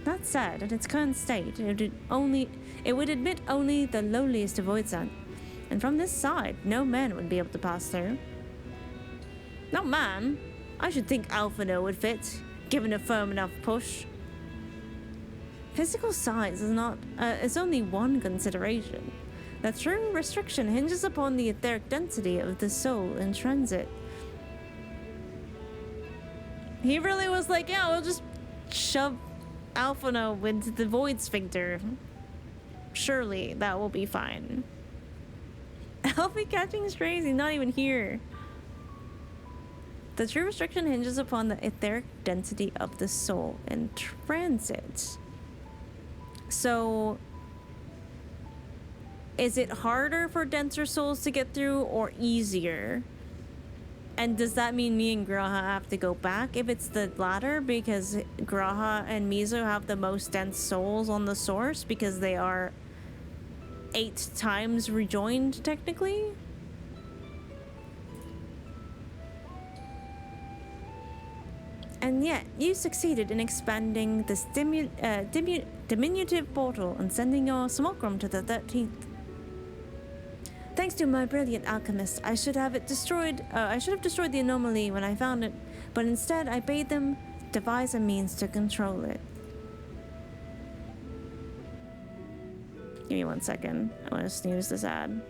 That said, in its current state, it would admit only the lowliest of voidsent, and from this side, no man would be able to pass through. No man? I should think Alphino would fit, given a firm enough push. Physical size is only one consideration. The true restriction hinges upon the etheric density of the soul in transit. He really was like, yeah, we'll just shove Alphino into the void sphincter. Surely that will be fine. Alfie catching strays, he's not even here. The true restriction hinges upon the etheric density of the soul in transit. So, is it harder for denser souls to get through or easier? And does that mean me and Graha have to go back if it's the latter? Because Graha and Miso have the most dense souls on the source because they are 8 times rejoined, technically? And yet, you succeeded in expanding this diminutive portal and sending your simulacrum to the 13th. Thanks to my brilliant alchemist, I should have destroyed the anomaly when I found it, but instead I bade them devise a means to control it. Give me 1 second. I want to snooze this ad.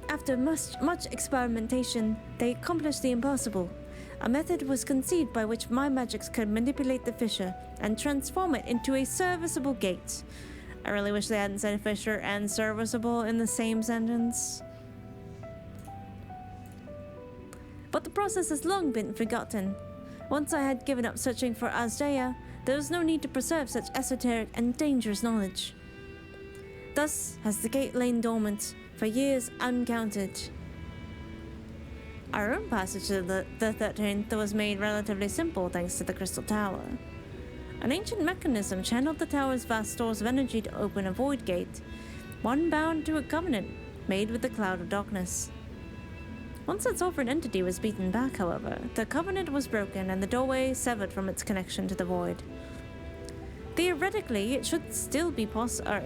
After much experimentation, they accomplished the impossible. A method was conceived by which my magics could manipulate the fissure and transform it into a serviceable gate. I really wish they hadn't said fissure and serviceable in the same sentence. But the process has long been forgotten. Once I had given up searching for Azdaea, there was no need to preserve such esoteric and dangerous knowledge. Thus has the gate lain dormant for years uncounted. Our own passage to the 13th was made relatively simple thanks to the Crystal Tower. An ancient mechanism channeled the tower's vast stores of energy to open a void gate, one bound to a covenant made with the Cloud of Darkness. Once that sovereign entity was beaten back, however, the covenant was broken and the doorway severed from its connection to the void. Theoretically, it should be possible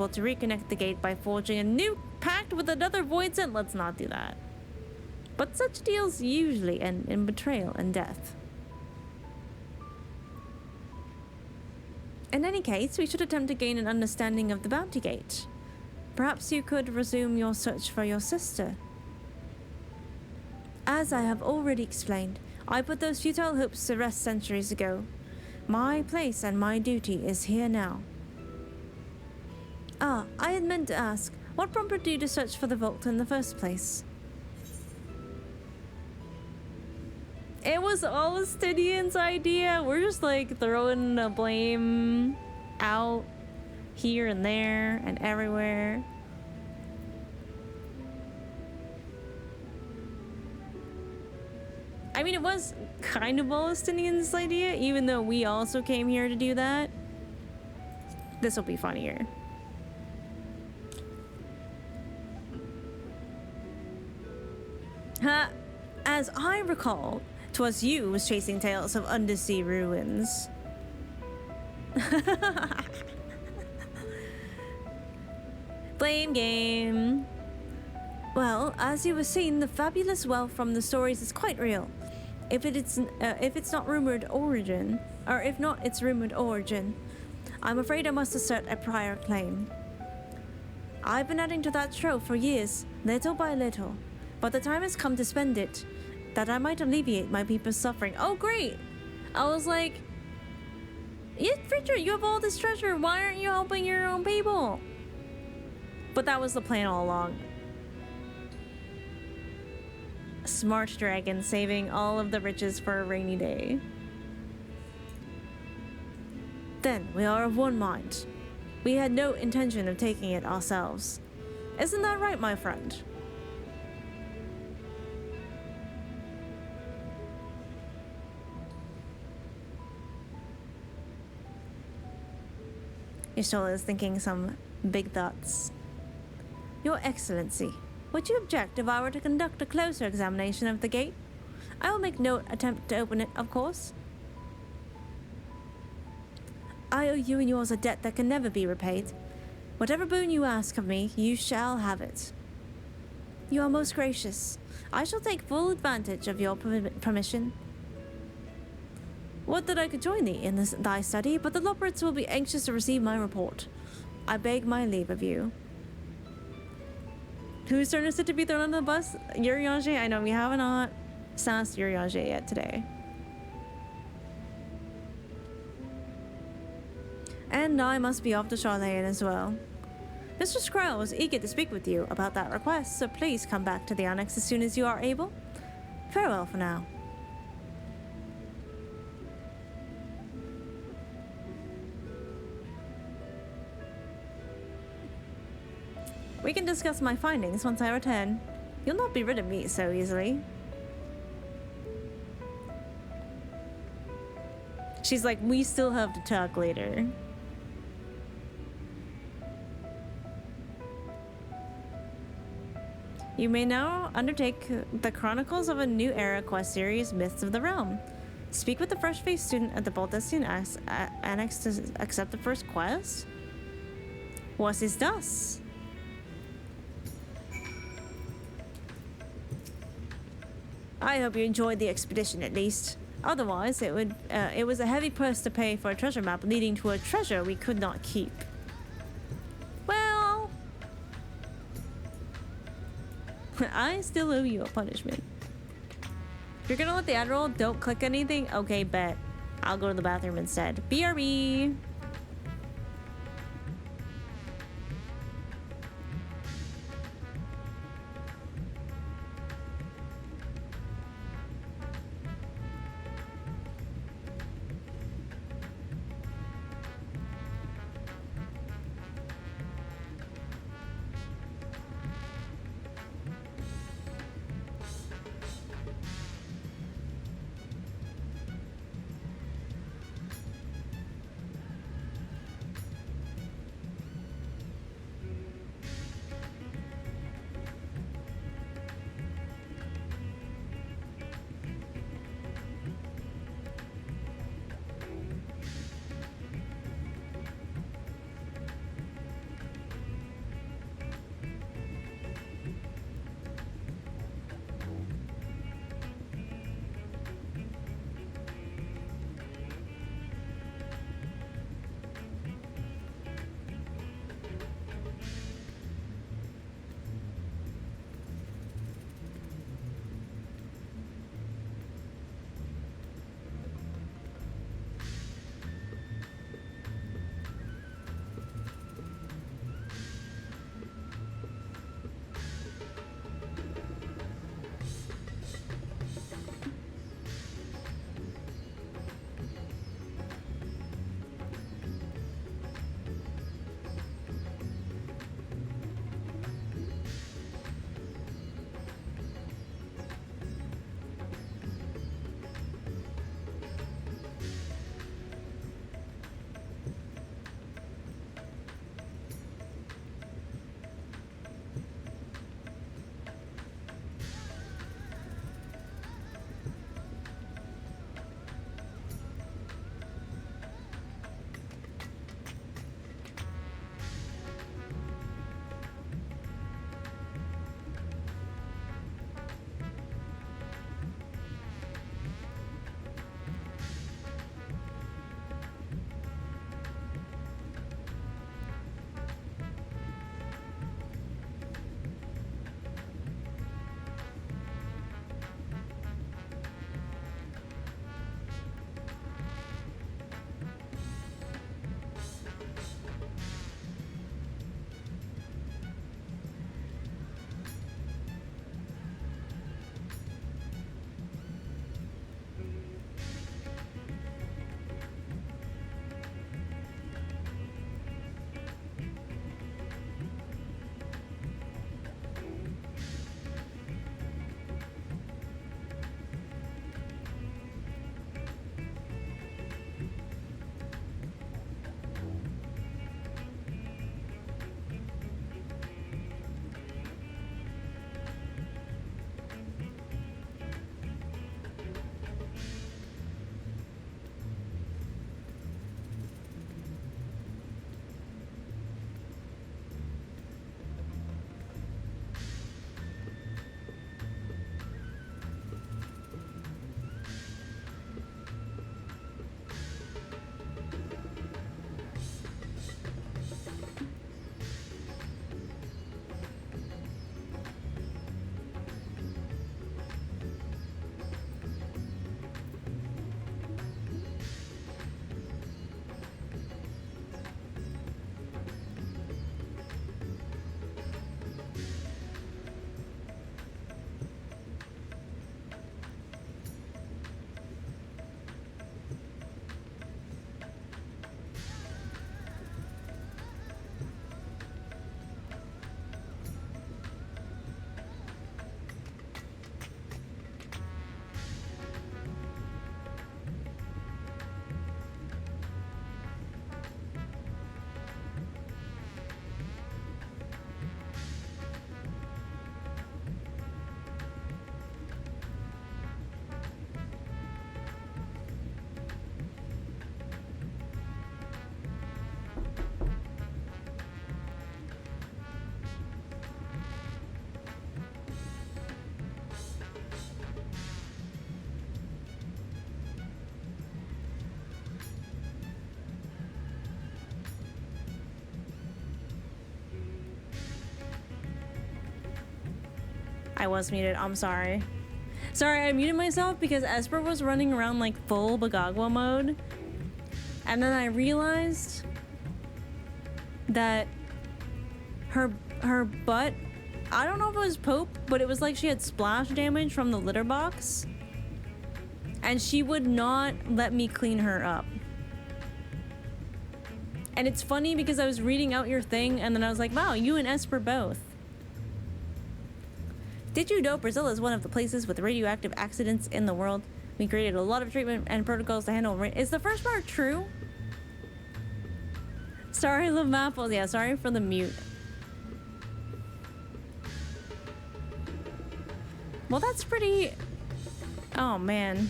to reconnect the gate by forging a new pact with another void sent. Let's not do that. But such deals usually end in betrayal and death. In any case, we should attempt to gain an understanding of the bounty gate. Perhaps you could resume your search for your sister. As I have already explained, I put those futile hopes to rest centuries ago. My place and my duty is here now. Ah, I had meant to ask, what prompted you to search for the vault in the first place? It was Alzadaal's idea. We're just like throwing the blame out here and there and everywhere. I mean, it was kind of Alzadaal's idea, even though we also came here to do that. This will be funnier. As I recall, 'twas you who was chasing tales of undersea ruins. Blame game. Well, as you were seeing, the fabulous wealth from the stories is quite real. If it's not rumored origin, or if not its rumored origin, I'm afraid I must assert a prior claim. I've been adding to that trove for years, little by little, but the time has come to spend it, that I might alleviate my people's suffering. Oh, great! I was like, yeah, Vrtra, you have all this treasure. Why aren't you helping your own people? But that was the plan all along. Smart dragon saving all of the riches for a rainy day. Then we are of one mind. We had no intention of taking it ourselves. Isn't that right, my friend? Y'shtola is thinking some big thoughts. Your Excellency, would you object if I were to conduct a closer examination of the gate? I will make no attempt to open it, of course. I owe you and yours a debt that can never be repaid. Whatever boon you ask of me, you shall have it. You are most gracious. I shall take full advantage of your permission. Would that I could join thee in thy study, but the Loporits will be anxious to receive my report. I beg my leave of you. Whose turn is it to be thrown under the bus? Urianger? I know we have not sassed Urianger yet today. And I must be off to Charlayan as well. Mr. Squirrel was eager to speak with you about that request, so please come back to the annex as soon as you are able. Farewell for now. We can discuss my findings once I return. You'll not be rid of me so easily. She's like, we still have to talk later. You may now undertake the Chronicles of a New Era quest series, Myths of the Realm. Speak with the fresh-faced student at the Baldesion Annex to accept the first quest. Was ist das? I hope you enjoyed the expedition at least. Otherwise, it was a heavy price to pay for a treasure map leading to a treasure we could not keep. Well, I still owe you a punishment. If you're gonna let the ad roll, don't click anything. Okay, bet. I'll go to the bathroom instead. BRB. I was muted. I'm sorry. Sorry, I muted myself because Esper was running around like full Bagagwa mode. And then I realized that her butt, I don't know if it was Pope, but it was like she had splash damage from the litter box. And she would not let me clean her up. And it's funny because I was reading out your thing and then I was like, wow, you and Esper both. Did you know Brazil is one of the places with radioactive accidents in the world? We created a lot of treatment and protocols to handle. Is the first part true? Sorry, Love Mapples. Yeah, sorry for the mute. Well, that's pretty... Oh, man.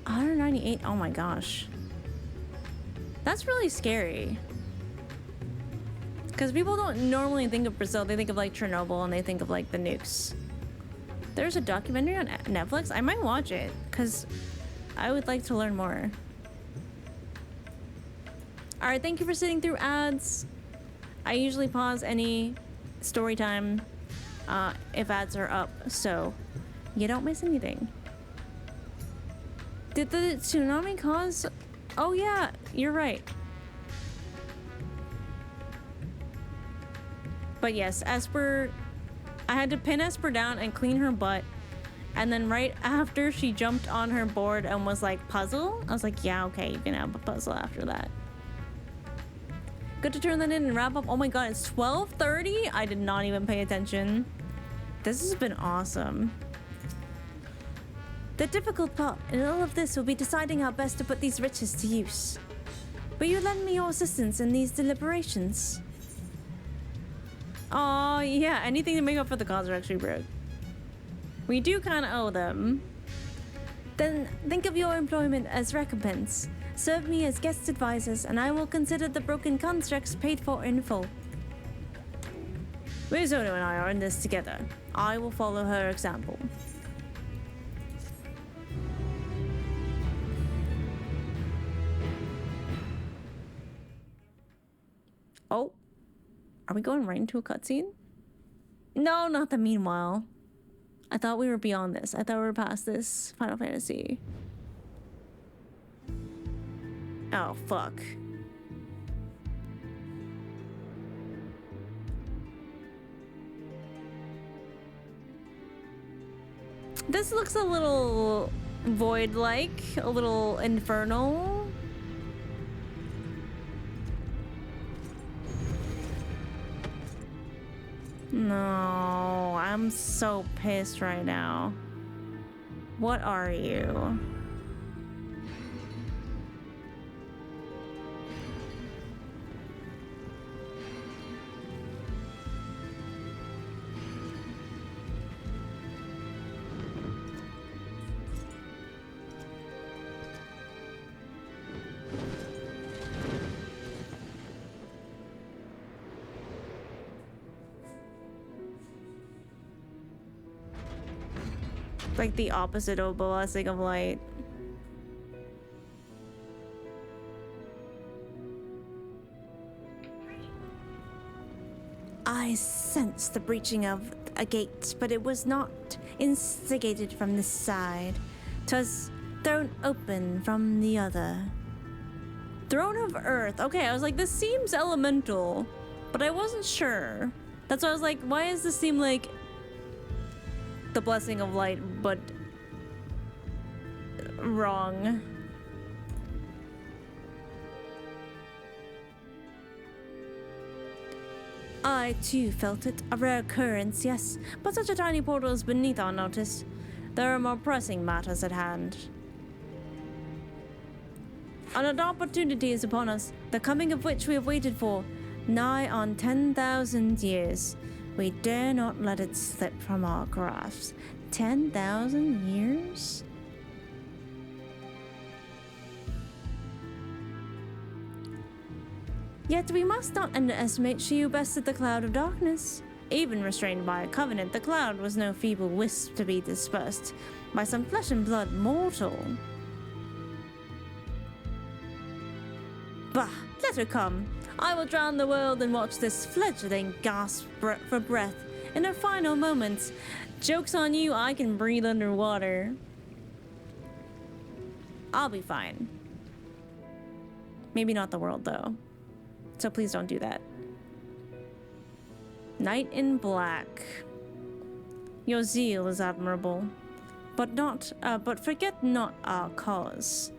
198. Oh, my gosh. That's really scary. Because people don't normally think of Brazil. They think of, like, Chernobyl and they think of, like, the nukes. There's a documentary on Netflix. I might watch it because I would like to learn more. All right, thank you for sitting through ads. I usually pause any story time if ads are up, so you don't miss anything. Did the tsunami cause... Oh yeah, you're right. But yes, Esper... I had to pin Esper down and clean her butt. And then right after she jumped on her board and was like, puzzle? I was like, yeah, okay, you can have a puzzle after that. Good to turn that in and wrap up. Oh my god, it's 12:30? I did not even pay attention. This has been awesome. The difficult part in all of this will be deciding how best to put these riches to use. Will you lend me your assistance in these deliberations? Oh yeah, anything to make up for the cause are actually broke. We do kind of owe them. Then think of your employment as recompense. Serve me as guest advisors, and I will consider the broken constructs paid for in full. Miso and I are in this together. I will follow her example. Oh, are we going right into a cutscene? No, not the meanwhile. I thought we were beyond this. I thought we were past this Final Fantasy. Oh, fuck. This looks a little void-like, a little infernal. No, I'm so pissed right now. What are you? Like the opposite of blessing of light. I sensed the breaching of a gate, but it was not instigated from this side. 'Twas thrown open from the other. Throne of Earth. Okay, I was like, this seems elemental, but I wasn't sure. That's why I was like, why does this seem like the blessing of light, but wrong? I too felt it. A rare occurrence, yes, but such a tiny portal is beneath our notice. There are more pressing matters at hand. An opportunity is upon us, the coming of which we have waited for, nigh on 10,000 years. We dare not let it slip from our grasp. 10,000 years? Yet we must not underestimate she who bested the cloud of darkness. Even restrained by a covenant, the cloud was no feeble wisp to be dispersed by some flesh and blood mortal. Bah, let her come. I will drown the world and watch this fledgling gasp for breath in her final moments. Joke's on you, I can breathe underwater. I'll be fine. Maybe not the world, though. So please don't do that. Knight in Black. Your zeal is admirable, but forget not our cause.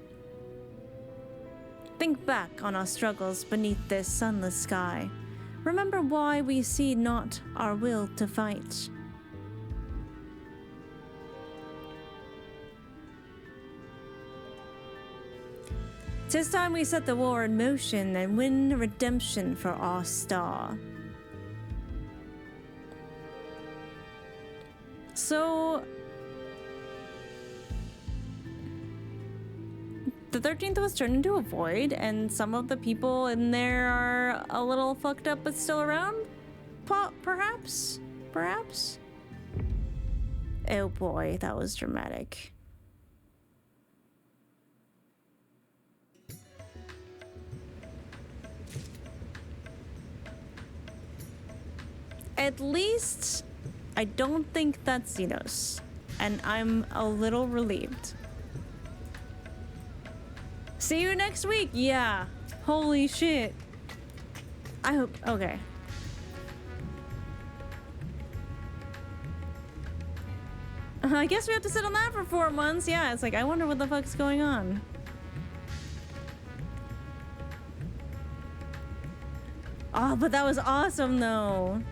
Think back on our struggles beneath this sunless sky. Remember why we see not our will to fight. 'Tis time we set the war in motion and win redemption for our star. So the 13th was turned into a void, and some of the people in there are a little fucked up but still around? Perhaps? Perhaps? Oh boy, that was dramatic. At least I don't think that's Zenos, and I'm a little relieved. See you next week. Yeah. Holy shit. I hope. Okay. I guess we have to sit on that for 4 months. Yeah, it's like, I wonder what the fuck's going on. Oh, but that was awesome though.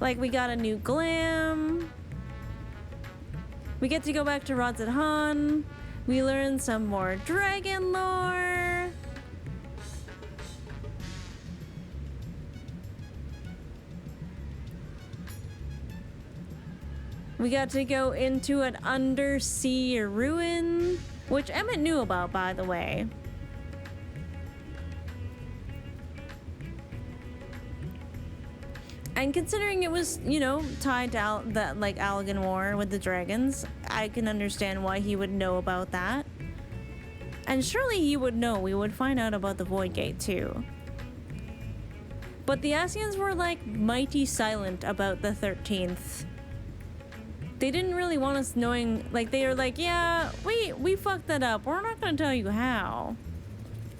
Like, we got a new glam. We get to go back to radz-at-han. We learn some more dragon lore. We got to go into an undersea ruin, which Emmett knew about, by the way. And considering it was, you know, tied to that like Allegan War with the dragons, I can understand why he would know about that. And surely he would know. We would find out about the Void Gate too. But the Ascians were like mighty silent about the 13th. They didn't really want us knowing. Like, they were like, yeah, we fucked that up. We're not gonna tell you how,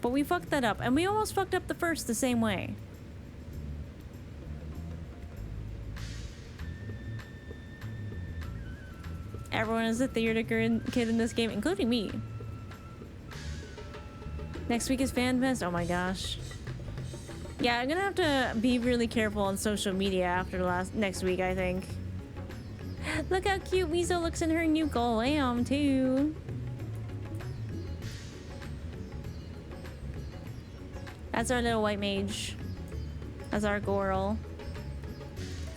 but we fucked that up, and we almost fucked up the first the same way. Everyone is a theater kid in this game, including me. Next week is FanFest. Oh my gosh. Yeah, I'm gonna have to be really careful on social media after next week, I think. Look how cute Miso looks in her new golem too. That's our little white mage. That's our Goral.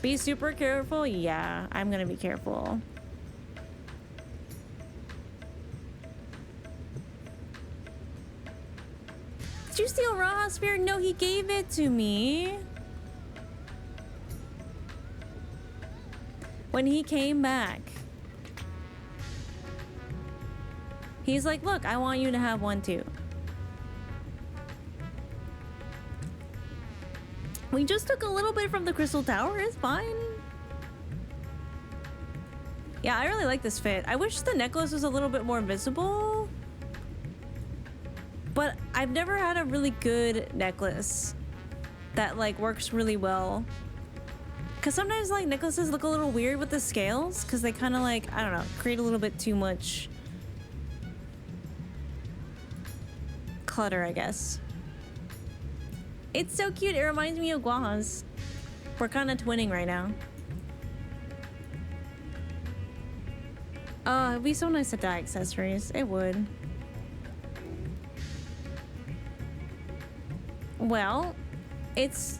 Be super careful. Yeah, I'm gonna be careful. Did you steal Raha's spear? No, he gave it to me. When he came back. He's like, look, I want you to have one too. We just took a little bit from the Crystal Tower, it's fine. Yeah, I really like this fit. I wish the necklace was a little bit more visible. But I've never had a really good necklace that like works really well. Cause sometimes like necklaces look a little weird with the scales, cause they kind of like, I don't know, create a little bit too much clutter, I guess. It's so cute. It reminds me of Guaha's. We're kind of twinning right now. It'd be so nice to dye accessories. It would. Well, it's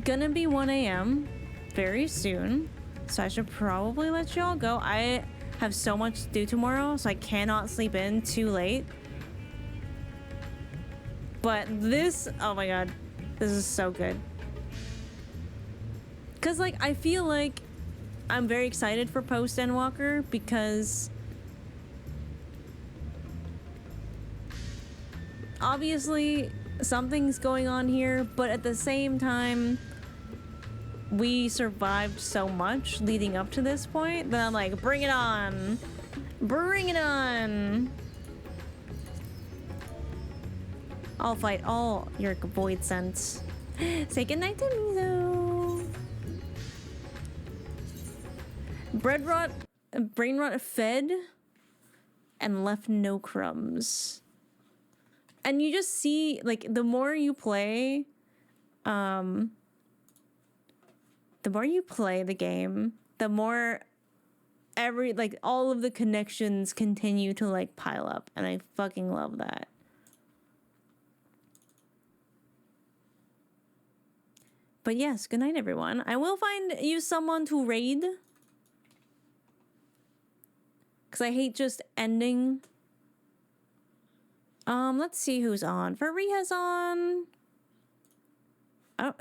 gonna be 1 a.m. very soon, so I should probably let y'all go. I have so much to do tomorrow, so I cannot sleep in too late. But this, oh my god, this is so good. Cause like, I feel like I'm very excited for Post-Endwalker because obviously something's going on here, but at the same time, we survived so much leading up to this point that I'm like, bring it on. Bring it on. I'll fight all your void scents. Say goodnight to Miso. Bread rot, brain rot fed and left no crumbs. And you just see, like, the more you play the game, the more all of the connections continue to, like, pile up. And I fucking love that. But yes, good night, everyone. I will find you someone to raid. Because I hate just ending. Let's see who's on. Vrtra's on.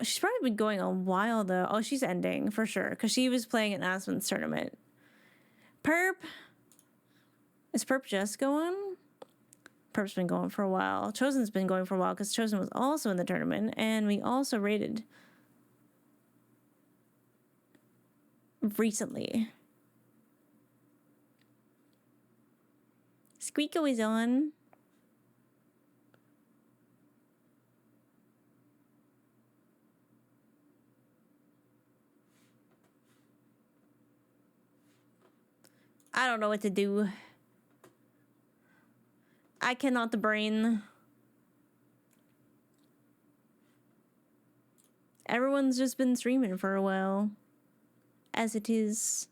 She's probably been going a while, though. Oh, she's ending, for sure. Because she was playing at Aspen's tournament. Perp. Is Perp just going? Perp's been going for a while. Chosen's been going for a while, because Chosen was also in the tournament. And we also raided recently. Squeako is on. I don't know what to do. I cannot brain. Everyone's just been streaming for a while. As it is.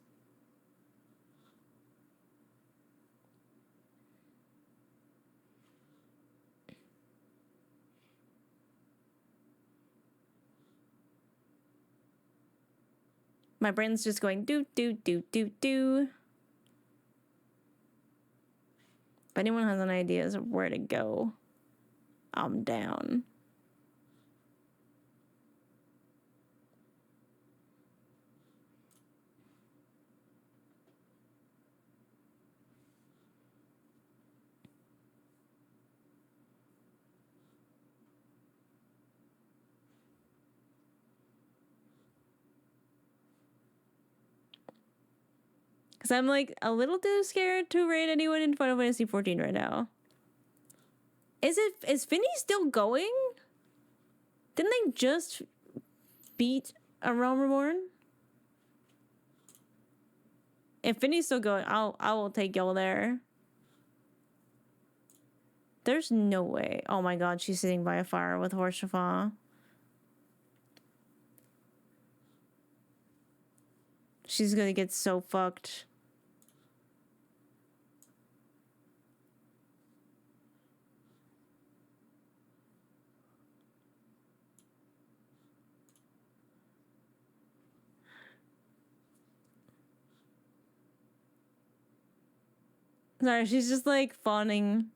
My brain's just going do, do, do, do, do. If anyone has any ideas of where to go, I'm down. Because I'm like a little too scared to raid anyone in Final Fantasy XIV right now. Is Finny still going? Didn't they just beat a Realm Reborn? If Finny's still going, I will take y'all there. There's no way. Oh my god, she's sitting by a fire with Horshafa. She's gonna get so fucked. Sorry, she's just like fawning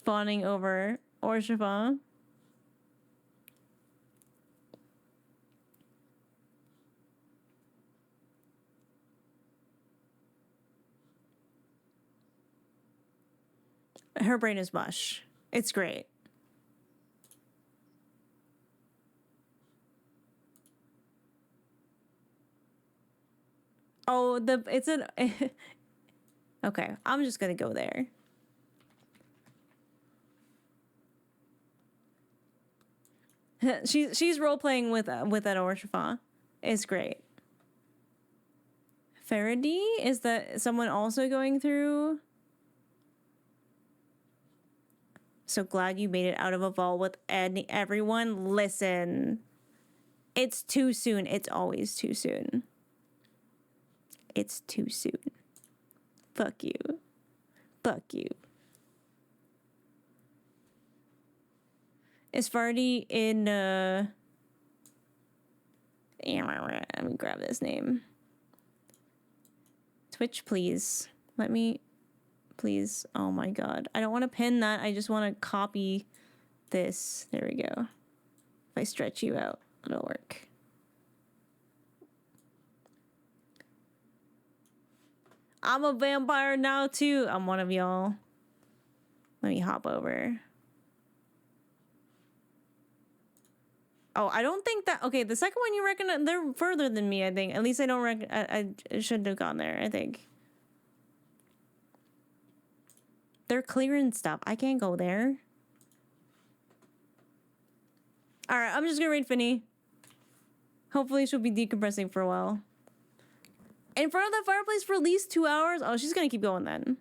over Horshafa. Her brain is mush. It's great. Oh, it's an okay, I'm just gonna go there. she's role playing with that Horshafa. It's great. Faraday, is that someone also going through? So glad you made it out of a vault with everyone. Listen, it's too soon. It's always too soon. It's too soon. Fuck you. Fuck you. Is Vardy in, let me grab this name. Twitch, please. Let me, please. Oh my god. I don't want to pin that. I just want to copy this. There we go. If I stretch you out, it'll work. I'm a vampire now too. I'm one of y'all. Let me hop over. Oh, I don't think that... Okay, the second one you reckon... They're further than me, I think. At least I don't reckon... I shouldn't have gone there, I think. They're clearing stuff. I can't go there. Alright, I'm just gonna raid Finny. Hopefully she'll be decompressing for a while. In front of that fireplace for at least 2 hours? Oh, she's gonna keep going then.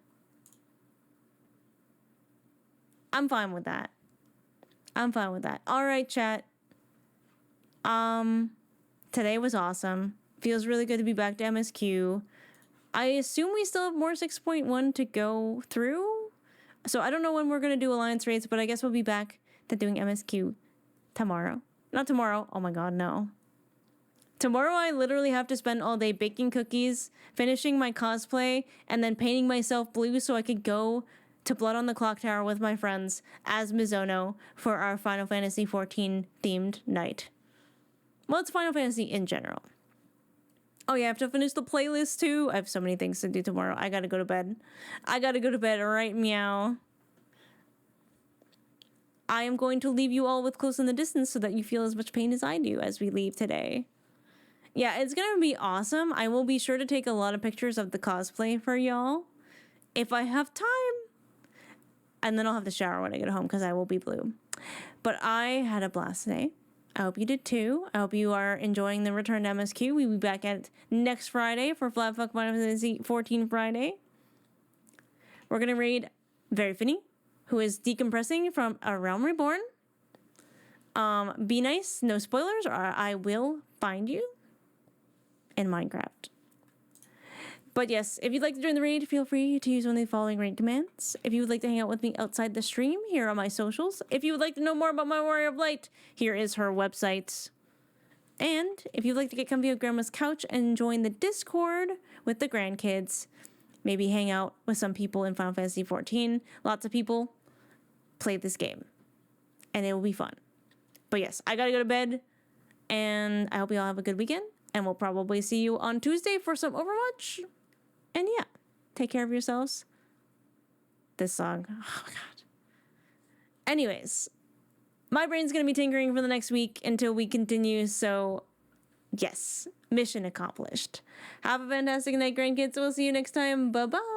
I'm fine with that. I'm fine with that. Alright, chat. Today was awesome. Feels really good to be back to MSQ. I assume we still have more 6.1 to go through. So I don't know when we're gonna do Alliance raids, but I guess we'll be back to doing MSQ tomorrow. Not tomorrow. Oh my god, no. Tomorrow I literally have to spend all day baking cookies, finishing my cosplay, and then painting myself blue so I could go to Blood on the Clock Tower with my friends as Misono for our Final Fantasy XIV themed night. Well, it's Final Fantasy in general. Oh yeah, I have to finish the playlist too. I have so many things to do tomorrow. I gotta go to bed. I gotta go to bed, right, meow. I am going to leave you all with Close in the Distance so that you feel as much pain as I do as we leave today. Yeah, it's gonna be awesome. I will be sure to take a lot of pictures of the cosplay for y'all if I have time. And then I'll have to shower when I get home because I will be blue. But I had a blast today. I hope you did too. I hope you are enjoying the return to MSQ. We'll be back at next Friday for Flatfuck Final Fantasy 14 Friday. We're gonna raid Very Finny, who is decompressing from A Realm Reborn. Be nice, no spoilers, or I will find you in Minecraft. But yes, if you'd like to join the raid, feel free to use one of the following raid commands. If you would like to hang out with me outside the stream, here are my socials. If you would like to know more about my Warrior of Light, here is her website. And if you'd like to get comfy with Grandma's couch and join the Discord with the grandkids, maybe hang out with some people in Final Fantasy XIV. Lots of people play this game, and it will be fun. But yes, I gotta go to bed, and I hope you all have a good weekend, and we'll probably see you on Tuesday for some Overwatch. And yeah, take care of yourselves. This song, oh my god. Anyways, my brain's gonna be tinkering for the next week until we continue, so yes, mission accomplished. Have a fantastic night, grandkids. We'll see you next time. Bye-bye.